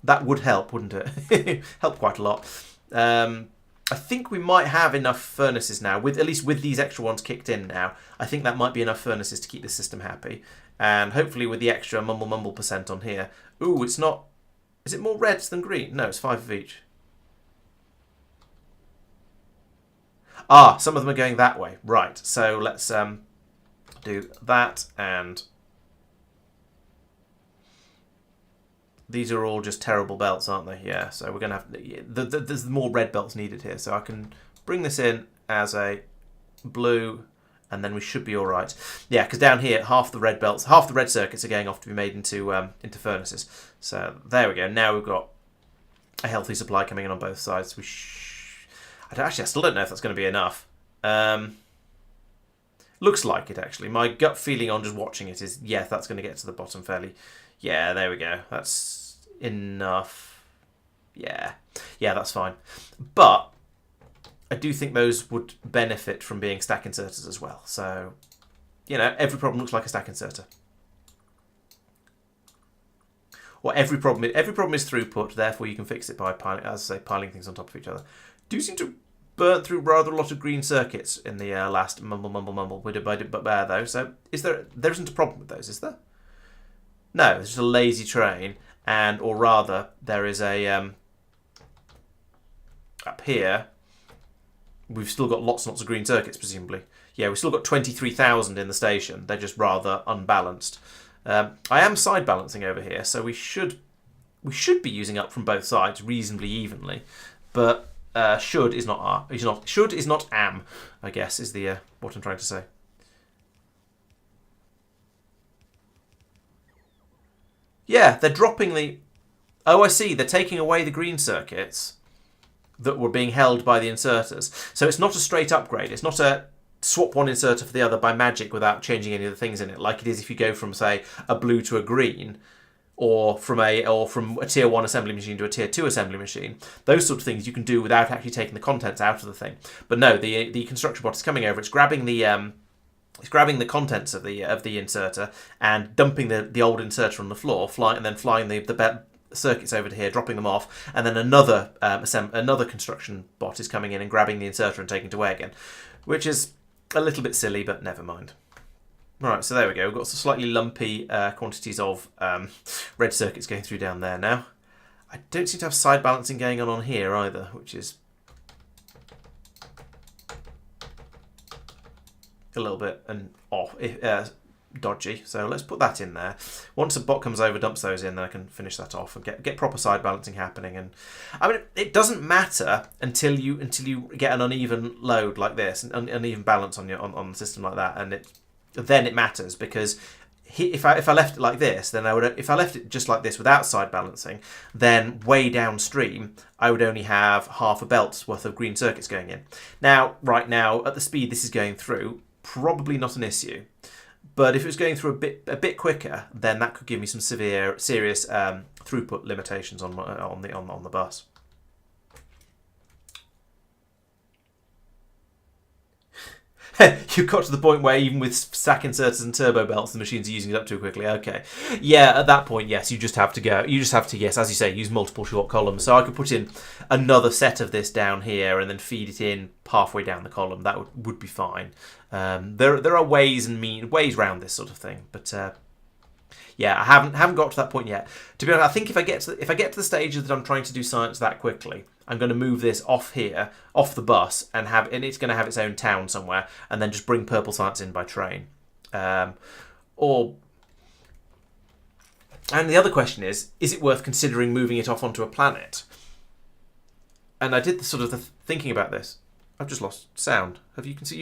That would help, wouldn't it? Help quite a lot. I think we might have enough furnaces now, at least with these extra ones kicked in now. I think that might be enough furnaces to keep the system happy. And hopefully with the extra mumble % on here. Ooh, it's not... Is it more reds than green? No, it's 5 of each. Ah, some of them are going that way. Right, so let's do that, and these are all just terrible belts, aren't they? Yeah, so we're going to have... There's more red belts needed here, so I can bring this in as a blue, and then we should be all right. Yeah, because down here, half the red circuits are going off to be made into furnaces. So there we go. Now we've got a healthy supply coming in on both sides. I still don't know if that's going to be enough. Looks like it, actually. My gut feeling on just watching it is, yeah, that's going to get to the bottom fairly. Yeah, there we go. That's enough. Yeah, that's fine. But I do think those would benefit from being stack inserters as well. So, every problem looks like a stack inserter. Or every problem is throughput, therefore you can fix it by piling things on top of each other. Do seem to burn through rather a lot of green circuits in the last mumble. We did but there though. So there isn't a problem with those, is there? No, it's just a lazy train, or rather, there is a up here. We've still got lots and lots of green circuits, presumably. Yeah, we've still got 23,000 in the station. They're just rather unbalanced. I am side balancing over here, so we should be using up from both sides reasonably evenly, but. Should is not am, I guess, is the what I'm trying to say. Yeah, they're dropping the... Oh, I see. They're taking away the green circuits that were being held by the inserters. So it's not a straight upgrade. It's not a swap one inserter for the other by magic without changing any of the things in it, like it is if you go from, say, a blue to a green. Or from a tier 1 assembly machine to a tier 2 assembly machine. Those sort of things you can do without actually taking the contents out of the thing. But no, the construction bot is coming over. It's grabbing the contents of the inserter and dumping the old inserter on the floor, and then flying the circuits over to here, dropping them off, and then another construction bot is coming in and grabbing the inserter and taking it away again, which is a little bit silly, but never mind. Right, so there we go. We've got some slightly lumpy quantities of red circuits going through down there now. I don't seem to have side balancing going on here either, which is a little bit dodgy. So let's put that in there. Once a bot comes over, dumps those in, then I can finish that off and get proper side balancing happening. And I mean, it doesn't matter until you get an uneven load like this, an uneven balance on the system like that, and then it matters, because if I left it like this, then if I left it just like this without side balancing, then way downstream I would only have half a belt's worth of green circuits going in. Now, right now, at the speed this is going through, probably not an issue. But if it was going through a bit quicker, then that could give me some serious throughput limitations on the bus. You got to the point where even with stack inserters and turbo belts, the machines are using it up too quickly. Okay, yeah, at that point, yes, you just have to go. You just have to, yes, as you say, use multiple short columns. So I could put in another set of this down here and then feed it in halfway down the column. That would be fine. There are ways around this sort of thing, but yeah, I haven't got to that point yet. To be honest, I think if I get to the stage that I'm trying to do science that quickly, I'm going to move this off here, off the bus, and it's going to have its own town somewhere, and then just bring purple science in by train. And the other question is it worth considering moving it off onto a planet? And I did the thinking about this. I've just lost sound. You can still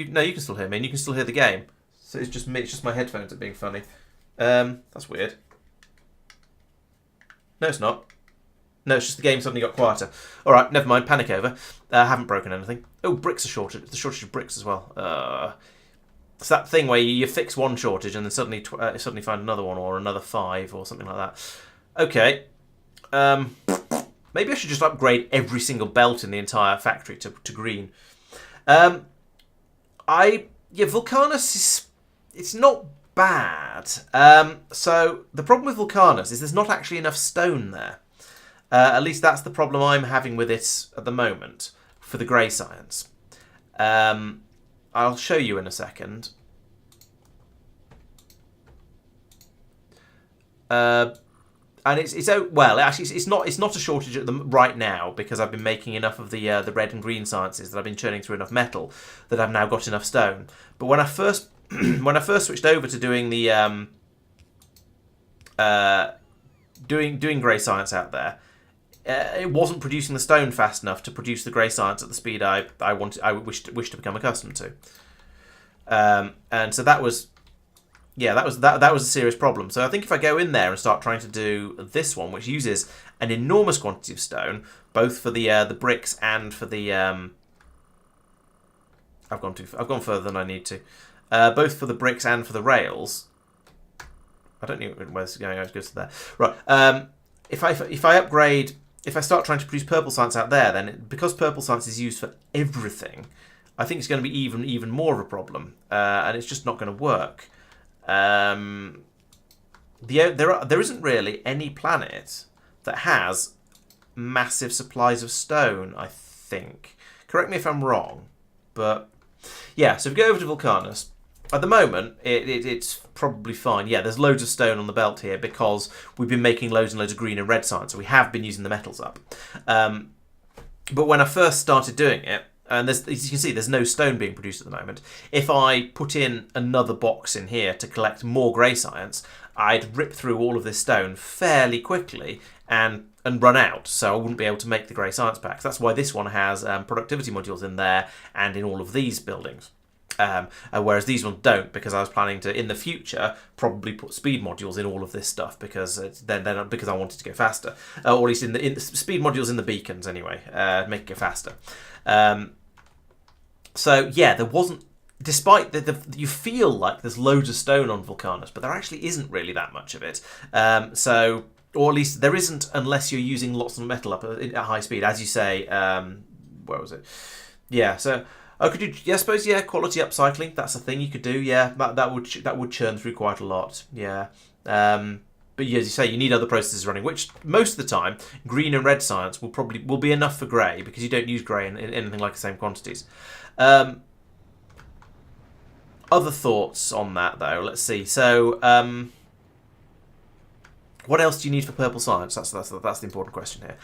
hear me, and you can still hear the game. So it's just me. It's just my headphones that are being funny. That's weird. No, it's not. No, it's just the game suddenly got quieter. All right, never mind. Panic over. Haven't broken anything. Oh, bricks are shorted. The shortage of bricks as well. It's that thing where you fix one shortage and then suddenly find another one or another 5 or something like that. Okay. Maybe I should just upgrade every single belt in the entire factory to green. Vulcanus it's not bad. So the problem with Vulcanus is there's not actually enough stone there. At least that's the problem I'm having with it at the moment for the grey science. I'll show you in a second. And it's not a shortage right now because I've been making enough of the red and green sciences that I've been churning through enough metal that I've now got enough stone. But when I first switched over to doing the doing grey science out there, it wasn't producing the stone fast enough to produce the grey science at the speed I wish to become accustomed to. And so that was a serious problem. So I think if I go in there and start trying to do this one, which uses an enormous quantity of stone, both for the bricks and for the I've gone further than I need to. Both for the bricks and for the rails. I don't know where this is going. I just go to there. Right. If I start trying to produce purple science out there, then because purple science is used for everything, I think it's going to be even more of a problem, and it's just not going to work. There isn't really any planet that has massive supplies of stone, I think. Correct me if I'm wrong, but yeah. So if we go over to Vulcanus, at the moment it's probably fine. Yeah, there's loads of stone on the belt here because we've been making loads and loads of green and red science, so we have been using the metals up. But when I first started doing it, and as you can see, there's no stone being produced at the moment. If I put in another box in here to collect more grey science, I'd rip through all of this stone fairly quickly and run out, so I wouldn't be able to make the grey science packs. That's why this one has productivity modules in there and in all of these buildings. Whereas these ones don't, because I was planning to, in the future, probably put speed modules in all of this stuff because because I wanted to go faster, or at least in the speed modules in the beacons anyway, make it go faster. So yeah, there wasn't. Despite you feel like there's loads of stone on Vulcanus, but there actually isn't really that much of it. So, or at least there isn't unless you're using lots of metal up at high speed, as you say. Where was it? Yeah. So. Oh, could you? Yeah, I suppose. Yeah, quality upcycling. That's a thing you could do. Yeah, that would churn through quite a lot. Yeah, but yeah, as you say, you need other processes running. Which most of the time, green and red science will be enough for grey because you don't use grey in anything like the same quantities. Other thoughts on that though? Let's see. So, what else do you need for purple science? That's the important question here.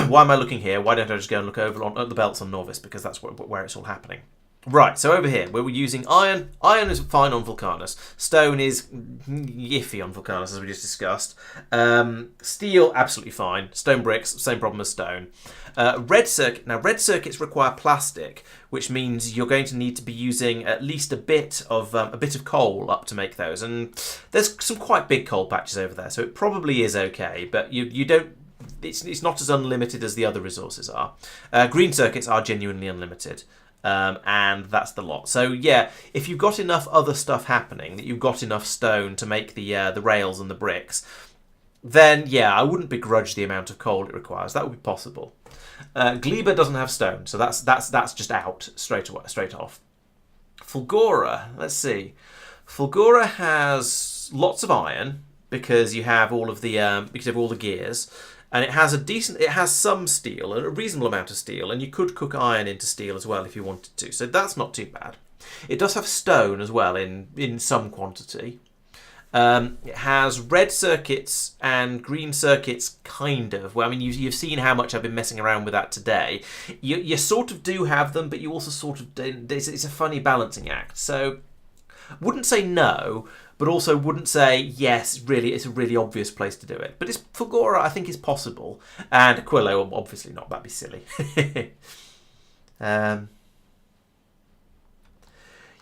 Why am I looking here? Why don't I just go and look over at the belts on Norvis? Because that's where it's all happening. Right, so over here, where we're using iron. Iron is fine on Vulcanus. Stone is iffy on Vulcanus, as we just discussed. Steel, absolutely fine. Stone bricks, same problem as stone. Red circuit. Now, red circuits require plastic, which means you're going to need to be using at least a bit of coal up to make those. And there's some quite big coal patches over there, so it probably is okay. But you don't. It's not as unlimited as the other resources are. Green circuits are genuinely unlimited. and that's the lot. So yeah, if you've got enough other stuff happening, that you've got enough stone to make the rails and the bricks, then yeah, I wouldn't begrudge the amount of coal it requires. That would be possible. Gleba doesn't have stone, so that's just out straight off. Fulgora, let's see. Fulgora has lots of iron because you have all of the gears, and it has some steel, a reasonable amount of steel, and you could cook iron into steel as well if you wanted to. So that's not too bad. It does have stone as well in some quantity. It has red circuits and green circuits, kind of. Well, I mean, you've seen how much I've been messing around with that today. You sort of do have them, but you also sort of don't. It's a funny balancing act. So, wouldn't say no, but also wouldn't say yes. Really, it's a really obvious place to do it. But Fulgora, I think, is possible, and Aquilo, obviously not. That'd be silly.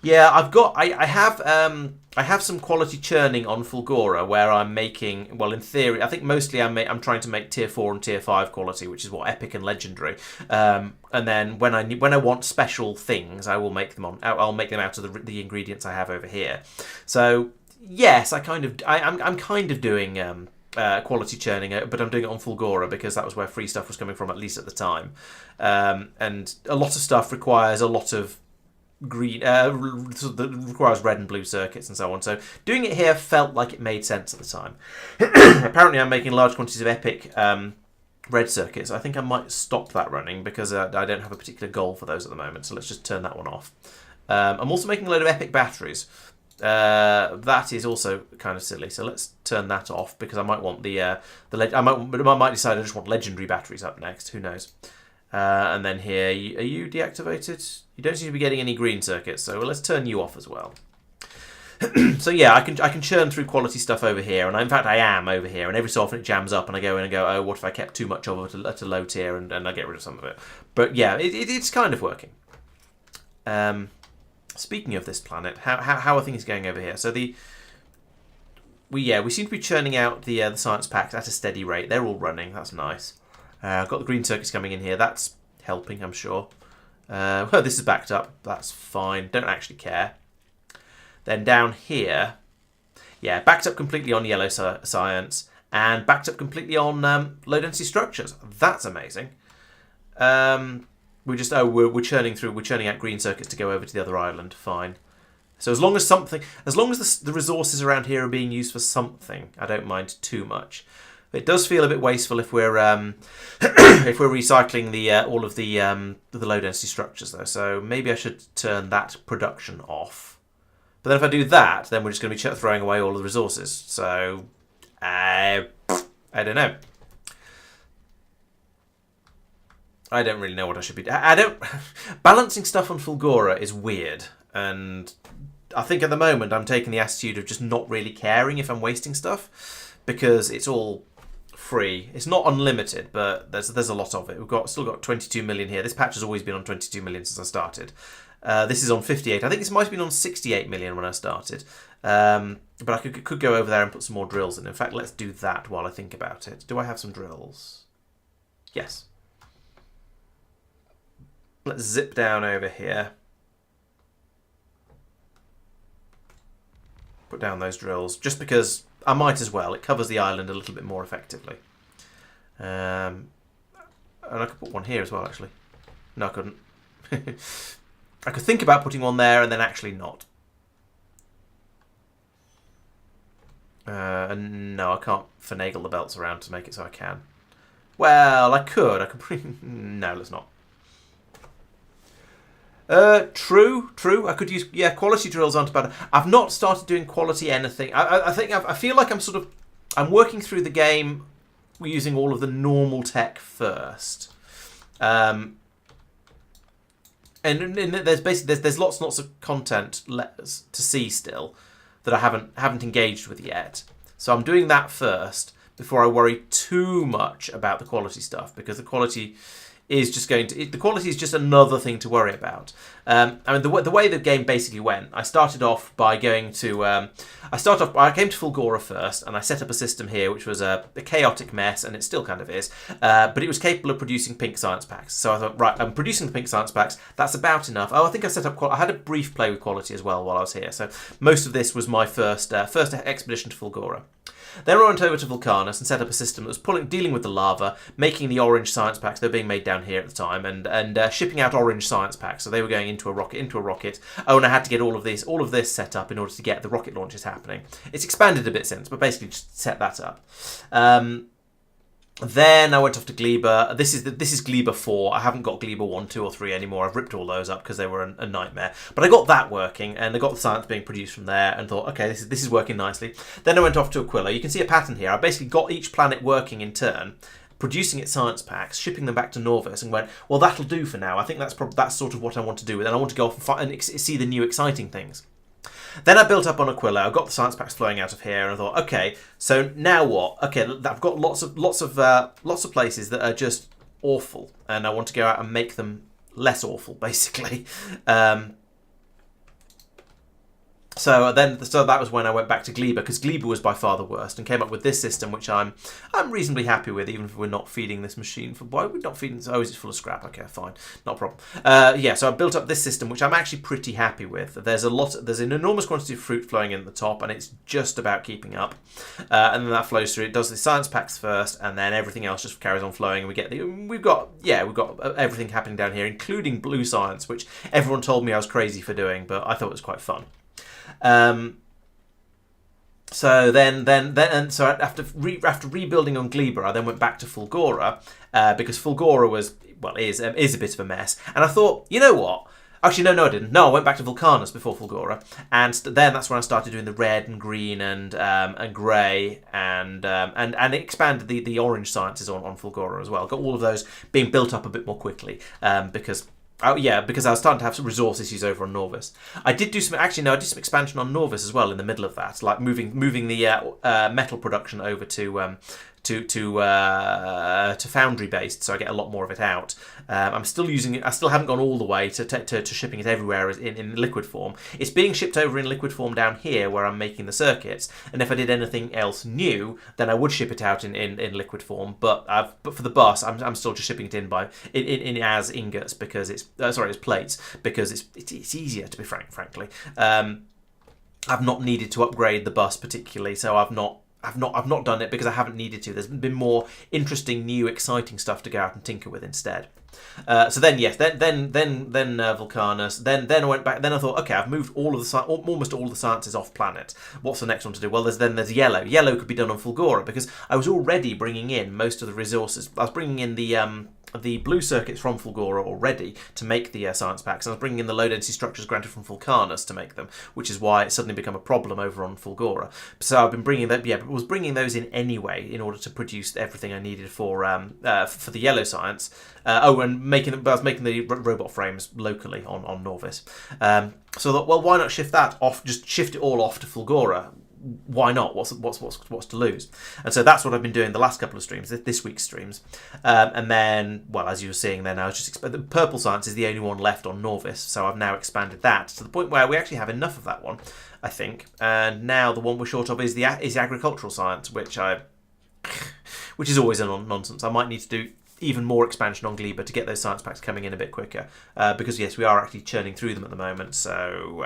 Yeah, I have some quality churning on Fulgora where I'm making, well, in theory, I think mostly I'm trying to make tier 4 and tier 5 quality, which is what epic and legendary. And then when I want special things, I'll make them out of the ingredients I have over here. So yes, I'm kind of doing quality churning, but I'm doing it on Fulgora because that was where free stuff was coming from, at least at the time. And a lot of stuff requires a lot of green, that requires red and blue circuits and so on. So doing it here felt like it made sense at the time. Apparently I'm making large quantities of epic red circuits. I think I might stop that running because I don't have a particular goal for those at the moment. So let's just turn that one off. I'm also making a load of epic batteries. That is also kind of silly. So let's turn that off because I might want I might decide I just want legendary batteries up next. Who knows? And then here, are you deactivated? You don't seem to be getting any green circuits, so let's turn you off as well. So yeah, I can churn through quality stuff over here, and in fact I am over here, and every so often it jams up, and I go in and go, oh, what if I kept too much of it at a low tier, and I get rid of some of it. But yeah, it's kind of working. Speaking of this planet, how are things going over here? So we seem to be churning out the science packs at a steady rate. They're all running. That's nice. I've got the green circuits coming in here. That's helping, I'm sure. Well, this is backed up. That's fine. Don't actually care. Then down here, yeah, backed up completely on yellow science and backed up completely on low density structures. That's amazing. We're churning out green circuits to go over to the other island. Fine. So as long as the resources around here are being used for something, I don't mind too much. It does feel a bit wasteful if we're if we're recycling all of the low density structures though. So maybe I should turn that production off. But then if I do that, then we're just going to be throwing away all of the resources. So I don't know. I don't really know what I should be doing. Balancing stuff on Fulgora is weird, and I think at the moment I'm taking the attitude of just not really caring if I'm wasting stuff because it's all free. It's not unlimited, but there's a lot of it. We've still got 22 million here. This patch has always been on 22 million since I started. This is on 58. I think this might have been on 68 million when I started. But I could go over there and put some more drills in. In fact, let's do that while I think about it. Do I have some drills? Yes. Let's zip down over here. Put down those drills, just because I might as well. It covers the island a little bit more effectively. And I could put one here as well, actually. No, I couldn't. I could think about putting one there and then actually not. And no, I can't finagle the belts around to make it so I can. Well, I could. No, let's not. True. I could use, quality drills aren't bad. I've not started doing quality anything. I feel like I'm working through the game using all of the normal tech first. And there's lots and lots of content to see still that I haven't engaged with yet. So I'm doing that first before I worry too much about the quality stuff, because the quality is just another thing to worry about. I mean, the way the game basically went, I started off by going to... I came to Fulgora first, and I set up a system here, which was a chaotic mess, and it still kind of is, but it was capable of producing pink science packs. So I thought, right, I'm producing the pink science packs, that's about enough. Oh, I think I set up... I had a brief play with quality as well while I was here, so most of this was my first expedition to Fulgora. Then I went over to Vulcanus and set up a system that was dealing with the lava, making the orange science packs. They were being made down here at the time, and shipping out orange science packs. So they were going into a rocket. Oh, and I had to get all of this set up in order to get the rocket launches happening. It's expanded a bit since, but basically just set that up. Then I went off to Gleba. This is Gleba 4. I haven't got Gleba 1, 2 or 3 anymore. I've ripped all those up because they were a nightmare. But I got that working, and I got the science being produced from there, and thought, okay, this is working nicely. Then I went off to Aquila. You can see a pattern here. I basically got each planet working in turn, producing its science packs, shipping them back to Norvis, and went, well, that'll do for now. I think that's sort of what I want to do. And I want to go off and see the new exciting things. Then I built up on Aquila. I got the science packs flowing out of here, and I thought, okay, so now what? Okay, I've got lots of places that are just awful, and I want to go out and make them less awful, basically. So that was when I went back to Gleba, because Gleba was by far the worst, and came up with this system, which I'm reasonably happy with, even if we're not feeding this machine. Why are we not feeding this? Oh, is it full of scrap? Okay, fine, not a problem. Yeah, so I built up this system, which I'm actually pretty happy with. There's an enormous quantity of fruit flowing in at the top, and it's just about keeping up. And then that flows through. It does the science packs first, and then everything else just carries on flowing. And we've got everything happening down here, including blue science, which everyone told me I was crazy for doing, but I thought it was quite fun. So after rebuilding on Gleba, I then went back to Fulgora, because Fulgora is a bit of a mess. And I thought, you know what? Actually, no, I didn't. No, I went back to Vulcanus before Fulgora, and then that's when I started doing the red and green and grey and expanded the orange sciences on Fulgora as well. Got all of those being built up a bit more quickly, because I was starting to have some resource issues over on Norvis. I did do some expansion on Norvis as well in the middle of that, like moving the metal production over to foundry based, so I get a lot more of it out. I'm still using it. I still haven't gone all the way to shipping it everywhere in liquid form. It's being shipped over in liquid form down here where I'm making the circuits, and if I did anything else new, then I would ship it out in liquid form. But for the bus, I'm still just shipping it in as ingots, because it's plates, because it's easier, to be frankly. I've not needed to upgrade the bus particularly, so I've not done it because I haven't needed to. There's been more interesting, new, exciting stuff to go out and tinker with instead. So then Vulcanus. Then I went back. Then I thought, okay, I've moved almost all the sciences off planet. What's the next one to do? Well, there's yellow. Yellow could be done on Fulgora, because I was already bringing in most of the resources. I was bringing in the blue circuits from Fulgora already to make the science packs, and I was bringing in the low density structures granted from Vulcanus to make them, which is why it's suddenly become a problem over on Fulgora. So I've been bringing that, but was bringing those in anyway in order to produce everything I needed for the yellow science. I was making the robot frames locally on Norvis. So I thought, well, why not shift that off? Just shift it all off to Fulgora. Why not? What's to lose? And so that's what I've been doing the last couple of streams, this week's streams. And then, well, as you were seeing then, I was just the purple science is the only one left on Norvis, so I've now expanded that to the point where we actually have enough of that one, I think. And now the one we're short of is the agricultural science, which is always a nonsense. I might need to do even more expansion on Gleba to get those science packs coming in a bit quicker, because yes, we are actually churning through them at the moment. So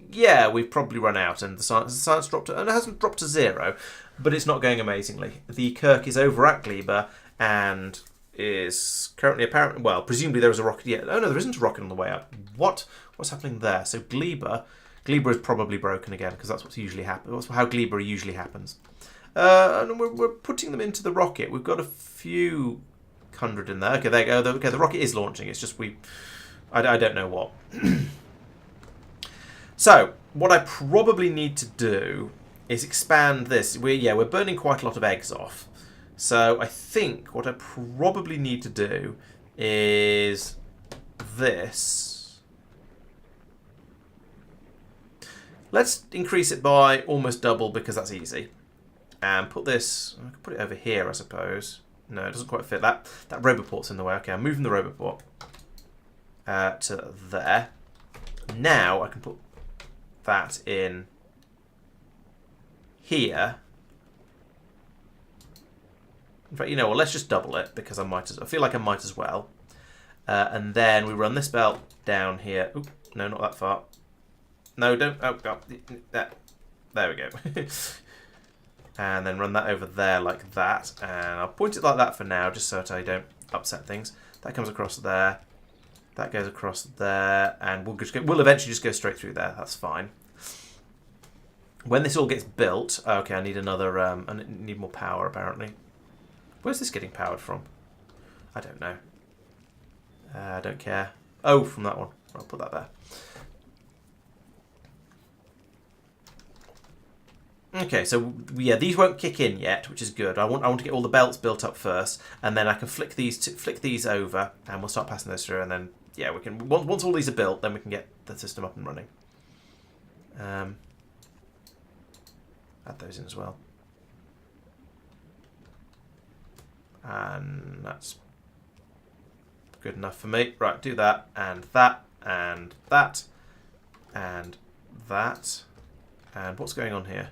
yeah, we've probably run out, and the science dropped, and it hasn't dropped to 0, but it's not going amazingly. The Kirk is over at Gleba and is currently apparently, well, presumably there is a rocket. Yeah, oh no, there isn't a rocket on the way up. What's happening there? So Gleba is probably broken again, because that's what's usually happens. That's how Gleba usually happens. And we're putting them into the rocket. We've got a few hundred in there. Okay, there you go. Okay, the rocket is launching. It's just I don't know what. So, what I probably need to do is expand this. We're burning quite a lot of eggs off. So, I think what I probably need to do is this. Let's increase it by almost double, because that's easy. And put this... I can put it over here, I suppose. No, it doesn't quite fit. That Roboport's in the way. Okay, I'm moving the Roboport. to there. Now I can put that in here. In fact, you know what? Let's just double it because I feel like I might as well. And then we run this belt down here. Oop, no, not that far. No, don't. Oh, God. There we go. And then run that over there like that. And I'll point it like that for now, just so that I don't upset things. That comes across there. That goes across there. And we'll eventually just go straight through there. That's fine. When this all gets built... Okay, I need another... I need more power, apparently. Where's this getting powered from? I don't know. I don't care. Oh, from that one. I'll put that there. Okay, so yeah, these won't kick in yet, which is good. I want to get all the belts built up first, and then I can flick these over, and we'll start passing those through, and then yeah, we can once all these are built, then we can get the system up and running. Add those in as well, and that's good enough for me. Right, do that and that and that and that, and what's going on here?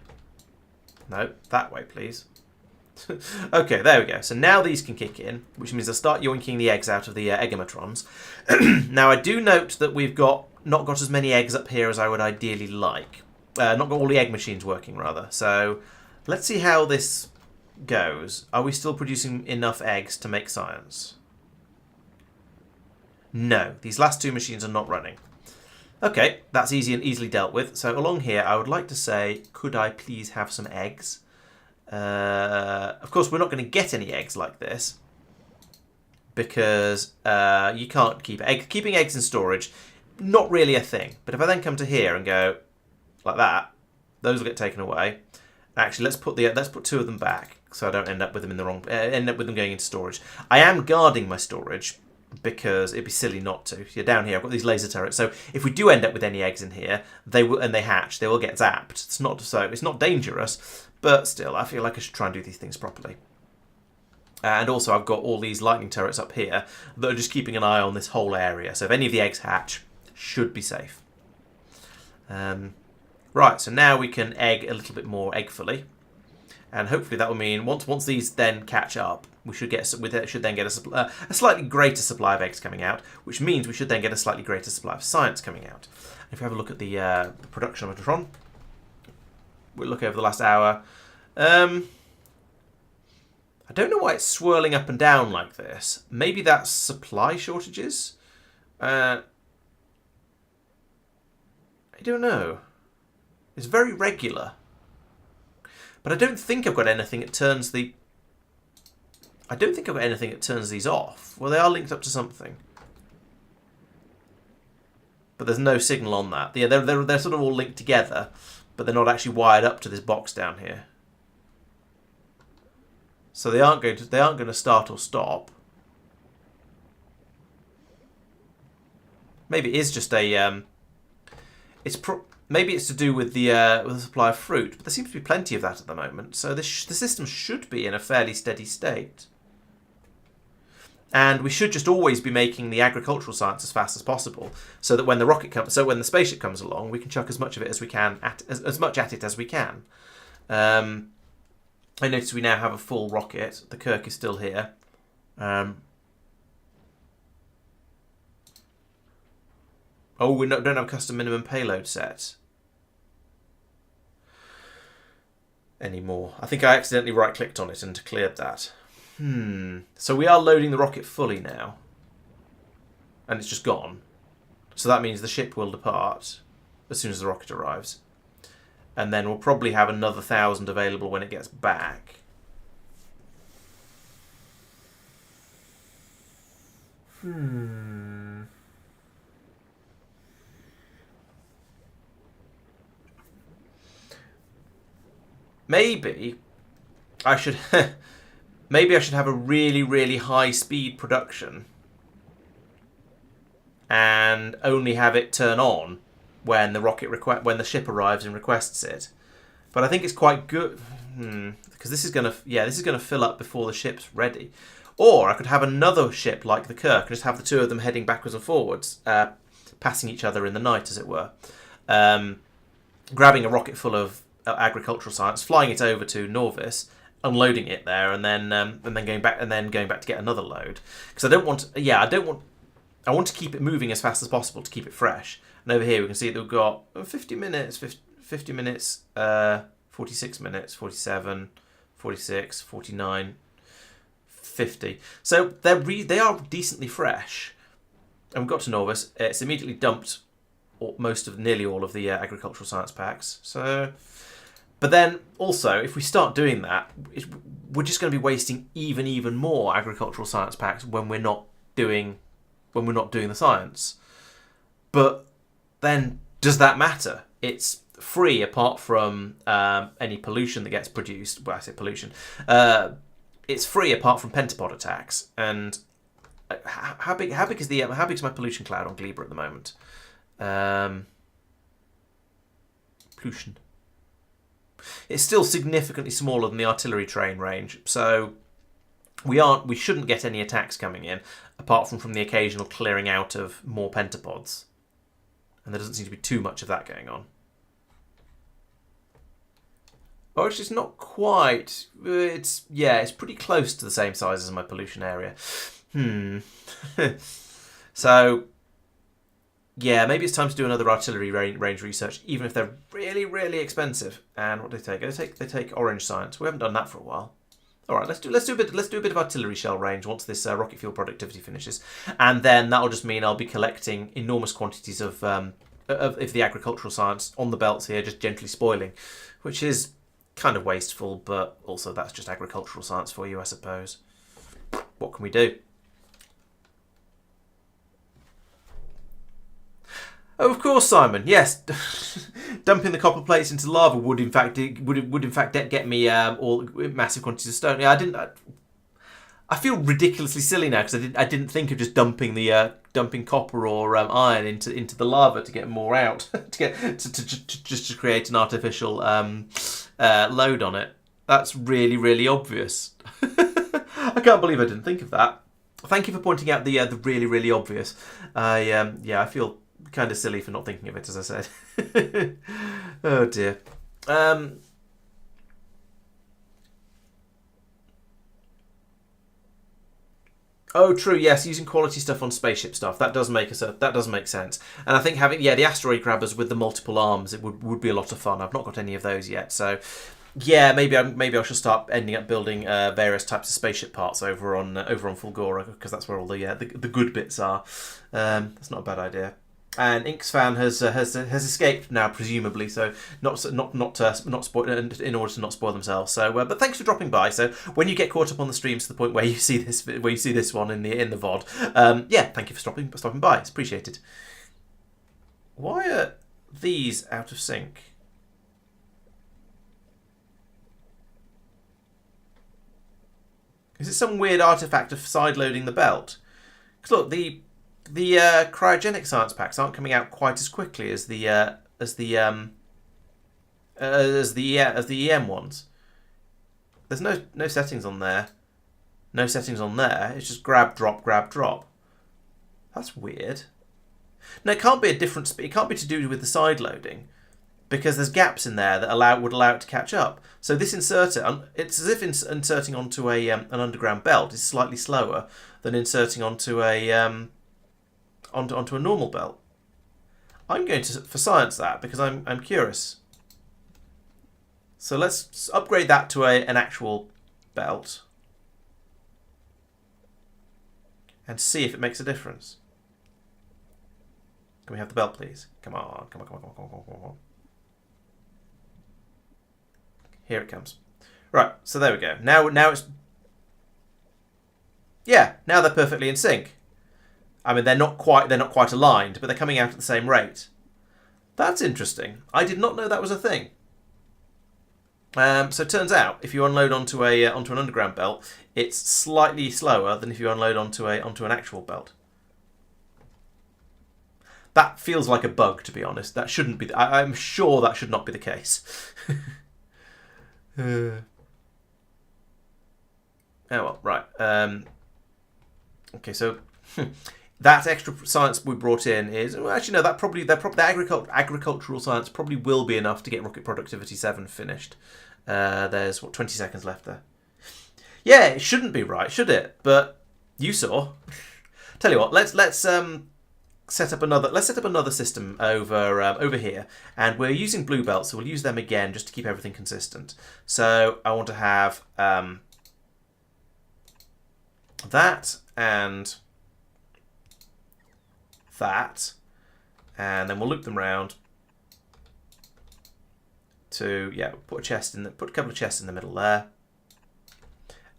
No, that way, please. Okay, there we go. So now these can kick in, which means I'll start yoinking the eggs out of the eggomatrons. Now, I do note that we've not got as many eggs up here as I would ideally like. Not got all the egg machines working, rather. So let's see how this goes. Are we still producing enough eggs to make science? No, these last two machines are not running. Okay, that's easy and easily dealt with. So along here, I would like to say, could I please have some eggs? Of course, we're not going to get any eggs like this because you can't keeping eggs in storage. Not really a thing. But if I then come to here and go like that, those will get taken away. Actually, let's put two of them back so I don't end up with them in the wrong. End up with them going into storage. I am guarding my storage, because it'd be silly not to. You're down here. I've got these laser turrets. So if we do end up with any eggs in here, they hatch. They will get zapped. It's not dangerous, but still, I feel like I should try and do these things properly. And also, I've got all these lightning turrets up here that are just keeping an eye on this whole area. So if any of the eggs hatch, should be safe. Right. So now we can egg a little bit more eggfully, and hopefully that will mean once these then catch up, we should then get a slightly greater supply of eggs coming out, which means we should then get a slightly greater supply of science coming out. If we have a look at the production of Tron, we'll look over the last hour. I don't know why it's swirling up and down like this. Maybe that's supply shortages? I don't know. It's very regular. But I don't think I've got anything that turns the... I don't think I've got anything that turns these off. Well, they are linked up to something. But there's no signal on that. Yeah, they're sort of all linked together, but they're not actually wired up to this box down here. So they aren't going to start or stop. Maybe it is just a maybe it's to do with the supply of fruit, but there seems to be plenty of that at the moment. So the system should be in a fairly steady state. And we should just always be making the agricultural science as fast as possible, so that when when the spaceship comes along, we can chuck as much of it as we can as much at it as we can. I notice we now have a full rocket. The Kirk is still here. Oh, we don't have a custom minimum payload set anymore. I think I accidentally right-clicked on it and cleared that. So we are loading the rocket fully now. And it's just gone. So that means the ship will depart as soon as the rocket arrives. And then we'll probably have another 1,000 available when it gets back. Maybe I should have a really, really high speed production and only have it turn on when the ship arrives and requests it. But I think it's quite good because this is gonna fill up before the ship's ready. Or I could have another ship like the Kirk and just have the two of them heading backwards and forwards, passing each other in the night, as it were. Grabbing a rocket full of agricultural science, flying it over to Norvis, unloading it there, and then going back to get another load. Because I don't want. I want to keep it moving as fast as possible to keep it fresh. And over here we can see that we've got 50 minutes, 50 minutes, 46 minutes, 47, 46, 49, 50. So they are decently fresh. And we've got to Norvis. It's immediately dumped nearly all of the agricultural science packs. So, but then also, if we start doing that, we're just going to be wasting even more agricultural science packs when we're not doing the science. But then, does that matter? It's free apart from any pollution that gets produced. Well, I say pollution. It's free apart from pentapod attacks. And how big is my pollution cloud on Gleba at the moment? Pollution. It's still significantly smaller than the artillery train range, so we shouldn't get any attacks coming in, apart from the occasional clearing out of more pentapods. And there doesn't seem to be too much of that going on. Oh, actually, it's not quite. It's pretty close to the same size as my pollution area. So, yeah, maybe it's time to do another artillery range research, even if they're really expensive. And what do they take? They take orange science. We haven't done that for a while. All right, let's do a bit of artillery shell range once this rocket fuel productivity finishes, and then that'll just mean I'll be collecting enormous quantities of the agricultural science on the belts here, just gently spoiling, which is kind of wasteful, but also that's just agricultural science for you, I suppose. What can we do? Oh, of course, Simon. Yes, dumping the copper plates into lava would in fact get me all massive quantities of stone. Yeah, I feel ridiculously silly now because I didn't think of just dumping copper or iron into the lava to get more out to create an artificial load on it. That's really obvious. I can't believe I didn't think of that. Thank you for pointing out the really obvious. I feel kind of silly for not thinking of it, as I said. Oh dear. Oh, true. Yes, using quality stuff on spaceship stuff that does make sense. And I think having the asteroid grabbers with the multiple arms, it would be a lot of fun. I've not got any of those yet, so yeah, maybe I should start ending up building various types of spaceship parts over on Fulgora, because that's where all the good bits are. That's not a bad idea. And Inksfan has escaped now, presumably, so not spoil, in order to not spoil themselves. So, but thanks for dropping by. So, when you get caught up on the streams to the point where you see this one in the VOD, thank you for stopping by. It's appreciated. Why are these out of sync? Is it some weird artifact of side loading the belt? Because look, the cryogenic science packs aren't coming out quite as quickly as the EM ones. There's no settings on there. No settings on there. It's just grab, drop. That's weird. No, it can't be a different speed. It can't be to do with the side loading, because there's gaps in there that would allow it to catch up. So this inserter, it's as if inserting onto an underground belt is slightly slower than inserting onto a onto a normal belt. I'm going to for science that, because I'm curious. So let's upgrade that to an actual belt and see if it makes a difference. Can we have the belt, please? Come on. Here it comes. Right, so there we go. Now it's... Yeah, now they're perfectly in sync. I mean, they're not quite aligned, but they're coming out at the same rate. That's interesting. I did not know that was a thing. So it turns out, if you unload onto an underground belt, it's slightly slower than if you unload onto an actual belt. That feels like a bug, to be honest. That shouldn't be. I'm sure that should not be the case. Oh well, right. Okay, so that extra science we brought in is, well, actually no, the agricultural science probably will be enough to get Rocket Productivity 7 finished. There's 20 seconds left there. Yeah, it shouldn't be right, should it? But you saw. Tell you what, let's set up another system over here, and we're using blue belts, so we'll use them again just to keep everything consistent. So I want to have that and that, and then we'll loop them round to put a couple of chests in the middle there.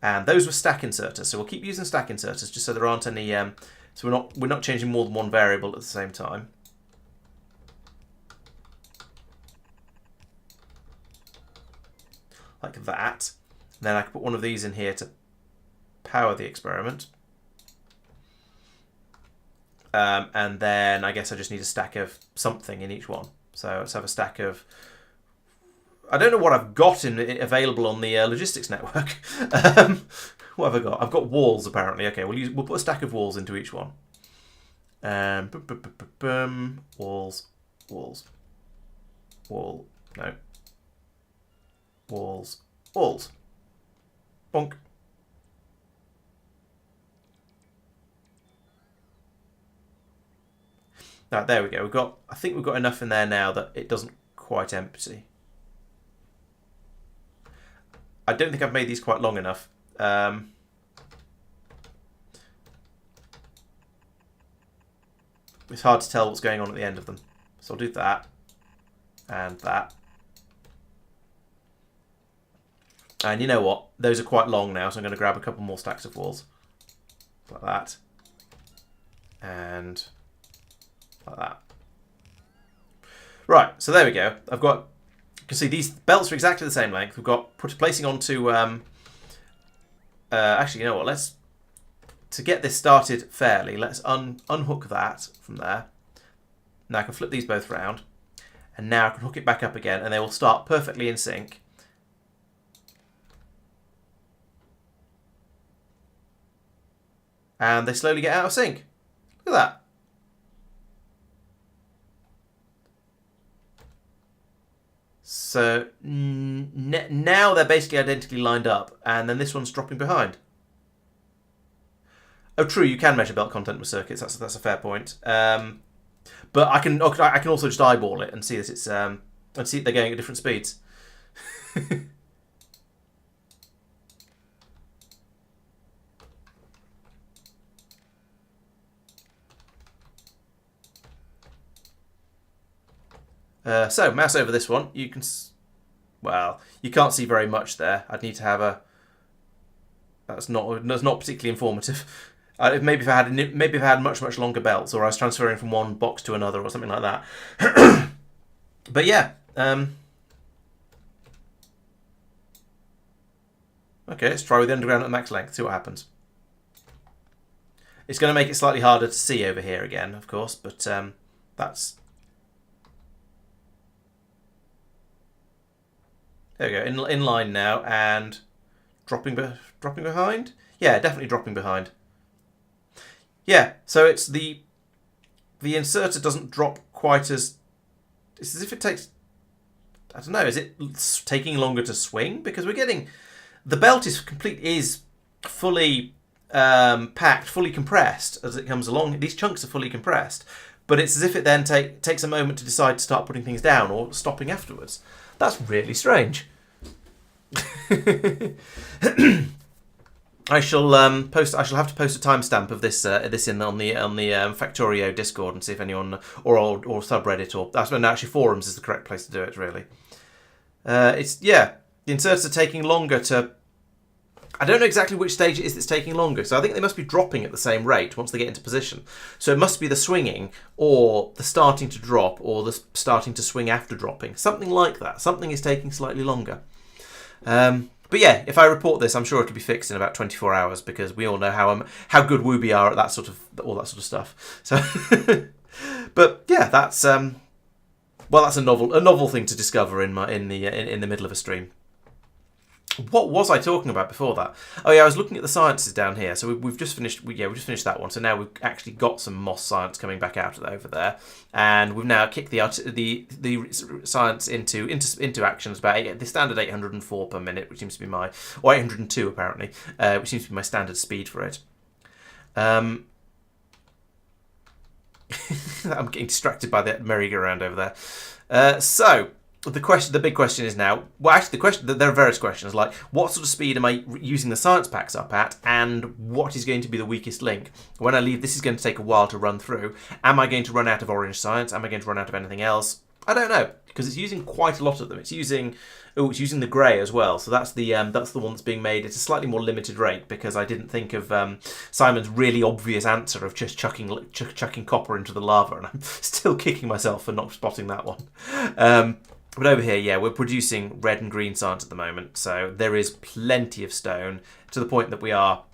And those were stack inserters, so we'll keep using stack inserters just so there aren't any. So we're not changing more than one variable at the same time. Like that. And then I can put one of these in here to power the experiment. And then I guess I just need a stack of something in each one. So let's have a stack of. I don't know what I've got available on the logistics network. What have I got? I've got walls apparently. Okay, we'll put a stack of walls into each one. Walls, wall, no, walls, bonk. Now there we go. I think we've got enough in there now that it doesn't quite empty. I don't think I've made these quite long enough. It's hard to tell what's going on at the end of them. So I'll do that and that. And you know what? Those are quite long now, so I'm going to grab a couple more stacks of walls. Like that. And like that. Right, so there we go. You can see these belts are exactly the same length. We've got placing onto. Actually, you know what? To get this started fairly, let's unhook that from there. Now I can flip these both round, and now I can hook it back up again, and they will start perfectly in sync. And they slowly get out of sync. Look at that. So now they're basically identically lined up, and then this one's dropping behind. Oh, true, you can measure belt content with circuits. That's a fair point. But I can also just eyeball it and see that it's and see they're going at different speeds. So mouse over this one. You can, well, you can't see very much there. I'd need to have a. That's not particularly informative. Maybe if I had much longer belts, or I was transferring from one box to another, or something like that. But yeah. Okay, let's try with the underground at max length. See what happens. It's going to make it slightly harder to see over here again, of course, but that's. There we go, in line now, and dropping behind? Yeah, definitely dropping behind. Yeah, so it's the inserter doesn't drop quite as... It's as if it takes... I don't know, is it taking longer to swing? Because we're getting... The belt is fully packed, fully compressed as it comes along. These chunks are fully compressed. But it's as if it then takes a moment to decide to start putting things down or stopping afterwards. That's really strange. I shall have to post a timestamp of this on the Factorio Discord and see if anyone or subreddit or actually forums is the correct place to do it really. The inserters are taking longer to. I don't know exactly which stage it is that's taking longer, so I think they must be dropping at the same rate once they get into position. So it must be the swinging, or the starting to drop, or the starting to swing after dropping. Something like that. Something is taking slightly longer. But yeah, if I report this, I'm sure it'll be fixed in about 24 hours, because we all know how good Wooby are at all that sort of stuff. So, but yeah, that's a novel thing to discover in the middle of a stream. What was I talking about before that? Oh yeah, I was looking at the sciences down here. So we've just finished. We've just finished that one. So now we've actually got some moss science coming back out of over there, and we've now kicked the science into action. It's about the standard 804 per minute, which seems to be or 802 apparently, which seems to be my standard speed for it. I'm getting distracted by that merry-go-round over there. So. The big question is now. Well, actually, there are various questions like what sort of speed am I using the science packs up at, and what is going to be the weakest link when I leave. This is going to take a while to run through. Am I going to run out of orange science? Am I going to run out of anything else? I don't know, because it's using quite a lot of them. It's using the grey as well. So that's the one that's being made. It's a slightly more limited rate because I didn't think of Simon's really obvious answer of just chucking copper into the lava, and I'm still kicking myself for not spotting that one. But over here, yeah, we're producing red and green science at the moment, so there is plenty of stone, to the point that we are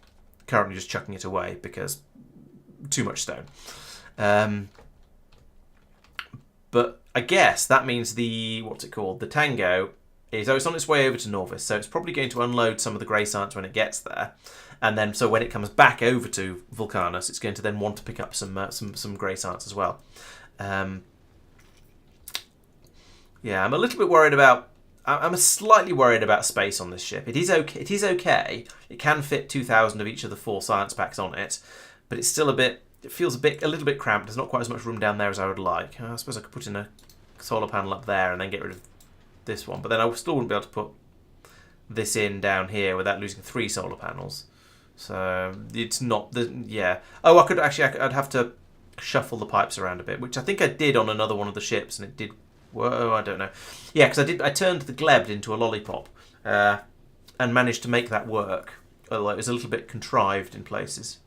currently just chucking it away because too much stone. But I guess that means the Tango is, it's on its way over to Norvis, so it's probably going to unload some of the grey science when it gets there. And then, so when it comes back over to Vulcanus, it's going to then want to pick up some grey science as well. Yeah, I'm a little bit worried about. I'm slightly worried about space on this ship. It is okay. It can fit 2,000 of each of the 4 science packs on it, but it's still a bit. It feels a little bit cramped. There's not quite as much room down there as I would like. I suppose I could put in a solar panel up there and then get rid of this one, but then I still wouldn't be able to put this in down here without losing 3 solar panels. So it's not yeah. Oh, I'd have to shuffle the pipes around a bit, which I think I did on another one of the ships, and it did. Whoa, I don't know. Yeah, because I turned the gleb into a lollipop and managed to make that work. Although it was a little bit contrived in places.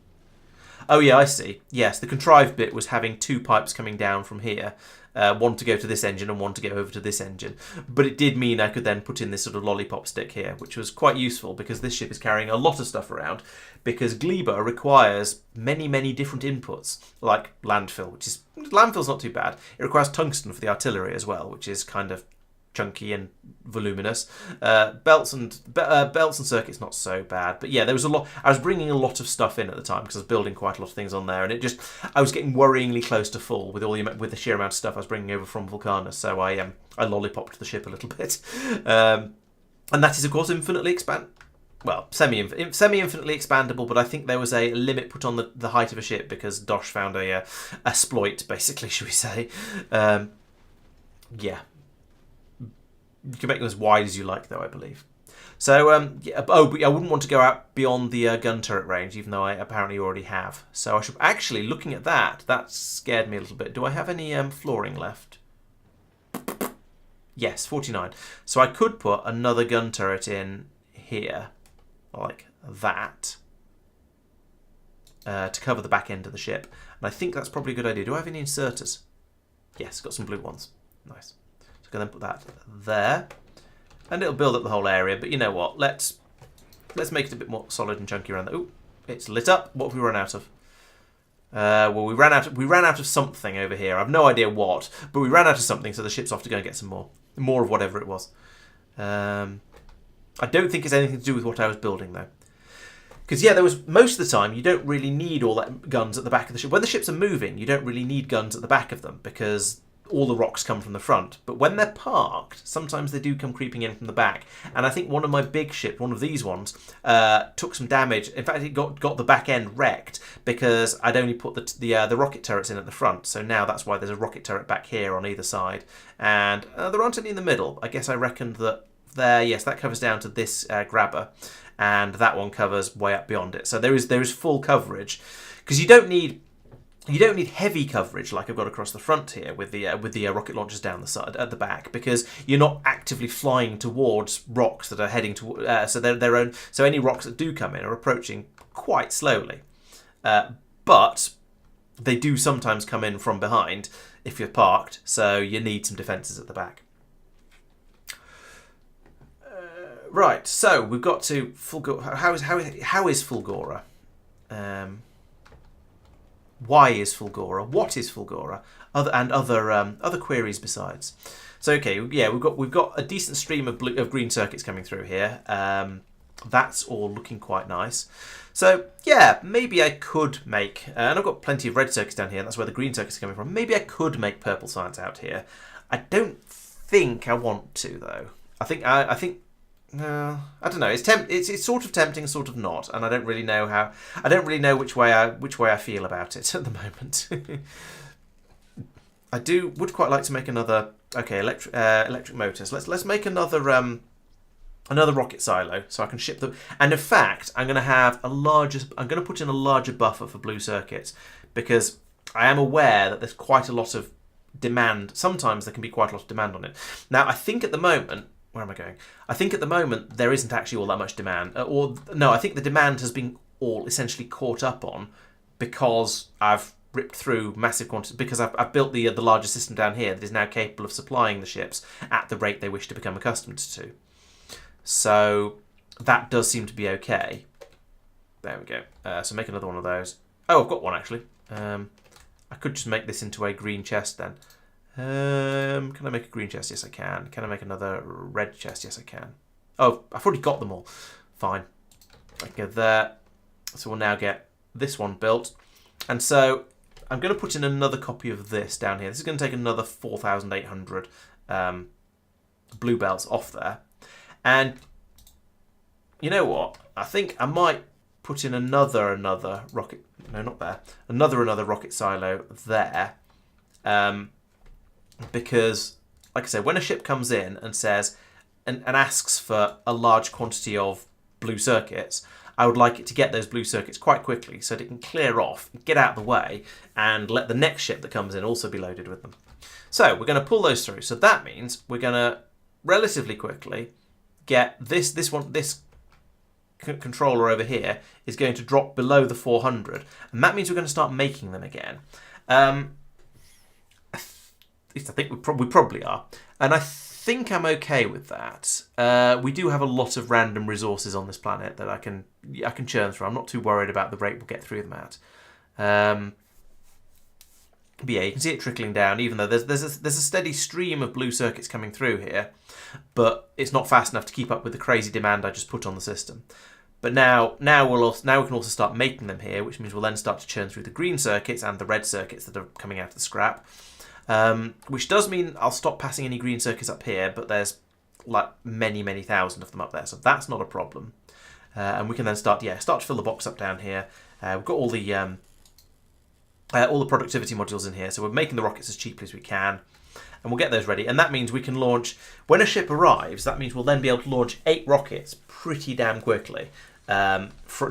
Oh yeah, I see. Yes, the contrived bit was having 2 pipes coming down from here. One to go to this engine and one to go over to this engine. But it did mean I could then put in this sort of lollipop stick here, which was quite useful because this ship is carrying a lot of stuff around. Because Gleba requires many, many different inputs, like landfill, landfill's not too bad. It requires tungsten for the artillery as well, which is kind of chunky and voluminous. Belts and circuits not so bad, but yeah, there was a lot. I was bringing a lot of stuff in at the time because I was building quite a lot of things on there, and I was getting worryingly close to full with with the sheer amount of stuff I was bringing over from Vulcanus. So I lollipopped the ship a little bit, and that is of course infinitely semi-infinitely expandable, but I think there was a limit put on the height of a ship because Dosh found a exploit, basically, should we say. Yeah. You can make them as wide as you like, though, I believe. So, but I wouldn't want to go out beyond the gun turret range, even though I apparently already have. So I should actually, looking at that scared me a little bit. Do I have any flooring left? Yes, 49. So I could put another gun turret in here, like that, to cover the back end of the ship. And I think that's probably a good idea. Do I have any inserters? Yes, got some blue ones. Nice. So I'm going to put that there. And it'll build up the whole area. But you know what? Let's make it a bit more solid and chunky around there. Ooh, it's lit up. What have we run out of? Well, we ran out of something over here. I've no idea what, but we ran out of something, so the ship's off to go and get some more of whatever it was. I don't think it's anything to do with what I was building, though. Because, yeah, there was most of the time, you don't really need all that guns at the back of the ship. When the ships are moving, you don't really need guns at the back of them, because all the rocks come from the front. But when they're parked, sometimes they do come creeping in from the back. And I think one of my big ships, one of these ones, took some damage. In fact, it got the back end wrecked because I'd only put the rocket turrets in at the front. So now that's why there's a rocket turret back here on either side. And there aren't any in the middle. I guess I reckoned that there, yes, that covers down to this grabber. And that one covers way up beyond it. So there is full coverage. Because you don't need heavy coverage like I've got across the front here with the rocket launchers down the side at the back, because you're not actively flying towards rocks that are heading to so any rocks that do come in are approaching quite slowly, but they do sometimes come in from behind if you're parked, so you need some defences at the back. Right, so we've got to Fulgora. How is Fulgora? why is Fulgora, what is Fulgora, other queries besides. So okay, yeah, we've got a decent stream of green circuits coming through here. That's all looking quite nice. So yeah, maybe I could make, and I've got plenty of red circuits down here. That's where the green circuits are coming from. Maybe I could make purple science out here. I don't think I want to though. I think no, I don't know. It's sort of tempting, sort of not, and I don't really know how. I don't really know which way I feel about it at the moment. I would quite like to make another. Okay, electric motors. Let's make another rocket silo so I can ship them. And in fact, I'm going to put in a larger buffer for blue circuits because I am aware that there's quite a lot of demand. Sometimes there can be quite a lot of demand on it. Now, I think at the moment. Where am I going? I think at the moment there isn't actually all that much demand. I think the demand has been all essentially caught up on because I've ripped through massive quantities, because I've built the larger system down here that is now capable of supplying the ships at the rate they wish to become accustomed to. So that does seem to be okay. There we go. So make another one of those. Oh, I've got one actually. I could just make this into a green chest then. Can I make a green chest? Yes, I can. Can I make another red chest? Yes, I can. Oh, I've already got them all. Fine. I can go there. So we'll now get this one built. And so I'm going to put in another copy of this down here. This is going to take another 4,800 blue belts off there. And you know what? I think I might put in another rocket. No, not there. Another rocket silo there. Because, like I said, when a ship comes in and says and asks for a large quantity of blue circuits, I would like it to get those blue circuits quite quickly so that it can clear off, get out of the way, and let the next ship that comes in also be loaded with them. So we're going to pull those through. So that means we're going to relatively quickly get this controller over here is going to drop below the 400, and that means we're going to start making them again. At least I think we probably are, and I think I'm okay with that. We do have a lot of random resources on this planet that I can churn through. I'm not too worried about the rate we'll get through them at. But yeah, you can see it trickling down, even though there's a steady stream of blue circuits coming through here, but it's not fast enough to keep up with the crazy demand I just put on the system. But now we can also start making them here, which means we'll then start to churn through the green circuits and the red circuits that are coming out of the scrap. Which does mean I'll stop passing any green circuits up here, but there's like many thousand of them up there, so that's not a problem. And we can then start to fill the box up down here. We've got all the productivity modules in here, so we're making the rockets as cheaply as we can, and we'll get those ready. And that means we can launch when a ship arrives. That means we'll then be able to launch 8 rockets pretty damn quickly.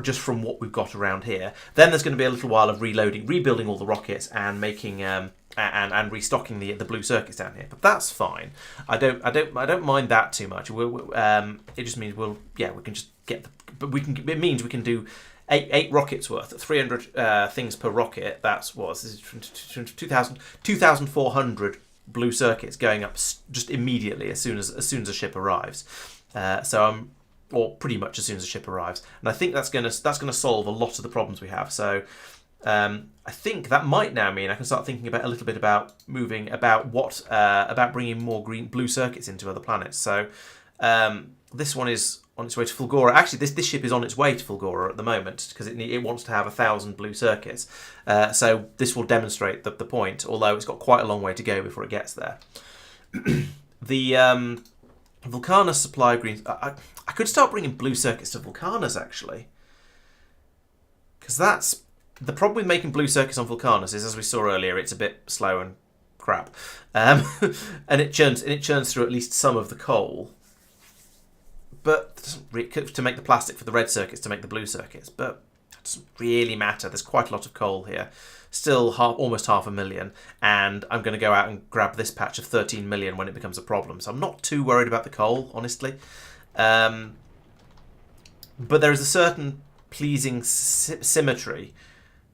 Just from what we've got around here. Then there's going to be a little while of rebuilding all the rockets and making and restocking the blue circuits down here. But that's fine. I don't mind that too much. It just means we can just get it means we can do 8 rockets worth at 300 things per rocket. That's this is 2,400 blue circuits going up just immediately as soon as a ship arrives. Or pretty much as soon as the ship arrives, and I think that's going to solve a lot of the problems we have. So I think that might now mean I can start thinking about bringing more blue circuits into other planets. So this one is on its way to Fulgora. Actually, this ship is on its way to Fulgora at the moment because it wants to have 1,000 blue circuits. So this will demonstrate the point, although it's got quite a long way to go before it gets there. The Vulcanus supply greens. I could start bringing blue circuits to Vulcanus actually, because that's the problem with making blue circuits on Vulcanus is, as we saw earlier, it's a bit slow and crap, and it churns through at least some of the coal, but it doesn't really, to make the plastic for the red circuits to make the blue circuits, but it doesn't really matter. There's quite a lot of coal here. Still almost 500,000, and I'm going to go out and grab this patch of 13 million when it becomes a problem. So I'm not too worried about the coal, honestly. But there is a certain pleasing symmetry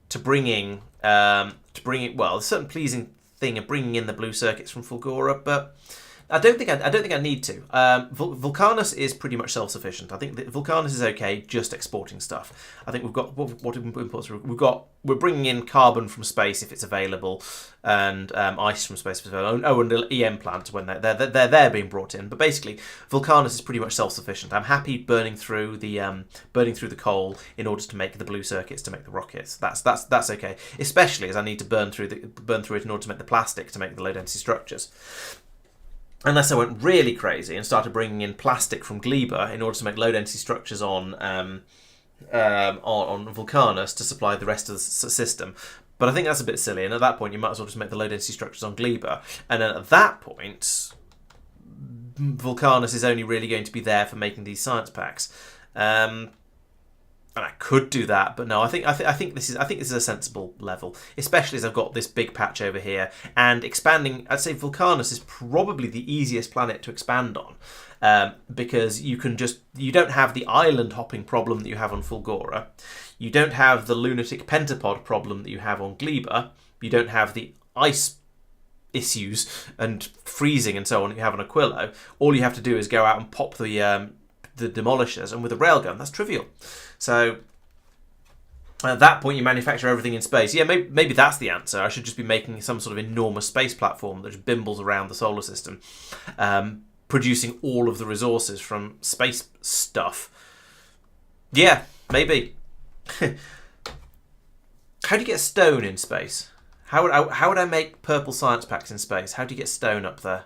to bringing, a certain pleasing thing of bringing in the blue circuits from Fulgora. But I don't think I need to. Vulcanus is pretty much self-sufficient. I think that Vulcanus is okay just exporting stuff. I think we've got what imports we're bringing in carbon from space if it's available, and ice from space if it's available. Oh, and the EM plants when they're being brought in. But basically, Vulcanus is pretty much self-sufficient. I'm happy burning through the coal in order to make the blue circuits to make the rockets. That's okay. Especially as I need to burn through it in order to make the plastic to make the low density structures. Unless I went really crazy and started bringing in plastic from Gleba in order to make low density structures on Vulcanus to supply the rest of the system. But I think that's a bit silly, and at that point you might as well just make the low density structures on Gleba. And then at that point, Vulcanus is only really going to be there for making these science packs. And I could do that, but no. I think this is a sensible level, especially as I've got this big patch over here and expanding. I'd say Vulcanus is probably the easiest planet to expand on, because you don't have the island hopping problem that you have on Fulgora, you don't have the lunatic pentapod problem that you have on Gleba, you don't have the ice issues and freezing and so on that you have on Aquilo. All you have to do is go out and pop the demolishers, and with a railgun, that's trivial. So at that point, you manufacture everything in space. Yeah, maybe that's the answer. I should just be making some sort of enormous space platform that just bimbles around the solar system, producing all of the resources from space stuff. Yeah, maybe. How do you get stone in space? How would I make purple science packs in space? How do you get stone up there?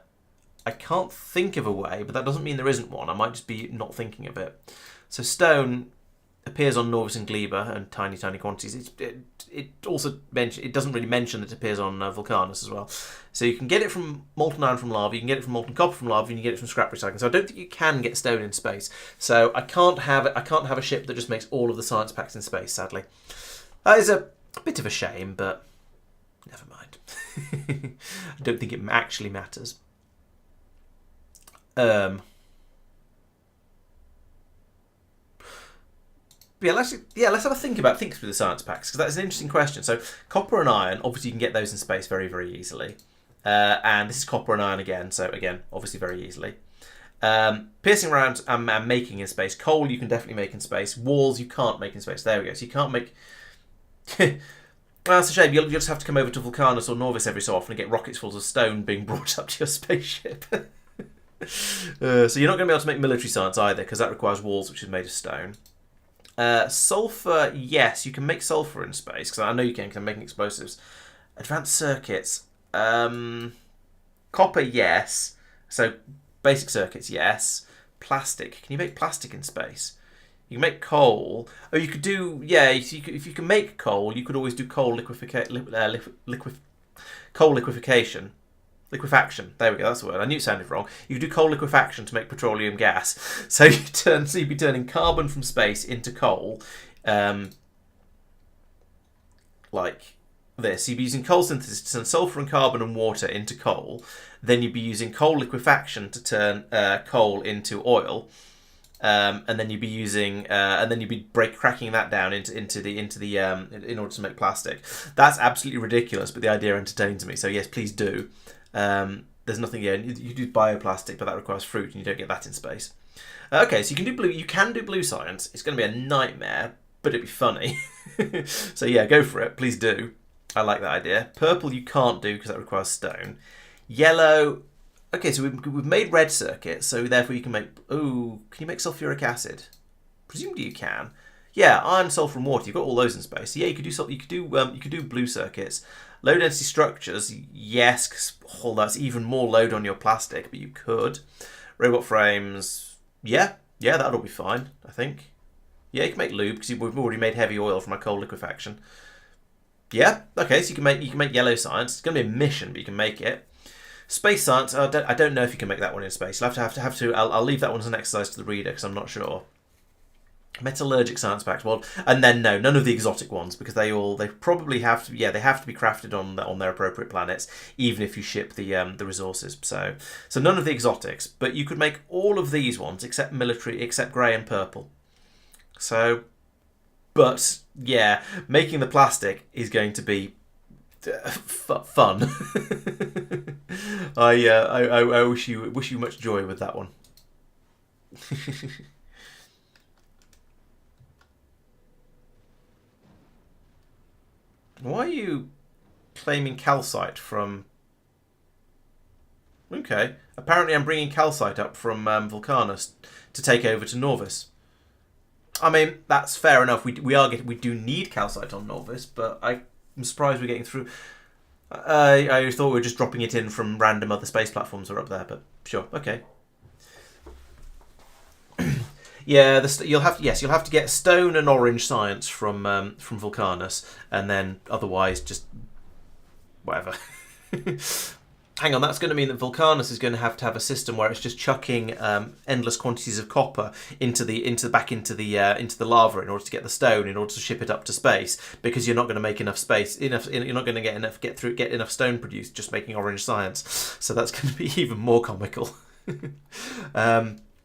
I can't think of a way, but that doesn't mean there isn't one. I might just be not thinking of it. So stone appears on Norvis and Gleba and tiny quantities. It also it doesn't really mention that it appears on Vulcanus as well. So you can get it from molten iron from lava, you can get it from molten copper from lava, and you can get it from scrap recycling. So I don't think you can get stone in space. So I can't have a ship that just makes all of the science packs in space. Sadly, that is a bit of a shame, but never mind. I don't think it actually matters. Let's have a think through the science packs, because that's an interesting question. So copper and iron, obviously you can get those in space very, very easily. And this is copper and iron again, so again, obviously very easily. Piercing rounds I'm making in space. Coal you can definitely make in space. Walls you can't make in space. There we go. So you can't make... Well, that's a shame. You'll just have to come over to Vulcanus or Norvis every so often and get rockets full of stone being brought up to your spaceship. So you're not going to be able to make military science either, because that requires walls which is made of stone. Sulfur, yes, you can make sulfur in space, because I know you can, because I'm making explosives. Advanced circuits, copper, yes. So basic circuits, yes. Plastic, can you make plastic in space? You can make coal. Oh, you could do, yeah, if you can make coal, you could always do coal liquefaction. Liquefaction. There we go. That's the word. I knew it sounded wrong. You do coal liquefaction to make petroleum gas. So you'd be turning carbon from space into coal, like this. You'd be using coal synthesis to turn sulfur and carbon and water into coal. Then you'd be using coal liquefaction to turn coal into oil. And then you'd be using, cracking that down in order to make plastic. That's absolutely ridiculous, but the idea entertains me. So yes, please do. There's nothing here. You do bioplastic, but that requires fruit, and you don't get that in space. Okay, so you can do blue. You can do blue science. It's going to be a nightmare, but it'd be funny. So yeah, go for it. Please do. I like that idea. Purple you can't do because that requires stone. Yellow. Okay, so we've made red circuits, so therefore you can make... Ooh, can you make sulfuric acid? Presumably you can. Yeah, iron, sulfur, and water. You've got all those in space. So yeah, you could do blue circuits. Low density structures, yes, because that's even more load on your plastic, but you could. Robot frames, yeah, that'll be fine, I think. Yeah, you can make lube because we've already made heavy oil from our coal liquefaction. Yeah, okay, so you can make yellow science. It's going to be a mission, but you can make it. Space science, I don't know if you can make that one in space. You'll have to. I'll leave that one as an exercise to the reader because I'm not sure. Metallurgic science packs, well, and then no, none of the exotic ones, because they probably have to. Yeah, they have to be crafted on their appropriate planets, even if you ship the resources. So none of the exotics, but you could make all of these ones except military, except grey and purple. So, but yeah, making the plastic is going to be fun. I wish you much joy with that one. Why are you claiming calcite from? Okay, apparently I'm bringing calcite up from Vulcanus to take over to Norvis. I mean, that's fair enough. We do need calcite on Norvis, but I'm surprised we're getting through. I thought we were just dropping it in from random other space platforms that are up there, but sure, okay. Yeah, you'll have to get stone and orange science from Vulcanus, and then otherwise just whatever. Hang on, that's going to mean that Vulcanus is going to have a system where it's just chucking endless quantities of copper into the lava in order to get the stone, in order to ship it up to space, because you're not going to make enough space, you're not going to get enough stone produced just making orange science. So that's going to be even more comical.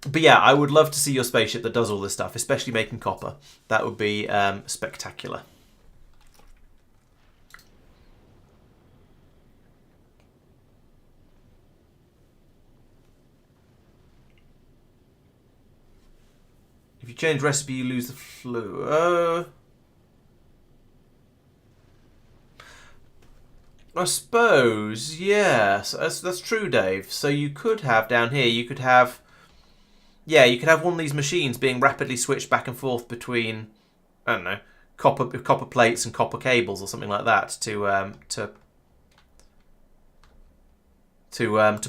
But yeah, I would love to see your spaceship that does all this stuff, especially making copper. That would be spectacular. If you change recipe, you lose the flu. I suppose, yes. That's true, Dave. So you could have down here, you could have one of these machines being rapidly switched back and forth between, I don't know, copper plates and copper cables or something like that to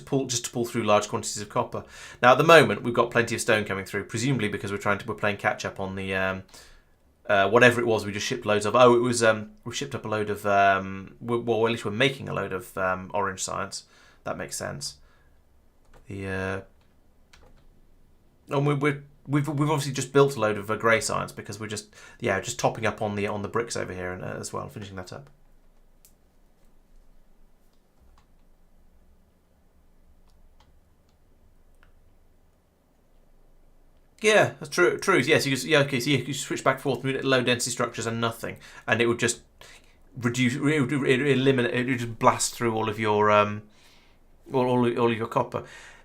pull through large quantities of copper. Now at the moment we've got plenty of stone coming through, presumably because we're playing catch up on the whatever it was we just shipped loads of. Oh, it was we shipped up a load of well, at least we're making a load of orange science. That makes sense. And we've obviously just built a load of grey science because we're just topping up on the bricks over here and as well, finishing that up. Yeah, that's true. Yes, okay. So you could switch back and forth, low density structures and nothing, and it would just reduce, it would eliminate, it would just blast through all of your all of your copper.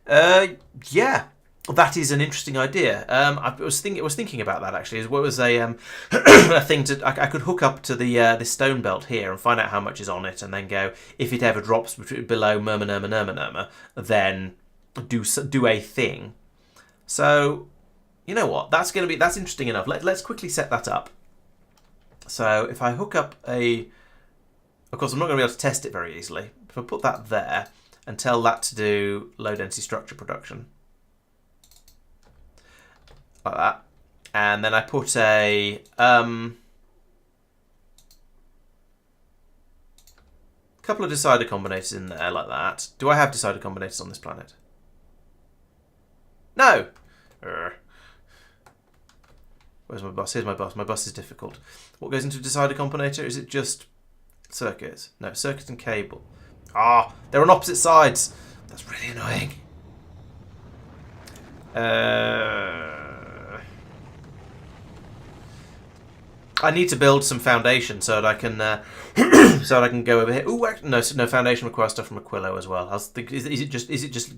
Yeah, that is an interesting idea. I was thinking about that actually. As well as a a thing I could hook up to the this stone belt here and find out how much is on it, and then go, if it ever drops below murmur, then do a thing. So. You know what? That's interesting enough. Let's quickly set that up. So if I hook up of course I'm not going to be able to test it very easily. If I put that there and tell that to do low density structure production, like that, and then I put a couple of decider combinators in there like that. Do I have decider combinators on this planet? No. Where's my bus? Here's my bus. My bus is difficult. What goes into a decider combinator? Is it just circuits? No, circuit and cable. Ah, they're on opposite sides. That's really annoying. I need to build some foundation so that I can go over here. Ooh, no foundation requires stuff from Aquilo as well. I was thinking, is it just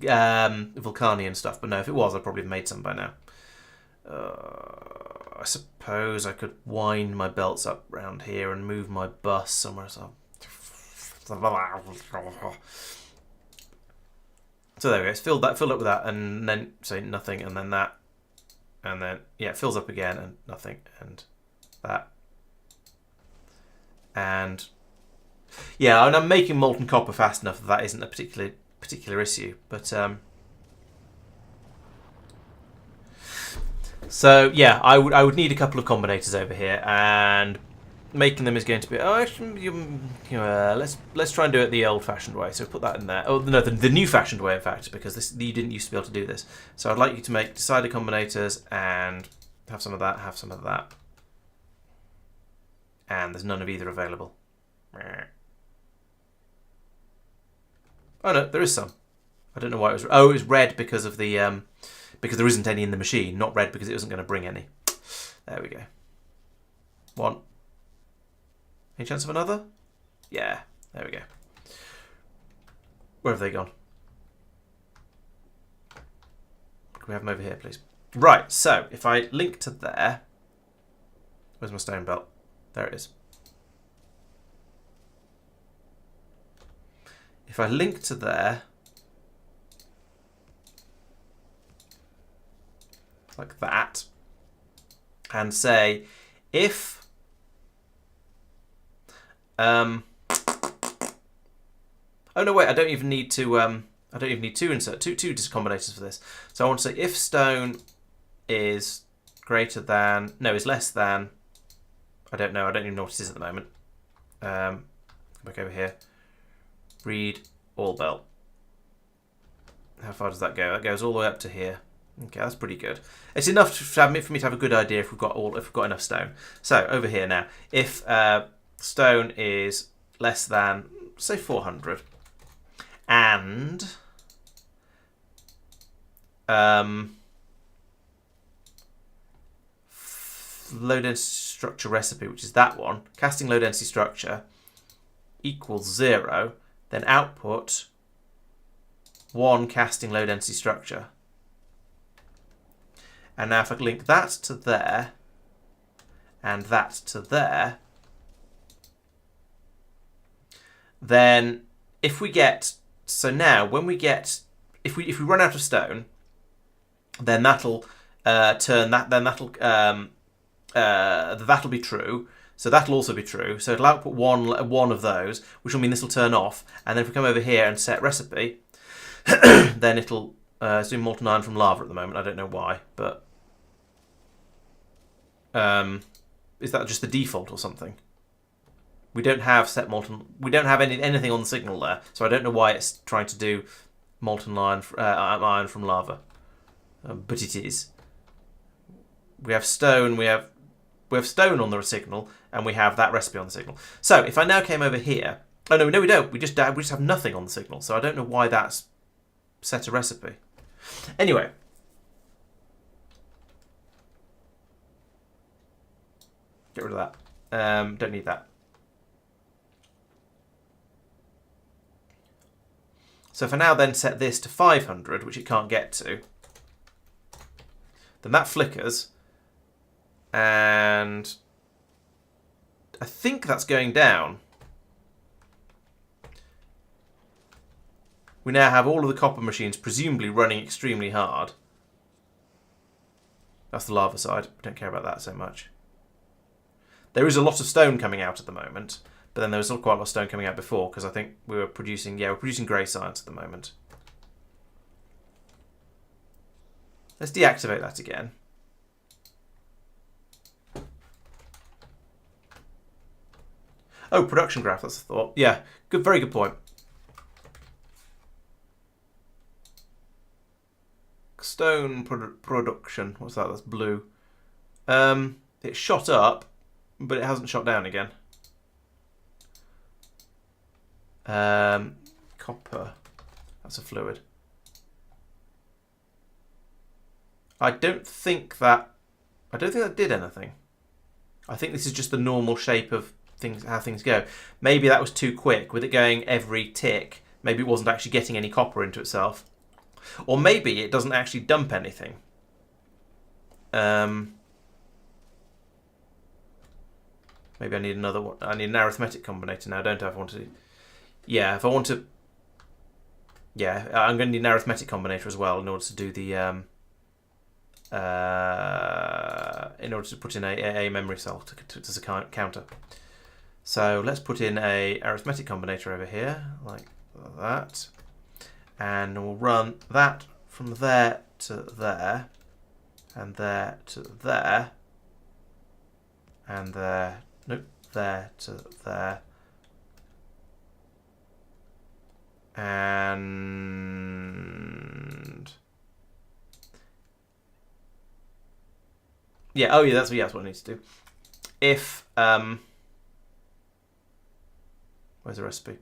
Vulcanian stuff? But no, if it was, I'd probably have made some by now. I suppose I could wind my belts up round here and move my bus somewhere else. So there we go. It's filled up with that, and then say nothing, and then that, and then yeah, it fills up again, and nothing, and that, and yeah, and I'm making molten copper fast enough that isn't a particular issue, but so yeah, I would need a couple of combinators over here, and making them is going to be let's try and do it the old-fashioned way. So put that in there. Oh no, the new-fashioned way, in fact, because you didn't used to be able to do this. So I'd like you to make decider combinators and have some of that, and there's none of either available. Oh no, there is some. I don't know why it was. Oh, it was red because of the because there isn't any in the machine, not red because it wasn't going to bring any. There we go. One. Any chance of another? Yeah, there we go. Where have they gone? Can we have them over here, please? Right, so if I link to there... Where's my stone belt? There it is. If I link to there... like that, and say if oh no, wait, I don't even need two insert two combinators for this. So I want to say if stone is greater than, no, is less than, I don't know, I don't even know what it is at the moment. Back over here, read all belt. How far does that go? That goes all the way up to here. Okay, that's pretty good. It's enough for me to have a good idea if we've got enough stone. So over here now, if stone is less than, say, 400, and low density structure recipe, which is that one, casting low density structure equals 0, then output 1 casting low density structure. And now if I link that to there, and that to there, then if we get, so now when we get, if we run out of stone, then that'll turn that, then that'll be true. So that'll also be true. So it'll output one of those, which will mean this will turn off. And then if we come over here and set recipe, then it'll it's doing molten iron from lava at the moment. I don't know why, but is that just the default or something? We don't have set molten. We don't have anything on the signal there, so I don't know why it's trying to do molten iron from lava. But it is. We have stone. We have stone on the signal, and we have that recipe on the signal. So if I now came over here, oh no, we don't. We just have nothing on the signal. So I don't know why that's set a recipe. Anyway. Get rid of that. Don't need that. So if I now then set this to 500, which it can't get to, then that flickers, and I think that's going down. We now have all of the copper machines presumably running extremely hard. That's the lava side. We don't care about that so much. There is a lot of stone coming out at the moment, but then there was quite a lot of stone coming out before because I think we're producing grey science at the moment. Let's deactivate that again. Oh, production graph, that's a thought. Yeah, good, very good point. Stone production, what's that? That's blue. It shot up, but it hasn't shot down again. Copper, that's a fluid. I don't think that did anything. I think this is just the normal shape of things, how things go. Maybe that was too quick with it going every tick. Maybe it wasn't actually getting any copper into itself. Or maybe it doesn't actually dump anything. Maybe I need another one. I need an arithmetic combinator now, don't I? If I want to. Yeah, if I want to. Yeah, I'm going to need an arithmetic combinator as well in order to do the. In order to put in a memory cell as a counter. So let's put in a arithmetic combinator over here, like that. And we'll run that from there to there, and there to there, and there, nope, there to there, and yeah, oh yeah, that's what I need to do. If where's the recipe?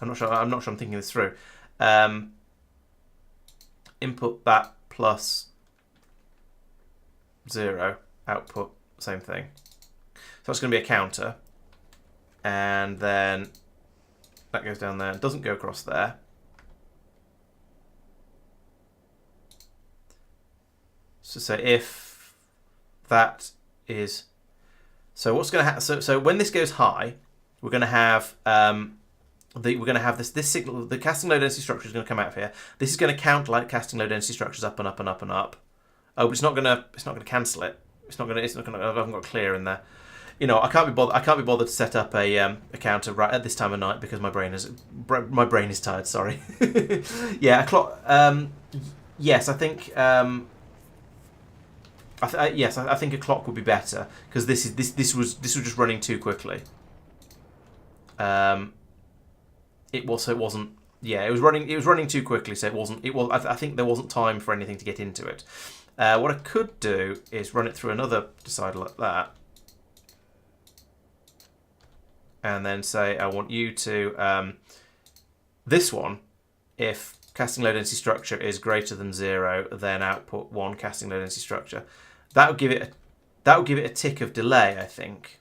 I'm not sure I'm thinking this through. Input that plus 0, output same thing. So it's going to be a counter, and then that goes down there. It doesn't go across there. So if that is, so what's going to happen? So when this goes high, we're going to have this signal. The casting low density structure is going to come out of here. This is going to count like casting low density structures up and up and up and up. Oh, but it's not going to cancel it. It's not going to. I haven't got clear in there. You know, I can't be bothered to set up a counter right at this time of night because my brain is tired. Sorry. Yeah, a clock. Yes, I think. I think a clock would be better because this was just running too quickly. It wasn't. Yeah, it was running too quickly, so it wasn't. I think there wasn't time for anything to get into it. What I could do is run it through another decider like that. And then say I want you to this one, if casting low density structure is greater than 0, then output 1 casting low density structure. That would give it a tick of delay, I think.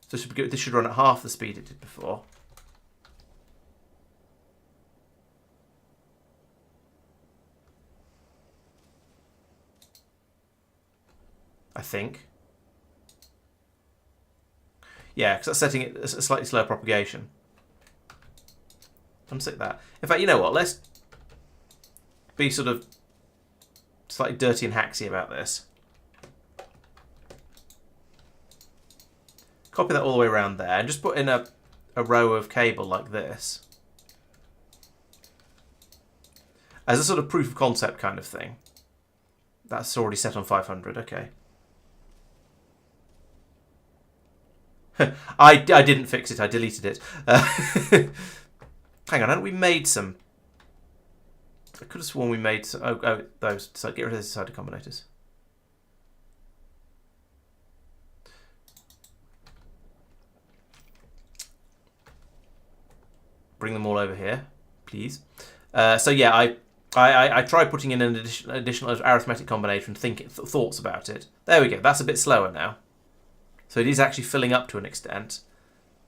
So this should run at half the speed it did before. I think. Yeah, because that's setting it a slightly slower propagation. Unstick that. In fact, you know what? Let's be sort of slightly dirty and hacksy about this. Copy that all the way around there and just put in a row of cable like this. As a sort of proof of concept kind of thing. That's already set on 500, okay. I didn't fix it, I deleted it. Hang on, hadn't we made some? I could have sworn we made some. Oh, those. So get rid of those decider combinators. Bring them all over here, please. So yeah, I tried putting in an additional arithmetic combination, thoughts about it. There we go. That's a bit slower now. So it is actually filling up to an extent.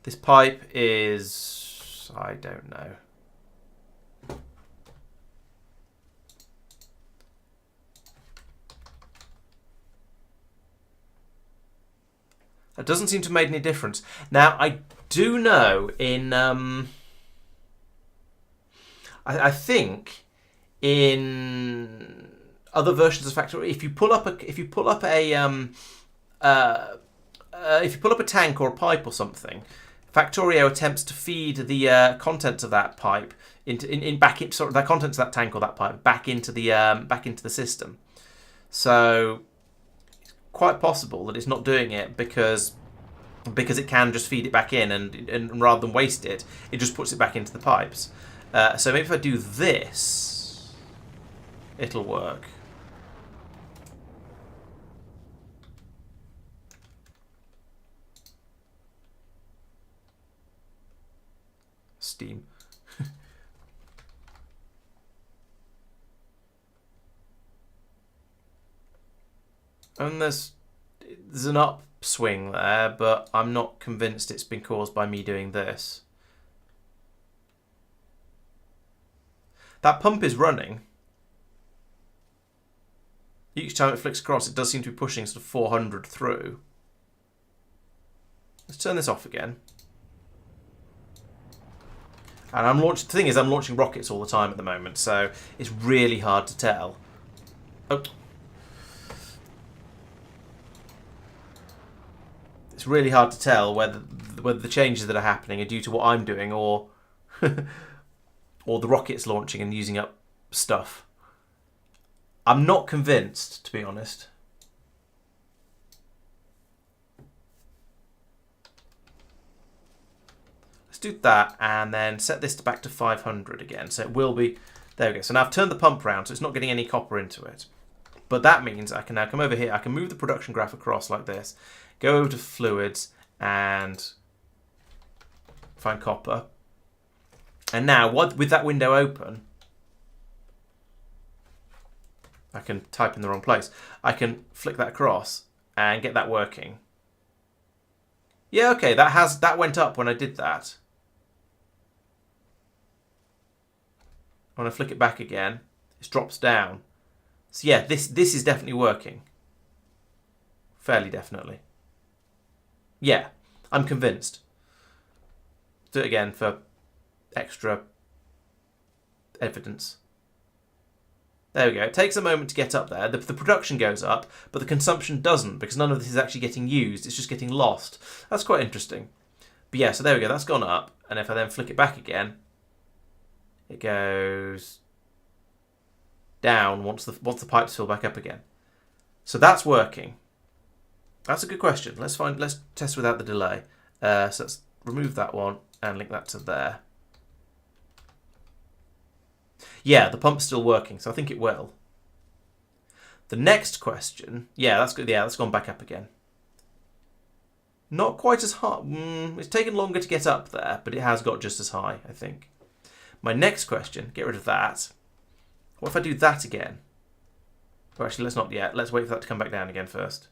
This pipe is, I don't know. That doesn't seem to have made any difference. Now, I do know in, I think in other versions of Factorio, if you pull up a tank or a pipe or something, Factorio attempts to feed the contents of that pipe the contents of that tank or that pipe back into the system. So it's quite possible that it's not doing it because it can just feed it back in, and rather than waste it, it just puts it back into the pipes. So maybe if I do this, it'll work. Steam. And there's an upswing there, but I'm not convinced it's been caused by me doing this. That pump is running. Each time it flicks across, it does seem to be pushing sort of 400 through. Let's turn this off again. And the thing is, I'm launching rockets all the time at the moment, so it's really hard to tell. Oh. It's really hard to tell whether the changes that are happening are due to what I'm doing or or the rockets launching and using up stuff. I'm not convinced, to be honest. Let's do that and then set this back to 500 again. So it will be, there we go. So now I've turned the pump round so it's not getting any copper into it. But that means I can now come over here, I can move the production graph across like this, go over to fluids and find copper. And now with that window open, I can type in the wrong place. I can flick that across and get that working. Yeah, okay, that went up when I did that. When I flick it back again, it drops down. So yeah, this is definitely working. fairly definitely. Yeah, I'm convinced. Do it again for extra evidence. There we go. It takes a moment to get up there. The production goes up, but the consumption doesn't because none of this is actually getting used. It's just getting lost. That's quite interesting. But yeah, so there we go. That's gone up. And if I then flick it back again, it goes down once the pipes fill back up again. So that's working. That's a good question. Let's test without the delay. So let's remove that one and link that to there. Yeah, the pump's still working, so I think it will. The next question, yeah, that's good. Yeah, that's gone back up again. Not quite as high. It's taken longer to get up there, but it has got just as high, I think. My next question, get rid of that. What if I do that again? Well, actually, let's not yet. Let's wait for that to come back down again first.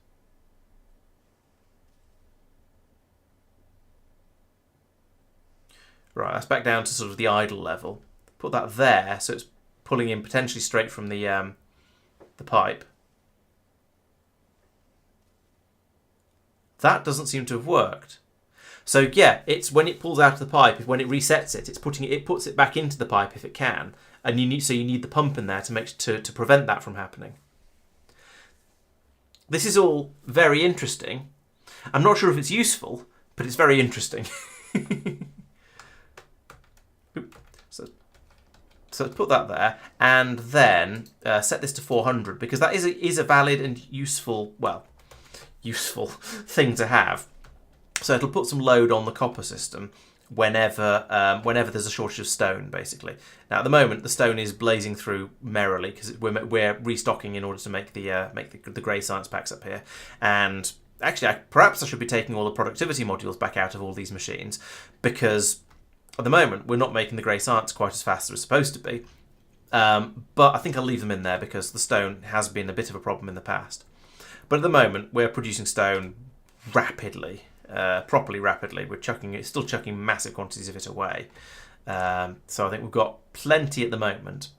Right, that's back down to sort of the idle level. Put that there, so it's pulling in potentially straight from the pipe. That doesn't seem to have worked. So yeah, it's when it pulls out of the pipe, when it resets it, it puts it back into the pipe if it can, and you need the pump in there to prevent that from happening. This is all very interesting. I'm not sure if it's useful, but it's very interesting. So put that there, and then set this to 400 because that is a valid and useful thing to have. So it'll put some load on the copper system whenever there's a shortage of stone, basically. Now at the moment the stone is blazing through merrily because we're restocking in order to make the grey science packs up here. And actually, perhaps I should be taking all the productivity modules back out of all these machines because at the moment we're not making the grey science quite as fast as we're supposed to be. But I think I'll leave them in there because the stone has been a bit of a problem in the past. But at the moment we're producing stone rapidly. Properly rapidly. We're still chucking massive quantities of it away. So I think we've got plenty at the moment.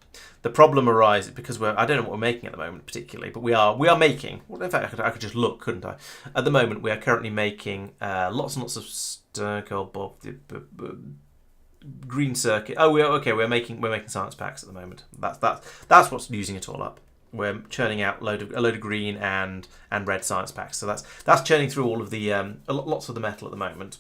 The problem arises because I don't know what we're making at the moment particularly, but we are making. Well, in fact, I could just look, couldn't I? At the moment, we are currently making lots and lots of green circuit. Oh, we're making science packs at the moment. That's what's using it all up. We're churning out a load of green and red science packs. So that's churning through all of the lots of the metal at the moment.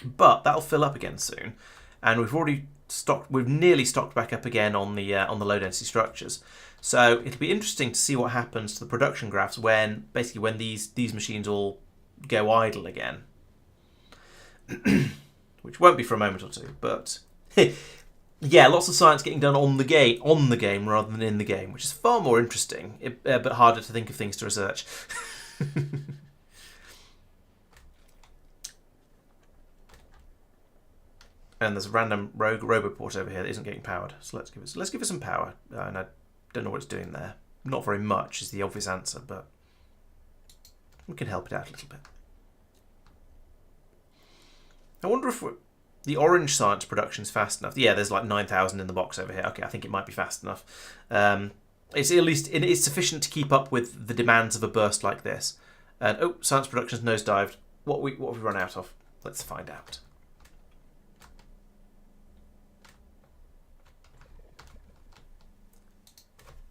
But that'll fill up again soon, and we've nearly stocked back up again on the low density structures. So it'll be interesting to see what happens to the production graphs when these machines all go idle again. Which won't be for a moment or two, but yeah, lots of science getting done on the game rather than in the game, which is far more interesting, but harder to think of things to research. And there's a random rogue roboport over here that isn't getting powered, so let's give it some power. And I don't know what it's doing there. Not very much is the obvious answer, but we can help it out a little bit. I wonder if the orange science production is fast enough. Yeah, there's like 9,000 in the box over here. Okay, I think it might be fast enough. It's at least it's sufficient to keep up with the demands of a burst like this. And science production's nosedived. What have we run out of? Let's find out.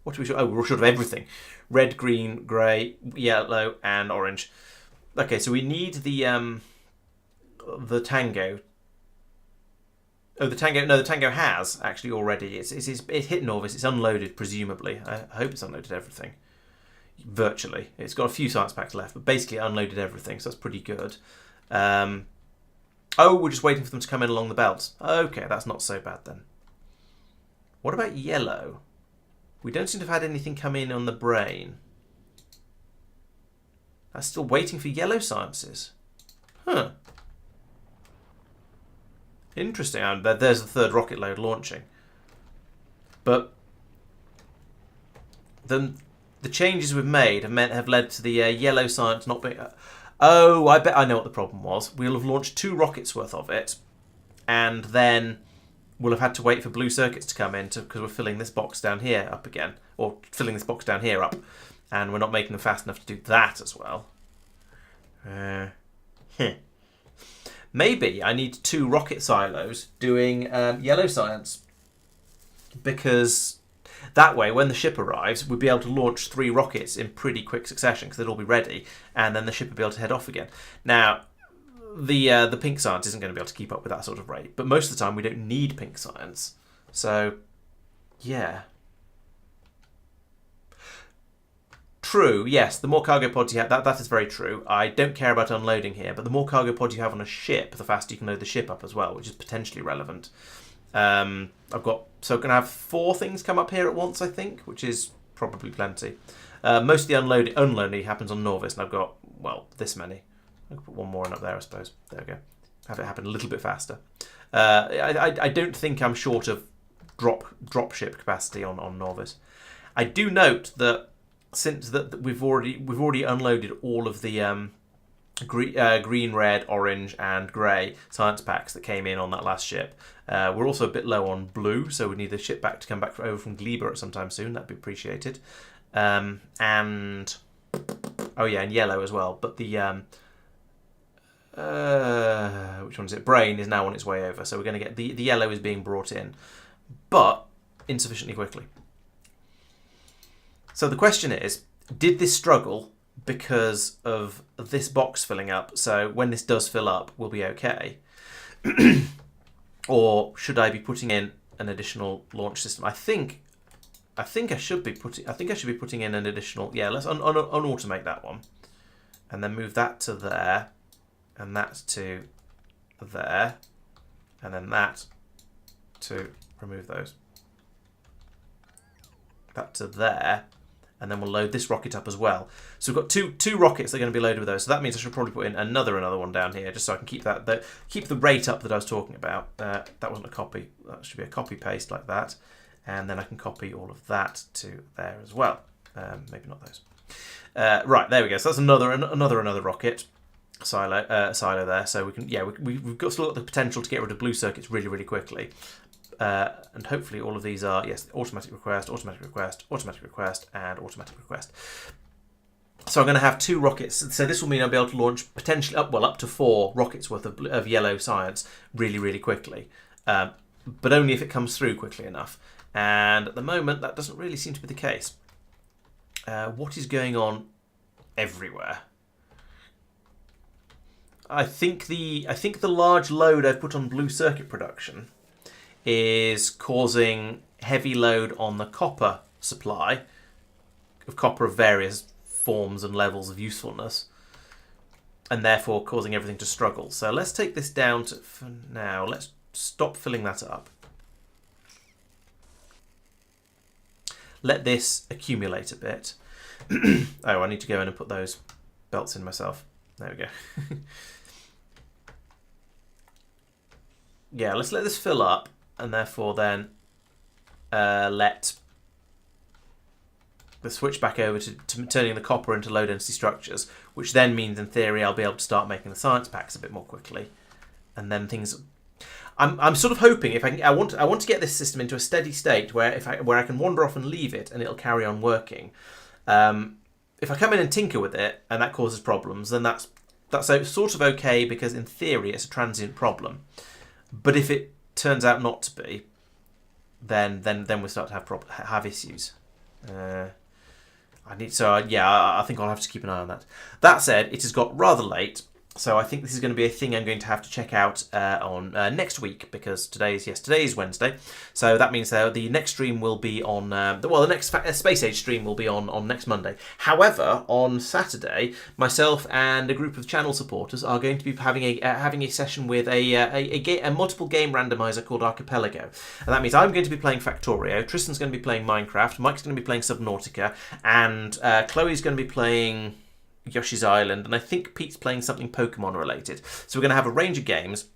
What do we short? Oh, we're short of everything: red, green, grey, yellow, and orange. Okay, so we need the Tango. Oh, the Tango. No, the Tango has actually already. It's hit Norvis. It's unloaded, presumably. I hope it's unloaded everything. Virtually, it's got a few science packs left, but basically unloaded everything. So that's pretty good. Oh, we're just waiting for them to come in along the belts. Okay, that's not so bad then. What about yellow? We don't seem to have had anything come in on the brain. That's still waiting for yellow sciences. Huh. Interesting. And there's the third rocket load launching. But the changes we've made have led to the yellow science not being... Oh, I bet I know what the problem was. We'll have launched 2 rockets worth of it, and then we'll have had to wait for blue circuits to come in because we're filling this box down here up again, or filling this box down here up, and we're not making them fast enough to do that as well. Maybe I need 2 rocket silos doing yellow science, because that way when the ship arrives we'll be able to launch 3 rockets in pretty quick succession, because they'll all be ready, and then the ship will be able to head off again. Now the pink science isn't going to be able to keep up with that sort of rate, but most of the time we don't need pink science. So yeah. True, yes, the more cargo pods you have, that is very true. I don't care about unloading here, but the more cargo pods you have on a ship, the faster you can load the ship up as well, which is potentially relevant. I'm going to have 4 things come up here at once, I think, which is probably plenty. Most of the unloading happens on Norvis, and I've got, well, this many. I can put 1 more in up there, I suppose. There we go. Have it happen a little bit faster. I don't think I'm short of drop ship capacity on Norvis. I do note that since that we've already unloaded all of the green, red, orange, and grey science packs that came in on that last ship. We're also a bit low on blue, so we need the ship to come back over from Gleber at some time soon. That'd be appreciated. And oh yeah, and yellow as well. But the which one is it? Brain is now on its way over, so we're going to get the yellow is being brought in, but insufficiently quickly. So the question is, did this struggle because of this box filling up? So when this does fill up, we'll be okay. Or should I be putting in an additional launch system? I think I should be putting in an additional. Yeah, let's unautomate that one, and then move that to there, and that to there, and then that to remove those. That to there. And then we'll load this rocket up as well. So we've got two rockets that are going to be loaded with those. So that means I should probably put in another one down here, just so I can keep keep the rate up that I was talking about. That wasn't a copy. That should be a copy paste like that. And then I can copy all of that to there as well. Maybe not those. Right, there we go. So that's another rocket silo there. So we can we've got still got the potential to get rid of blue circuits really, really quickly. And hopefully all of these are, yes, automatic request, automatic request, automatic request, and automatic request. So I'm going to have 2 rockets. So this will mean I'll be able to launch potentially up to 4 rockets worth of yellow science really, really quickly. But only if it comes through quickly enough. And at the moment, that doesn't really seem to be the case. What is going on everywhere? I think the large load I've put on blue circuit production is causing heavy load on the copper supply, of copper of various forms and levels of usefulness, and therefore causing everything to struggle. So let's take this down to, for now, let's stop filling that up. Let this accumulate a bit. Oh, I need to go in and put those belts in myself. There we go. Yeah, let's let this fill up. And therefore then let the switch back over to turning the copper into low density structures, which then means in theory I'll be able to start making the science packs a bit more quickly. And then things, I'm sort of hoping if I want to get this system into a steady state where I can wander off and leave it and it'll carry on working. If I come in and tinker with it and that causes problems, then that's sort of okay, because in theory it's a transient problem. But if it turns out not to be, then we start to have issues. I think I'll have to keep an eye on that. That said, it has got rather late, so I think this is going to be a thing I'm going to have to check out on next week, because today is Wednesday, so that means the next stream will be on the next Space Age stream will be on next Monday. However, on Saturday, myself and a group of channel supporters are going to be having a session with a multiple game randomizer called Archipelago, and that means I'm going to be playing Factorio, Tristan's going to be playing Minecraft, Mike's going to be playing Subnautica, and Chloe's going to be playing Yoshi's Island, and I think Pete's playing something Pokemon related. So we're going to have a range of games.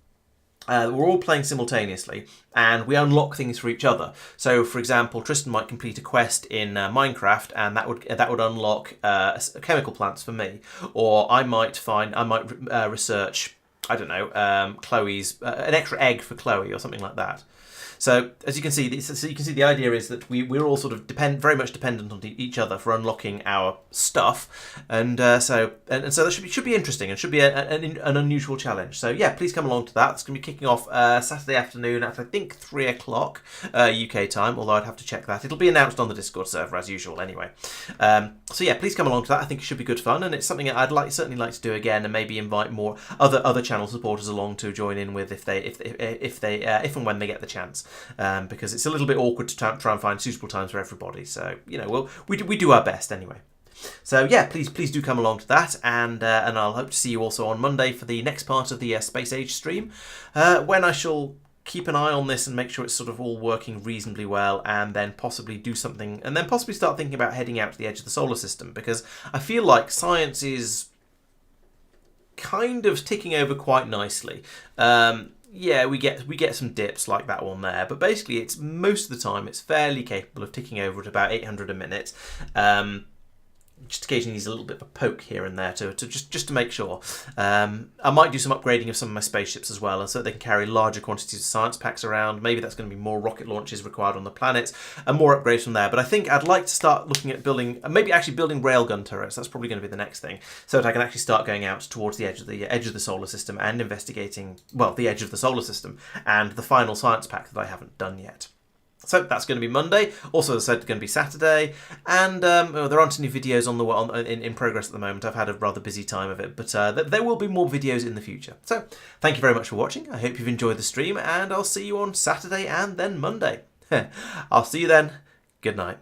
We're all playing simultaneously, and we unlock things for each other. So, for example, Tristan might complete a quest in Minecraft, and that would unlock chemical plants for me. Or I might research, I don't know, Chloe's an extra egg for Chloe or something like that. So as you can see, the idea is that we're all sort of very much dependent on each other for unlocking our stuff, and so that should be interesting and should be an unusual challenge. So yeah, please come along to that. It's going to be kicking off Saturday afternoon at I think 3 o'clock UK time, although I'd have to check that. It'll be announced on the Discord server as usual anyway. So yeah, please come along to that. I think it should be good fun, and it's something that I'd certainly like to do again, and maybe invite more other channel supporters along to join in with if and when they get the chance, because it's a little bit awkward to try and find suitable times for everybody. So we do our best anyway. So yeah, please do come along to that, and I'll hope to see you also on Monday for the next part of the Space Age stream, when I shall keep an eye on this and make sure it's sort of all working reasonably well, and then possibly do something, and then possibly start thinking about heading out to the edge of the solar system, because I feel like science is kind of ticking over quite nicely. Yeah, we get some dips like that one there, but basically it's most of the time it's fairly capable of ticking over at about 800 a minute. Just occasionally needs a little bit of a poke here and there to just to make sure. I might do some upgrading of some of my spaceships as well, and so they can carry larger quantities of science packs around. Maybe that's going to be more rocket launches required on the planets and more upgrades from there. But I think I'd like to start looking at building railgun turrets. That's probably going to be the next thing, so that I can actually start going out towards the edge of the solar system and investigating, well, the edge of the solar system and the final science pack that I haven't done yet. So that's going to be Monday. Also, as I said, going to be Saturday, and there aren't any videos in progress at the moment. I've had a rather busy time of it, but there will be more videos in the future. So thank you very much for watching. I hope you've enjoyed the stream, and I'll see you on Saturday and then Monday. I'll see you then. Good night.